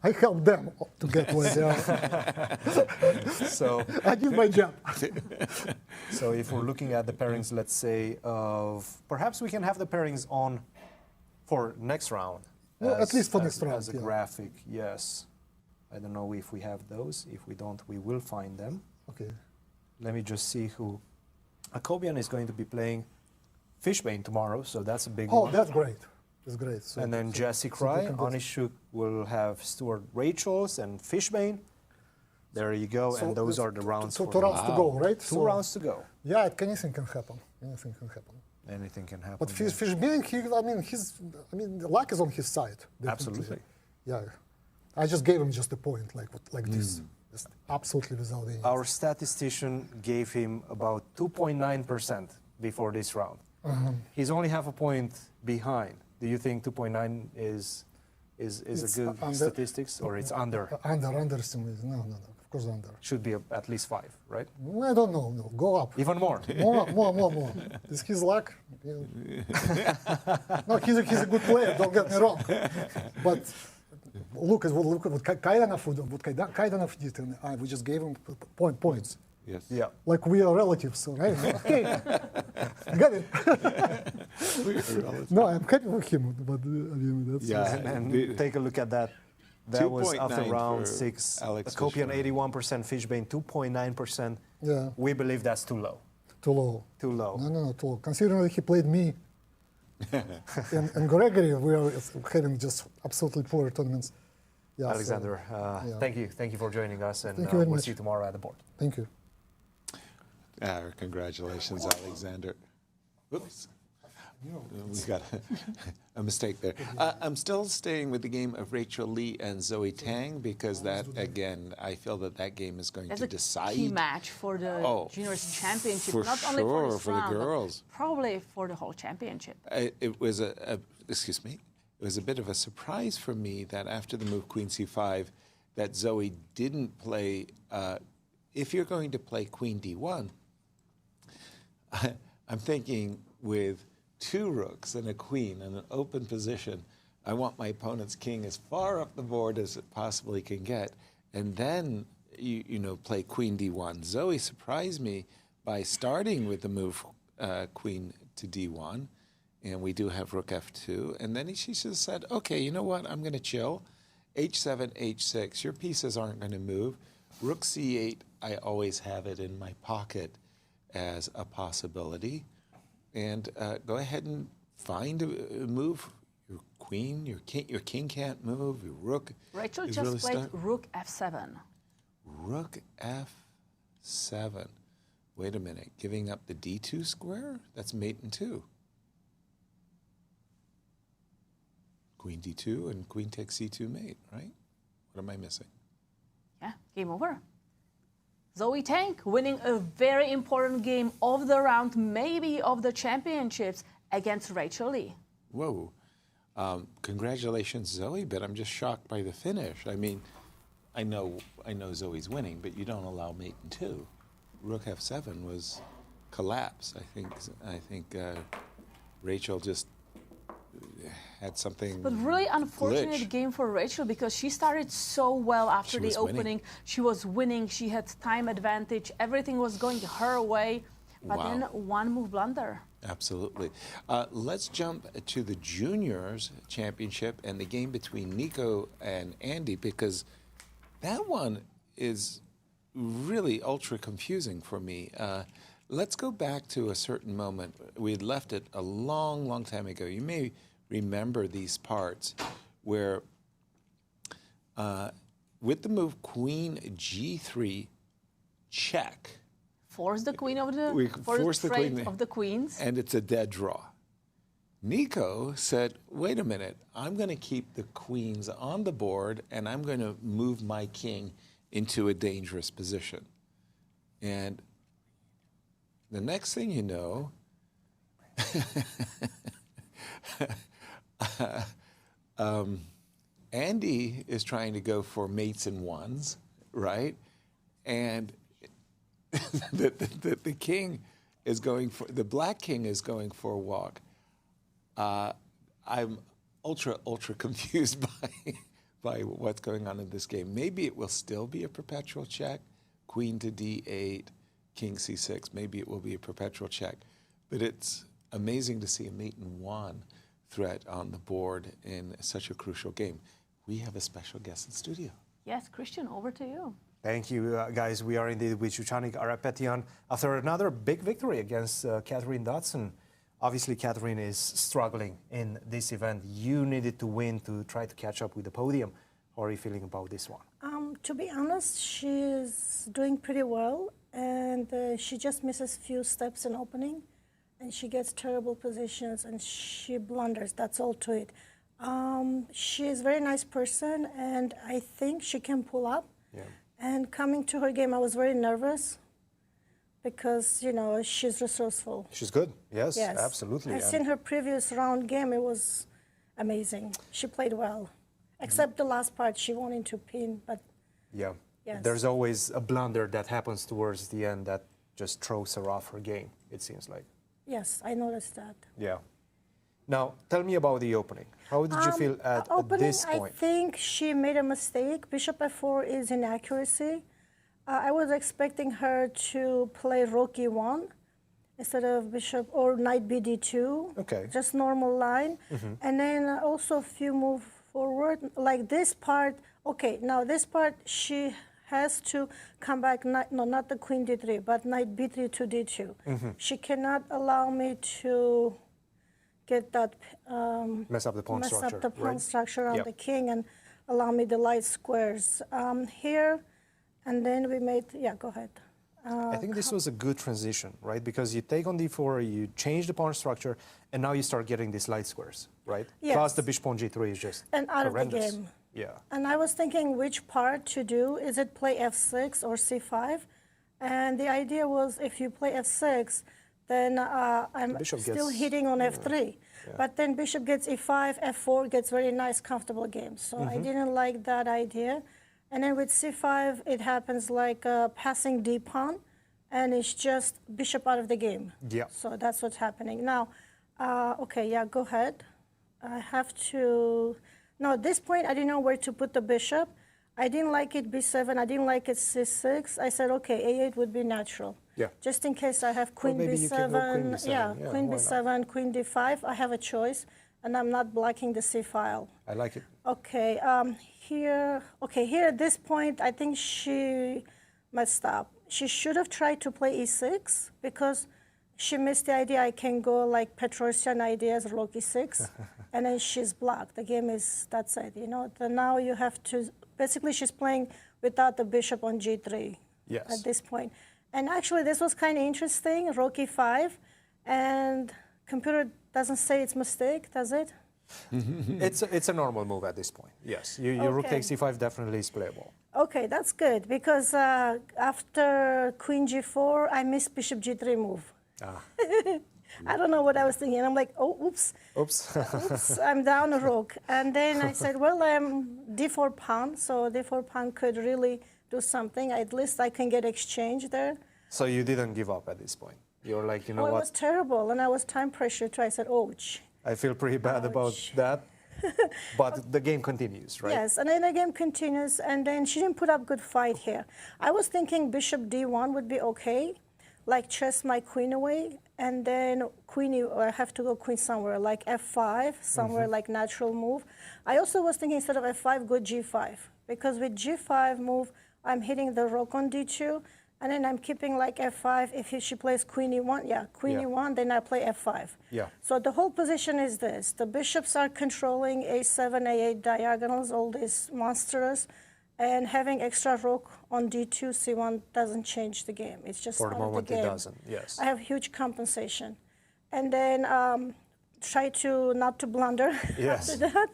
I help them to get where they are. So I did my job. So if we're looking at the pairings, let's say, perhaps we can have the pairings on for next round. Well, at least for next round. As a graphic, yes. I don't know if we have those. If we don't, we will find them. Okay. Let me just see who. Akopian is going to be playing Fishbein tomorrow, so that's a big one. Oh, that's great. That's great. So, and then Jesse Kraai, Onischuk will have Stuart Rachels and Fishbein. There you go, so and those are the rounds. So 2 rounds to go, right? 2 rounds to go. Yeah, anything can happen. Anything can happen. Anything can happen. But Fishbein, the luck is on his side. Definitely. Absolutely. Yeah. I just gave him just a point like this, just absolutely without any. Our statistician gave him about 2.9% before this round. He's only half a point behind. Do you think 2.9 is a good statistics, or it's under? Underestimated. No, of course under. Should be at least 5, right? I don't know. No, go up. Even more. More. Is his luck? No, he's a good player. Don't get me wrong. But look at what Kaidanov did, and we just gave him points. Yes. Yeah. Like we are relatives, right? Okay. Got it. No, I'm happy with him, but I mean that's. Yeah, and take a look at that. That was after round 6. Akopian 81%, Fishbein 2.9%. Yeah. We believe that's too low. Too low. Too low. No, too low. Considering he played me and Gregory, we are having just absolutely poor tournaments. Yeah, Alexander, thank you for joining us, and we'll see you tomorrow at the board. Thank you. Congratulations, Alexander. Oops. We got a mistake there. I'm still staying with the game of Rachel Lee and Zoe Tang because that, again, I feel that game is going to decide. It's a key match for the juniors championship, for not sure, only for this for round, the girls. but probably for the whole championship. It was excuse me. It was a bit of a surprise for me that after the move Queen C5, that Zoe didn't play. If you're going to play Queen D1, I'm thinking with 2 rooks and a queen in an open position, I want my opponent's king as far up the board as it possibly can get, and then you know play Queen D1. Zoe surprised me by starting with the move Queen to D1, and we do have Rook F2, and then she just said, okay, you know what, I'm going to chill. H7, H6, your pieces aren't going to move. Rook C8, I always have it in my pocket as a possibility. And go ahead and find a move. Your queen, your king can't move. Your rook. Rachel is just really played Rook F7. Rook F7. Wait a minute, giving up the D2 square? That's mate in 2. Queen D2 and queen takes C2 mate, right? What am I missing? Yeah, game over. Zoe Tang winning a very important game of the round, maybe of the championships, against Rachel Lee. Whoa. Congratulations, Zoe, but I'm just shocked by the finish. I mean, I know Zoe's winning, but you don't allow mate in 2. Rook F7 was collapse. I think Rachel just had something. But really unfortunate glitch. game for Rachel because she started so well after the opening. Winning. She was winning. She had time advantage. Everything was going her way. But then one move blunder. Absolutely. Let's jump to the juniors championship and the game between Nico and Andy, because that one is really ultra confusing for me. Let's go back to a certain moment. We had left it a long, long time ago. You may remember these parts where with the move Queen G3 check. Force the queen of the of the queens. And it's a dead draw. Nico said, wait a minute, I'm going to keep the queens on the board and I'm going to move my king into a dangerous position. And the next thing you know, Andy is trying to go for mates and ones, right? And the king is going for, the black king is going for a walk. I'm ultra confused by what's going on in this game. Maybe it will still be a perpetual check, queen to D8, king C6. Maybe it will be a perpetual check. But it's amazing to see a mate and one threat on the board in such a crucial game. We have a special guest in studio. Yes, Cristian, over to you. Thank you, guys. We are indeed with Suchanik Arapetian after another big victory against Catherine Dodson. Obviously, Catherine is struggling in this event. You needed to win to try to catch up with the podium. How are you feeling about this one? To be honest, she's doing pretty well, and she just misses few steps in opening, and she gets terrible positions, and she blunders. That's all to it. She is a very nice person, and I think she can pull up. Yeah. And coming to her game, I was very nervous because, you know, she's resourceful. She's good. Yes, absolutely. I've seen her previous round game. It was amazing. She played well, except the last part. She won into pin, but yeah. Yes. There's always a blunder that happens towards the end that just throws her off her game, it seems like. yes, I noticed that. Yeah. Now, tell me about the opening. How did you feel at this point? I think she made a mistake. Bishop f4 is inaccuracy. I was expecting her to play rook e1 instead of bishop or knight bd2. Okay. Just normal line. And then also a few move forward. Like this part, okay, now this part she has to come back, not the queen d3, but knight b3 to d2. She cannot allow me to get that mess up the pawn structure on the king and allow me the light squares here. And then we made, go ahead. I think this was a good transition, right? Because you take on d4, you change the pawn structure, and now you start getting these light squares, right? Yes. Plus the bishop pawn g3 is just and out horrendous. of the game. Yeah. And I was thinking which part to do. Is it play f6 or c5? And the idea was if you play f6, then I'm still hitting on f3. But then bishop gets e5, f4 gets very nice, comfortable games. So I didn't like that idea. And then with c5, it happens like passing d pawn, and it's just bishop out of the game. Yeah. So that's what's happening. Now, go ahead. I have to... No, at this point, I didn't know where to put the bishop. I didn't like it b7. I didn't like it c6. I said, okay, a8 would be natural. Yeah. Just in case I have queen b7. Queen b7. Yeah, queen b7, queen d5. I have a choice, and I'm not blocking the c file. I like it. Okay, here at this point, I think she messed up. She should have tried to play e6 because she missed the idea I can go like Petrosian ideas, rook e6, and then she's blocked. The game is, that's it, you know. Then now you have to, basically she's playing without the bishop on g3 at this point. And actually this was kind of interesting, rook e5, and computer doesn't say it's mistake, does it? It's a normal move at this point, yes. Your rook takes e5 definitely is playable. Okay, that's good, because after queen g4, I missed bishop g3 move. I don't know what I was thinking. I'm like, oh, oops. Oops, I'm down a rook. And then I said, well, I'm d4 pawn, so d4 pawn could really do something. At least I can get exchange there. So you didn't give up at this point? You're like, you know what? It was terrible, and I was time pressure too. I said, ouch. I feel pretty bad about that, but the game continues, right? Yes, and then the game continues, and then she didn't put up good fight here. I was thinking bishop d1 would be okay, like chess my queen away, and then queen, I have to go queen somewhere, like f5, somewhere like natural move. I also was thinking instead of f5, go g5, because with g5 move, I'm hitting the rook on d2, and then I'm keeping like f5. If she plays queen e1, queen e1, then I play f5. Yeah. So the whole position is this. The bishops are controlling a7, a8 diagonals, all these monsters, and having extra rook on d2, c1 doesn't change the game. It's just for the moment it doesn't, yes. I have huge compensation. And then try to not to blunder after that.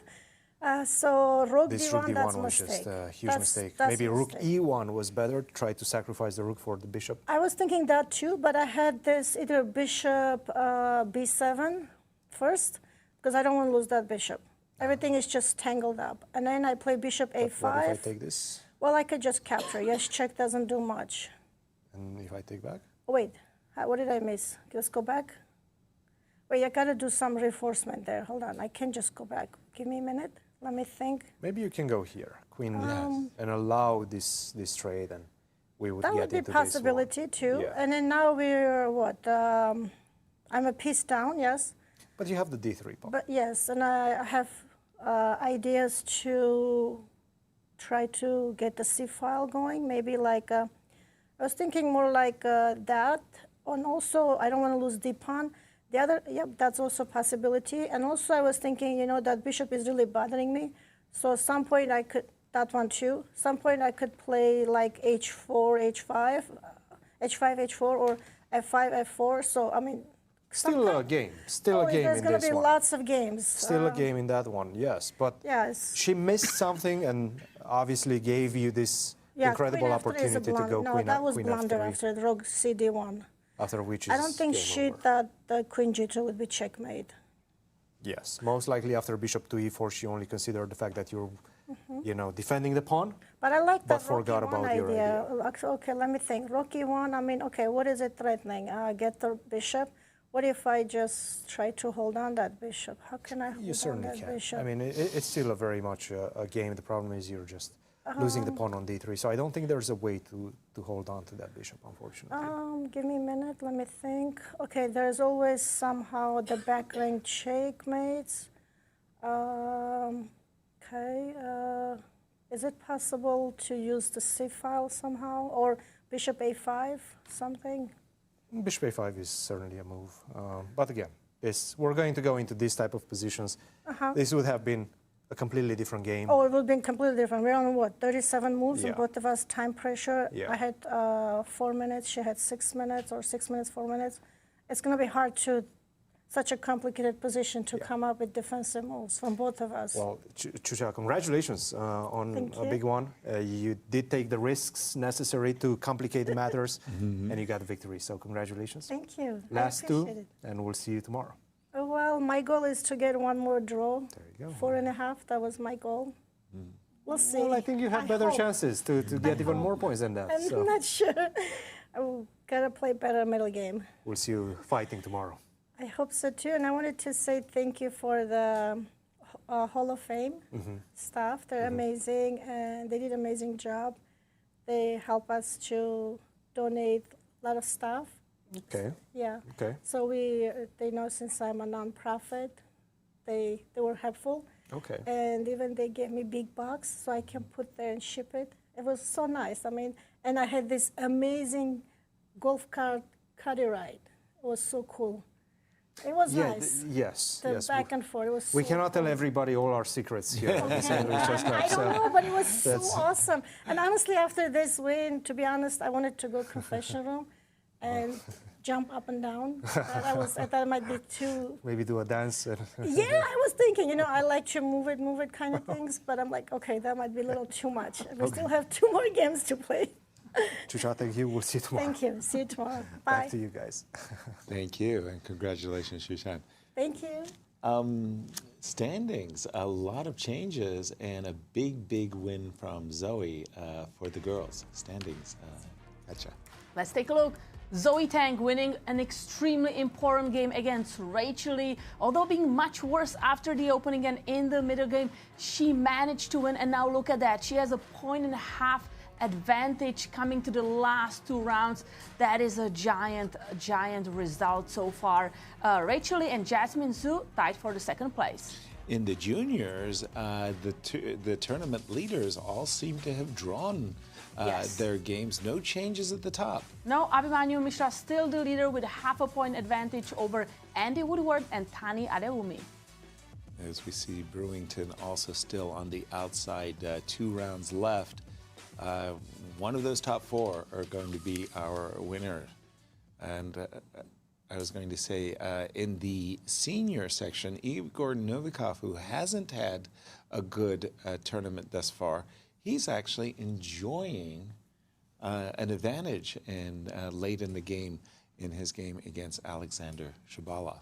So rook this d1, rook d1 that's a was mistake. just a huge mistake. Maybe rook e1 was better, try to sacrifice the rook for the bishop. I was thinking that too, but I had this either bishop b7 first, because I don't want to lose that bishop. Everything is just tangled up. And then I play bishop a5. What if I take this? Well, I could just capture. Yes, check doesn't do much. And if I take back? Oh, wait, what did I miss? Let's go back. Wait, I gotta do some reinforcement there. Hold on, I can't just go back. Give me a minute. Let me think. Maybe you can go here, queen, and allow this trade, and we would that get would be into a possibility too. Yeah. And then now we're what? I'm a piece down, yes. But you have the d3 pawn. But yes, and I have ideas to try to get the c file going. Maybe like I was thinking more like that. And also, I don't want to lose d pawn. The other, that's also a possibility. And also I was thinking, you know, that bishop is really bothering me. So at some point I could, that one too, some point I could play like h4, h5, h5, h4, or f5, f4. So, I mean, Still a game. Still a game There's in going this to be one. lots of games. Still a game in that one, yes. But Yes. she missed something and obviously gave you this incredible queen F3 is a opportunity to blunder. go No, queen, that was queen blunder F3. after the rook CD1. After which is I don't think game she over. thought the queen G2 would be checkmate. Yes, most likely after bishop to e4, she only considered the fact that you're, Mhm. you know, defending the pawn. But I like But that forgot rook E1 about your idea. Okay, let me think. Rook E1, I mean, okay, what is it threatening? Get the bishop. What if I just try to hold on that bishop? How can I hold You on certainly that can. bishop? I mean, it's still a very much a game. The problem is you're just losing the pawn on d3. So I don't think there's a way to hold on to that bishop, unfortunately. Give me a minute, let me think. Okay, there's always somehow the back rank checkmates. Is it possible to use the C file somehow? Or bishop A5, something? Bishop a5 is certainly a move. But again, we're going to go into this type of positions. This would have been a completely different game. Oh, it would have been completely different. We're on what, 37 moves, and Yeah. both of us time pressure. Yeah. I had 4 minutes, she had 6 minutes, or 6 minutes, 4 minutes. It's going to be hard to, such a complicated position to come up with defensive moves from both of us. Well, Chusha, congratulations on Thank a you. big one. You did take the risks necessary to complicate the matters, and you got the victory. So congratulations. Thank you. I Last appreciate two, it. and we'll see you tomorrow. Well, my goal is to get one more draw. There you go. 4.5, that was my goal. We'll see. Well, I think you have better hope. chances to get even more points than that. I'm So not sure. I gotta play better middle game. we'll see you fighting tomorrow. I hope so too. And I wanted to say thank you for the Hall of Fame staff. They're amazing and they did an amazing job. They help us to donate a lot of stuff. Okay. Yeah. Okay. So they know since I'm a nonprofit, they were helpful. Okay. And even they gave me big box so I can put there and ship it. It was so nice. I mean, and I had this amazing golf cart caddy ride. It was so cool. It was nice. Yes. The yes. back and forth. It was We so cannot tell cool. everybody all our secrets here. on the Sandwich Chess Club, I so don't know, but it was so that's- awesome. And honestly, after this win, to be honest, I wanted to go confession room and jump up and down. I thought it might be too. Maybe do a dance. Yeah, I was thinking, I like to move it kind of things, but I'm like, okay, that might be a little too much. We still have 2 more games to play. Chusha, thank you. We'll see you tomorrow. Thank you. See you tomorrow. Bye. Back to you guys. Thank you, and congratulations, Shushan. Thank you. Standings, a lot of changes, and a big win from Zoe for the girls. Standings, Katja. Let's take a look. Zoe Tang winning an extremely important game against Rachel Lee. Although being much worse after the opening and in the middle game, she managed to win. And now look at that. She has a 1.5 advantage coming to the last 2 rounds. That is a giant result so far. Rachel Lee and Jasmine Zhu tied for the 2nd place. In the juniors, the tournament leaders all seem to have drawn their games. No changes at the top. No, Abhimanyu and Mishra still the leader with a 0.5 point advantage over Andy Woodward and Tani Adewumi. As we see Brewington also still on the outside, 2 rounds left. One of those top 4 are going to be our winner. And I was going to say, in the senior section, Igor Novikov, who hasn't had a good tournament thus far, he's actually enjoying an advantage late in the game in his game against Alexander Shabalov.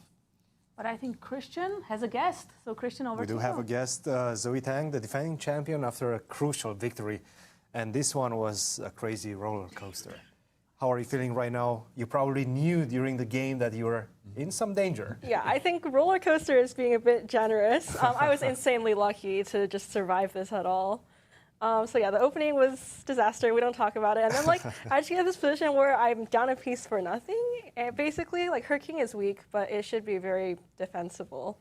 But I think Cristian has a guest. So Cristian, over We to do you. have a guest, Zoe Tang, the defending champion after a crucial victory. And this one was a crazy roller coaster. How are you feeling right now? You probably knew during the game that you were in some danger. Yeah, I think roller coaster is being a bit generous. I was insanely lucky to just survive this at all. So yeah, the opening was disaster. We don't talk about it. And then I just get this position where I'm down a piece for nothing. And basically, her king is weak, but it should be very defensible.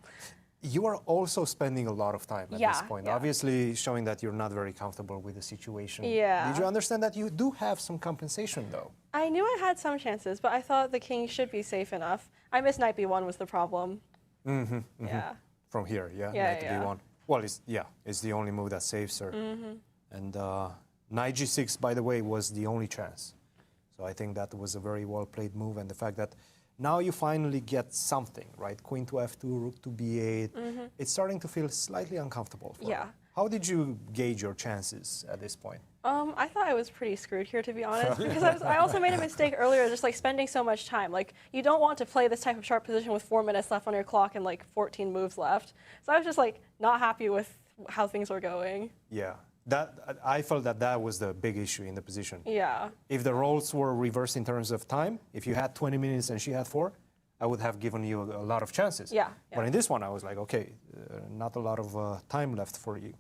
You are also spending a lot of time at this point, yeah. obviously showing that you're not very comfortable with the situation. Yeah. Did you understand that you do have some compensation, though? I knew I had some chances, but I thought the king should be safe enough. I missed knight b1 was the problem. Yeah. From here, yeah? Yeah, Knight to yeah. b1. Well, it's the only move that saves her. And knight g6, by the way, was the only chance. So I think that was a very well-played move, and the fact that Now you finally get something, right? Queen to f2, rook to b8. It's starting to feel slightly uncomfortable for you. How did you gauge your chances at this point? I thought I was pretty screwed here, to be honest, because I also made a mistake earlier, just like spending so much time. Like, you don't want to play this type of sharp position with 4 minutes left on your clock and like 14 moves left. So I was just like not happy with how things were going. Yeah, I felt that was the big issue in the position. Yeah. If the roles were reversed in terms of time, if you had 20 minutes and she had 4, I would have given you a lot of chances. Yeah. But in this one, I was like, okay, not a lot of time left for you.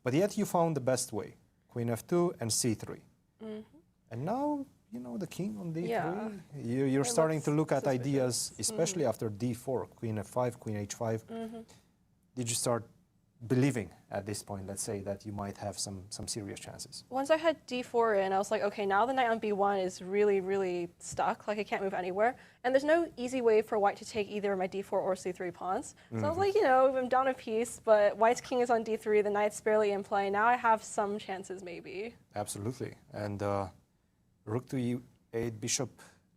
But yet you found the best way. Queen f2 and c3. And now, you know, the king on d3. Yeah. You're starting to look at ideas, especially after d4, queen f5, queen h5. Did you start believing at this point, let's say, that you might have some serious chances? Once I had d4 in, I was like, okay, now the knight on b1 is really, really stuck. Like, I can't move anywhere. And there's no easy way for white to take either my d4 or c3 pawns. So I was like, you know, I'm down a piece, but white's king is on d3, the knight's barely in play. Now I have some chances, maybe. Absolutely. And rook to e8, bishop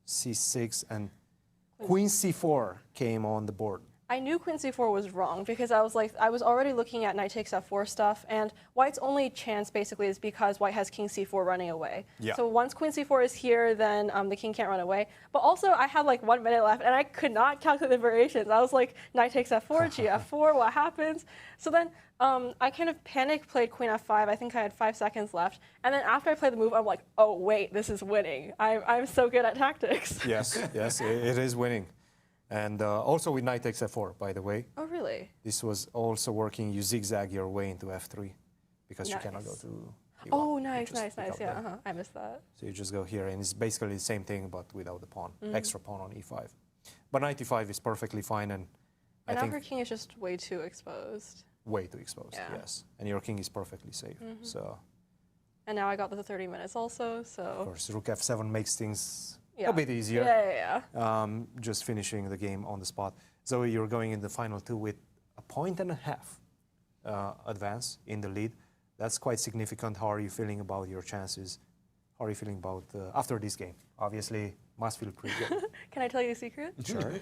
c6, and queen c4 came on the board. I knew queen c4 was wrong because I was like, I was already looking at knight takes f4 stuff, and white's only chance basically is because white has king c4 running away. Yeah. So once queen c4 is here, then the king can't run away. But also I had like 1 minute left, and I could not calculate the variations. I was like, knight takes f4, gf4, what happens? So then I kind of panic played queen f5. I think I had 5 seconds left. And then after I played the move, I'm like, oh wait, this is winning. I'm so good at tactics. Yes, yes, it is winning. And also with knight takes f4, by the way. Oh, really? This was also working. You zigzag your way into f3 because you cannot go to e1. Oh, nice, nice, nice. Yeah, I missed that. So you just go here, and it's basically the same thing, but without the pawn, extra pawn on e5. But knight e5 is perfectly fine, and I now think her king is just way too exposed. way too exposed, yes. And your king is perfectly safe. So. And now I got the 30 minutes also, so. Of course, rook f7 makes things yeah. a bit easier. Yeah. Just finishing the game on the spot. Zoe, you're going in the final two with a 1.5 advance in the lead. That's quite significant. How are you feeling about your chances? How are you feeling about after this game? Obviously, must feel pretty good. Can I tell you a secret? Sure.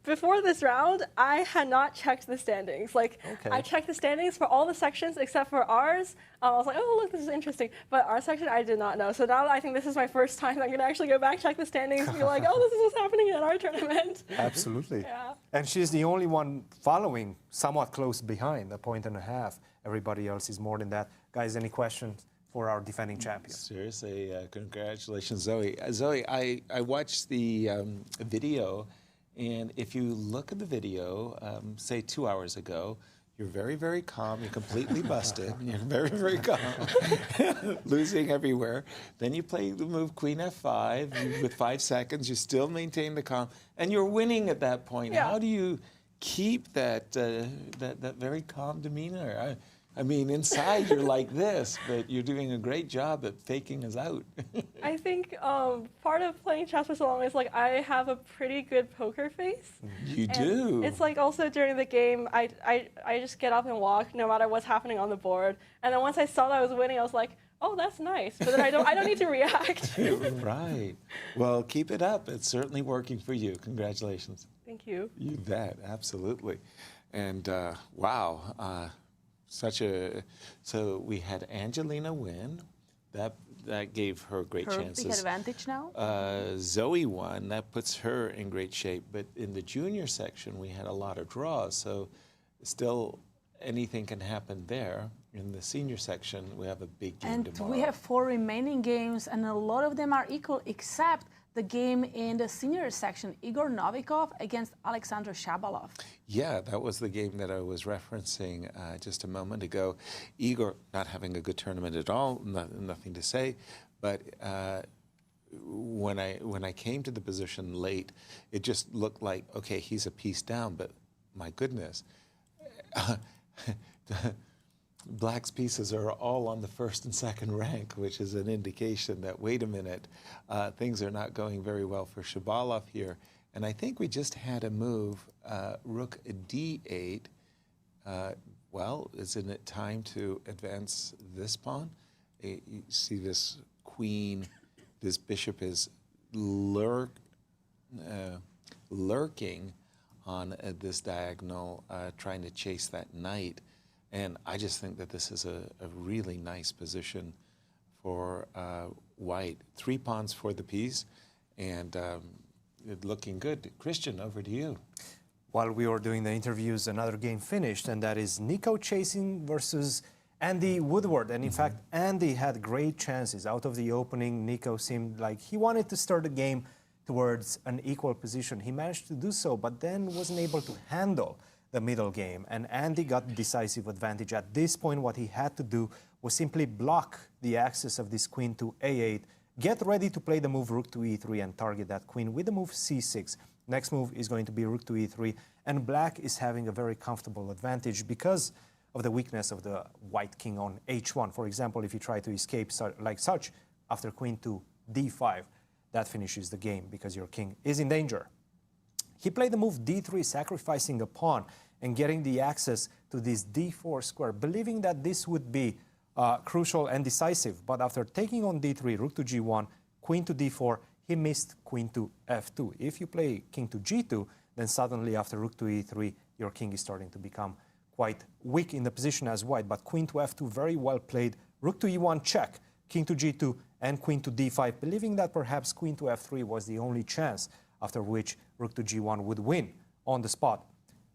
Before this round, I had not checked the standings. Like, I checked the standings for all the sections except for ours. I was like, oh, look, this is interesting. But our section, I did not know. So now I think this is my first time I'm going to actually go back, check the standings, and be like, oh, this is what's happening in our tournament. Absolutely. Yeah. And she's the only one following somewhat close behind, a 1.5. Everybody else is more than that. Guys, any questions for our defending champion? Seriously, congratulations, Zoe. Zoe, I watched the video, and if you look at the video, say 2 hours ago, you're very, very calm. You're completely busted. You're very, very calm, losing everywhere. Then you play the move Queen F5 with 5 seconds. You still maintain the calm, and you're winning at that point. Yeah. How do you keep that that very calm demeanor? I mean, inside you're like this, but you're doing a great job at faking us out. I think part of playing chess for so long is like I have a pretty good poker face. You and do. It's like also during the game, I just get up and walk no matter what's happening on the board. And then once I saw that I was winning, I was like, oh, that's nice. But then I don't need to react. Right. Well, keep it up. It's certainly working for you. Congratulations. Thank you. You bet. Absolutely. And wow. So we had Angelina win. That gave her great chances. Big advantage now. Zoe won. That puts her in great shape. But in the junior section, we had a lot of draws. So still, anything can happen there. In the senior section, we have a big game tomorrow. And we have 4 remaining games, and a lot of them are equal, except the game in the senior section, Igor Novikov against Alexander Shabalov. Yeah, that was the game that I was referencing just a moment ago. Igor not having a good tournament at all, nothing to say, but when I came to the position late, it just looked like, okay, he's a piece down, but my goodness. Black's pieces are all on the first and second rank, which is an indication that, wait a minute, things are not going very well for Shabalov here. And I think we just had a move, rook d8. Well, isn't it time to advance this pawn? You see this queen, this bishop is lurking on this diagonal, trying to chase that knight. And I just think that this is a really nice position for white. 3 pawns for the piece, and looking good. Cristian, over to you. While we were doing the interviews, another game finished, and that is Nico Chasin versus Andy Woodward. And in fact, Andy had great chances. Out of the opening, Nico seemed like he wanted to start the game towards an equal position. He managed to do so, but then wasn't able to handle the middle game. And Andy got decisive advantage. At this point, what he had to do was simply block the access of this queen to a8, get ready to play the move rook to e3 and target that queen with the move c6. Next move is going to be rook to e3, and black is having a very comfortable advantage because of the weakness of the white king on h1. For example, if you try to escape like such after queen to d5, that finishes the game because your king is in danger. He played the move d3, sacrificing a pawn and getting the access to this d4 square, believing that this would be crucial and decisive. But after taking on d3, rook to g1, queen to d4, he missed queen to f2. If you play king to g2, then suddenly after rook to e3, your king is starting to become quite weak in the position as white. But queen to f2, very well played. Rook to e1, check. King to g2 and queen to d5, believing that perhaps queen to f3 was the only chance, after which rook to g1 would win on the spot.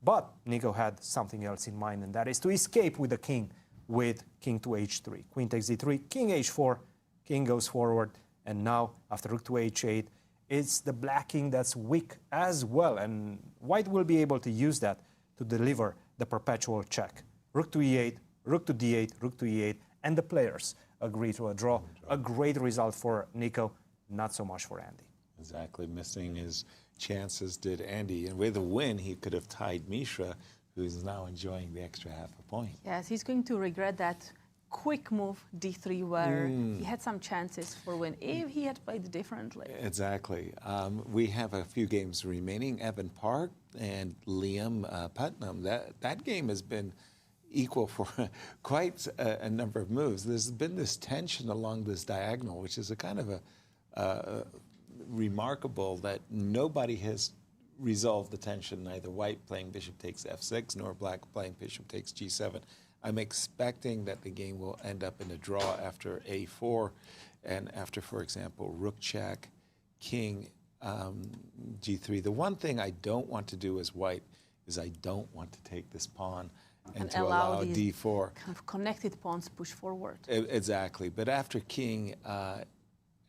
But Nico had something else in mind, and that is to escape with the king with king to h3. Queen takes d3, king h4, king goes forward, and now after rook to h8, it's the black king that's weak as well, and white will be able to use that to deliver the perpetual check. Rook to e8, rook to d8, rook to e8, and the players agree to a draw. A great result for Nico, not so much for Andy. Exactly, missing his chances did Andy. And with a win, he could have tied Mishra, who's now enjoying the extra half a point. Yes, he's going to regret that quick move d3 where he had some chances for win if he had played differently. Exactly. We have a few games remaining. Evan Park and Liam Putnam. That game has been equal for quite a number of moves. There's been this tension along this diagonal, which is a kind of a remarkable that nobody has resolved the tension, neither white playing bishop takes f6 nor black playing bishop takes g7. I'm expecting that the game will end up in a draw after a4 and after, for example, rook check, king g3. The one thing I don't want to do as white is I don't want to take this pawn and to allow d4. Kind of connected pawns push forward. Exactly. But after king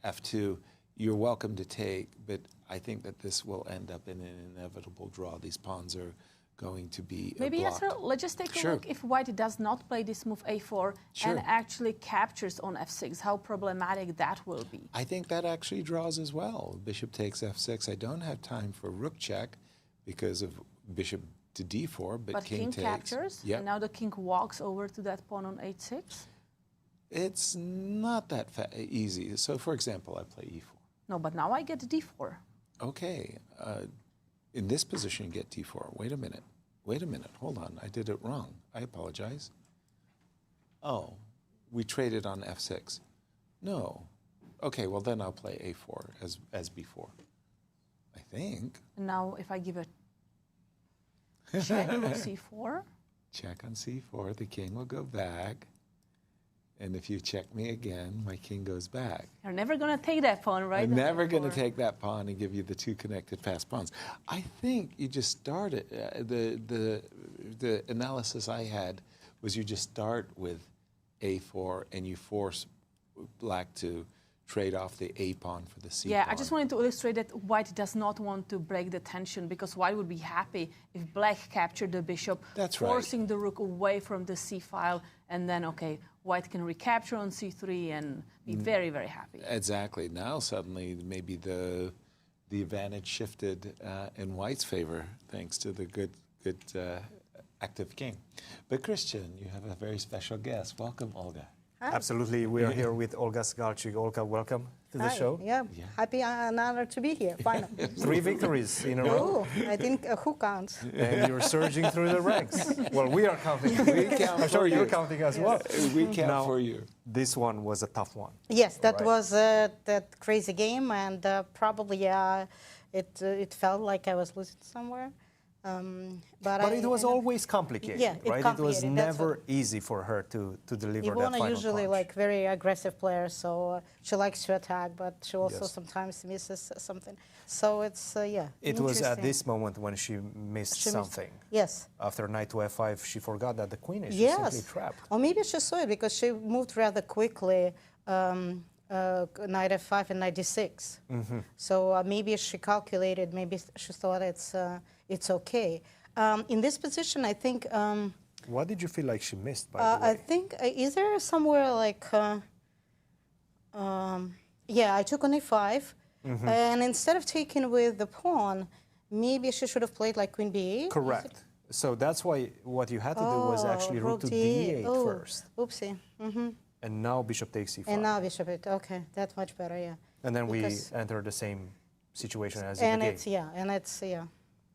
f2, you're welcome to take, but I think that this will end up in an inevitable draw. These pawns are going to be Maybe blocked. Yasser, let's just take a look if white does not play this move a4 and actually captures on f6, how problematic that will be. I think that actually draws as well. Bishop takes f6. I don't have time for rook check because of bishop to d4, but king takes. Captures, and now the king walks over to that pawn on h6. It's not that easy. So, for example, I play e4. No, but now I get d4. Okay. In this position, you get d4. Wait a minute. Wait a minute. Hold on. I did it wrong. I apologize. Oh, we traded on f6. No. Okay, well, then I'll play a4 as before. I think. And now if I give a check on c4. Check on c4. The king will go back. And if you check me again, my king goes back. You're never going to take that pawn, right? I'm never going to take that pawn and give you the two connected fast pawns. I think you just started, the analysis I had was you just start with a4 and you force black to trade off the a pawn for the c pawn. Yeah, I just wanted to illustrate that white does not want to break the tension because white would be happy if black captured the bishop, forcing the rook away from the c file, and then, okay, white can recapture on c3 and be very, very happy. Exactly. Now suddenly maybe the advantage shifted in white's favor thanks to the good active king. But Cristian, you have a very special guest. Welcome, Olga. Hi. Absolutely. We are here with Olga Sgalchik. Olga, welcome to the show. Yeah, happy and honored to be here, finally. 3 victories in a row. I think who counts? And you're surging through the ranks. Well, we are counting. We count. I'm sure you're counting as well. We count for you. This one was a tough one. Yes, that was that crazy game, and probably it felt like I was losing somewhere. But it was always complicated, yeah, right? It was never easy for her to deliver that final usually punch. like very aggressive player, so she likes to attack, but she also Yes. sometimes misses something. So it's yeah. It was at interesting. this moment when she missed something. Yes. After knight to f5, she forgot that the queen is just Yes. simply trapped. Or maybe she saw it because she moved rather quickly. Knight f5 and knight d6. So maybe she calculated. Maybe she thought it's okay. In this position, I think. What did you feel like she missed, by the way? I think is there somewhere like. Yeah, I took on e5, and instead of taking with the pawn, maybe she should have played like queen b8. Correct. So that's why what you had to do was actually rook to d8 first. Oopsie. And now bishop takes e5. And now bishop it. Okay, that's much better. Yeah. And then Because- we enter the same situation as in And the game. it's and it's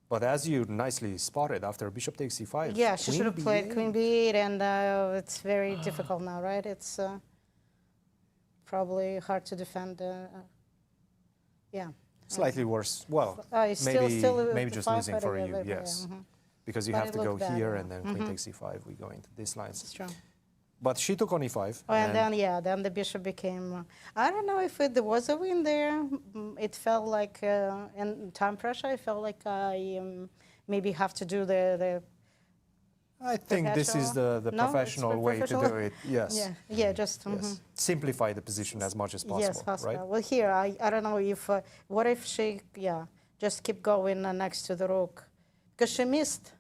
But as you nicely spotted, after bishop takes e5, Yeah, she should have played b8. queen b8, and it's very difficult now, right? It's probably hard to defend. Yeah. Slightly worse. Well, it's still maybe the just five losing fighter, for yeah, you, yeah, yes. mhm. Because you But have it to go looked bad, here yeah. and then queen Mhm. takes e5, we go into these lines. It's true. But she took on e5. Oh, and then the bishop became. I don't know if there was a win there. It felt like, in time pressure, I felt like I maybe have to do the I think this is the No, it's professional way to professional? do it. Yes. Yeah, just. Yes. Simplify the position as much as possible. Yes, possible. Right? Well, here I don't know if what if she just keep going next to the rook, because she missed.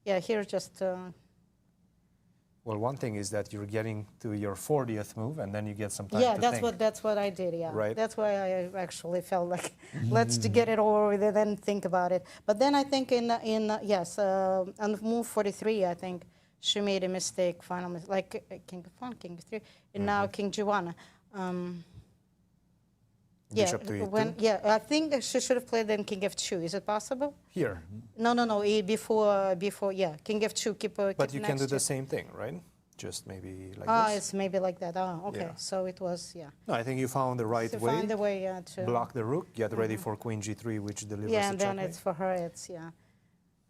Yeah, here just. Well, one thing is that you're getting to your 40th move, and then you get some time Yeah, to think. that's what I did. Yeah, Right. That's why I actually felt like let's to get it over with and then think about it. But then I think on move 43, I think she made a mistake. Final mistake, like king f1, king f3, and now king g1. Bishop to e2? I think she should have played then king f2. Is it possible? Here. No. Before, king f2. But you can next do the to- same thing, right? Just maybe like this. It's maybe like that. Oh, okay. Yeah. So it was, No, I think you found the right to way. find the way to Block the rook, get ready for queen g3, which delivers Yeah, the and then checkmate. it's for her. It's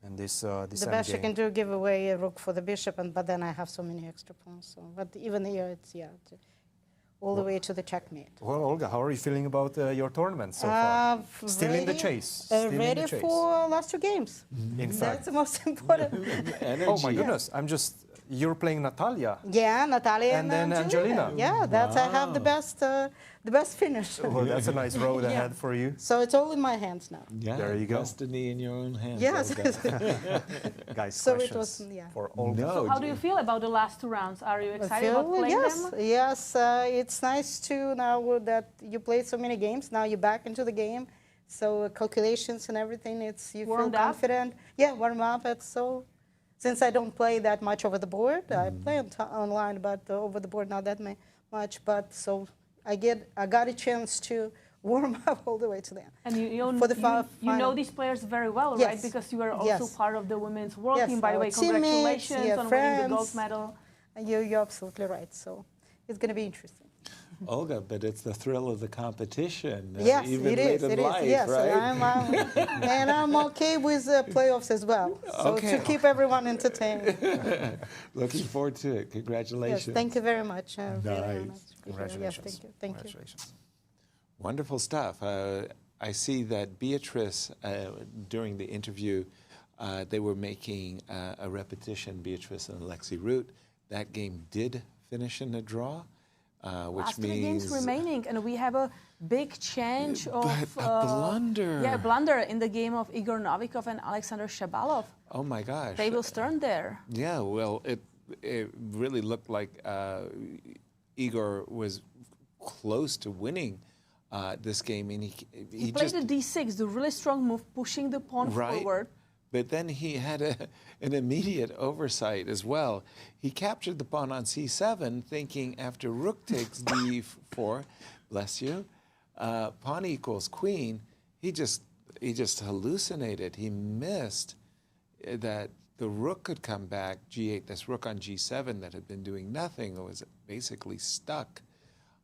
And this the best she endgame. can do, give away a rook for the bishop, but then I have so many extra pawns. So, but even here, it's all the way to the checkmate. Well, Olga, how are you feeling about your tournament so far? Still in the chase. Still in ready the chase. for last two games. In fact. That's the most important. Oh my goodness! You're playing Natalia. Yeah, Natalia And then Angelina. Yeah, that's I have the best finish. Well, that's a nice road ahead for you. So it's all in my hands now. Yeah, There you go. Destiny in your own hands. Yes. Olga. Guys, So it questions was, for Olga. No, How do you feel about the last two rounds? Are you excited about playing them? Yes, it's nice to now that you played so many games. Now you're back into the game, so calculations and everything. You Warmed feel up? confident. Yeah, warm up. It's so. Since I don't play that much over the board, I play online, but over the board not that much. But so I got a chance to warm up all the way to the end. And you For the you know final. these players very well, Yes. right? Because you are also Yes. part of the women's world Yes, team. By the our way, teammates, congratulations yeah, on winning the gold friends. medal. And you're absolutely right. So it's going to be interesting. Olga, but it's the thrill of the competition. Yes, even it late is. in It is. life, Yes, right? and I'm okay with playoffs as well. So Okay. to keep everyone entertained. Looking forward to it. Yes, Congratulations. thank you very much. Nice. Congratulations. Yes, thank you. Wonderful stuff. I see that Beatrice, during the interview, they were making a repetition, Beatrice and Alexei Root. That game did finish in a draw, which Last means... 3 games remaining, and we have a big change of a blunder. Yeah, blunder in the game of Igor Novikov and Alexander Shabalov. Oh my gosh. They will turn there. Yeah, well, it really looked like Igor was close to winning this game, and He played the d6, the really strong move, pushing the pawn forward. But then he had an immediate oversight as well. He captured the pawn on c7, thinking after rook takes d4, bless you, pawn equals queen. He just hallucinated. He missed that the rook could come back, g8, this rook on g7 that had been doing nothing, was basically stuck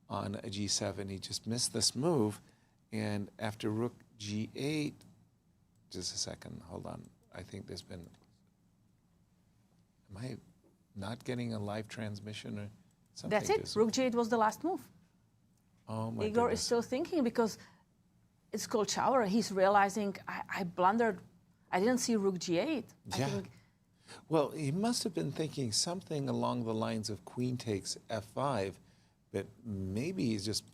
on a g7. He just missed this move, and after rook G8. Just a second, hold on. I think there's been, am I not getting a live transmission or something? That's it. Rook G8 was the last move. Oh my Igor goodness. is still thinking because it's cold shower. He's realizing I blundered. I didn't see Rook G8. Yeah. Well, he must have been thinking something along the lines of queen takes f5, but maybe he's just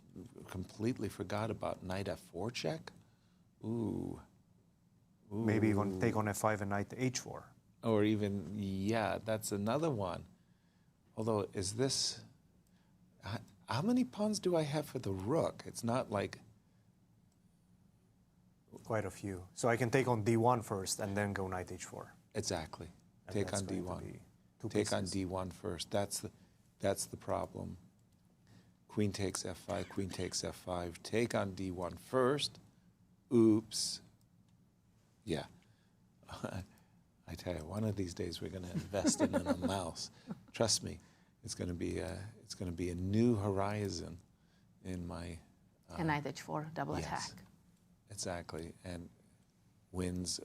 completely forgot about knight f4 check. Ooh. Maybe even take on f5 and knight h4. Or even, yeah, that's another one. Although, is this, how many pawns do I have for the rook? It's not like... Quite a few. So I can take on d1 first and then go knight h4. Exactly. And Take that's on going to d1. be two Take on pieces. d1 first. That's the problem. Queen takes f5, queen takes f5. Take on d1 first. Oops. Yeah. I tell you, one of these days we're going to invest in a mouse. Trust me, it's going to be a new horizon in my. And knight h4, double attack. Exactly, and wins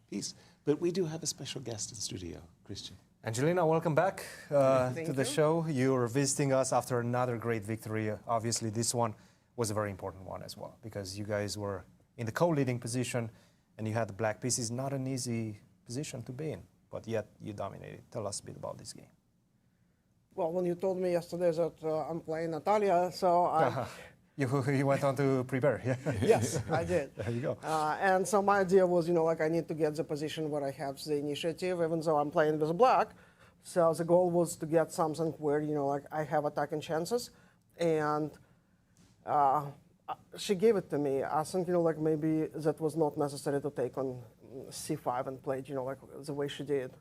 peace. But we do have a special guest in studio, Cristian. Angelina, welcome back to Thank the you. show. You're visiting us after another great victory. Obviously, this one was a very important one as well, because you guys were in the co-leading position and you had the black pieces. Not an easy position to be in, but yet you dominated. Tell us a bit about this game. Well, when you told me yesterday that I'm playing Natalia, so I... You went on to prepare, yeah? Yes, I did. There you go. And so my idea was, like I need to get the position where I have the initiative, even though I'm playing with black. So the goal was to get something where, like I have attacking chances. And she gave it to me. I think, like maybe that was not necessary to take on c5 and play, like the way she did.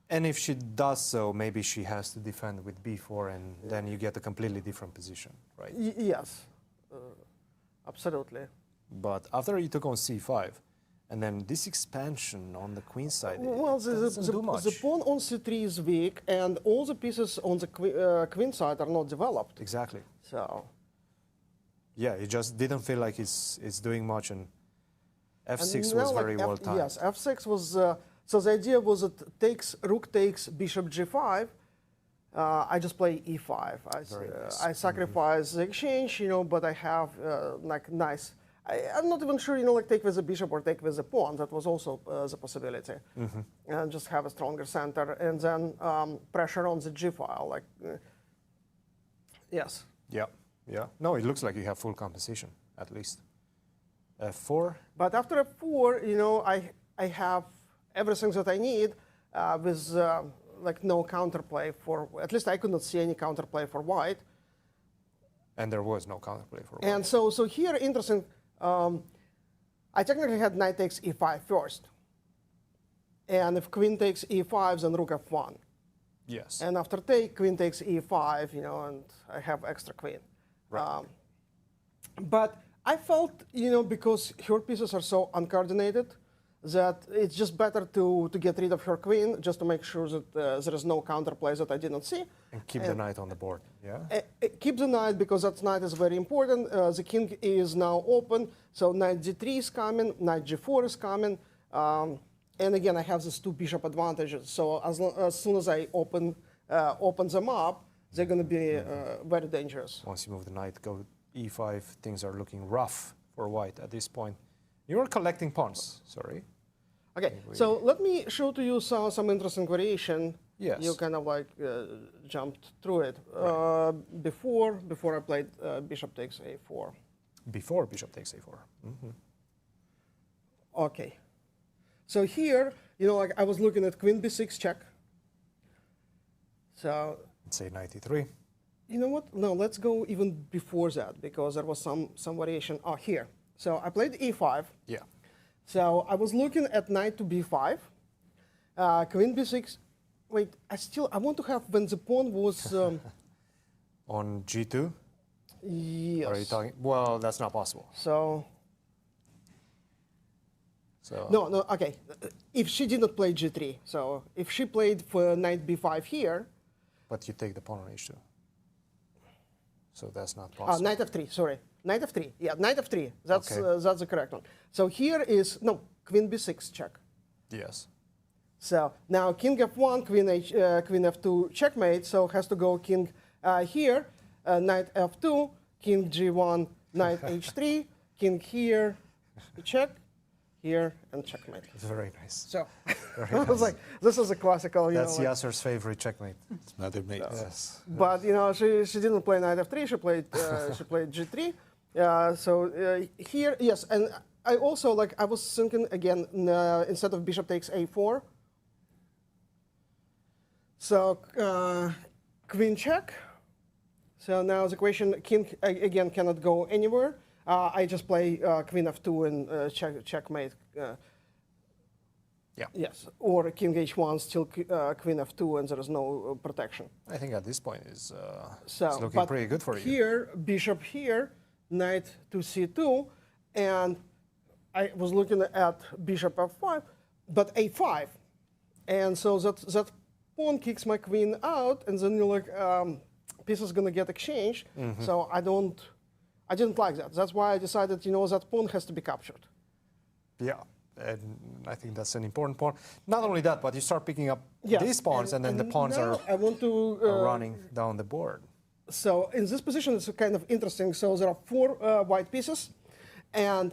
And if she does so, maybe she has to defend with b4, and then you get a completely different position, right? Yes, absolutely. But after you took on c5, and then this expansion on the queen side, Well, the pawn on c3 is weak, and all the pieces on the queen side are not developed. Exactly. So. Yeah, it just didn't feel like it's doing much, and f6 And was now, like, very well timed. Yes, f6 was. So the idea was that rook takes bishop g5. I just play e5. I sacrifice the exchange, but I have like nice. I'm not even sure, like take with the bishop or take with the pawn. That was also the possibility. And just have a stronger center, and then pressure on the g file. Like, yes. Yeah, yeah. No, it looks like you have full compensation at least. f4. But after f4, I have everything that I need with like no counterplay for, at least I could not see any counterplay for white. And there was no counterplay for white. And so here, interesting, I technically had knight takes e5 first. And if queen takes e5, then rook f1. Yes. And after take, queen takes e5, and I have extra queen. Right. But I felt, because her pieces are so uncoordinated, that it's just better to get rid of her queen, just to make sure that there is no counterplay that I didn't see. And keep the knight on the board, yeah? Keep the knight, because that knight is very important. The king is now open, so knight g3 is coming, knight g4 is coming. And again, I have these two bishop advantages. So as soon as I open them up, they're going to be very dangerous. Once you move the knight, go e5, things are looking rough for white at this point. You are collecting pawns, sorry. Okay, so let me show to you some interesting variation. Yes. You kind of like jumped through it. Right. Before I played bishop takes a4. Before bishop takes a4. Mm-hmm. Okay. So here, like I was looking at queen b6 check. So. Let's say knight e3. You know what? No, let's go even before that, because there was some variation. Oh, here. So I played e5. Yeah. So I was looking at knight to b5, queen b6. Wait, I want to have when the pawn was on g2. Yes. Are you talking? Well, that's not possible. So no. Okay. If she did not play g3, so if she played for knight b5 here. But you take the pawn on h2. So that's not possible. Knight f3. Sorry, Knight f3. Yeah, knight f3. That's the correct one. So here is no queen b6 check. Yes. So now king f1, queen f2 checkmate. So has to go king here, knight f2, king g1, knight h3, king here, check, here, and checkmate. It's very nice. So very I was like, this is a classical. That's Yasser's favorite checkmate. It's mother mate. Yes. But she didn't play knight f3. She played g3. So here, yes, and I also I was thinking again instead of bishop takes a4. So queen check. So now the question, king again cannot go anywhere. I just play queen f2 and checkmate. Yeah. Yes, or king h1, still queen f2, and there is no protection. I think at this point it's So, looking pretty good for you. Here, bishop here, knight to c2, and I was looking at bishop f5, but a5, and so that pawn kicks my queen out, and then you're like, piece is gonna get exchanged. Mm-hmm. So I didn't like that. That's why I decided, that pawn has to be captured. Yeah, and I think that's an important pawn. Not only that, but you start picking up these pawns, and then the pawns now I want to are running down the board. So in this position, it's kind of interesting. So there are 4 white pieces, and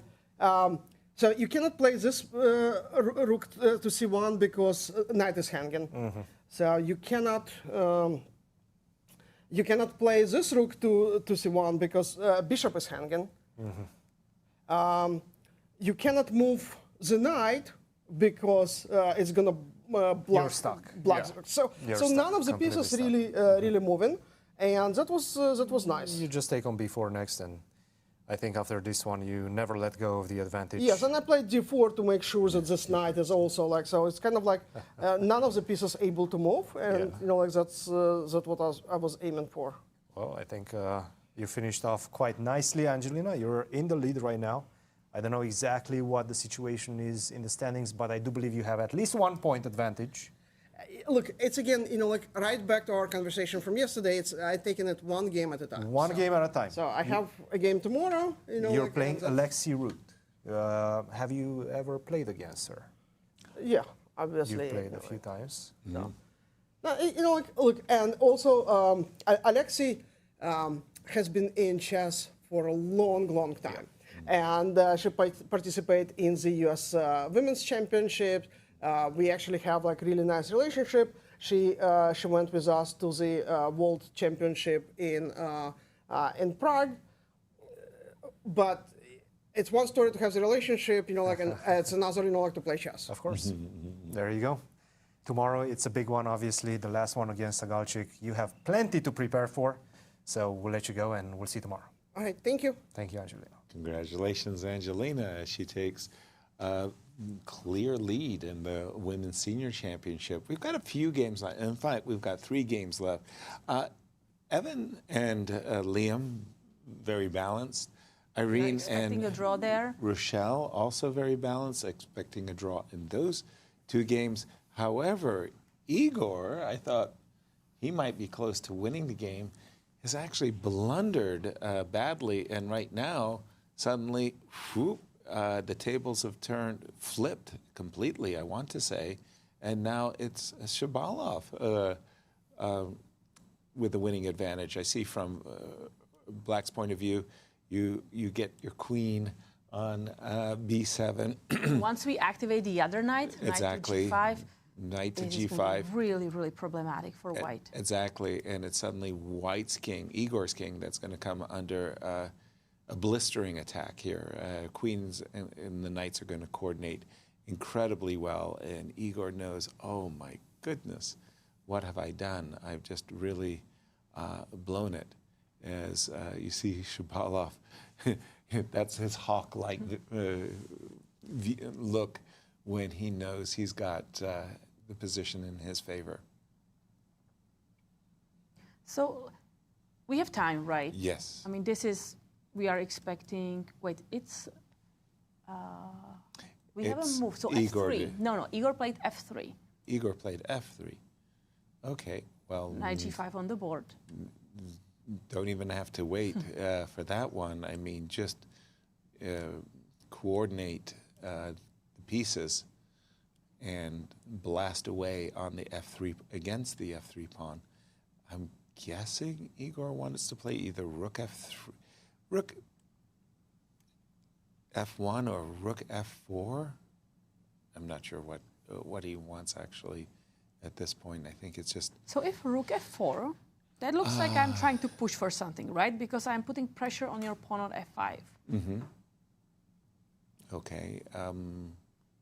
so you cannot play this rook to c1 because knight is hanging. Mm-hmm. So you cannot play this rook to c1 because bishop is hanging. Mm-hmm. You cannot move the knight because it's gonna block. You're stuck. Block. Yeah. So You're none stuck, of the completely pieces stuck. really moving, and that was nice. You just take on b4 next, and I think after this one you never let go of the advantage. Yes, and I played d4 to make sure that this knight is also so it's kind of like none of the pieces able to move, and that's what I was aiming for. Well, I think you finished off quite nicely, Angelina. You're in the lead right now. I don't know exactly what the situation is in the standings, but I do believe you have at least 1 point advantage. Look, it's again, right back to our conversation from yesterday. I'm taking it 1 game at a time. One game at a time. So I have a game tomorrow. You're playing Alexei Root. Have you ever played against her? Yeah, obviously. You played a few times. No. No, look, and also Alexei has been in chess for a long time. And she participated in the U.S. Women's Championship. We actually have really nice relationship. She went with us to the World Championship in Prague. But it's one story to have the relationship, and it's another, to play chess. Of course. There you go. Tomorrow it's a big one, obviously, the last one against Sagalchik. You have plenty to prepare for, so we'll let you go and we'll see you tomorrow. All right, thank you. Thank you, Angelina. Congratulations, Angelina, as she takes a clear lead in the Women's Senior Championship. We've got a few games left. In fact, we've got 3 games left. Evan and Liam, very balanced. Irene expecting and a draw there. Rochelle, also very balanced, expecting a draw in those 2 games. However, Igor, I thought he might be close to winning the game, has actually blundered badly, and right now, suddenly, whoop, the tables have flipped completely, I want to say, and now it's Shabalov with the winning advantage. I see from Black's point of view, you get your queen on b7. Once we activate the other knight, exactly. knight to g5, Knight to it is g5. really problematic for white. Exactly, and it's suddenly white's king, Igor's king, that's going to come under a blistering attack here. Queens and the knights are going to coordinate incredibly well, and Igor knows, oh my goodness, what have I done? I've just really blown it. As you see Shabalov, that's his hawk-like look when he knows he's got the position in his favor. So we have time, right? Yes. I mean, we are expecting, we haven't moved, so Igor f3. did. No, Igor played f3. Igor played f3. Okay, well. Knight g5 on the board. don't even have to wait for that one. I mean, just coordinate the pieces and blast away on the f3 against the f3 pawn. I'm guessing Igor wants to play either rook f1 or rook f4. I'm not sure what he wants actually at this point. I think it's just... So if rook f4, that looks like I'm trying to push for something, right? Because I'm putting pressure on your pawn on f5. Mm-hmm. Okay.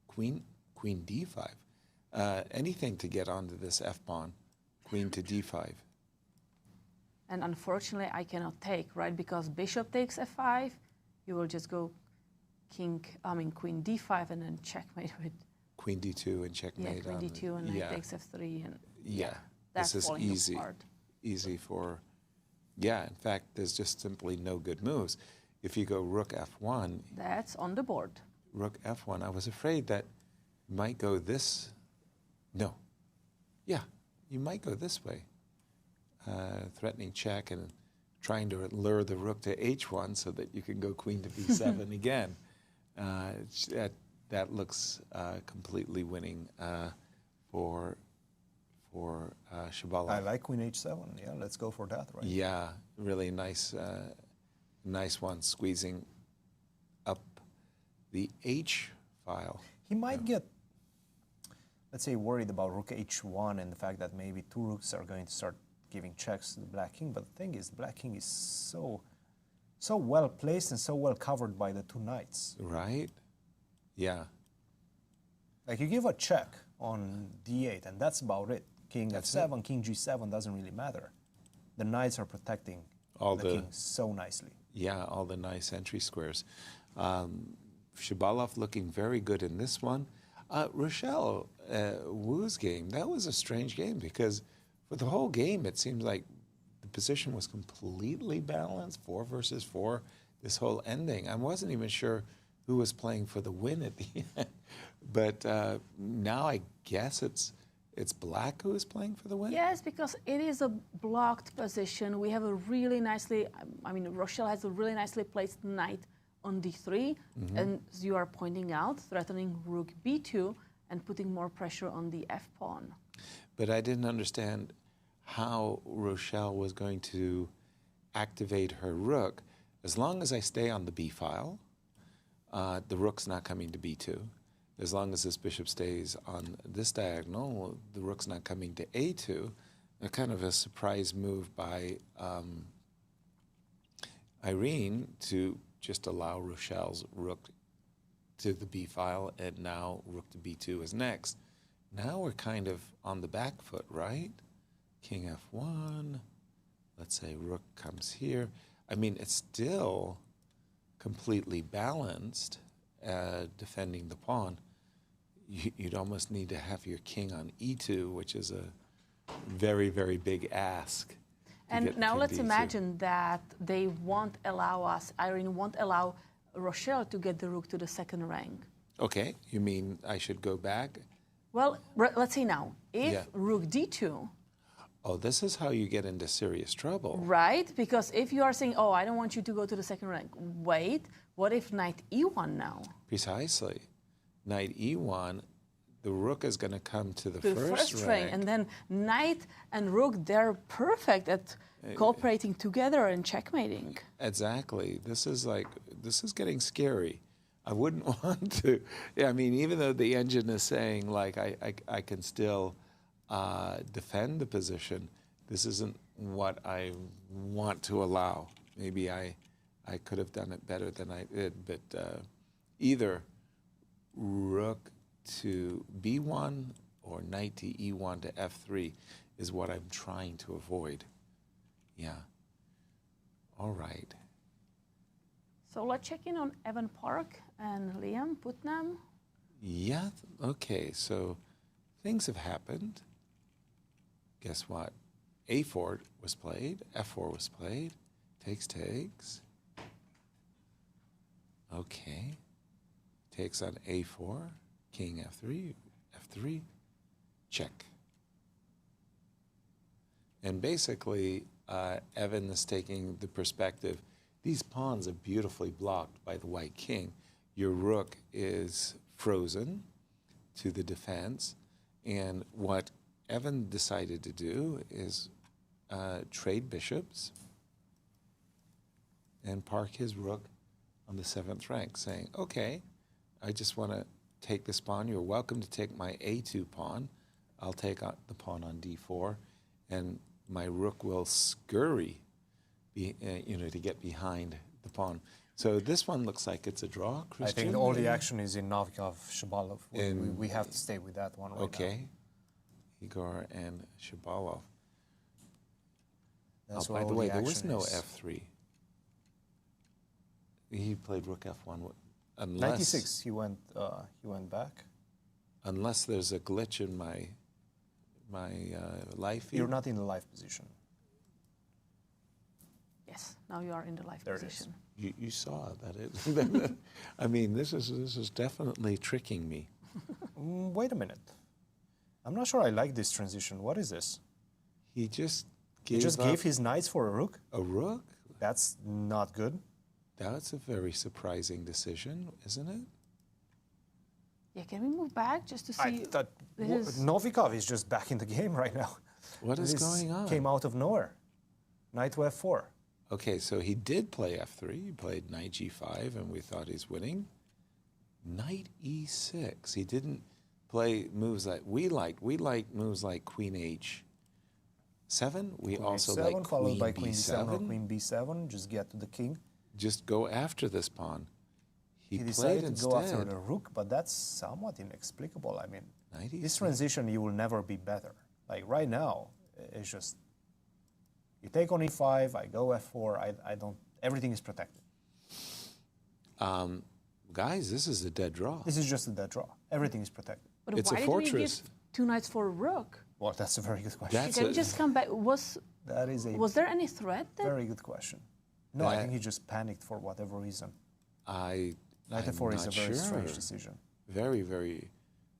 Queen d5. Anything to get onto this f-pawn. Queen to d5. And unfortunately, I cannot take, right? Because bishop takes f5, you will just go queen d5 and then checkmate with... Queen d2 and checkmate. Yeah, queen d2 and knight takes f3. And this is easy. Apart. Easy for... Yeah, in fact, there's just simply no good moves. If you go rook f1... That's on the board. Rook f1. I was afraid that you might go this... No. Yeah, you might go this way. Threatening check and trying to lure the rook to h1 so that you can go queen to b7 again. That looks completely winning for Shabalov. I like queen h7. Yeah, let's go for that, right? Yeah, really nice, nice one, squeezing up the h file. He might get, let's say, worried about rook h1 and the fact that maybe two rooks are going to start giving checks to the black king. But the thing is, the black king is so well placed and so well covered by the two knights. Right. Yeah. Like you give a check on d8 and that's about it. King f7, king g7 doesn't really matter. The knights are protecting the king so nicely. Yeah, all the nice entry squares. Shabalov looking very good in this one. Rochelle Wu's game, that was a strange game because for the whole game it seemed like the position was completely balanced, 4 versus 4, this whole ending. I wasn't even sure who was playing for the win at the end. But now I guess it's black who is playing for the win? Yes, because it is a blocked position. We have a really nicely, Rochelle has a really nicely placed knight on d3, and as you are pointing out, threatening rook b2 and putting more pressure on the f-pawn. But I didn't understand how Rochelle was going to activate her rook. As long as I stay on the b file, the rook's not coming to b2. As long as this bishop stays on this diagonal, the rook's not coming to a2. A kind of a surprise move by Irene to just allow Rochelle's rook to the b file, and now rook to b2 is next. Now we're kind of on the back foot, right? King f1, let's say rook comes here. I mean, it's still completely balanced, defending the pawn. You'd almost need to have your king on e2, which is a very, very big ask. And now let's imagine that they won't allow us, Irene won't allow Rochelle to get the rook to the second rank. Okay, you mean I should go back? Well, let's see now. If rook d2... Oh, this is how you get into serious trouble. Right, because if you are saying, oh, I don't want you to go to the second rank, wait, what if knight e1 now? Precisely. Knight e1, the rook is going to come to the first rank. rank. And then knight and rook, they're perfect at cooperating together and checkmating. Exactly. This is getting scary. I wouldn't want to. I mean, even though the engine is saying, like, I can still defend the position, this isn't what I want to allow. Maybe I could have done it better than I did, but either rook to b1 or knight to e1 to f3 is what I'm trying to avoid. Yeah. All right. So let's check in on Evan Park and Liam Putnam. Yeah, okay, so things have happened. Guess what? a4 was played, f4 was played, takes. Okay. Takes on a4, king f3, check. And basically, Evan is taking the perspective. These pawns are beautifully blocked by the white king. Your rook is frozen to the defense. And what Evan decided to do is trade bishops and park his rook on the 7th rank, saying, okay, I just want to take this pawn. You're welcome to take my A2 pawn. I'll take out the pawn on D4, and my rook will scurry, to get behind the pawn. So this one looks like it's a draw, Cristian. I think all the action is in Novikov, Shabalov. We have to stay with that one right okay. now. Igor and Shabalov. That's by the way, there was no F3. He played rook F1. Unless 96, he went back. Unless there's a glitch in my life. You're not in the life position. Yes, now you are in the life position. You saw that it. I mean, this is definitely tricking me. Wait a minute. I'm not sure I like this transition. What is this? He just gave his knights for a rook? A rook? That's not good. That's a very surprising decision, isn't it? Yeah, can we move back just to see? Novikov is just back in the game right now. What is going on? Came out of nowhere. Knight to F4. Okay, so he did play F3. He played knight G5, and we thought he's winning. Knight E6. He didn't play moves that we like. We like moves like Queen H7. We Queen also H7, like followed Queen by Queen D7 or B7. Queen B7. Just get to the king. Just go after this pawn. He decided played to go after instead. the rook, but that's somewhat inexplicable. I mean, Knight this E6. transition, you will never be better. Like right now, it's just, you take on E5, I go F4, I don't, everything is protected. Guys, this is a dead draw. This is just a dead draw. Everything is protected. But It's why a did we fortress. give 2 knights for a rook? Well, that's a very good question. Can you just come back? Was there any threat there? Very good question. No, I think he just panicked for whatever reason. Knight F4 is a very strange decision. Very, very,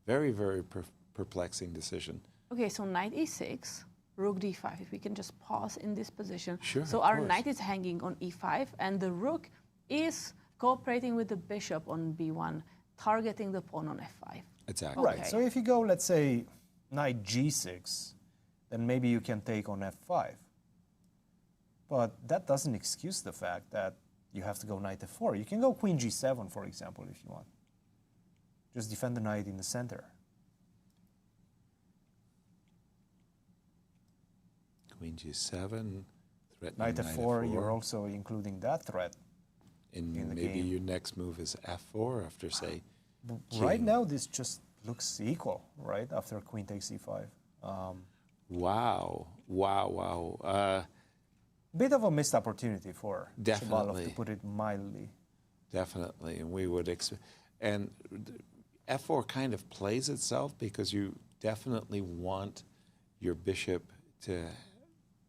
very, very perplexing decision. Okay, so knight E6, rook D5. If we can just pause in this position. Sure. So our knight is hanging on E5, and the rook is cooperating with the bishop on B1, targeting the pawn on F5. Exactly. Right. So if you go, let's say, knight G6, then maybe you can take on F5. But that doesn't excuse the fact that you have to go knight F4. You can go Queen G7, for example, if you want. Just defend the knight in the center. Queen G7, threatening Knight F4, you're also including that threat. And in the maybe game. your next move is F4 after, say, Right king. now, this just looks equal, right? After queen takes E5. Wow. Bit of a missed opportunity for Shabalov, Definitely. to put it mildly. Definitely, and we would expect. And F4 kind of plays itself because you definitely want your bishop to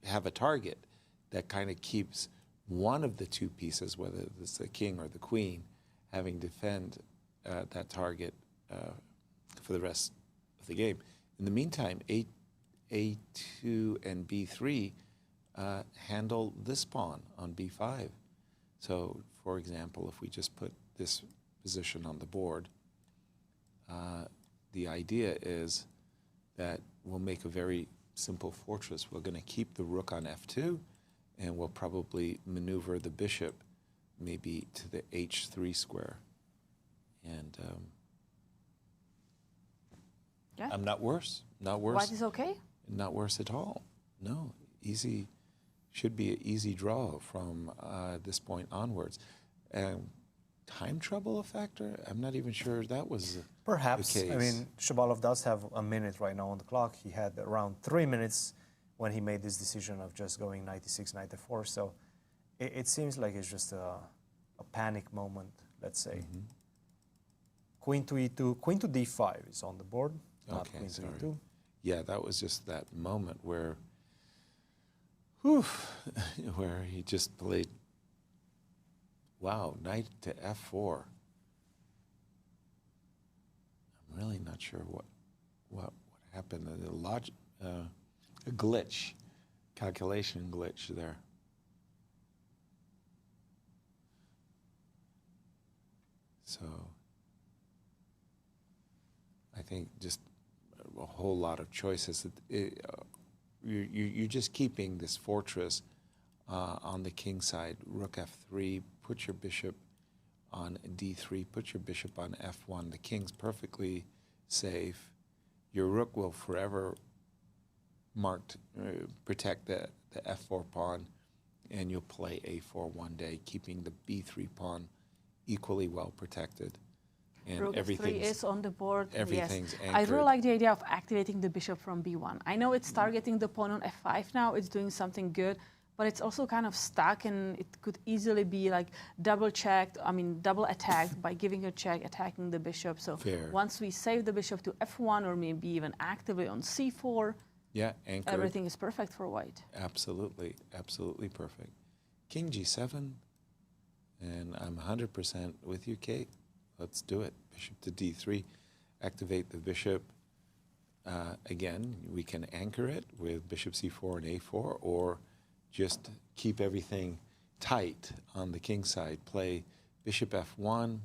have a target that kind of keeps one of the two pieces, whether it's the king or the queen, having defend that target for the rest of the game. In the meantime, A2 and B3 handle this pawn on B5. So, for example, if we just put this position on the board, the idea is that we'll make a very simple fortress. We're going to keep the rook on F2, and we'll probably maneuver the bishop maybe to the H3 square. And Yeah. I'm not worse. Not worse. White is okay? Not worse at all. No, easy. Should be an easy draw from this point onwards. Time trouble a factor? I'm not even sure that was Perhaps. the case. I mean, Shabalov does have a minute right now on the clock. He had around 3 minutes when he made this decision of just going knight E6, knight F4. So it seems like it's just a panic moment, let's say. Mm-hmm. Queen to E2, queen to D5 is on the board, not Okay, queen to sorry. E2. Yeah, that was just that moment where, where he just played, wow, knight to F4. I'm really not sure what happened. A glitch calculation glitch there. So I think just a whole lot of choices. You're just keeping this fortress on the king side. Rook f3, put your bishop on d3, put your bishop on f1. The king's perfectly safe. Your rook will forever protect the f4 pawn, and you'll play a4 one day, keeping the b3 pawn equally well protected. And Rook f3 is on the board. Everything's yes. anchored. I really like the idea of activating the bishop from b1. I know it's targeting the pawn on f5 now. It's doing something good, but it's also kind of stuck, and it could easily be like double attacked by giving a check, attacking the bishop. So Fair. once we save the bishop to f1 or maybe even actively on c4, yeah, anchored. Everything is perfect for white. Absolutely, absolutely perfect. King g7, and I'm 100% with you, Kate. Let's do it. Bishop to d3, activate the bishop. Again, we can anchor it with bishop c4 and a4, or just keep everything tight on the king side. Play bishop f1,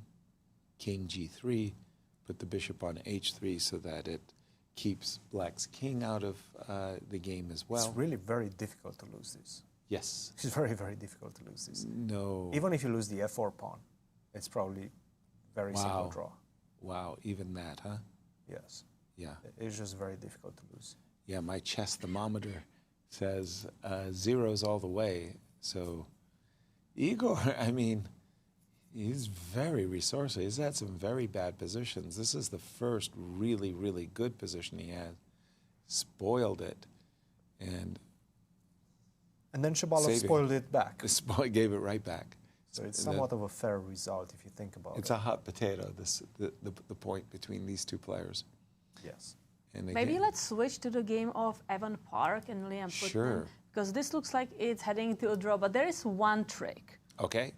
king g3, put the bishop on h3 so that it keeps black's king out of the game as well. It's really very difficult to lose this. Yes. It's very, very difficult to lose this. No. Even if you lose the f4 pawn, it's probably very simple draw. Wow, even that, huh? Yes. Yeah. It's just very difficult to lose. Yeah, my chess thermometer says zeros all the way. So Igor, I mean, he's very resourceful. He's had some very bad positions. This is the first really, really good position he had. Spoiled it. And then Shabalov spoiled it back. Gave it right back. So it's somewhat of a fair result if you think about it. It's a hot potato, the point between these two players. Yes. And maybe let's switch to the game of Evan Park and Liam Putnam. Sure. Because this looks like it's heading to a draw, but there is one trick. Okay.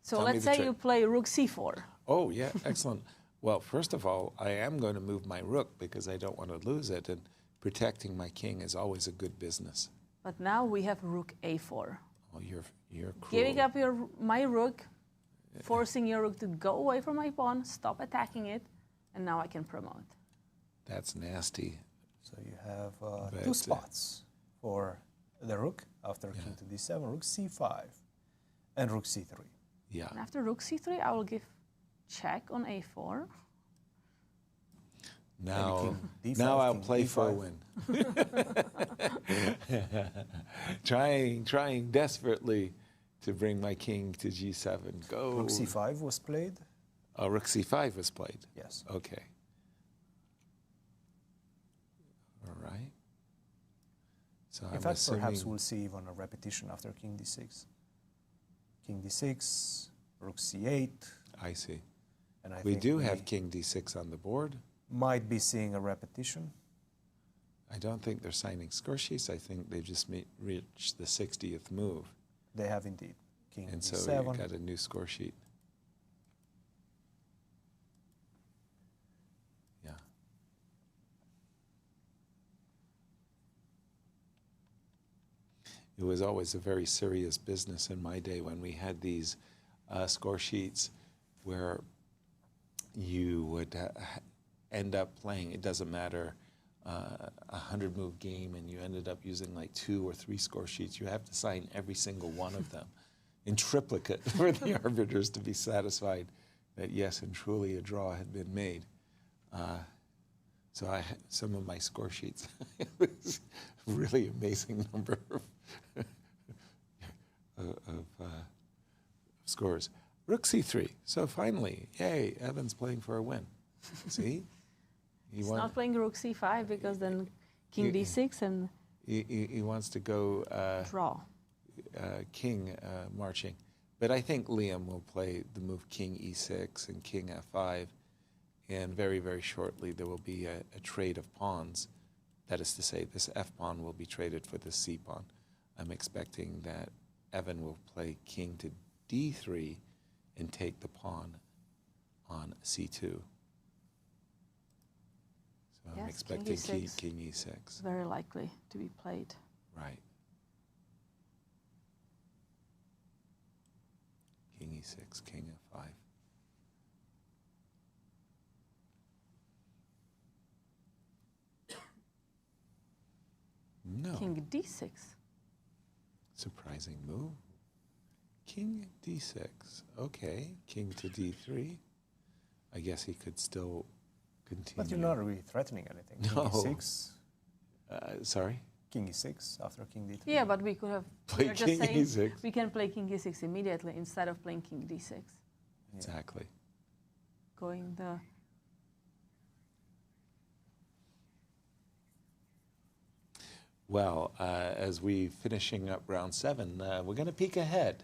So let's say you play rook c4. Oh, yeah, excellent. Well, first of all, I am going to move my rook because I don't want to lose it, and protecting my king is always a good business. But now we have rook a4. Oh, you're cruel. Giving up my rook, forcing your rook to go away from my pawn, stop attacking it, and now I can promote. That's nasty. So you have two spots for the rook after king to d7, rook c5, and rook c3. Yeah. And after rook c3, I will give check on a4. Now D5, I'll king play D5. for a win. trying desperately to bring my king to g7. Go. Rook c5 was played. Oh, rook c5 was played. Yes. Okay. All right. So In fact, perhaps we'll see even a repetition after king d6. King d6, rook c8. I see. And I we think do have king d6 on the board. Might be seeing a repetition. I don't think they're signing score sheets. I think they've just reached the 60th move. They have indeed. King and d7. so you got a new score sheet. Yeah. It was always a very serious business in my day when we had these score sheets where you would end up playing, it doesn't matter, a 100-move game, and you ended up using like 2 or 3 score sheets. You have to sign every single one of them in triplicate for the arbiters to be satisfied that yes, and truly a draw had been made. So I had some of my score sheets. It was a really amazing number of scores. Rook c3. So finally, yay, Evan's playing for a win. See? He's not playing rook c5 because then king d6 and... He wants to go... draw. King marching. But I think Liam will play the move king e6 and king f5. And very, very shortly there will be a trade of pawns. That is to say, this f-pawn will be traded for the c-pawn. I'm expecting that Evan will play king to d3 and take the pawn on c2. So I'm expecting king e6. Very likely to be played. Right. e6, king f5. No. King d6. Surprising move. King d6. Okay. King to d3. I guess he could still continue. But you're not really threatening anything. No. King e6. Sorry? King e6 after king d3. Yeah, but we could have. Play we're just king saying e6. we can play king e6 immediately instead of playing king d6. Exactly. Going the. Well, as we finishing up round 7, we're going to peek ahead.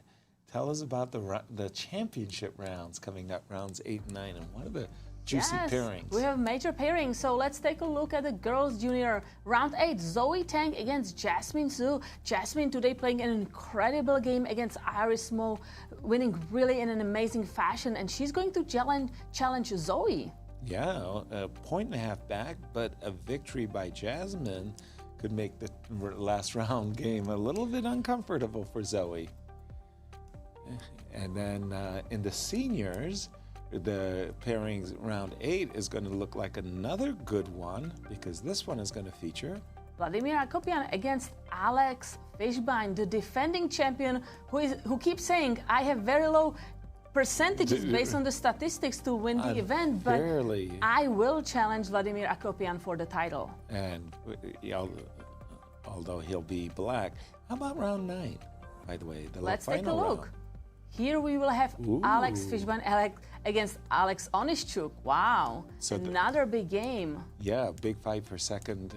Tell us about the championship rounds coming up, rounds 8 and 9, and what are the juicy pairings? We have major pairings, so let's take a look at the girls' junior. Round 8, Zoe Tang against Jasmine Zhu. Jasmine today playing an incredible game against Iris Mo, winning really in an amazing fashion, and she's going to challenge Zoe. Yeah, a point and a half back, but a victory by Jasmine could make the last round game a little bit uncomfortable for Zoe. And then in the seniors, the pairings round 8 is going to look like another good one because this one is going to feature Vladimir Akopian against Alex Fishbein, the defending champion who keeps saying, I have very low percentages based on the statistics to win the event, but I will challenge Vladimir Akopian for the title. And although he'll be black, how about round 9, by the way? Let's take a look. Round. Here we will have Alex Fishbein against Alex Onischuk. Wow, so another big game. Yeah, big fight for second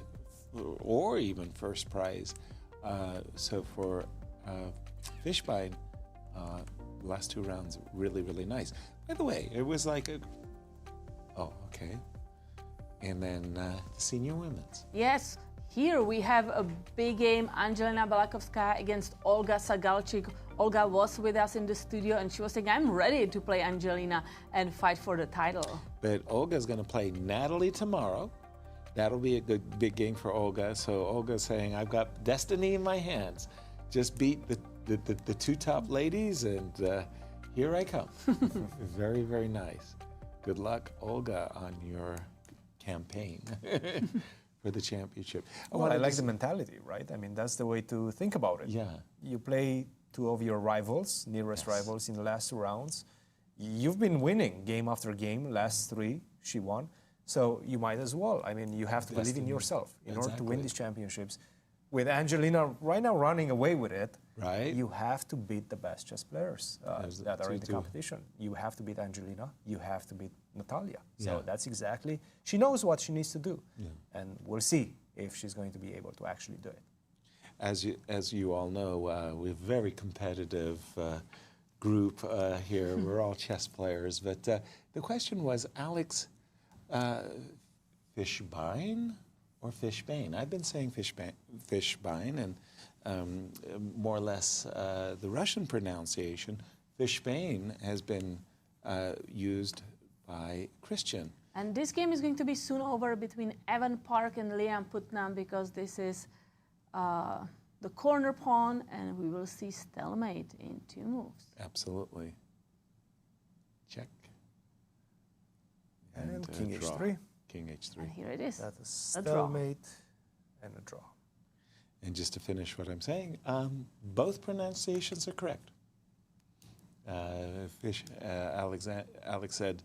or even first prize. So for Fishbein, last 2 rounds really, really nice. By the way, it was like okay. And then the senior women's. Yes, here we have a big game, Angelina Balakovskaya against Olga Sagalchik. Olga was with us in the studio and she was saying, I'm ready to play Angelina and fight for the title. But Olga's going to play Natalie tomorrow. That'll be a good big game for Olga. So Olga's saying, I've got destiny in my hands. Just beat the 2 top ladies and here I come. Very, very nice. Good luck, Olga, on your campaign for the championship. Well, I like the mentality, right? I mean, that's the way to think about it. Yeah. You play 2 of your rivals, nearest rivals in the last 2 rounds. You've been winning game after game, last 3, she won. So you might as well. I mean, you have to believe in yourself in order to win these championships. With Angelina right now running away with it, you have to beat the best chess players that are in the competition. You have to beat Angelina. You have to beat Natalia. So that's exactly, she knows what she needs to do. Yeah. And we'll see if she's going to be able to actually do it. As you all know, we're a very competitive group here. We're all chess players. But the question was, Alex Fishbein or Fishbein? I've been saying Fishbein, and more or less the Russian pronunciation, Fishbein, has been used by Cristian. And this game is going to be soon over between Evan Park and Liam Putnam because this is the corner pawn, and we will see stalemate in 2 moves. Absolutely. Check. And King h3. King h3. And here it is. That's a stalemate and a draw. And just to finish what I'm saying, both pronunciations are correct. Alex said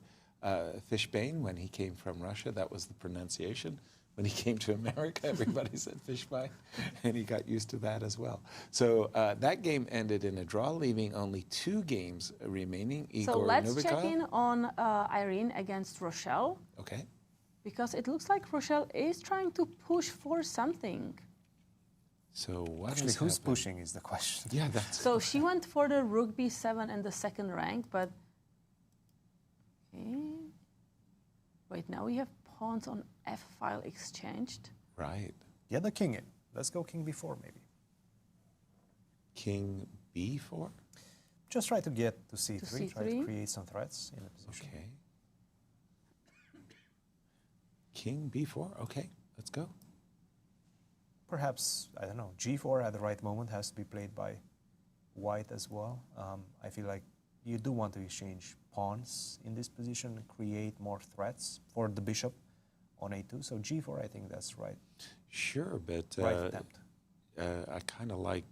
Fishbein when he came from Russia. That was the pronunciation. When he came to America, everybody said Fishbein, and he got used to that as well. So that game ended in a draw, leaving only 2 games remaining. Igor so let's Novikov. check in on Irene against Rochelle. Okay. Because it looks like Rochelle is trying to push for something. So what Actually, who's pushing is the question. Yeah, that's. So she went for the rook b7 and the 2nd rank, but okay. Wait, now we have pawns on f-file exchanged. Right. Get the king in. Let's go king b4 maybe. King b4? Just try to get to c3, To c3. try to create some threats in the position. Okay. King b4, okay, let's go. Perhaps, I don't know, g4 at the right moment has to be played by white as well. I feel like you do want to exchange pawns in this position and create more threats for the bishop on a2. So g4, I think that's right. Sure, but right attempt. I kind of like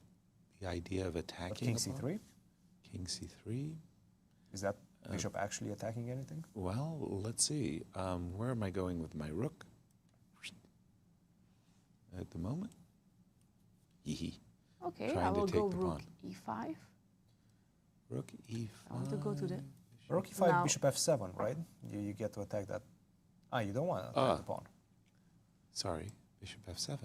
the idea of attacking. King c3? King c3. Is that bishop actually attacking anything? Well, let's see. Where am I going with my rook at the moment? Okay, Trying I will to take go the rook pawn. e5. Rook e5. I want to go to the... Rook e5, Now- bishop f7, right? You get to attack that. Ah, you don't want to attack the pawn. Sorry, bishop f7.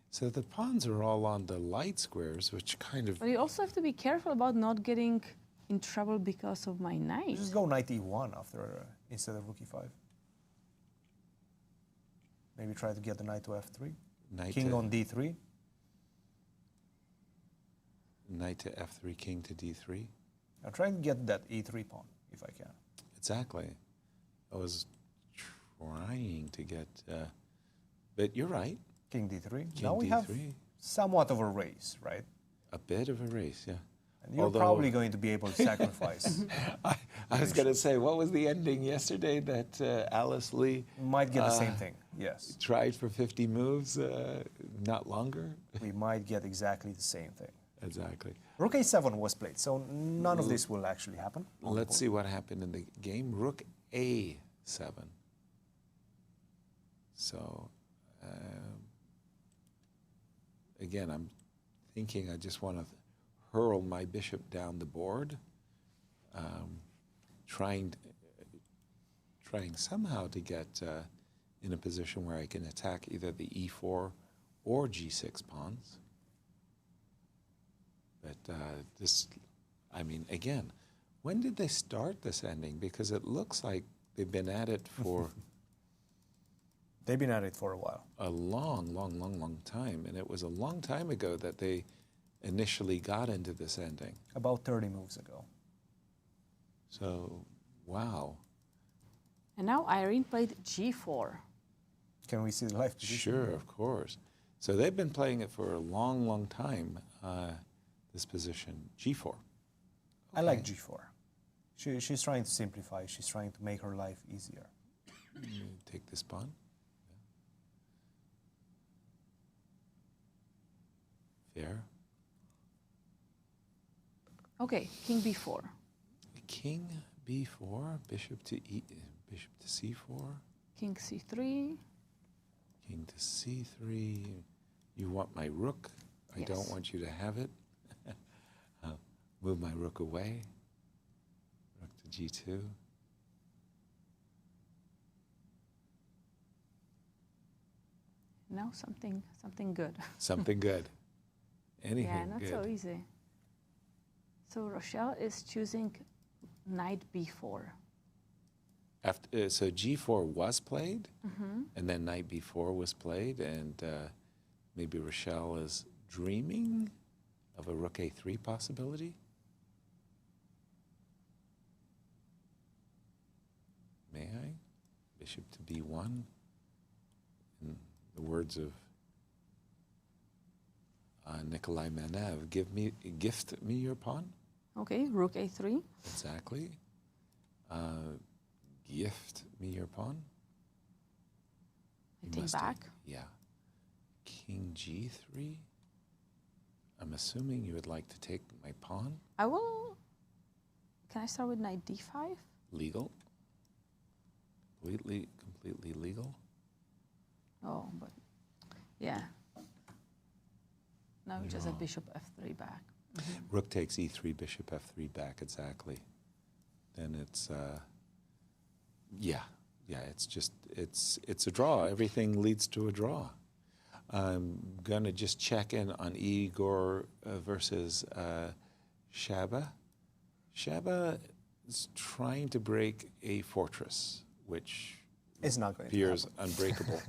So the pawns are all on the light squares, which kind of... But you also have to be careful about not getting in trouble because of my knight. Just go knight e1 after instead of rook e5. Maybe try to get the knight to f3. Knight King to- on d3. Knight to f3, king to d3. I'll try to get that e3 pawn, if I can. Exactly. I was trying to get... but you're right. King d3. King Now we d3. have somewhat of a race, right? A bit of a race, yeah. And you're probably going to be able to sacrifice. I was going to say, what was the ending yesterday that Alice Lee... Might get the same thing, yes. Tried for 50 moves, not longer? We might get exactly the same thing. Exactly. Rook a7 was played, so none of this will actually happen. Let's see what happened in the game. Rook a7. So, again, I'm thinking I just want to hurl my bishop down the board, trying somehow to get in a position where I can attack either the e4 or g6 pawns. But this, I mean, again, when did they start this ending? Because it looks like they've been at it for... They've been at it for a while. A long time. And it was a long time ago that they initially got into this ending. About 30 moves ago. So, wow. And now Irene played g4. Can we see the live position? Sure, of course. So they've been playing it for a long time, this position, g4. Okay. I like g4. She's trying to simplify. She's trying to make her life easier. Take this pawn. Fair. Okay, king b4. King b4, bishop to c4. King c3. King to c3. You want my rook. I don't want you to have it. Move my rook away. Rook to g2. Now something good. Something good. Anything yeah, not good. so easy. So Rochelle is choosing knight b4. After, so g4 was played, Mm-hmm. and then knight b4 was played, and maybe Rochelle is dreaming of a rook a3 possibility. May I? Bishop to b1. In the words of Nikolai Manev, gift me your pawn. Okay, rook a3. Exactly. Gift me your pawn. I take back. Yeah. King g3. I'm assuming you would like to take my pawn. I will. Can I start with knight d5? Legal. Completely legal. Oh, but yeah. Now just a bishop f3 back. Mm-hmm. Rook takes e3, bishop f3 back, exactly. Then it's, it's a draw. Everything leads to a draw. I'm going to just check in on Igor versus Shaba. Shaba is trying to break a fortress, which it's not going appears to unbreakable.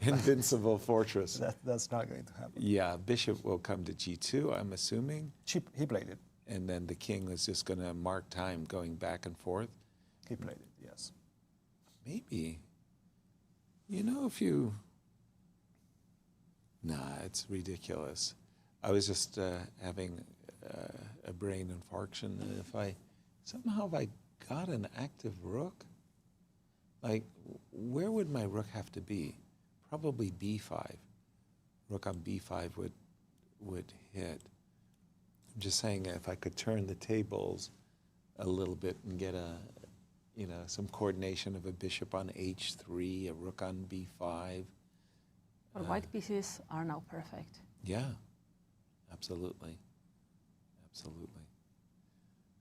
Invincible fortress. That's not going to happen. Yeah, bishop will come to g2, I'm assuming. He played it. And then the king is just going to mark time going back and forth. He played it, yes. Maybe. You know, if you... Nah, it's ridiculous. I was just having a brain infarction. If I got an active rook, like where would my rook have to be? Probably b5. Rook on b5 would hit. I'm just saying if I could turn the tables a little bit and get some coordination of a bishop on h3, a rook on b5. But white pieces are now perfect. Yeah, absolutely. Absolutely.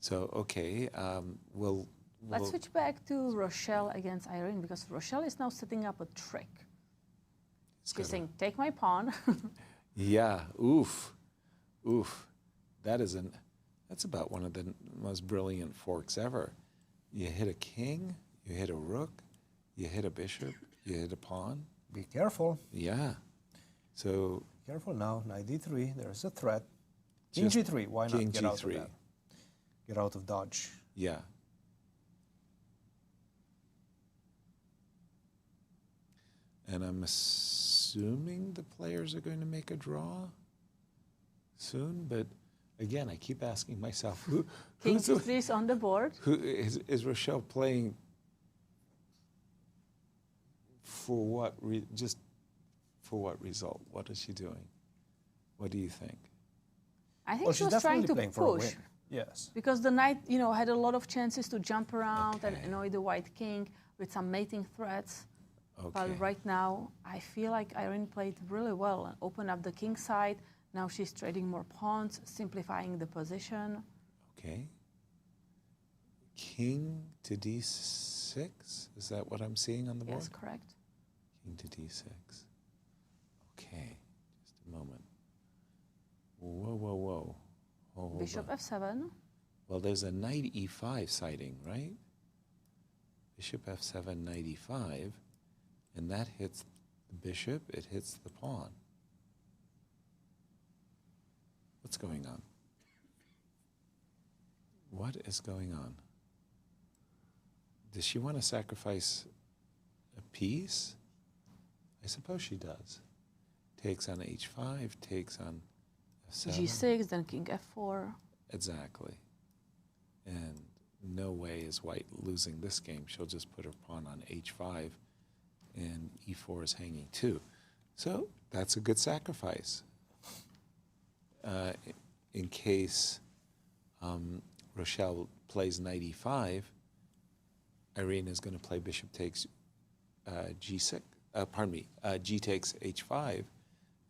So, okay, Let's switch back to Rochelle against Irene, because Rochelle is now setting up a trick. She's saying, take my pawn. Yeah, oof. That's about one of the most brilliant forks ever. You hit a king, you hit a rook, you hit a bishop, you hit a pawn. Be careful. Yeah. So careful now, knight d3, there's a threat. King g3, why not get out of that? Get out of dodge. Yeah. And I'm assuming the players are going to make a draw soon, but again, I keep asking myself, King c3 is on the board. Who is Rochelle playing for what? Just for what result? What is she doing? What do you think? I think she was trying to push. Yes. Because the knight, had a lot of chances to jump around and annoy the white king with some mating threats. Okay. But right now, I feel like Irene played really well and opened up the king side. Now she's trading more pawns, simplifying the position. Okay. King to d6? Is that what I'm seeing on the board? Yes, correct. King to d6. Okay, just a moment. Whoa. Hold Bishop on. f7. Well, there's a knight e5 sighting, right? Bishop f7, knight e5, and that hits the bishop, it hits the pawn. What's going on? What is going on? Does she want to sacrifice a piece? I suppose she does. Takes on h5, takes on f7. g6, then king f4. Exactly. And no way is white losing this game. She'll just put her pawn on h5, and e4 is hanging too. So that's a good sacrifice. In case Rochelle plays knight e5, Irene is going to play bishop takes g6. G takes h5,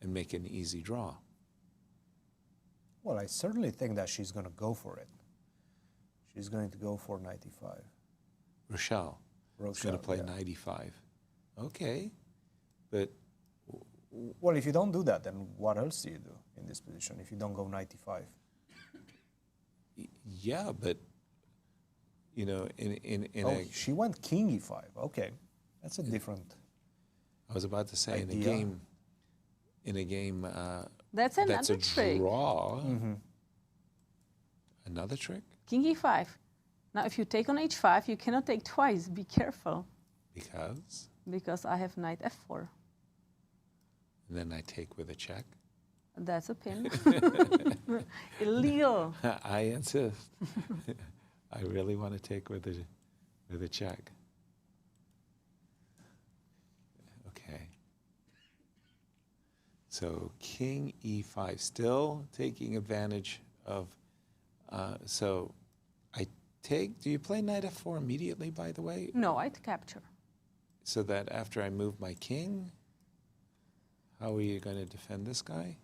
and make an easy draw. Well, I certainly think that she's going to go for it. She's going to go for knight e5. Rochelle is going to play knight e5. Okay, but... Well, if you don't do that, then what else do you do in this position if you don't go knight e5? Yeah, but, she went king e5. Okay, that's a different... I was about to say, idea. in a game that's another trick. Draw. Mm-hmm. Another trick? King e5. Now, if you take on h5, you cannot take twice. Be careful. Because? Because I have knight f4. And then I take with a check? That's a pin. Illegal. I insist. I really want to take with a check. Okay. So king e5, still taking advantage of, so I take, do you play knight f4 immediately, by the way? No, I'd capture. So that after I move my king, how are you going to defend this guy?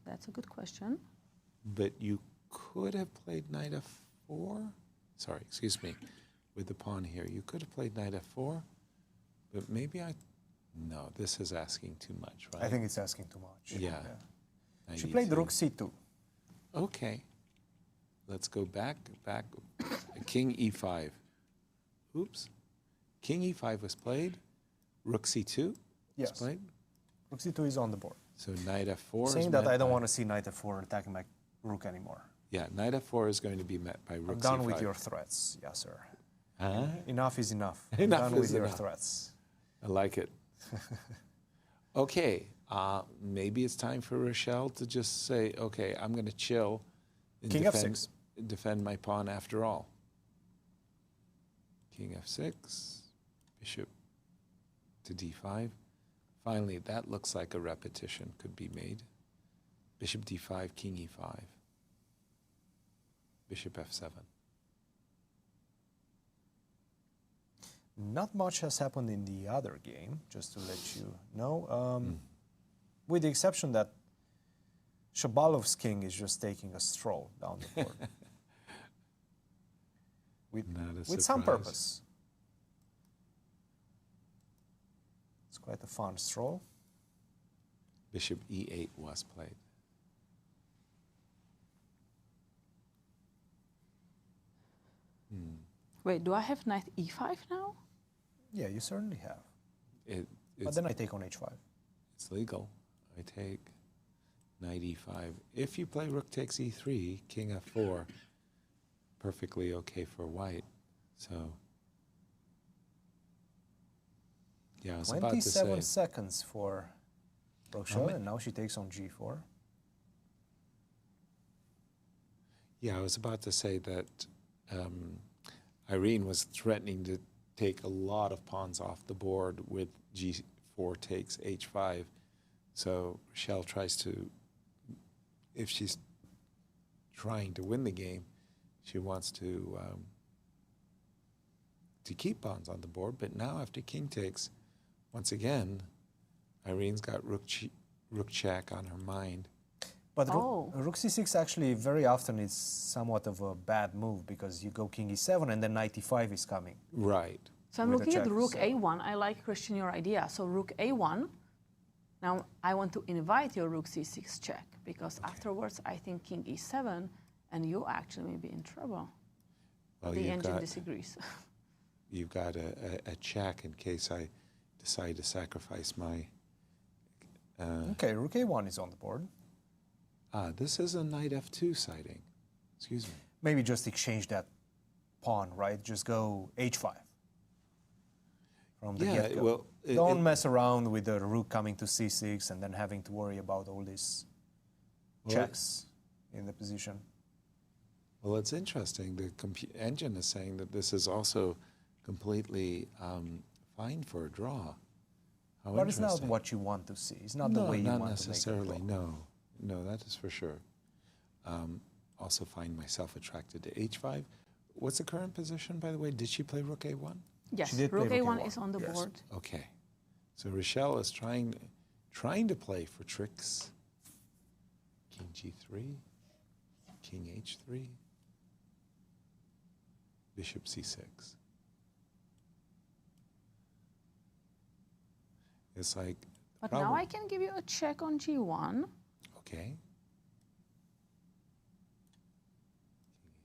That's a good question. But you could have played knight f4. Sorry, excuse me. With the pawn here, you could have played knight f4, but maybe no, this is asking too much, right? I think it's asking too much. Yeah. She played rook c2. Okay. Let's go back. King e5. Oops. King e5 was played. Rook c2 was played. Rook c2 is on the board. So knight f4 saying that I don't want to see knight f4 attacking my rook anymore. Yeah, knight f4 is going to be met by rook I'm done c5. with your threats, Yasser. Huh? Enough is enough. Enough I'm done is with your enough. threats. I like it. Okay, maybe it's time for Rochelle to just say, okay, I'm going to chill and King F6. Defend my pawn after all. King F6, bishop to D5. Finally, that looks like a repetition could be made. Bishop D5, King E5. Bishop F7. Not much has happened in the other game, just to let you know. With the exception that Shabalov's king is just taking a stroll down the board. with some purpose. It's quite a fun stroll. Bishop E8 was played. Wait, do I have knight E5 now? Yeah, you certainly have. But It's, then I take on H5. it's legal. I take knight E5. If you play rook takes E3, king F4, perfectly okay for white. So, yeah, I was about to say. 27 seconds for Rochelle, and now she takes on G4. Yeah, I was about to say that Irene was threatening to take a lot of pawns off the board with G4 takes H5. So Rochelle tries to, if she's trying to win the game, she wants to keep pawns on the board. But now after king takes, once again, Irene's got rook check on her mind. But rook c6 actually very often is somewhat of a bad move because you go king e7 and then knight e5 is coming. Right. So I'm looking at rook a1. I like, Cristian, your idea. So rook a1. Now I want to invite your rook c6 check because afterwards I think king e7 and you actually may be in trouble. Well, the engine disagrees. You've got a check in case I decide to sacrifice my... okay, rook a1 is on the board. This is a knight f2 sighting. Excuse me. Maybe just exchange that pawn, right? Just go h5 from the get-go. Well, don't mess around with the rook coming to c6 and then having to worry about all these checks in the position. Well, it's interesting. The engine is saying that this is also completely fine for a draw. How but it's not what you want to see. It's not the way you want to make it. Not necessarily, no. No, that is for sure. Also find myself attracted to h5. What's the current position, by the way? Did she play rook a1? Yes, rook a1 is on the board. Okay. So Rochelle is trying to play for tricks. King g3, king h3, bishop c6. It's like... But now I can give you a check on g1. Okay.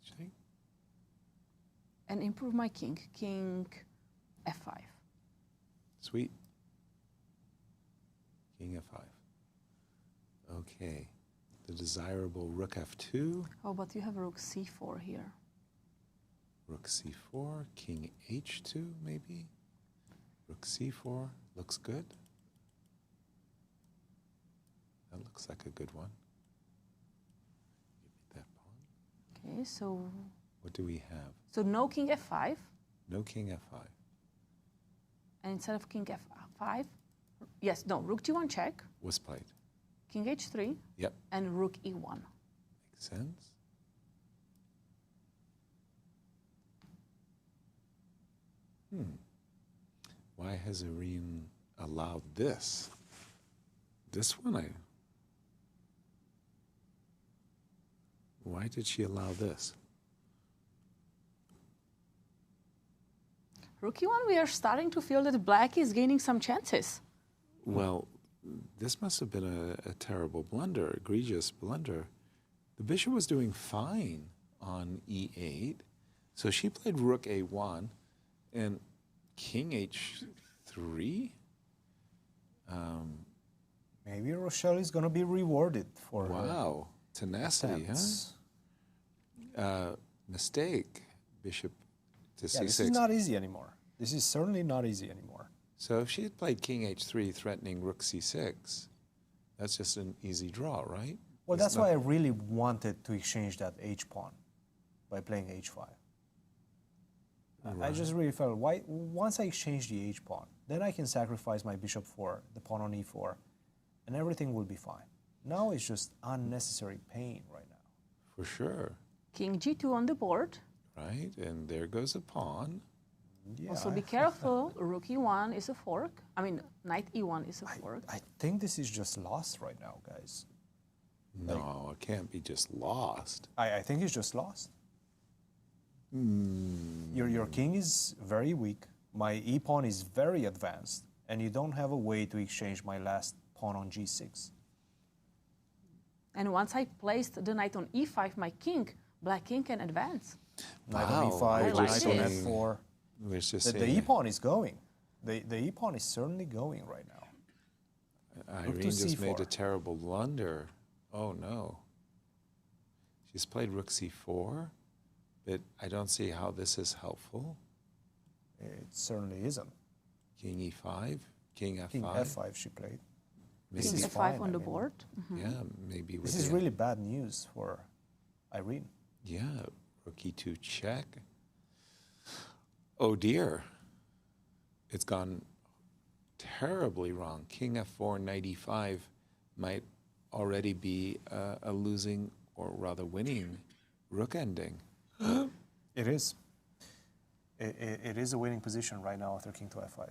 King h3. And improve my king. King f5. Sweet. King f5. Okay. The desirable rook f2. Oh, but you have rook c4 here. Rook c4, king h2 maybe. Rook c4 looks good. That looks like a good one. Give me that pawn. Okay, so... What do we have? So no king f5. No king f5. And instead of king f5, yes, no, rook g1 check. Was played. King h3. Yep. And rook e1. Makes sense. Why has Irene allowed this? This one, why did she allow this? Rook e1, we are starting to feel that black is gaining some chances. Well, this must have been a terrible blunder, egregious blunder. The bishop was doing fine on e8, so she played rook a1 and king h3. Maybe Rochelle is going to be rewarded for her tenacity, attempts. Huh? Mistake, bishop to c6. This is not easy anymore. This is certainly not easy anymore. So if she had played king h3 threatening rook c6, that's just an easy draw, right? Well, that's why I really wanted to exchange that h-pawn by playing h5. I just really felt, once I exchange the h-pawn, then I can sacrifice my bishop for the pawn on e4, and everything will be fine. Now it's just unnecessary pain right now. For sure. King g2 on the board. Right, and there goes a pawn. Yeah. Also be careful, rook e1 is a fork. I mean, knight e1 is a fork. I think this is just lost right now, guys. No, it can't be just lost. I think it's just lost. Your king is very weak. My e-pawn is very advanced, and you don't have a way to exchange my last pawn on g6. And once I placed the knight on e5, my king, black king, can advance. Knight on e5, knight on f4. The e-pawn is going. The e-pawn is certainly going right now. Irene just made a terrible blunder. Oh no. She's played rook c4, but I don't see how this is helpful. It certainly isn't. King e5, king f5. King f5 she played. King f5 on the board. Yeah, maybe. This is really bad news for Irene. Yeah, rook e2 check. Oh dear. It's gone terribly wrong. King f4, knight e5 might already be a losing, or rather winning, rook ending. It is. It is a winning position right now after king to f5.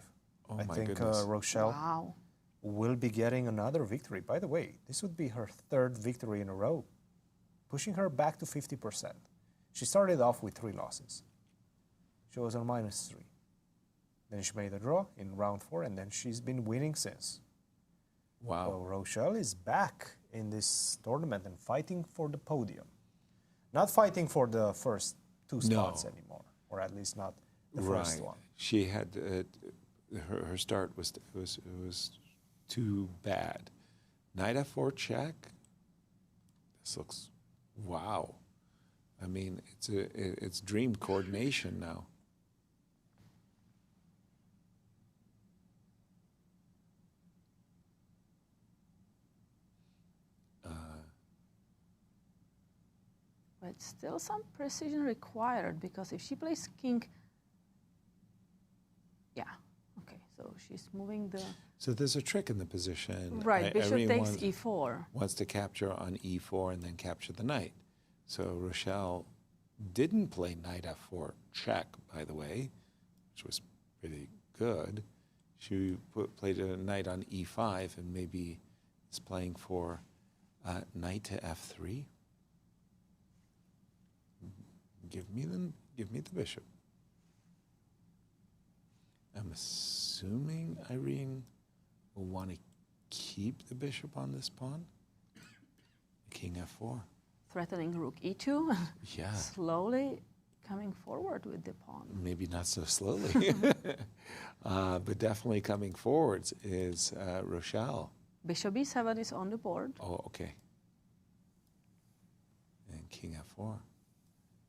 Oh I my think goodness. Rochelle will be getting another victory. By the way, this would be her third victory in a row, pushing her back to 50%. She started off with 3 losses. She was on -3. Then she made a draw in round 4, and then she's been winning since. Wow. So Rochelle is back in this tournament and fighting for the podium. Not fighting for the first 2 spots anymore, or at least not the first one. She had her start was too bad. Knight f4 check. This looks wow. I mean, it's dream coordination now. But still some precision required, because if she plays king, so she's moving the... So there's a trick in the position. Right, bishop takes e4. Wants to capture on e4 and then capture the knight. So Rochelle didn't play knight f4 check, by the way, which was pretty good. She played a knight on e5 and maybe is playing for knight to f3. Give me the bishop. I'm assuming Irene will want to keep the bishop on this pawn. King f4. Threatening rook e2. Yeah. Slowly coming forward with the pawn. Maybe not so slowly, but definitely coming forwards is Rochelle. Bishop e7 is on the board. Oh, okay. And king f4.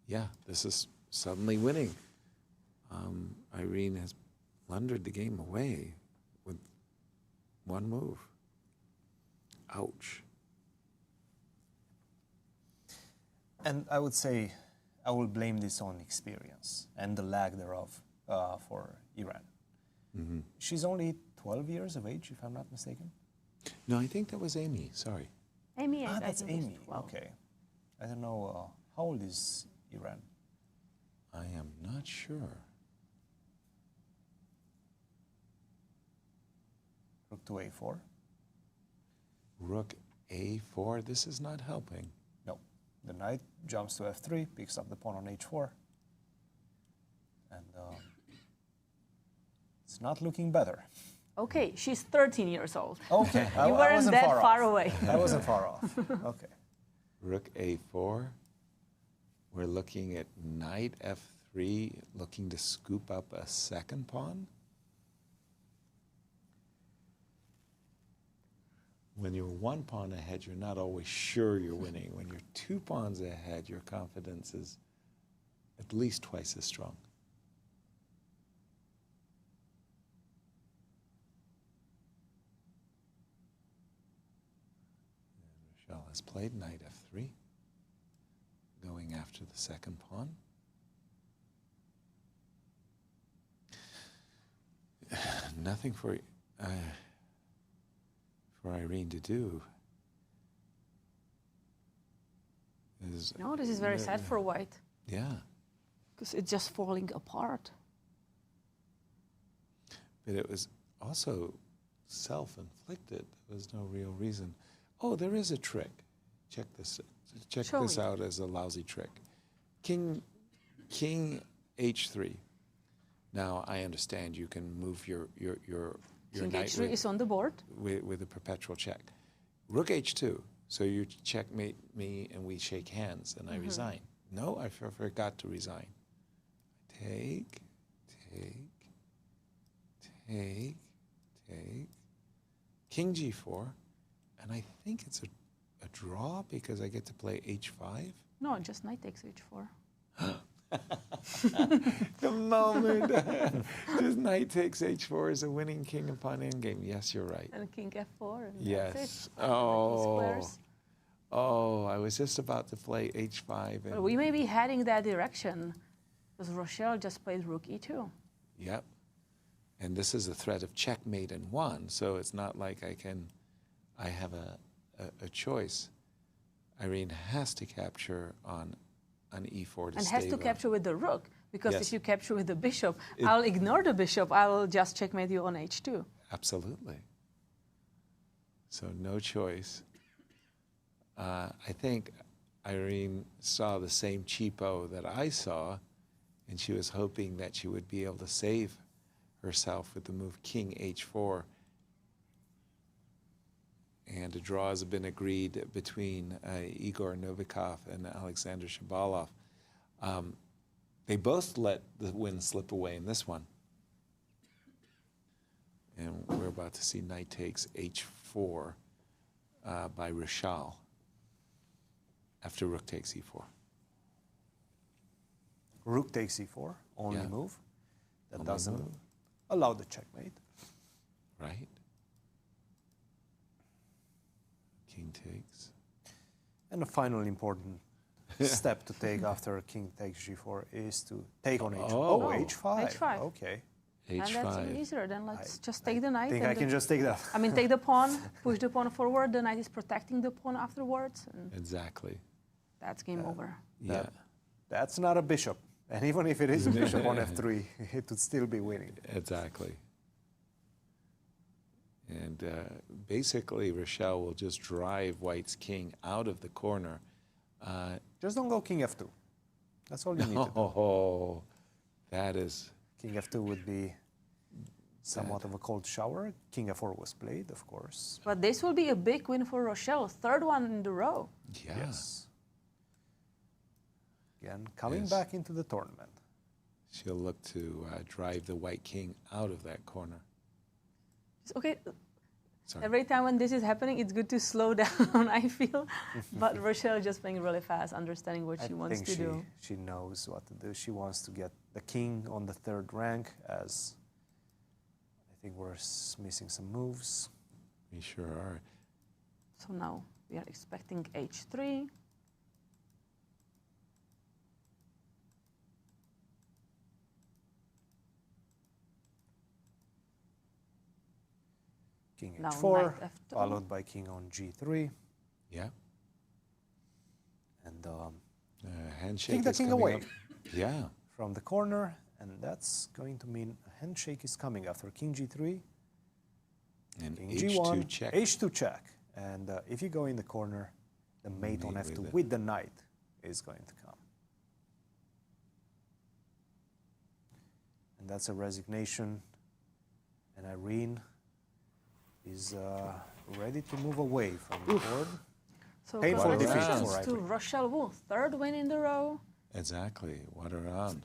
Yeah, this is suddenly winning. Irene has blundered the game away with one move. Ouch. And I would say I will blame this on experience and the lag thereof for Iran. Mm-hmm. She's only 12 years of age, if I'm not mistaken. No, I think that was Amy. Sorry. Amy, that's I think Amy. is 12. Okay. I don't know. How old is Iran? I am not sure. Rook to a4. Rook a4. This is not helping. No. The knight jumps to f3, picks up the pawn on h4. And it's not looking better. Okay, she's 13 years old. Okay. You weren't that far away. I wasn't far off. Okay. Rook a4. We're looking at knight f3, looking to scoop up a second pawn. When you're one pawn ahead, you're not always sure you're winning. When you're 2 pawns ahead, your confidence is at least twice as strong. has played knight f3, going after the second pawn. Nothing for Irene to do. No, this is very sad for white. Yeah. Because it's just falling apart. But it was also self-inflicted. There was no real reason. Oh, there is a trick. Check this. Check this out as a lousy trick. King h3. Now I understand you can move your King knight h3 is on the board with a perpetual check. Rook h2. So you checkmate me and we shake hands and I resign. No, I forgot to resign. Take. King g4, and I think it's a draw because I get to play h5. No, just knight takes h4. The moment just knight takes h4 is a winning king upon endgame. Yes, you're right. And king f4. And yes. That's it. Oh, I was just about to play h5. And well, we may be heading that direction because Rochelle just played rook e2. Yep. And this is a threat of checkmate and one, so it's not like I have a choice. Irene has to capture on e4 to and stay has to capture with the rook, because Yes. if you capture with the bishop, I'll ignore the bishop. I will just checkmate you on h2. Absolutely. So no choice. I think Irene saw the same cheapo that I saw, and she was hoping that she would be able to save herself with the move king h4. And a draw has been agreed between Igor Novikov and Alexander Shabalov. They both let the win slip away in this one. And we're about to see knight takes h4 by Rishal after rook takes e4. Rook takes e4, only Yeah. move. That Only doesn't move. allow the checkmate. Right. King takes. And a final important step to take after king takes g4 is to take on h5. Oh. h5. h5. Okay. And that's even easier. Then let's just take the I knight. think and I can just take that. I mean, take the pawn, push the pawn forward. The knight is protecting the pawn afterwards. And Exactly. that's game over. Yeah. That's not a bishop. And even if it is a bishop on f3, it would still be winning. Exactly. And basically, Rochelle will just drive White's king out of the corner. Just don't go king f2. That's all you need to do. Oh, that is... King f2 would be somewhat of a cold shower. King f4 was played, of course. But this will be a big win for Rochelle. Third one in the row. Yeah. Yes. Again, coming Yes. back into the tournament. She'll look to drive the White king out of that corner. Okay. Sorry. Every time when this is happening, it's good to slow down, I feel. But Rochelle is just playing really fast, understanding what she wants to do. She knows what to do. She wants to get the king on the third rank, as I think we're missing some moves. We sure are. So now we are expecting h3. King Now h4, knight f2. followed by king on g3. Yeah. And handshake take the is king coming away. up. Yeah. From the corner, and that's going to mean a handshake is coming after king g3. And King h2 g1, check. h2 check. And if you go in the corner, the mate on f2 with the knight is going to come. And that's a resignation. And Irene is ready to move away from the board. So Painful defeat congratulations for to Irene. Rochelle Wu. Third win in the row. Exactly. What a round.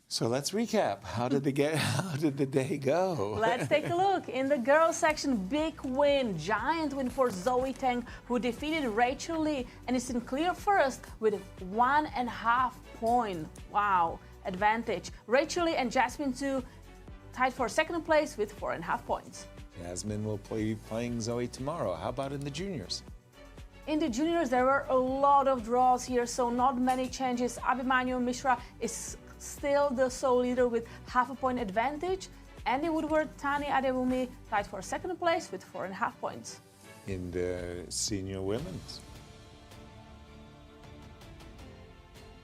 So let's recap. How did the day go? Let's take a look. In the girls section, big win, giant win for Zoe Tang, who defeated Rachel Lee and is in clear first with 1.5 point. Wow, advantage. Rachel Lee and Jasmine Zhu tied for second place with 4.5 points. Yasmin will be playing Zoe tomorrow. How about in the juniors? In the juniors, there were a lot of draws here, so not many changes. Abhimanyu Mishra is still the sole leader with half a point advantage. Andy Woodward, Tani, Adewumi tied for second place with 4.5 points. In the senior women's.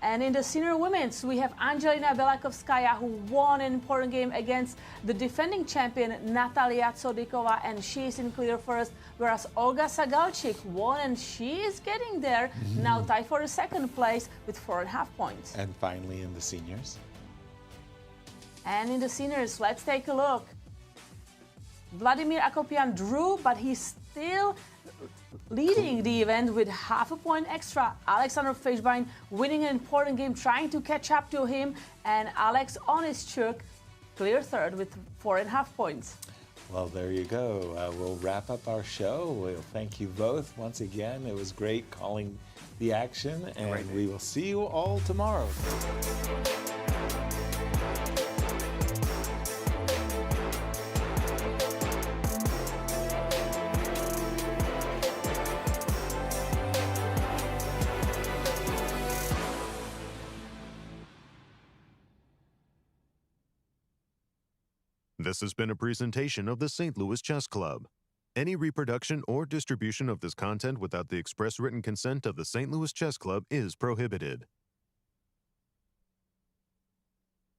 And in the senior women's, we have Angelina Belakovskaya, who won an important game against the defending champion Natalia Tsodikova, and she is in clear first, whereas Olga Sagalchik won, and she is getting there, now tied for the second place with 4.5 points. And finally in the seniors. And in the seniors, let's take a look. Vladimir Akopian drew, but he's still leading the event with half a point extra. Alexander Fishbein winning an important game, trying to catch up to him, and Alex Onischuk clear third with 4.5 points. Well, there you go. We'll wrap up our show. We'll thank you both once again. It was great calling the action, and we will see you all tomorrow. This has been a presentation of the St. Louis Chess Club. Any reproduction or distribution of this content without the express written consent of the St. Louis Chess Club is prohibited.